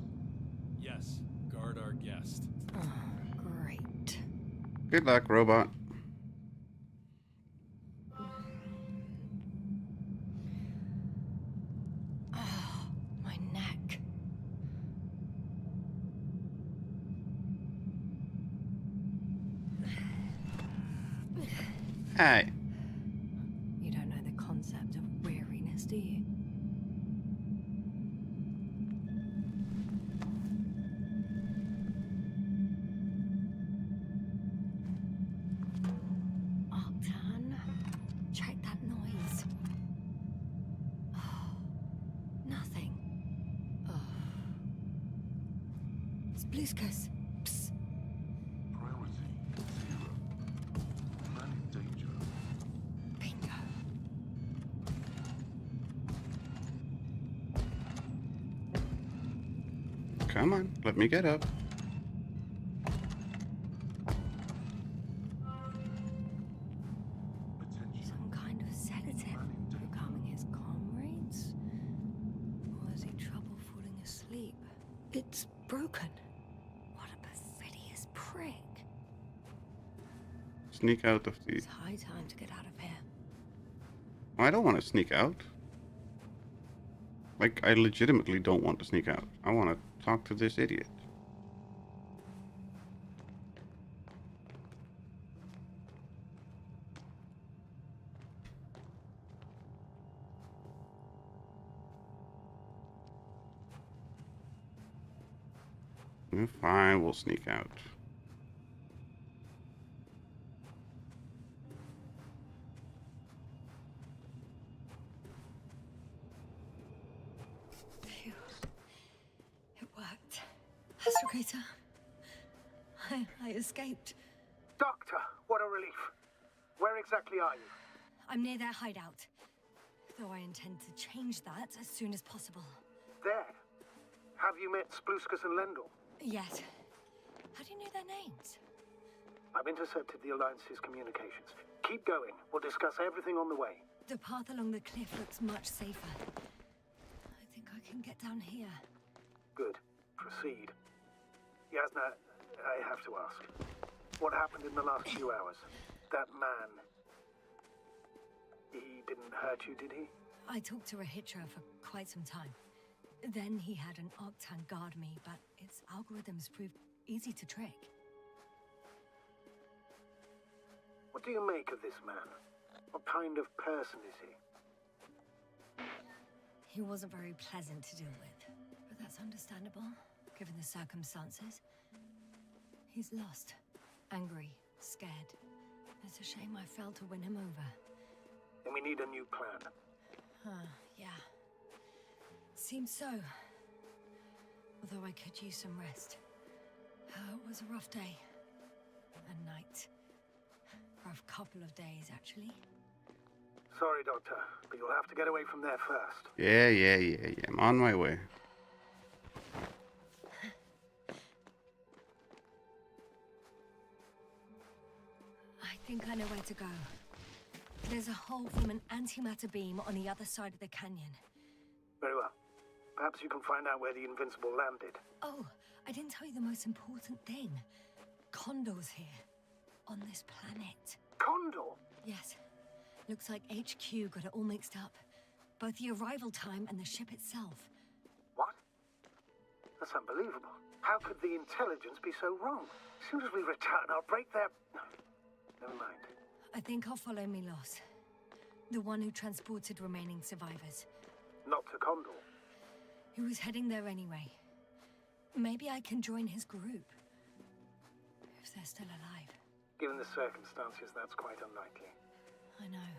Yes. Guard our guest. Oh, great. Good luck, robot. Oh, my neck. Hey. You don't know the concept of weariness, do you? Octan, check that noise. Oh, nothing. Oh. Spluskus. Psst. Priority 0. Man in danger. Bingo. Come on, let me get up. Attention. Some kind of sedative for calming his comrades? Or has he trouble falling asleep? It's broken. What a perfidious prick. Sneak out of the... It's high time to get out of here. I don't want to sneak out. Like, I legitimately don't want to sneak out. I want to talk to this idiot. Fine, we'll sneak out. Phew. It worked. Astrogator. I escaped. Doctor, what a relief. Where exactly are you? I'm near their hideout. Though I intend to change that as soon as possible. There. Have you met Spluskus and Lendl? Yes. How do you know their names? I've intercepted the Alliance's communications. Keep going. We'll discuss everything on the way. The path along the cliff looks much safer. I think I can get down here. Good. Proceed. Yasna, I have to ask. What happened in the last few hours? That man... He didn't hurt you, did he? I talked to Rahitra for quite some time. Then he had an Octan guard me, but its algorithms proved easy to trick. What do you make of this man? What kind of person is he? He wasn't very pleasant to deal with, but that's understandable, given the circumstances. He's lost, angry, scared. It's a shame I failed to win him over. Then we need a new plan. Yeah. Seems so. Although I could use some rest. It was a rough day. A night. Rough couple of days, actually. Sorry, Doctor, but you'll have to get away from there first. Yeah. I'm on my way. I think I know where to go. There's a hole from an antimatter beam on the other side of the canyon. Very well. Perhaps you can find out where the Invincible landed. Oh, I didn't tell you the most important thing. Condor's here. On this planet. Condor? Yes. Looks like HQ got it all mixed up. Both the arrival time and the ship itself. What? That's unbelievable. How could the intelligence be so wrong? As soon as we return, I'll break their... No, never mind. I think I'll follow Milos. The one who transported remaining survivors. Not to Condor. He was heading there anyway. Maybe I can join his group. If they're still alive. Given the circumstances, that's quite unlikely. I know.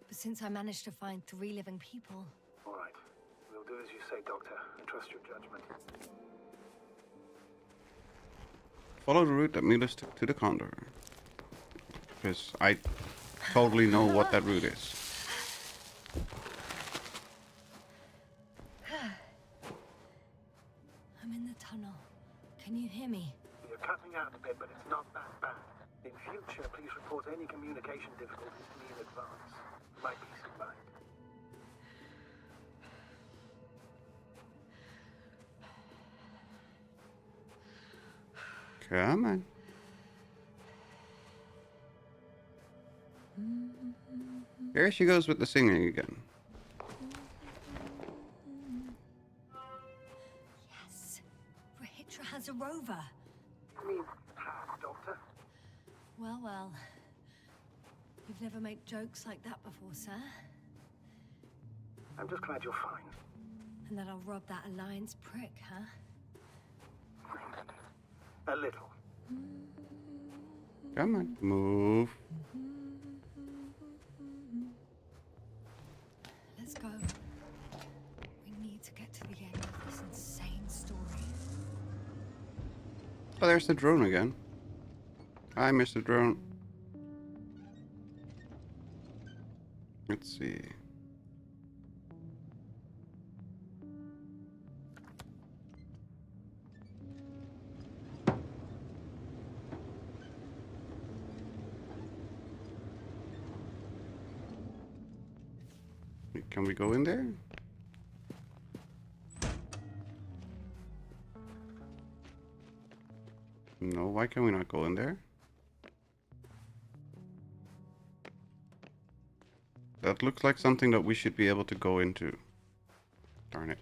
But since I managed to find 3 living people... All right. We'll do as you say, Doctor, and trust your judgment. Follow the route that Milos took to the Condor. Because I totally know what that route is. I'm in the tunnel. Can you hear me? You're cutting out a bit, but it's not that bad. In future, please report any communication difficulties to me in advance. My peace of mind. Come on. Here she goes with the singing again. Yes. Rahitra has a rover. I mean, Doctor? Well. You've never made jokes like that before, sir. I'm just glad you're fine. And that I'll rob that Alliance prick, huh? A little. Come on, move. Let's go. We need to get to the end of this insane story. Oh, there's the drone again. Hi, Mr. Drone. Let's see. Can we go in there? No, why can we not go in there? That looks like something that we should be able to go into. Darn it.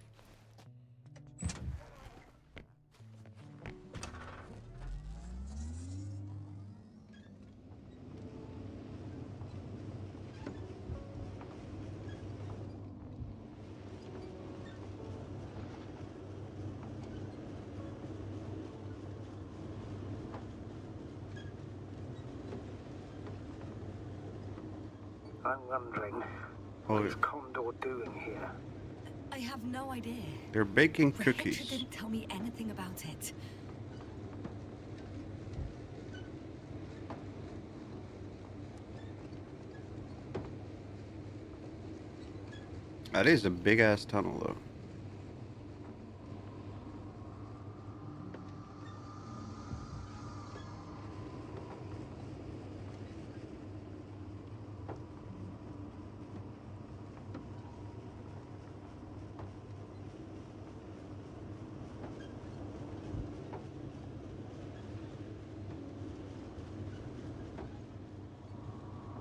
I'm wondering, what is Condor doing here? I have no idea. They're baking But cookies. Hitcher didn't tell me anything about it. That is a big ass tunnel though.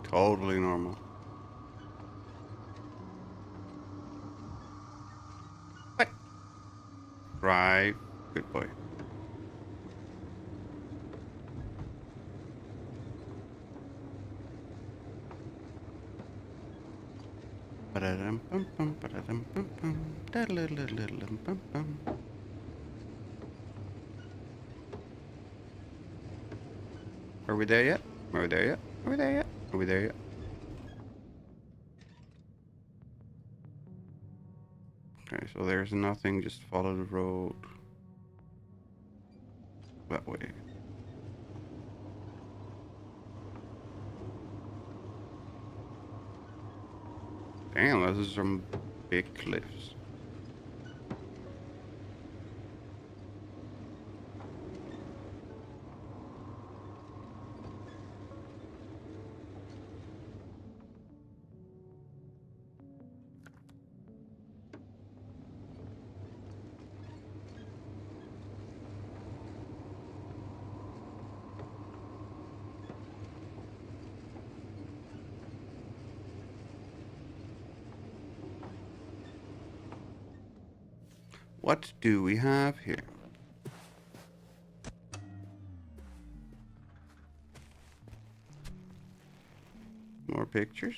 Totally normal. What? Right. Good boy. Are we there yet? Are we there yet? Are we there yet? Are we there yet? Okay, so there's nothing, just follow the road. That way. Damn, those are some big cliffs. What do we have here? More pictures.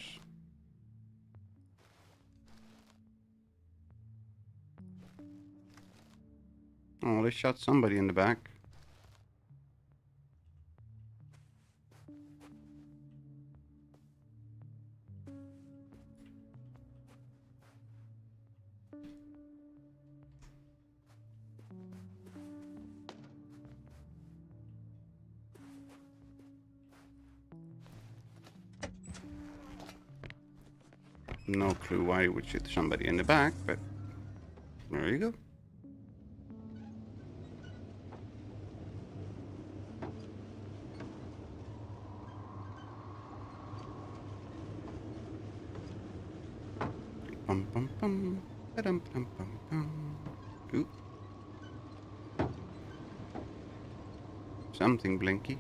Oh, they shot somebody in the back. No clue why you would shoot somebody in the back, but there you go. Bum bum bum, ba-dum bum bum bum. Ooh. Something blinky.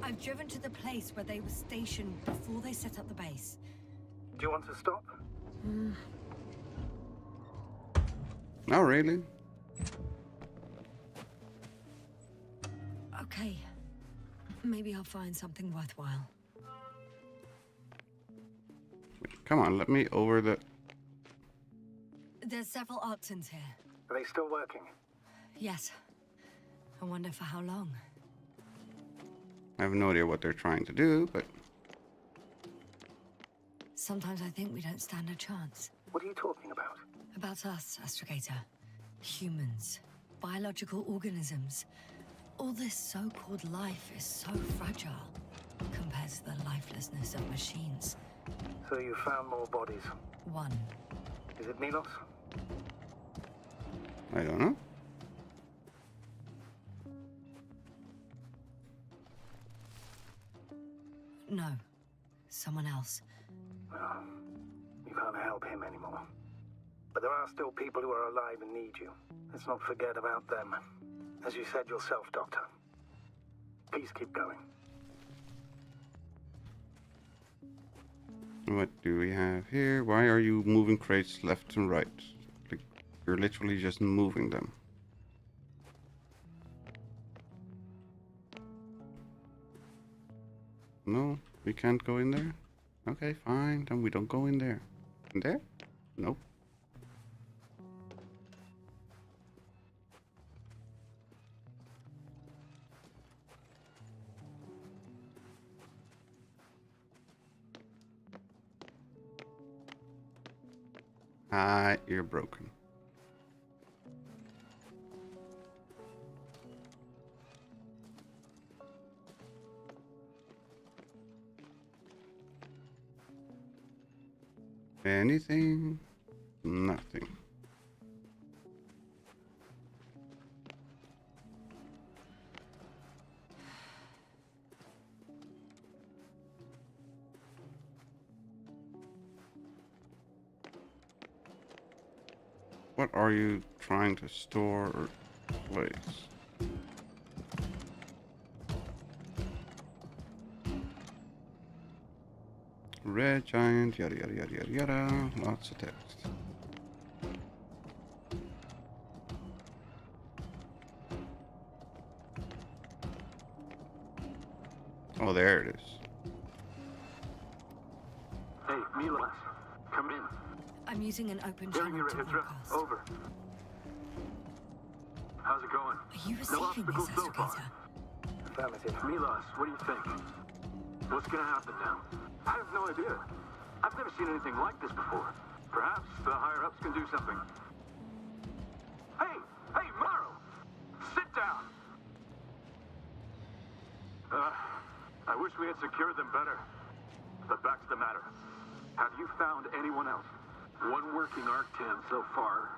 I've driven to the place where they were stationed before they set up the base. Do you want to stop? Oh, really? Okay. Maybe I'll find something worthwhile. Come on, let me over the... There's several Arctons here. Are they still working? Yes. I wonder for how long. I have no idea what they're trying to do, but... Sometimes I think we don't stand a chance. What are you talking about? About us, Astrogator. Humans. Biological organisms. All this so-called life is so fragile compared to the lifelessness of machines. So you found more bodies? One. Is it Milos? I don't know. No. Someone else. Well, you can't help him anymore. But there are still people who are alive and need you. Let's not forget about them. As you said yourself, Doctor. Please keep going. What do we have here? Why are you moving crates left and right? Like, you're literally just moving them. No, we can't go in there? Okay, fine, then we don't go in there. In there? Nope. Ah, you're broken. Anything? Nothing. What are you trying to store or place? Red giant, yada yada yada yada yada. Lots of text. Oh, there it is. Hey, Milas, come in. I'm using an open Hearing channel you, to Hitra. broadcast. Over. How's it going? Are you No receiving this, obstacles so far. Astrogator? Affirmative. Milas, what do you think? What's gonna happen now? I have no idea. I've never seen anything like this before. Perhaps the higher-ups can do something. Hey! Hey, Morrow! Sit down! I wish we had secured them better. But back to the matter. Have you found anyone else? One working Arc-10 so far.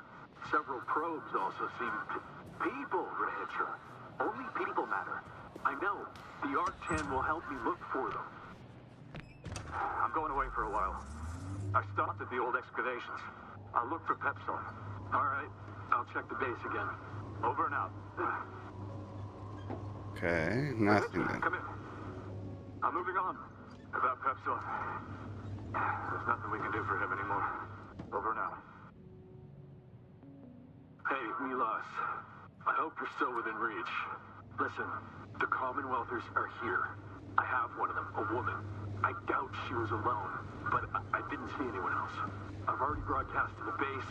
Several probes also seem... People, Hitra. Only people matter. I know. The Arc-10 will help me look for them. I'm going away for a while. I stopped at the old excavations. I'll look for Pepsol. All right. I'll check the base again. Over and out. Okay, nothing then. Come in. I'm moving on. About Pepsol. There's nothing we can do for him anymore. Over and out. Hey, Milas. I hope you're still within reach. Listen, the Commonwealthers are here. I have one of them, a woman. I doubt she was alone, but I didn't see anyone else. I've already broadcast to the base.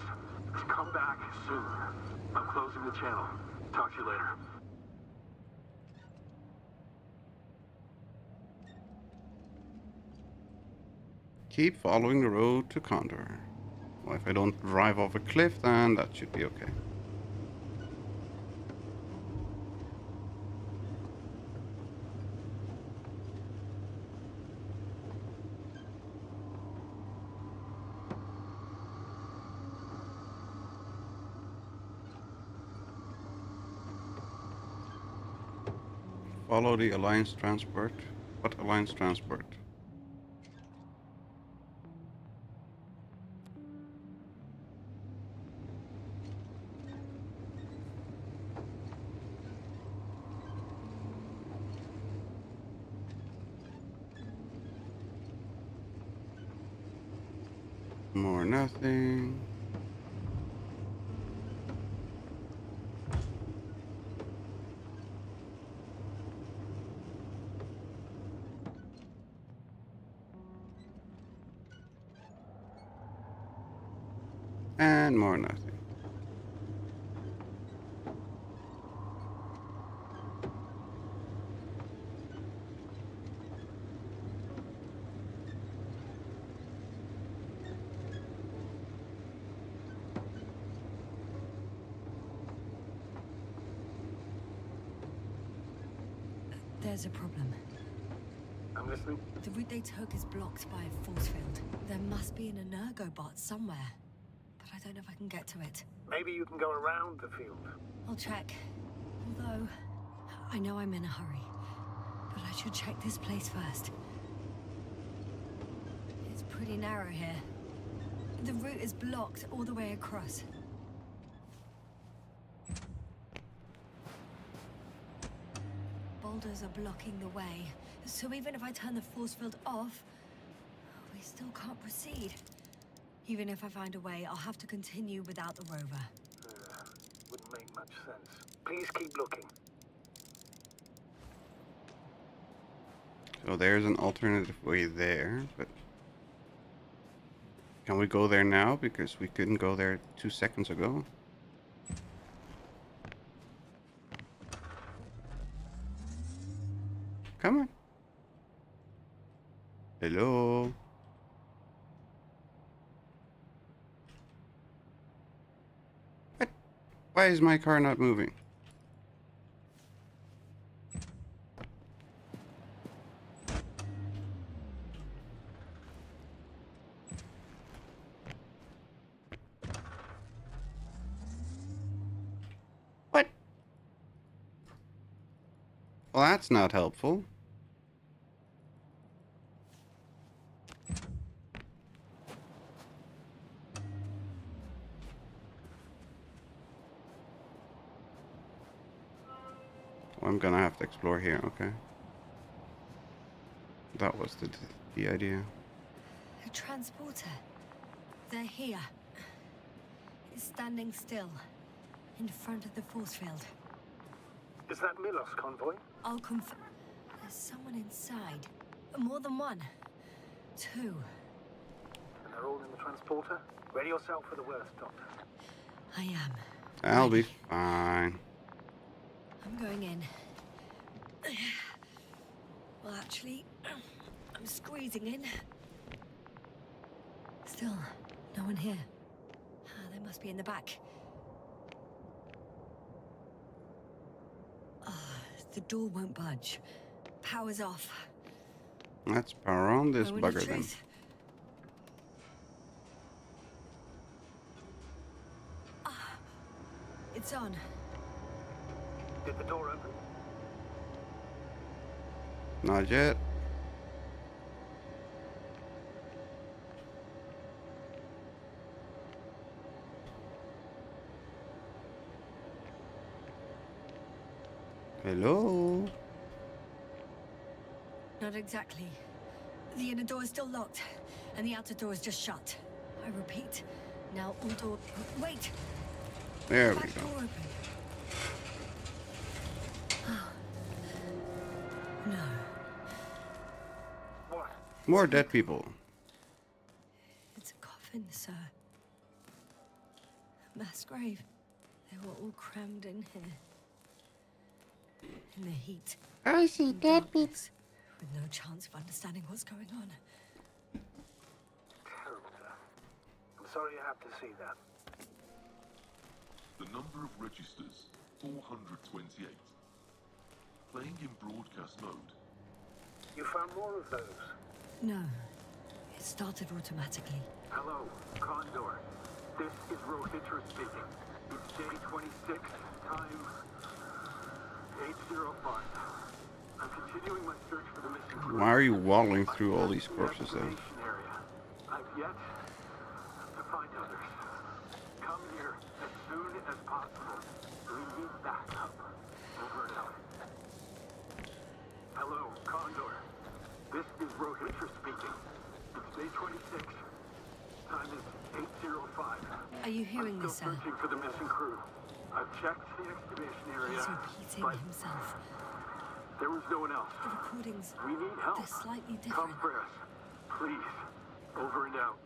Just come back soon. I'm closing the channel. Talk to you later. Keep following the road to Condor. Well, if I don't drive off a cliff, then that should be okay. Follow the Alliance transport. What Alliance transport? More nothing. And more nothing. There's a problem. I'm listening. The route they took is blocked by a force field. There must be an Energobot somewhere, but I don't know if I can get to it. Maybe you can go around the field. I'll check. Although, I know I'm in a hurry, but I should check this place first. pretty narrow here. The route is blocked all the way across. Boulders are blocking the way, so even if I turn the force field off, we still can't proceed. Even if I find a way, I'll have to continue without the rover. Wouldn't make much sense. Please keep looking. So there's an alternative way there, but can we go there now? Because we couldn't go there 2 seconds ago. Come on. Hello. What? Why is my car not moving? What? Well, that's not helpful. I'm gonna have to explore here, okay. That was the idea. A transporter. They're here. It's standing still, in front of the force field. Is that Milos convoy? I'll confirm. There's someone inside. More than one. 2. And they're all in the transporter? Ready yourself for the worst, Doctor. I am. I'll be fine. I'm going in. Well, actually, I'm squeezing in. Still, no one here. They must be in the back. The door won't budge. Power's off. Let's power on this Moment bugger of then. truth. It's on. Did the door open? Not yet. Hello? Not exactly. The inner door is still locked, and the outer door is just shut. I repeat. Now all door... Wait! There we Back go. door open. Oh. No. What? More dead people. It's a coffin, sir. A mass grave. They were all crammed in here. In the heat. I see dead people. With no chance of understanding what's going on. Terrible, sir. I'm sorry you have to see that. The number of registers, 428. Playing in broadcast mode. You found more of those? No. It started automatically. Hello, Condor. This is Rohitra speaking. It's day 26, time 8:05. I'm continuing my search for the missing crew. Why are you waddling through all these corpses then? Excavation area. I've yet to find others. Come here as soon as possible. We need backup. Over and out. Hello, Condor. This is Rohitra speaking. It's day 26. Time is 8:05. Are you hearing I'm this, still sir? searching for the missing crew. I've checked the excavation area. He's repeating but himself. there was no one else. The recordings, We need help. they're slightly Come different. for us. Please. Over and out.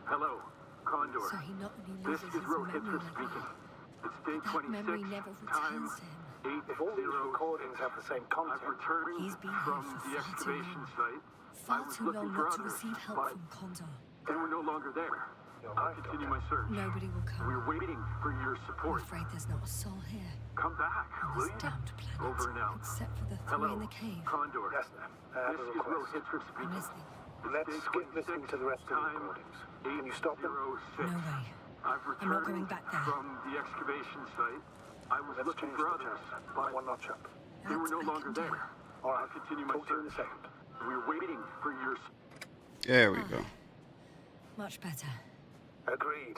Hello, Condor. So he not only This loses is his memory Rohitra like speaking. that, It's day that 26. memory never Time returns to him. 8:00. If all these recordings have the same I've content, returned He's been here from for the far too excavation long. site. Far I was too looking long for not to others, receive help but from Condor. they were no longer there. You're I'll right, continue Doctor. my search. Nobody will come. We're waiting for your I'm support. afraid there's not a soul here Come back, on will this you? damned planet. Over and out. Except for the 3 Hello, in the cave. Condor. yes, sir. I have This a is request. Rohitra I'm speaking. listening. Let's skip listening to the rest of the Time recordings. Can you stop them? 8:06. No way. I've I'm not returned going back there. from the excavation site. I was Let's looking change for the others, channel. but One notch up. they were That no I longer can do. there. All right. I'll continue my Talk to you in a search. second. We're waiting for your There we go. Much better. Agreed.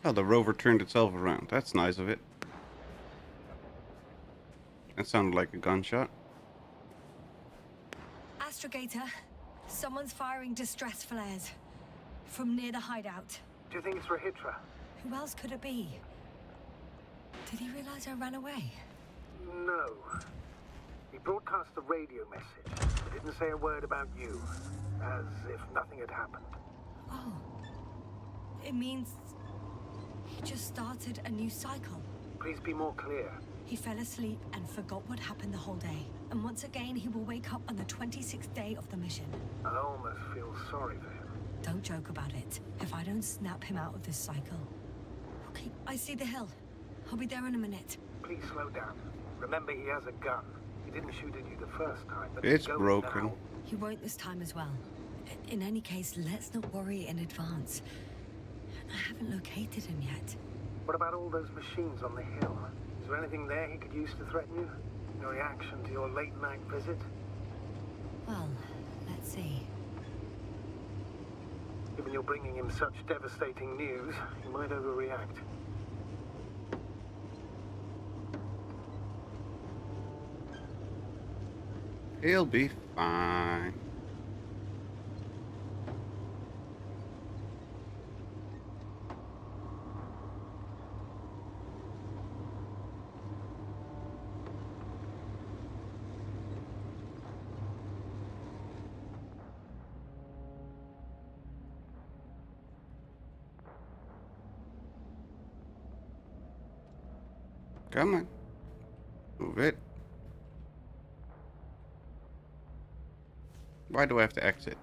Oh, the rover turned itself around. That's nice of it. That sounded like a gunshot. Astrogator, someone's firing distress flares from near the hideout. Do you think it's Rahitra? Who else could it be? Did he realize I ran away? No. He broadcast a radio message, but didn't say a word about you, as if nothing had happened. Oh. It means he just started a new cycle. Please be more clear. He fell asleep and forgot what happened the whole day. And once again, he will wake up on the 26th day of the mission. I almost feel sorry for him. Don't joke about it. If I don't snap him out of this cycle. Okay, I see the hill. I'll be there in a minute. Please slow down. Remember, he has a gun. He didn't shoot at you the first time, but It's he's going broken. now. He won't this time as well. In any case, let's not worry in advance. I haven't located him yet. What about all those machines on the hill? Is there anything there he could use to threaten you? No reaction to your late-night visit? Well, let's see. Given you're bringing him such devastating news, he might overreact. He'll be fine. Come on. Move it. Why do I have to exit?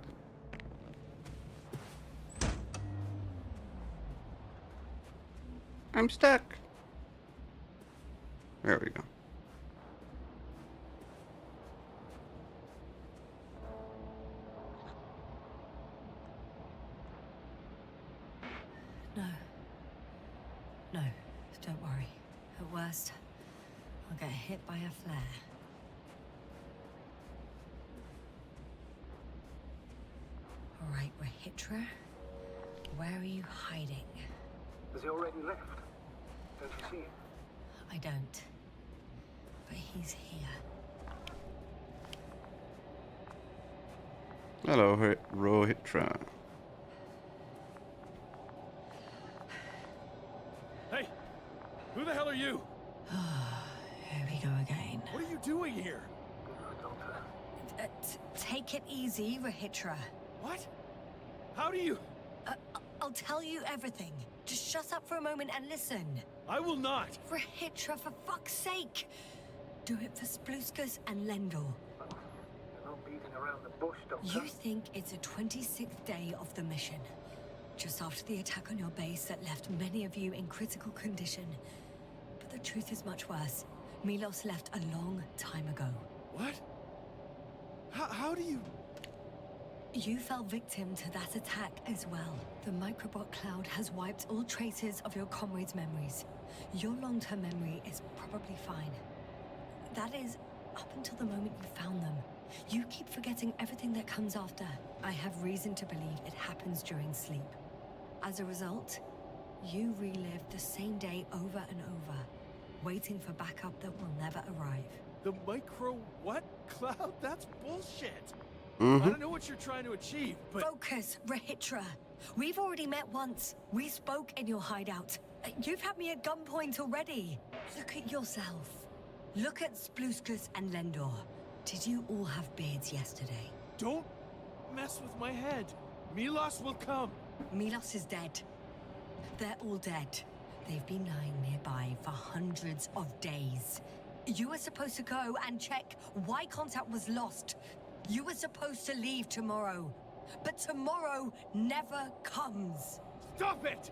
I'm stuck. There we go. No. No, don't worry. At worst, I'll get hit by a flare. All right, Rahitra. Where are you hiding? Has he already left? Don't you see him? I don't. But he's here. Hello, Rohitra. Hey! Who the hell are you? Here we go again. What are you doing here? Take it easy, Rahitra. What? How do you... I'll tell you everything. Just shut up for a moment and listen. I will not. Rahitra, for fuck's sake. Do it for Spluskus and Lendor. You're not beating around the bush, Doctor. You think it's the 26th day of the mission. Just after the attack on your base that left many of you in critical condition. But the truth is much worse. Milos left a long time ago. What? How do you... You fell victim to that attack as well. The microbot cloud has wiped all traces of your comrades' memories. Your long-term memory is probably fine. That is, up until the moment you found them. You keep forgetting everything that comes after. I have reason to believe it happens during sleep. As a result, you relive the same day over and over, waiting for backup that will never arrive. The micro what cloud? That's bullshit. Mm-hmm. I don't know what you're trying to achieve, but... Focus, Rahitra. We've already met once. We spoke in your hideout. You've had me at gunpoint already. Look at yourself. Look at Spluskus and Lendor. Did you all have beards yesterday? Don't mess with my head. Milos will come. Milos is dead. They're all dead. They've been lying nearby for hundreds of days. You were supposed to go and check why contact was lost. You were supposed to leave tomorrow. But tomorrow never comes. Stop it!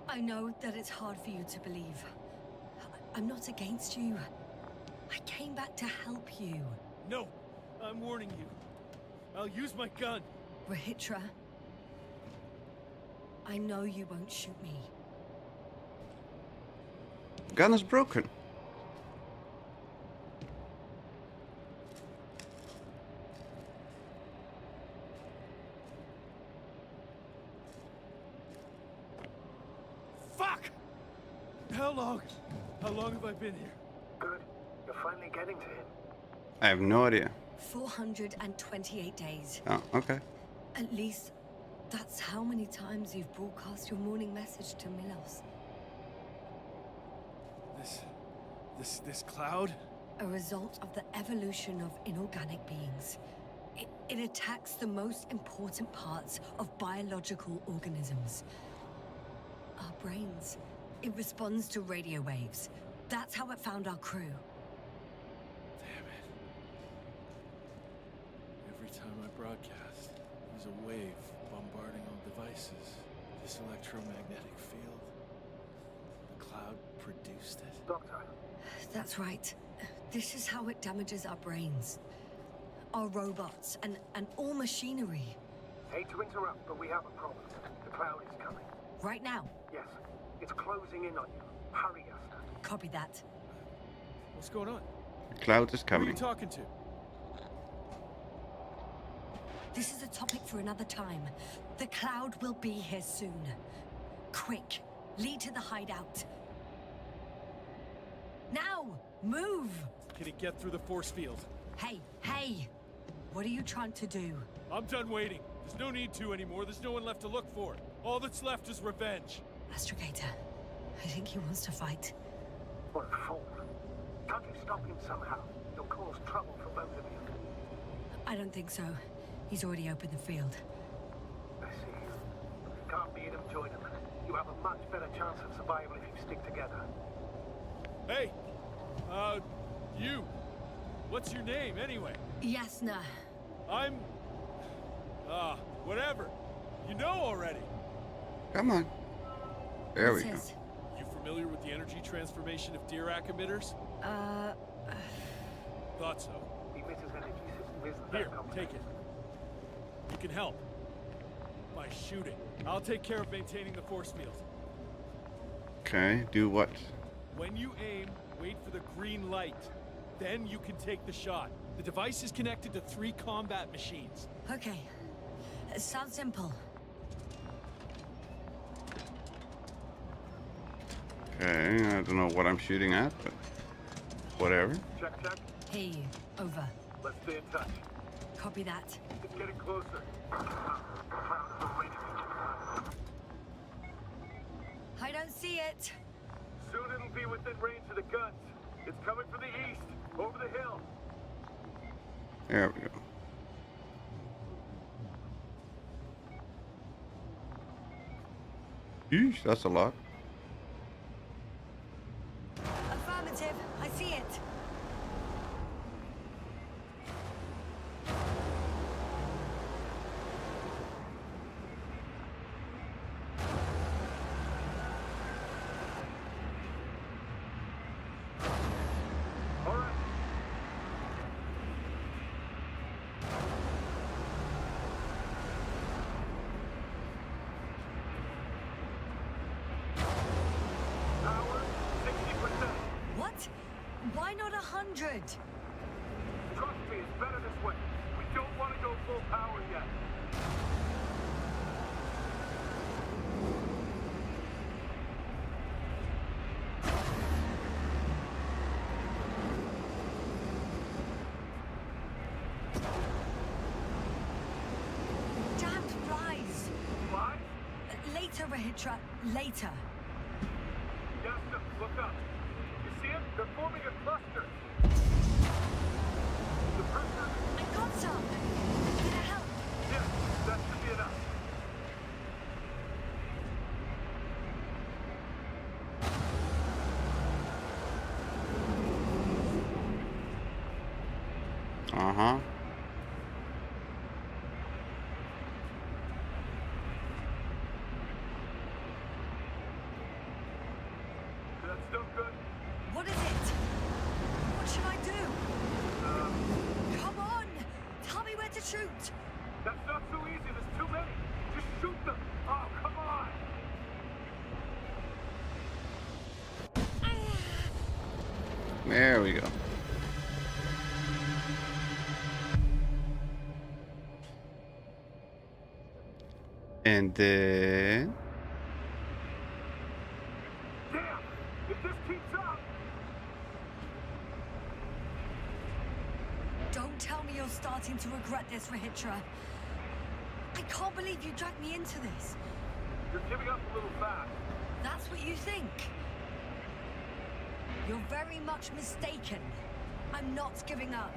I know that it's hard for you to believe. I'm not against you. I came back to help you. No, I'm warning you. I'll use my gun. Rahitra, I know you won't shoot me. Gun is broken. Fuck! How long have I been here? Good. You're finally getting to him. I have no idea. 428 days. Oh, okay. At least that's how many times you've broadcast your morning message to Milos. This cloud? A result of the evolution of inorganic beings. It attacks the most important parts of biological organisms. Our brains. It responds to radio waves. That's how it found our crew. Damn it. Every time I broadcast, there's a wave bombarding all devices. This electromagnetic field. The cloud produced it. Doctor. That's right. This is how it damages our brains. Our robots and all machinery. Hate to interrupt, but we have a problem. The cloud is coming. Right now? Yes. It's closing in on you. Hurry, Asta. Copy that. What's going on? The cloud is Who are coming. you talking to? This is a topic for another time. The cloud will be here soon. Quick, lead to the hideout. Now, move! Can it get through the force field? Hey! What are you trying to do? I'm done waiting. There's no need to anymore. There's no one left to look for. All that's left is revenge. Astrogator, I think he wants to fight. What a fool. Can't you stop him somehow? You'll cause trouble for both of you. I don't think so. He's already opened the field. I see. If you can't beat him, join him. You have a much better chance of survival if you stick together. Hey! You! What's your name, anyway? Yasna. I'm... whatever. You know already. Come on. There we go. You familiar with the energy transformation of Dirac emitters? Thought so. The emitter's energy system isn't Here, that complicated. take it. You can help. By shooting. I'll take care of maintaining the force field. Okay, do what? When you aim, wait for the green light. Then you can take the shot. The device is connected to 3 combat machines. Okay. Sounds simple. Okay, I don't know what I'm shooting at, but whatever. Check. Hear you. Over. Let's stay in touch. Copy that. It's getting closer. I don't see it. Soon it'll be within range of the guns. It's coming from the east, over the hill. There we go. Yeesh, that's a lot. Affirmative. I see it. Why not 100? Trust me, it's better this way. We don't want to go full power yet. Damned flies! Flies? Later, Rahitra. Later. Yasta, look up. You see it? They're forming a cluster. The person... I got some! Can I help? Yes, that should be enough. Uh-huh. That's still good. What is it? What should I do? Come on! Tell me where to shoot! That's not so easy. There's too many. Just shoot them. Oh, come on. There we go. And then... Damn! If this keeps up! Don't tell me you're starting to regret this, Rahitra. I can't believe you dragged me into this. You're giving up a little fast. That's what you think? You're very much mistaken. I'm not giving up.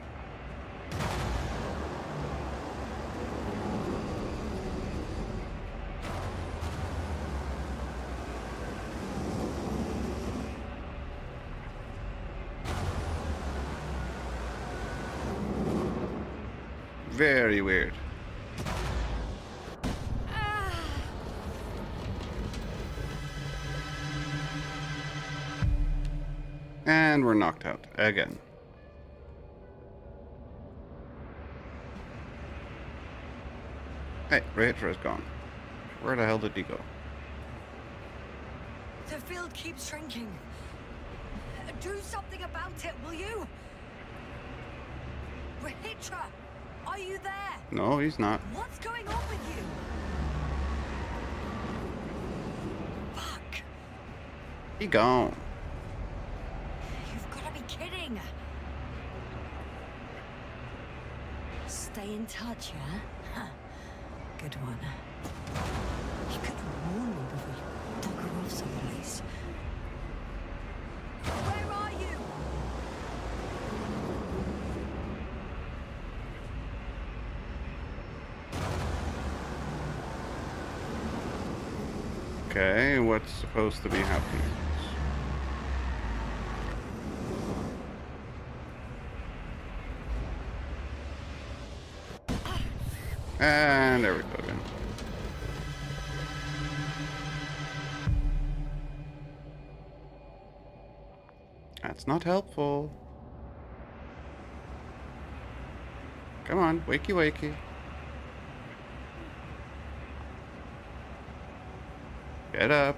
Very weird. And we're knocked out again. Hey, Rahitra is gone. Where the hell did he go? The field keeps shrinking. Do something about it, will you? Rahitra, are you there? No, he's not. What's going on with you? Fuck. He gone. You've got to be kidding. Stay in touch, yeah? Huh. Good one. You could warn me before you bugger off someplace. Where are you? Okay, what's supposed to be happening? And there we go again. That's not helpful. Come on, wakey wakey. Get up.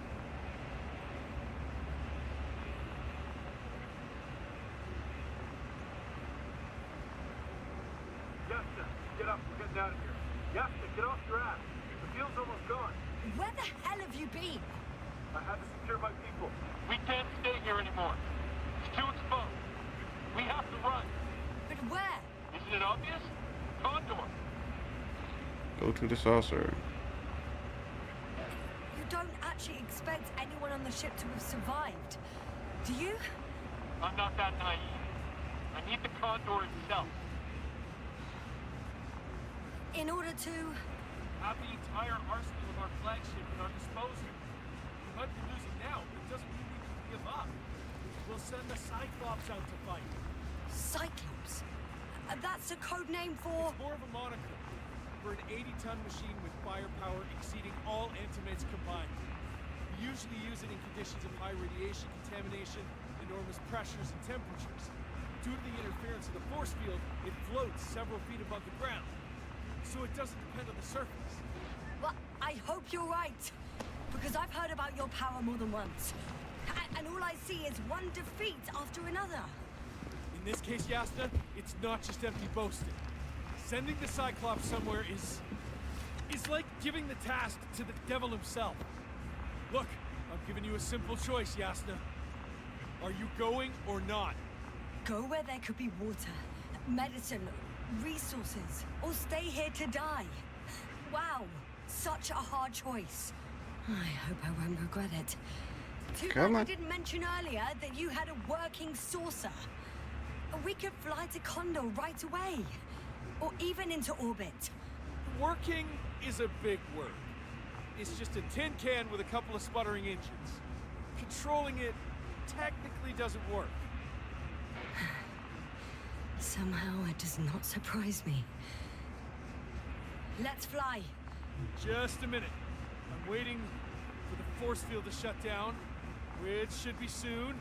Yasta, get up. We're getting out of here. Yasta, get off your ass. The field's almost gone. Where the hell have you been? I had to secure my people. We can't stay here anymore. It's too exposed. We have to run. But where? Isn't it obvious? Condor. Go to the saucer. You don't actually expect anyone on the ship to have survived, do you? I'm not that naive. I need the Condor itself. In order to... Have the entire arsenal of our flagship at our disposal. We might be losing now, but it doesn't mean we can give up. We'll send the Cyclops out to fight. Cyclops? That's a code name for... It's more of a moniker. We're an 80-ton machine with firepower exceeding all antimates combined. We usually use it in conditions of high radiation contamination, enormous pressures and temperatures. Due to the interference of the force field, it floats several feet above the ground. So it doesn't depend on the surface. Well, I hope you're right. Because I've heard about your power more than once. And all I see is one defeat after another. In this case, Yasna, it's not just empty boasting. Sending the Cyclops somewhere is like giving the task to the devil himself. Look, I'm giving you a simple choice, Yasna. Are you going or not? Go where there could be water, medicine, resources, or stay here to die. Wow, such a hard choice. I hope I won't regret it. Too Come bad on. you didn't mention earlier that you had a working saucer. We could fly to Condor right away. Or even into orbit. Working is a big word. It's just a tin can with a couple of sputtering engines. Controlling it technically doesn't work. Somehow it does not surprise me. Let's fly. Just a minute. I'm waiting for the force field to shut down, which should be soon.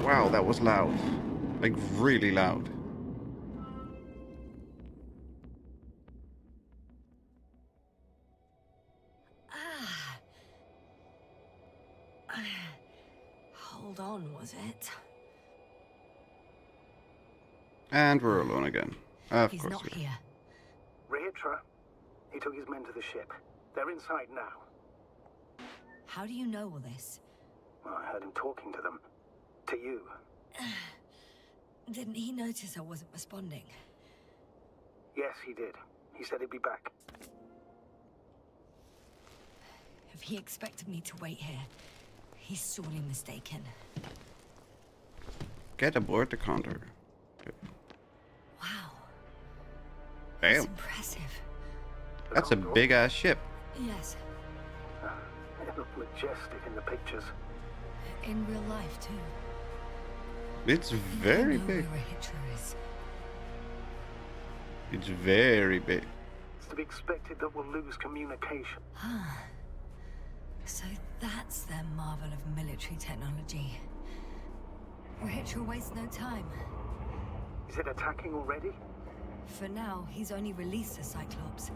Wow, that was loud. Like, really loud. Hold on, was it? And we're alone again. Of He's course not we are. here. Rahitra, he took his men to the ship. They're inside now. How do you know all this? Well, I heard him talking to them. To you. Didn't he notice I wasn't responding? Yes, he did. He said he'd be back. If he expected me to wait here, he's sorely mistaken. Get aboard the Condor. Wow. Damn. That's impressive. That's a big ass ship. Yes. It looked majestic in the pictures. In real life, too. It's very big. Where Rahitra is. It's very big. It's to be expected that we'll lose communication. So that's their marvel of military technology. Rahitra wastes no time. Is it attacking already? For now, he's only released the Cyclops,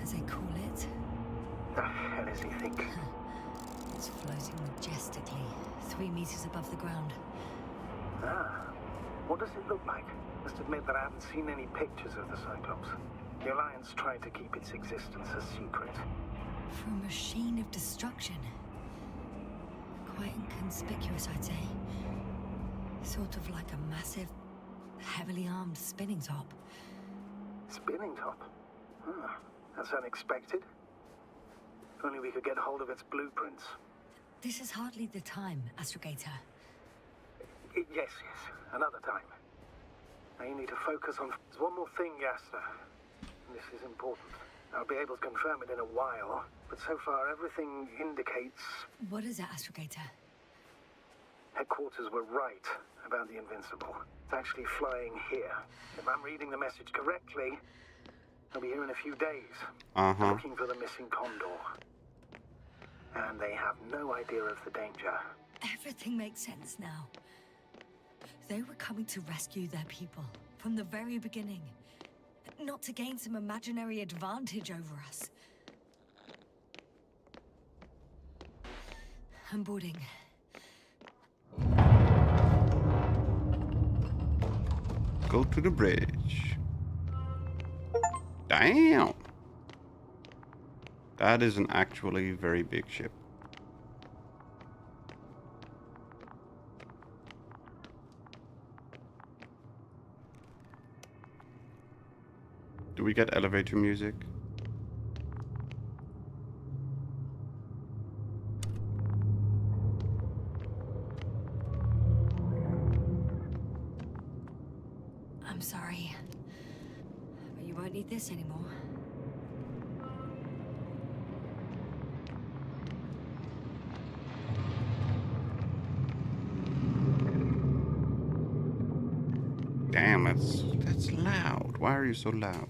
as they call it. The hell is he thinking? It's floating majestically, 3 meters above the ground. Ah, what does it look like? Must admit that I haven't seen any pictures of the Cyclops. The Alliance tried to keep its existence a secret. For a machine of destruction. Quite inconspicuous, I'd say. Sort of like a massive, heavily armed spinning top. Spinning top? Ah, that's unexpected. If only we could get hold of its blueprints. This is hardly the time, Astrogator. Yes, another time. Now you need to focus on... There's one more thing, Yasta. This is important. I'll be able to confirm it in a while, but so far everything indicates... What is it, Astrogator? Headquarters were right about the Invincible. It's actually flying here. If I'm reading the message correctly, they'll be here in a few days. Looking for the missing Condor. And they have no idea of the danger. Everything makes sense now. They were coming to rescue their people from the very beginning. Not to gain some imaginary advantage over us. I'm boarding. Go to the bridge. Damn. That is an actually very big ship. Do we get elevator music? I'm sorry, but you won't need this anymore. Damn, that's loud. Why are you so loud?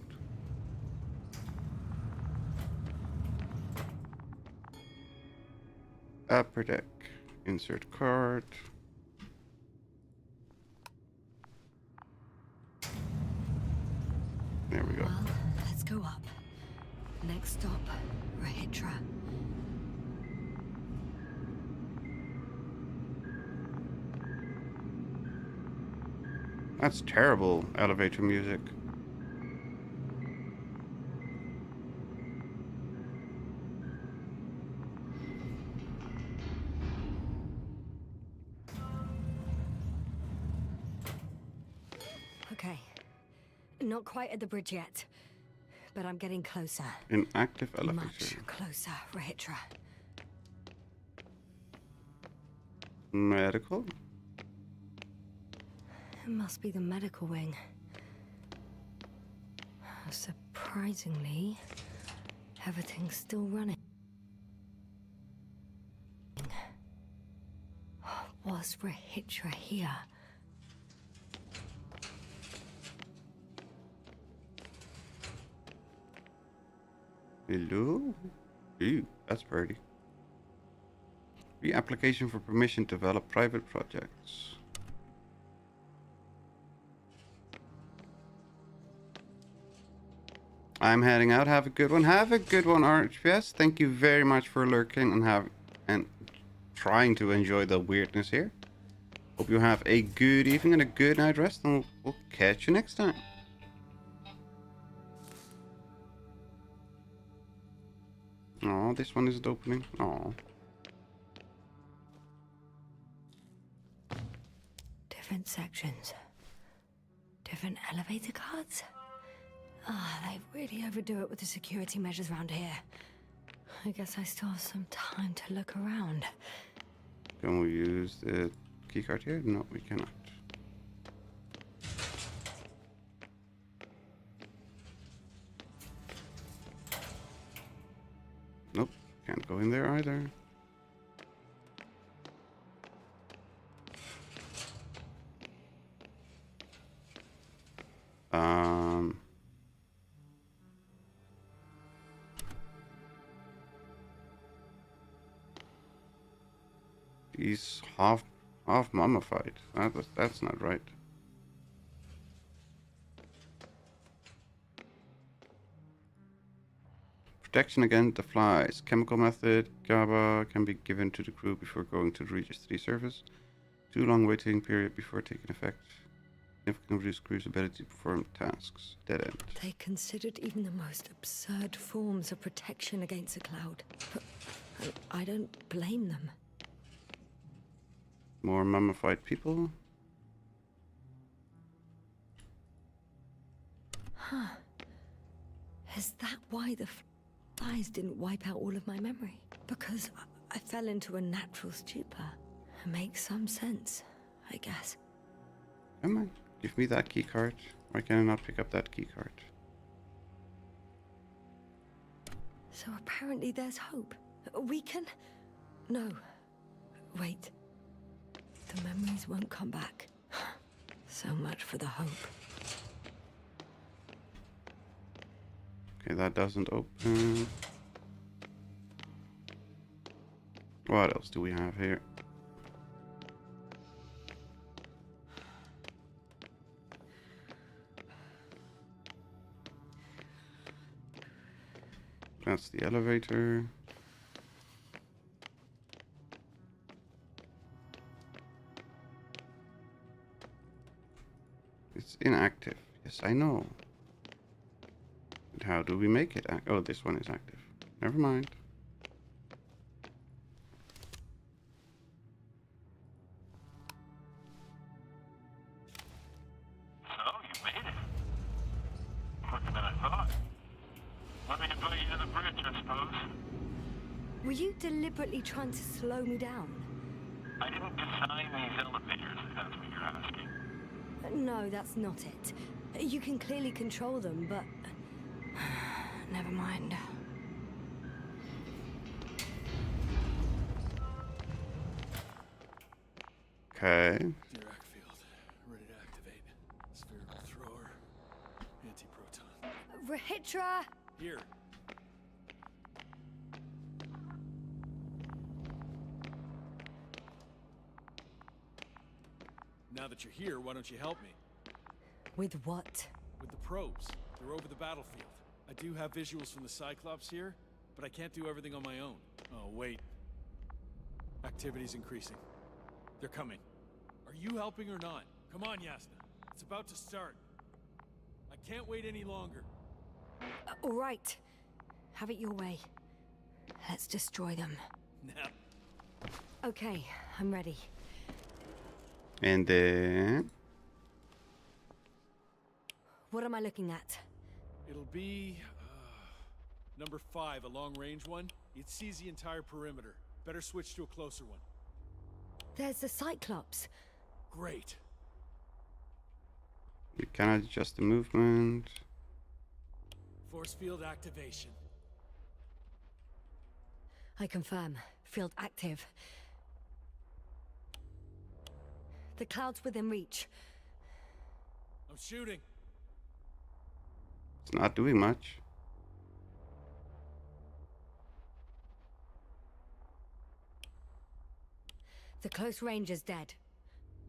Upper deck. Insert card. There we go. Well, let's go up. Next stop, Rahitra. That's terrible elevator music. Okay. Not quite at the bridge yet, but I'm getting closer. Inactive elevator. Much closer, Rahitra. Medical? It must be the medical wing. Surprisingly, everything's still running. Was Rahitra here? Hello? Ew, that's pretty. The application for permission to develop private projects. I'm heading out. Have a good one. Have a good one, RHPS. Thank you very much for lurking and trying to enjoy the weirdness here. Hope you have a good evening and a good night rest, and we'll catch you next time. Oh, this one isn't opening. Oh. Different sections. Different elevator cards. Ah, they really overdo it with the security measures around here. I guess I still have some time to look around. Can we use the keycard here? No, we cannot. Nope, can't go in there either. He's half mummified. That's not right. Protection against the flies. Chemical method. GABA can be given to the crew before going to the registry service. Too long waiting period before taking effect. Significantly reduce crew's ability to perform tasks. Dead end. They considered even the most absurd forms of protection against a cloud. But I don't blame them. More mummified people. Huh. Is that why the flies didn't wipe out all of my memory? Because I fell into a natural stupor. It makes some sense, I guess. Come on, give me that key card. Why can I not pick up that key card? So apparently there's hope. We can... No. Wait. The memories won't come back. So much for the hope. Okay, that doesn't open. What else do we have here? That's the elevator. It's inactive. Yes, I know. But how do we make it oh, this one is active. Never mind. So, you made it. Quicker than I thought. Let me invite you to the bridge, I suppose. Were you deliberately trying to slow me down? I didn't design these elevators, if that's what you're asking. No, that's not it. You can clearly control them, but... Never mind. Okay. Dirac field. Ready to activate. Spherical thrower. Anti-proton. Rahitra! Here. Now that you're here, why don't you help me? With what? With the probes. They're over the battlefield. I do have visuals from the Cyclops here, but I can't do everything on my own. Oh, wait. Activity's increasing. They're coming. Are you helping or not? Come on, Yasna. It's about to start. I can't wait any longer. All right. Have it your way. Let's destroy them. Now. Okay, I'm ready. And then... What am I looking at? It'll be... number 5, a long-range one. It sees the entire perimeter. Better switch to a closer one. There's the Cyclops. Great. You cannot adjust the movement. Force field activation. I confirm. Field active. The cloud's within reach. I'm shooting. It's not doing much. The close range is dead.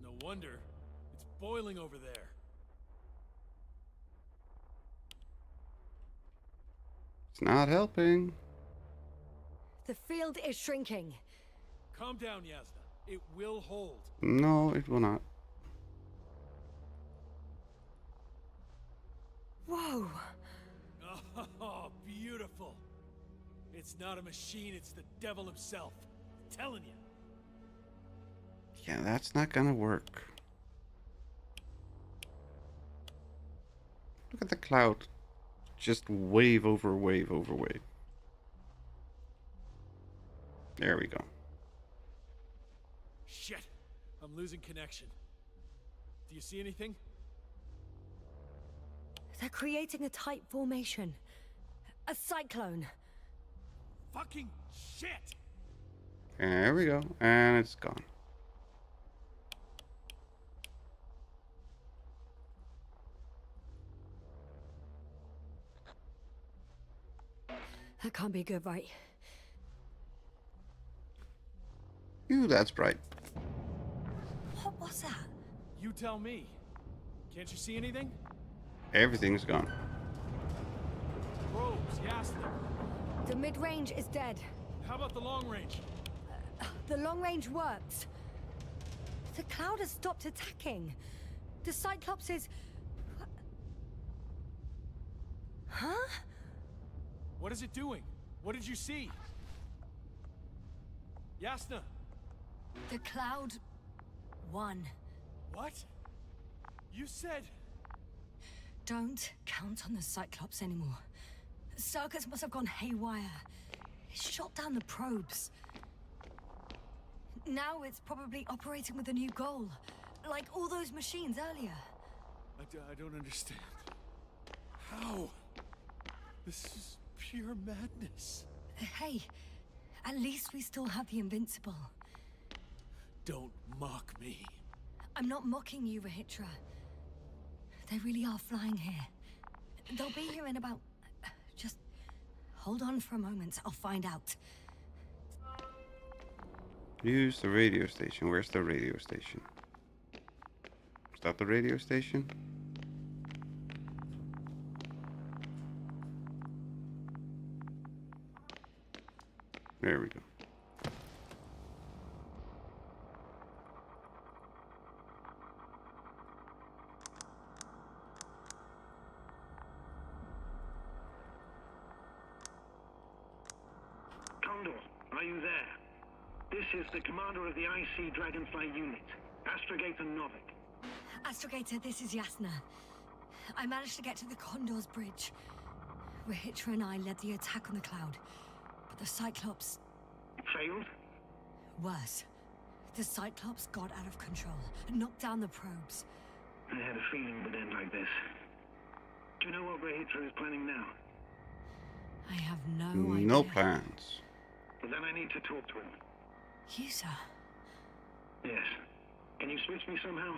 No wonder. It's boiling over there. It's not helping. The field is shrinking. Calm down, Yasna. It will hold. No, it will not. Whoa! Oh, beautiful. It's not a machine, it's the devil himself. I'm telling you. Yeah, that's not gonna work. Look at the cloud. Just wave over wave over wave. There we go. Shit. I'm losing connection. Do you see anything? They're creating a tight formation. A cyclone. Fucking shit! There we go. And it's gone. That can't be good, right? Ooh, that's bright. What was that? You tell me. Can't you see anything? Everything's gone. Probes, Yasna. The mid-range is dead. How about the long range? The long range worked. The cloud has stopped attacking. The Cyclops is... Huh? What is it doing? What did you see? Yasna! The cloud won. What? You said... Don't count on the Cyclops anymore. Circus must have gone haywire. It shot down the probes. Now it's probably operating with a new goal. Like all those machines earlier. I don't understand. How? This is pure madness. Hey, at least we still have the Invincible. Don't mock me. I'm not mocking you, Rahitra. They really are flying here. They'll be here in about... Just hold on for a moment. I'll find out. Use the radio station. Where's the radio station? Is that the radio station? There we go. Condor, are you there? This is the commander of the IC Dragonfly unit, Astrogator Novik. Astrogator, this is Yasna. I managed to get to the Condor's bridge. Rahitra and I led the attack on the cloud, but the Cyclops... Failed? Worse. The Cyclops got out of control and knocked down the probes. I had a feeling it would end like this. Do you know what Rahitra is planning now? I have no idea. No plans. Well, then I need to talk to him. You, sir? Yes. Can you switch me somehow?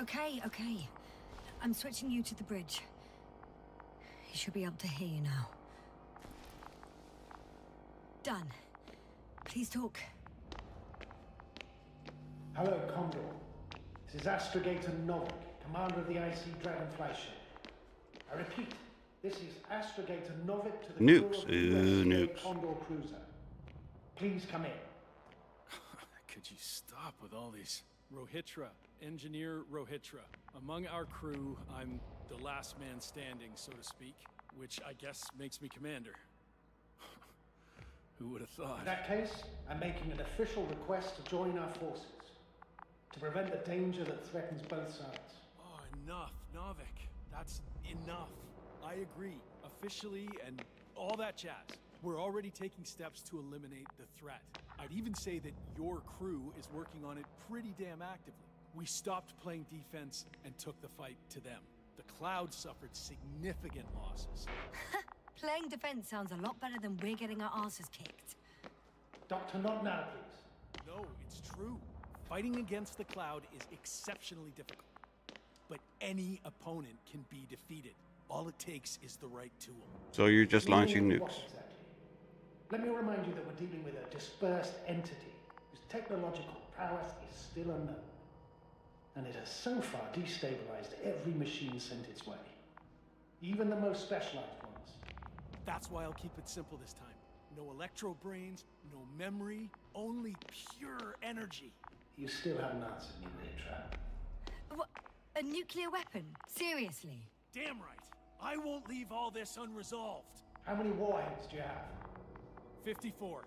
Okay. I'm switching you to the bridge. He should be able to hear you now. Done. Please talk. Hello, Condor. This is Astrogator Novik, commander of the IC Dragonfly ship. I repeat, this is Astrogator Novik to the Nukes. crew of the Nukes. Condor cruiser. Please come in. Could you stop with all these? Rohitra, Engineer Rohitra. Among our crew, I'm the last man standing, so to speak, which I guess makes me commander. Who would have thought? In that case, I'm making an official request to join our forces, to prevent the danger that threatens both sides. Oh, enough, Novik. That's enough. I agree, officially and all that jazz. We're already taking steps to eliminate the threat. I'd even say that your crew is working on it pretty damn actively. We stopped playing defense and took the fight to them. The Cloud suffered significant losses. Playing defense sounds a lot better than we're getting our asses kicked. Doctor, not now, please. No, it's true. Fighting against the Cloud is exceptionally difficult. But any opponent can be defeated. All it takes is the right tool. So you're just launching What nukes. exactly? Let me remind you that we're dealing with a dispersed entity whose technological prowess is still unknown. And it has so far destabilized every machine sent its way. Even the most specialized ones. That's why I'll keep it simple this time. No electro brains, no memory, only pure energy. You still haven't answered me, Ritra. What? A nuclear weapon? Seriously? Damn right. I won't leave all this unresolved. How many warheads do you have? 54.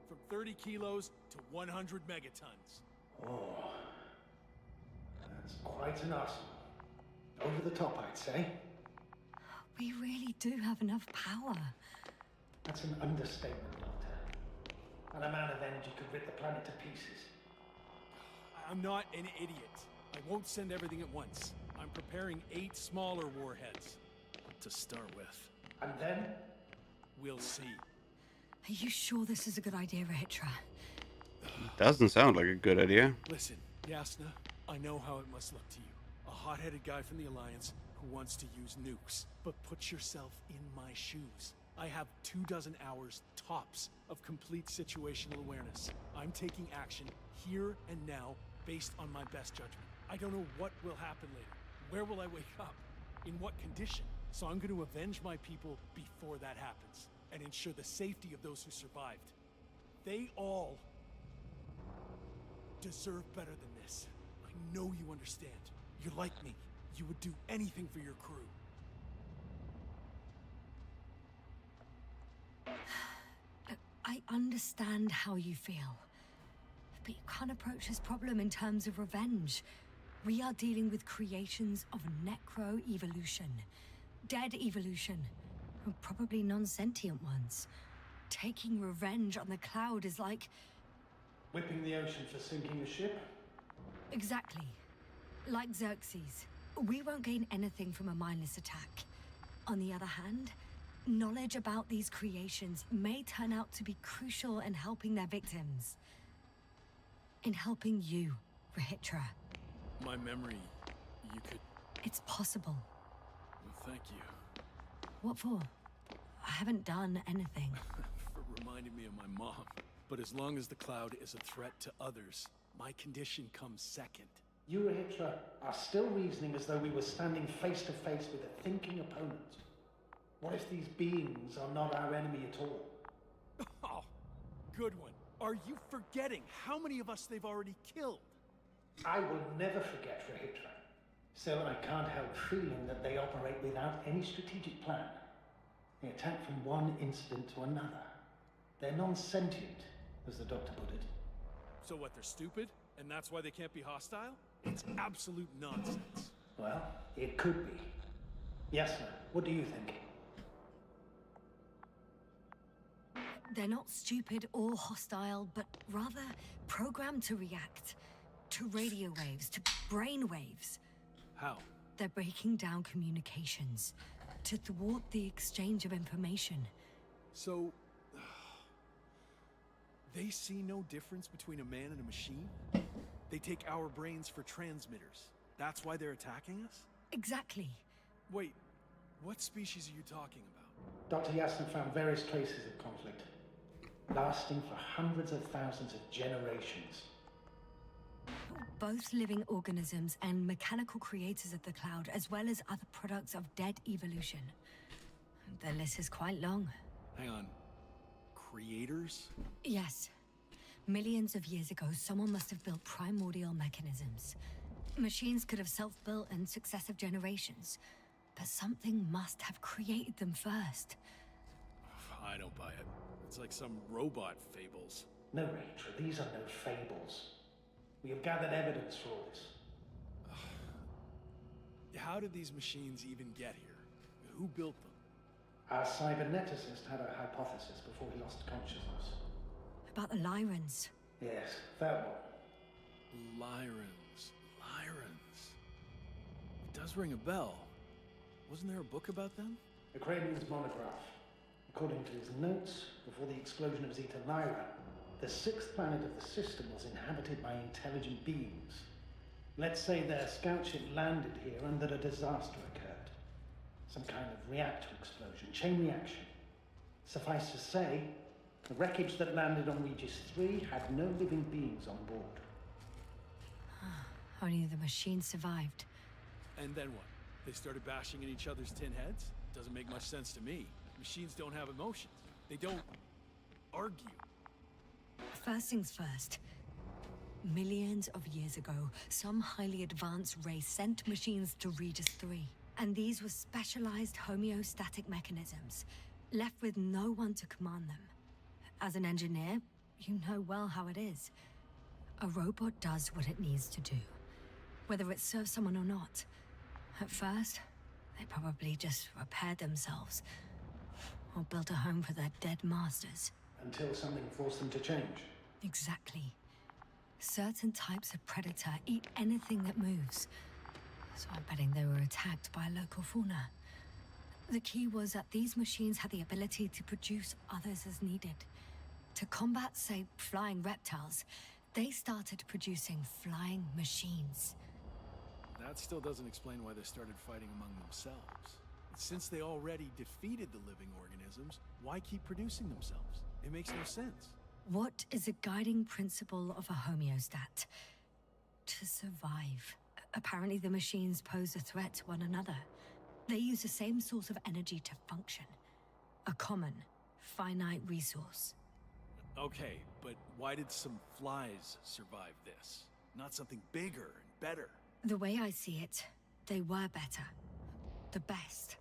From 30 kilos to 100 megatons. Oh. That's quite an arsenal. Over the top, I'd say. We really do have enough power. That's an understatement, Doctor. An amount of energy could rip the planet to pieces. I'm not an idiot. I won't send everything at once. I'm preparing 8 smaller warheads. To start with. And then? We'll see. Are you sure this is a good idea, Rahitra? Doesn't sound like a good idea. Listen, Yasna, I know how it must look to you. A hot-headed guy from the Alliance who wants to use nukes. But put yourself in my shoes. I have 24 hours tops of complete situational awareness. I'm taking action here and now based on my best judgment. I don't know what will happen later. Where will I wake up? In what condition? So I'm going to avenge my people before that happens and ensure the safety of those who survived. They all deserve better than this. I know you understand. You're like me. You would do anything for your crew. I understand how you feel. But you can't approach this problem in terms of revenge. We are dealing with creations of necro-evolution. Dead evolution. Probably non-sentient ones. Taking revenge on the cloud is like... Whipping the ocean for sinking a ship? Exactly. Like Xerxes. We won't gain anything from a mindless attack. On the other hand, knowledge about these creations may turn out to be crucial in helping their victims. In helping you, Rahitra. My memory, you could... It's possible. Well, thank you. What for? I haven't done anything. For reminding me of my mom. But as long as the cloud is a threat to others, my condition comes second. You, Rahitra, are still reasoning as though we were standing face to face with a thinking opponent. What if these beings are not our enemy at all? Oh, good one. Are you forgetting how many of us they've already killed? I will never forget, Rahitra. So I can't help feeling that they operate without any strategic plan. They attack from one incident to another. They're non-sentient, as the doctor put it. So what, they're stupid? And that's why they can't be hostile? It's absolute nonsense. Well, it could be. Yes, sir. What do you think? They're not stupid or hostile, but rather programmed to react. To radio waves, to brain waves. How? They're breaking down communications to thwart the exchange of information. So... they see no difference between a man and a machine? They take our brains for transmitters. That's why they're attacking us? Exactly. Wait, what species are you talking about? Dr. Yasna found various traces of conflict, lasting for hundreds of thousands of generations. Both living organisms and mechanical creators of the cloud, as well as other products of dead evolution. The list is quite long. Hang on. Creators? Yes. Millions of years ago, someone must have built primordial mechanisms. Machines could have self-built in successive generations, but something must have created them first. I don't buy it. It's like some robot fables. No, Rachel, these are no fables. We have gathered evidence for all this. How did these machines even get here? Who built them? Our cyberneticist had a hypothesis before he lost consciousness. About the Lyrans. Yes, that one. Lyrans. It does ring a bell. Wasn't there a book about them? A Cranian's monograph. According to his notes, before the explosion of Zeta Lyra, the sixth planet of the system was inhabited by intelligent beings. Let's say their scout ship landed here and that a disaster occurred. Some kind of reactor explosion, chain reaction. Suffice to say, the wreckage that landed on Regis 3 had no living beings on board. Only the machine survived. And then what? They started bashing in each other's tin heads? Doesn't make much sense to me. Machines don't have emotions. They don't argue. First things first. Millions of years ago, some highly advanced race sent machines to Regis 3. And these were specialized homeostatic mechanisms, left with no one to command them. As an engineer, you know well how it is. A robot does what it needs to do, whether it serves someone or not. At first, they probably just repaired themselves, or built a home for their dead masters. Until something forced them to change. Exactly. Certain types of predator eat anything that moves. So I'm betting they were attacked by a local fauna. The key was that these machines had the ability to produce others as needed. To combat, say, flying reptiles, they started producing flying machines. That still doesn't explain why they started fighting among themselves. Since they already defeated the living organisms, why keep producing themselves? It makes no sense. What is a guiding principle of a homeostat? To survive. Apparently the machines pose a threat to one another. They use the same source of energy to function. A common, finite resource. Okay, but why did some flies survive this? Not something bigger and better. The way I see it, they were better. The best.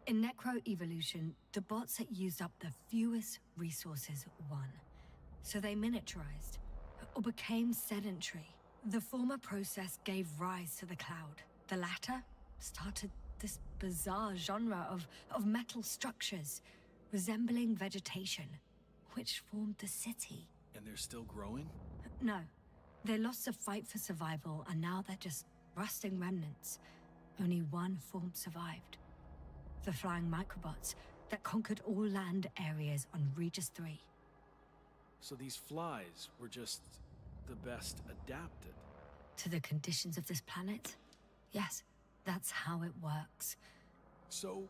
In Necro-Evolution, the bots that used up the fewest resources won. So they miniaturized, or became sedentary. The former process gave rise to the Cloud. The latter started this bizarre genre of metal structures, resembling vegetation, which formed the city. And they're still growing? No. They lost the fight for survival, and now they're just rusting remnants. Only one form survived. The flying microbots that conquered all land areas on Regis 3. So these flies were just the best adapted? To the conditions of this planet? Yes, that's how it works. So,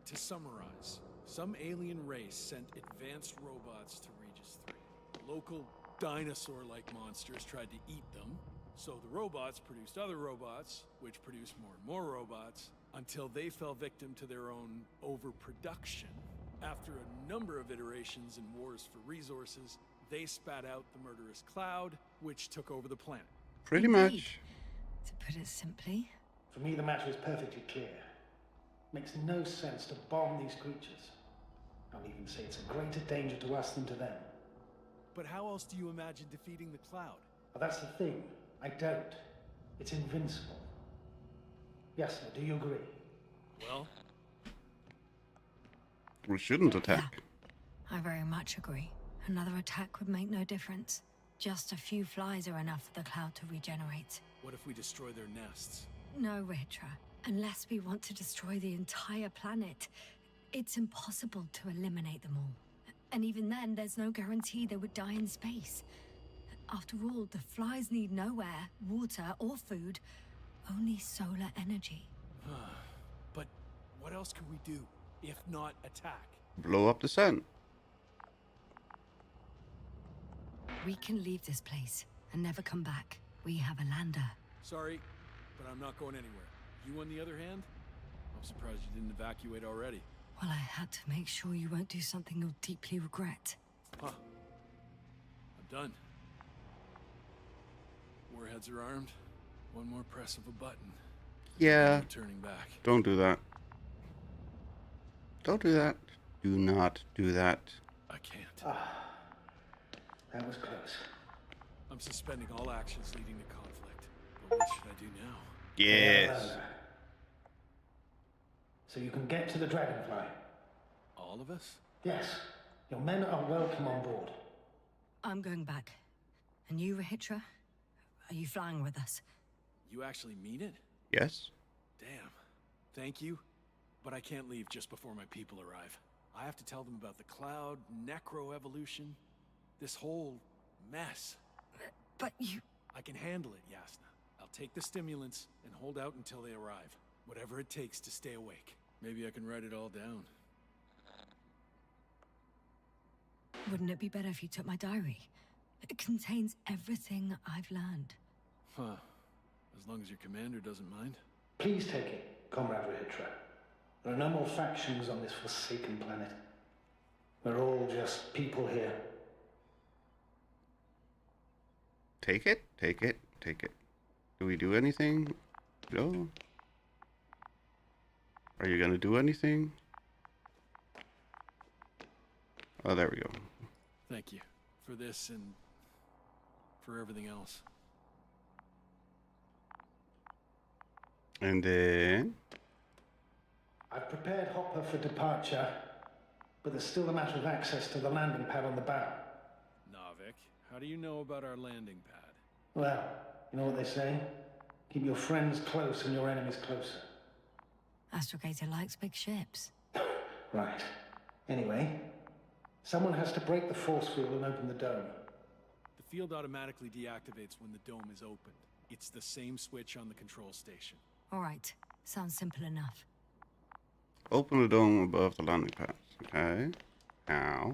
to summarize, some alien race sent advanced robots to Regis 3. Local dinosaur-like monsters tried to eat them, so the robots produced other robots, which produced more and more robots, until they fell victim to their own overproduction. After a number of iterations and wars for resources, they spat out the murderous Cloud, which took over the planet. Pretty much. To put it simply. For me, the matter is perfectly clear. Makes no sense to bomb these creatures. I'll even say it's a greater danger to us than to them. But how else do you imagine defeating the Cloud? Well, that's the thing. I don't. It's invincible. Yes, sir, do you agree? Well, we shouldn't attack. Yeah, I very much agree. Another attack would make no difference. Just a few flies are enough for the Cloud to regenerate. What if we destroy their nests? No, Ritra. Unless we want to destroy the entire planet, it's impossible to eliminate them all. And even then, there's no guarantee they would die in space. After all, the flies need no air, water, or food, only solar energy. But what else could we do, if not attack? Blow up the sun. We can leave this place and never come back. We have a lander. Sorry, but I'm not going anywhere. You, on the other hand? I'm surprised you didn't evacuate already. Well, I had to make sure you won't do something you'll deeply regret. Huh. I'm done. Warheads are armed. One more press of a button. Yeah. No turning back. Don't do that. Don't do that. Do not do that. I can't. That was close. I'm suspending all actions leading to conflict. But what should I do now? Yes. So you can get to the Dragonfly. All of us? Yes. Your men are welcome on board. I'm going back. And you, Rahitra? Are you flying with us? You actually mean it? Yes. Damn. Thank you. But I can't leave just before my people arrive. I have to tell them about the Cloud, necroevolution, this whole mess. But you... I can handle it, Yasna. I'll take the stimulants and hold out until they arrive. Whatever it takes to stay awake. Maybe I can write it all down. Wouldn't it be better if you took my diary? It contains everything I've learned. Huh. As long as your commander doesn't mind. Please take it, Comrade Rahitra. There are no more factions on this forsaken planet. We're all just people here. Take it, take it, take it. Do we do anything? No. Are you gonna do anything? Oh, there we go. Thank you for this and for everything else. And then... I've prepared Hopper for departure, but there's still a matter of access to the landing pad on the bow. Navik, how do you know about our landing pad? Well, you know what they say? Keep your friends close and your enemies closer. Astrogator likes big ships. Right. Anyway, someone has to break the force field and open the dome. The field automatically deactivates when the dome is opened. It's the same switch on the control station. All right. Sounds simple enough. Open the dome above the landing pad. Okay. How?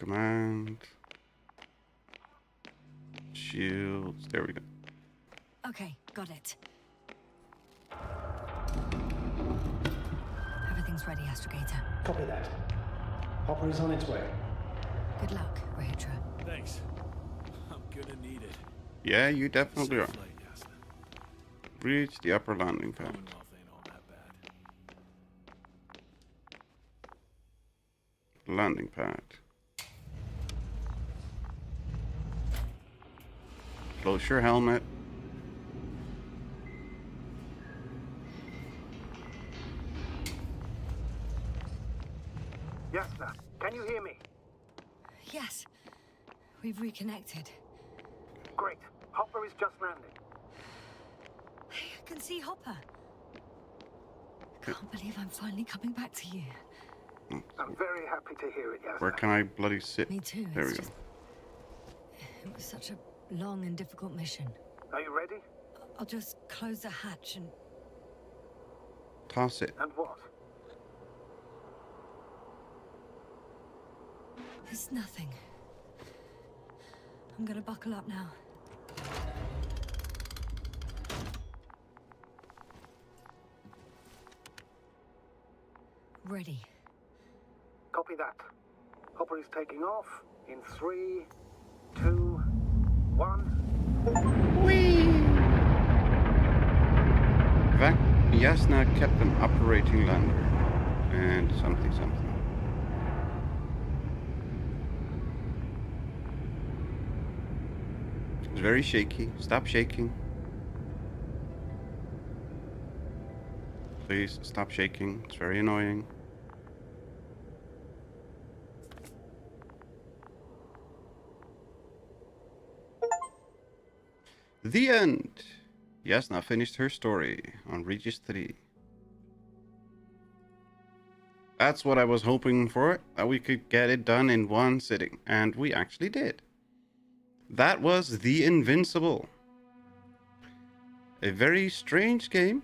Command. Shields. There we go. Okay, got it. Everything's ready, Astrogator. Copy that. Hopper is on its way. Good luck, Rahitra. Thanks. I'm gonna need it. Yeah, you definitely are. Safe flight, Yasna. Reach the upper landing pad. Commonwealth ain't all that bad. Landing pad. Close your helmet. Yes, sir. Can you hear me? Yes. We've reconnected. Great. Hopper is just landing. Hey, I can see Hopper. I can't believe I'm finally coming back to you. I'm very happy to hear it, yes. Where can I bloody sit? Me too. There we It's go. just... It was such a long and difficult mission. Are you ready? I'll just close the hatch and... Toss it. And what? It's nothing. I'm gonna buckle up now. Ready. Copy that. Hopper is taking off in 3, 2, 1. Whee! Yasna kept an operating lander. And something. It's very shaky. Stop shaking. Please stop shaking. It's very annoying. The end. Yasna finished her story on Regis 3. That's what I was hoping for, that we could get it done in one sitting, and we actually did. That was The Invincible. A very strange game,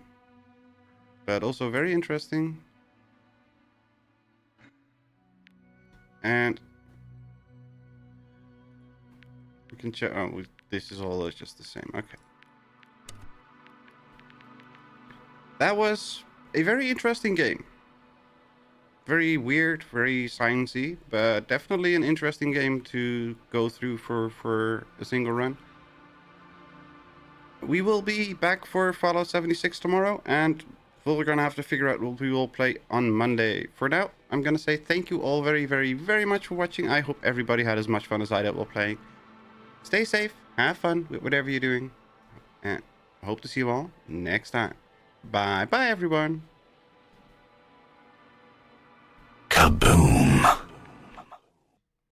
but also very interesting. And we can check. Oh, this is all just the same. Okay. That was a very interesting game. Very weird, very sciencey, but definitely an interesting game to go through for a single run. We will be back for Fallout 76 tomorrow, and we're gonna have to figure out what we will play on Monday. For now, I'm gonna say thank you all very, very, very much for watching. I hope everybody had as much fun as I did while playing. Stay safe, have fun with whatever you're doing, and I hope to see you all next time. Bye bye, everyone. Kaboom.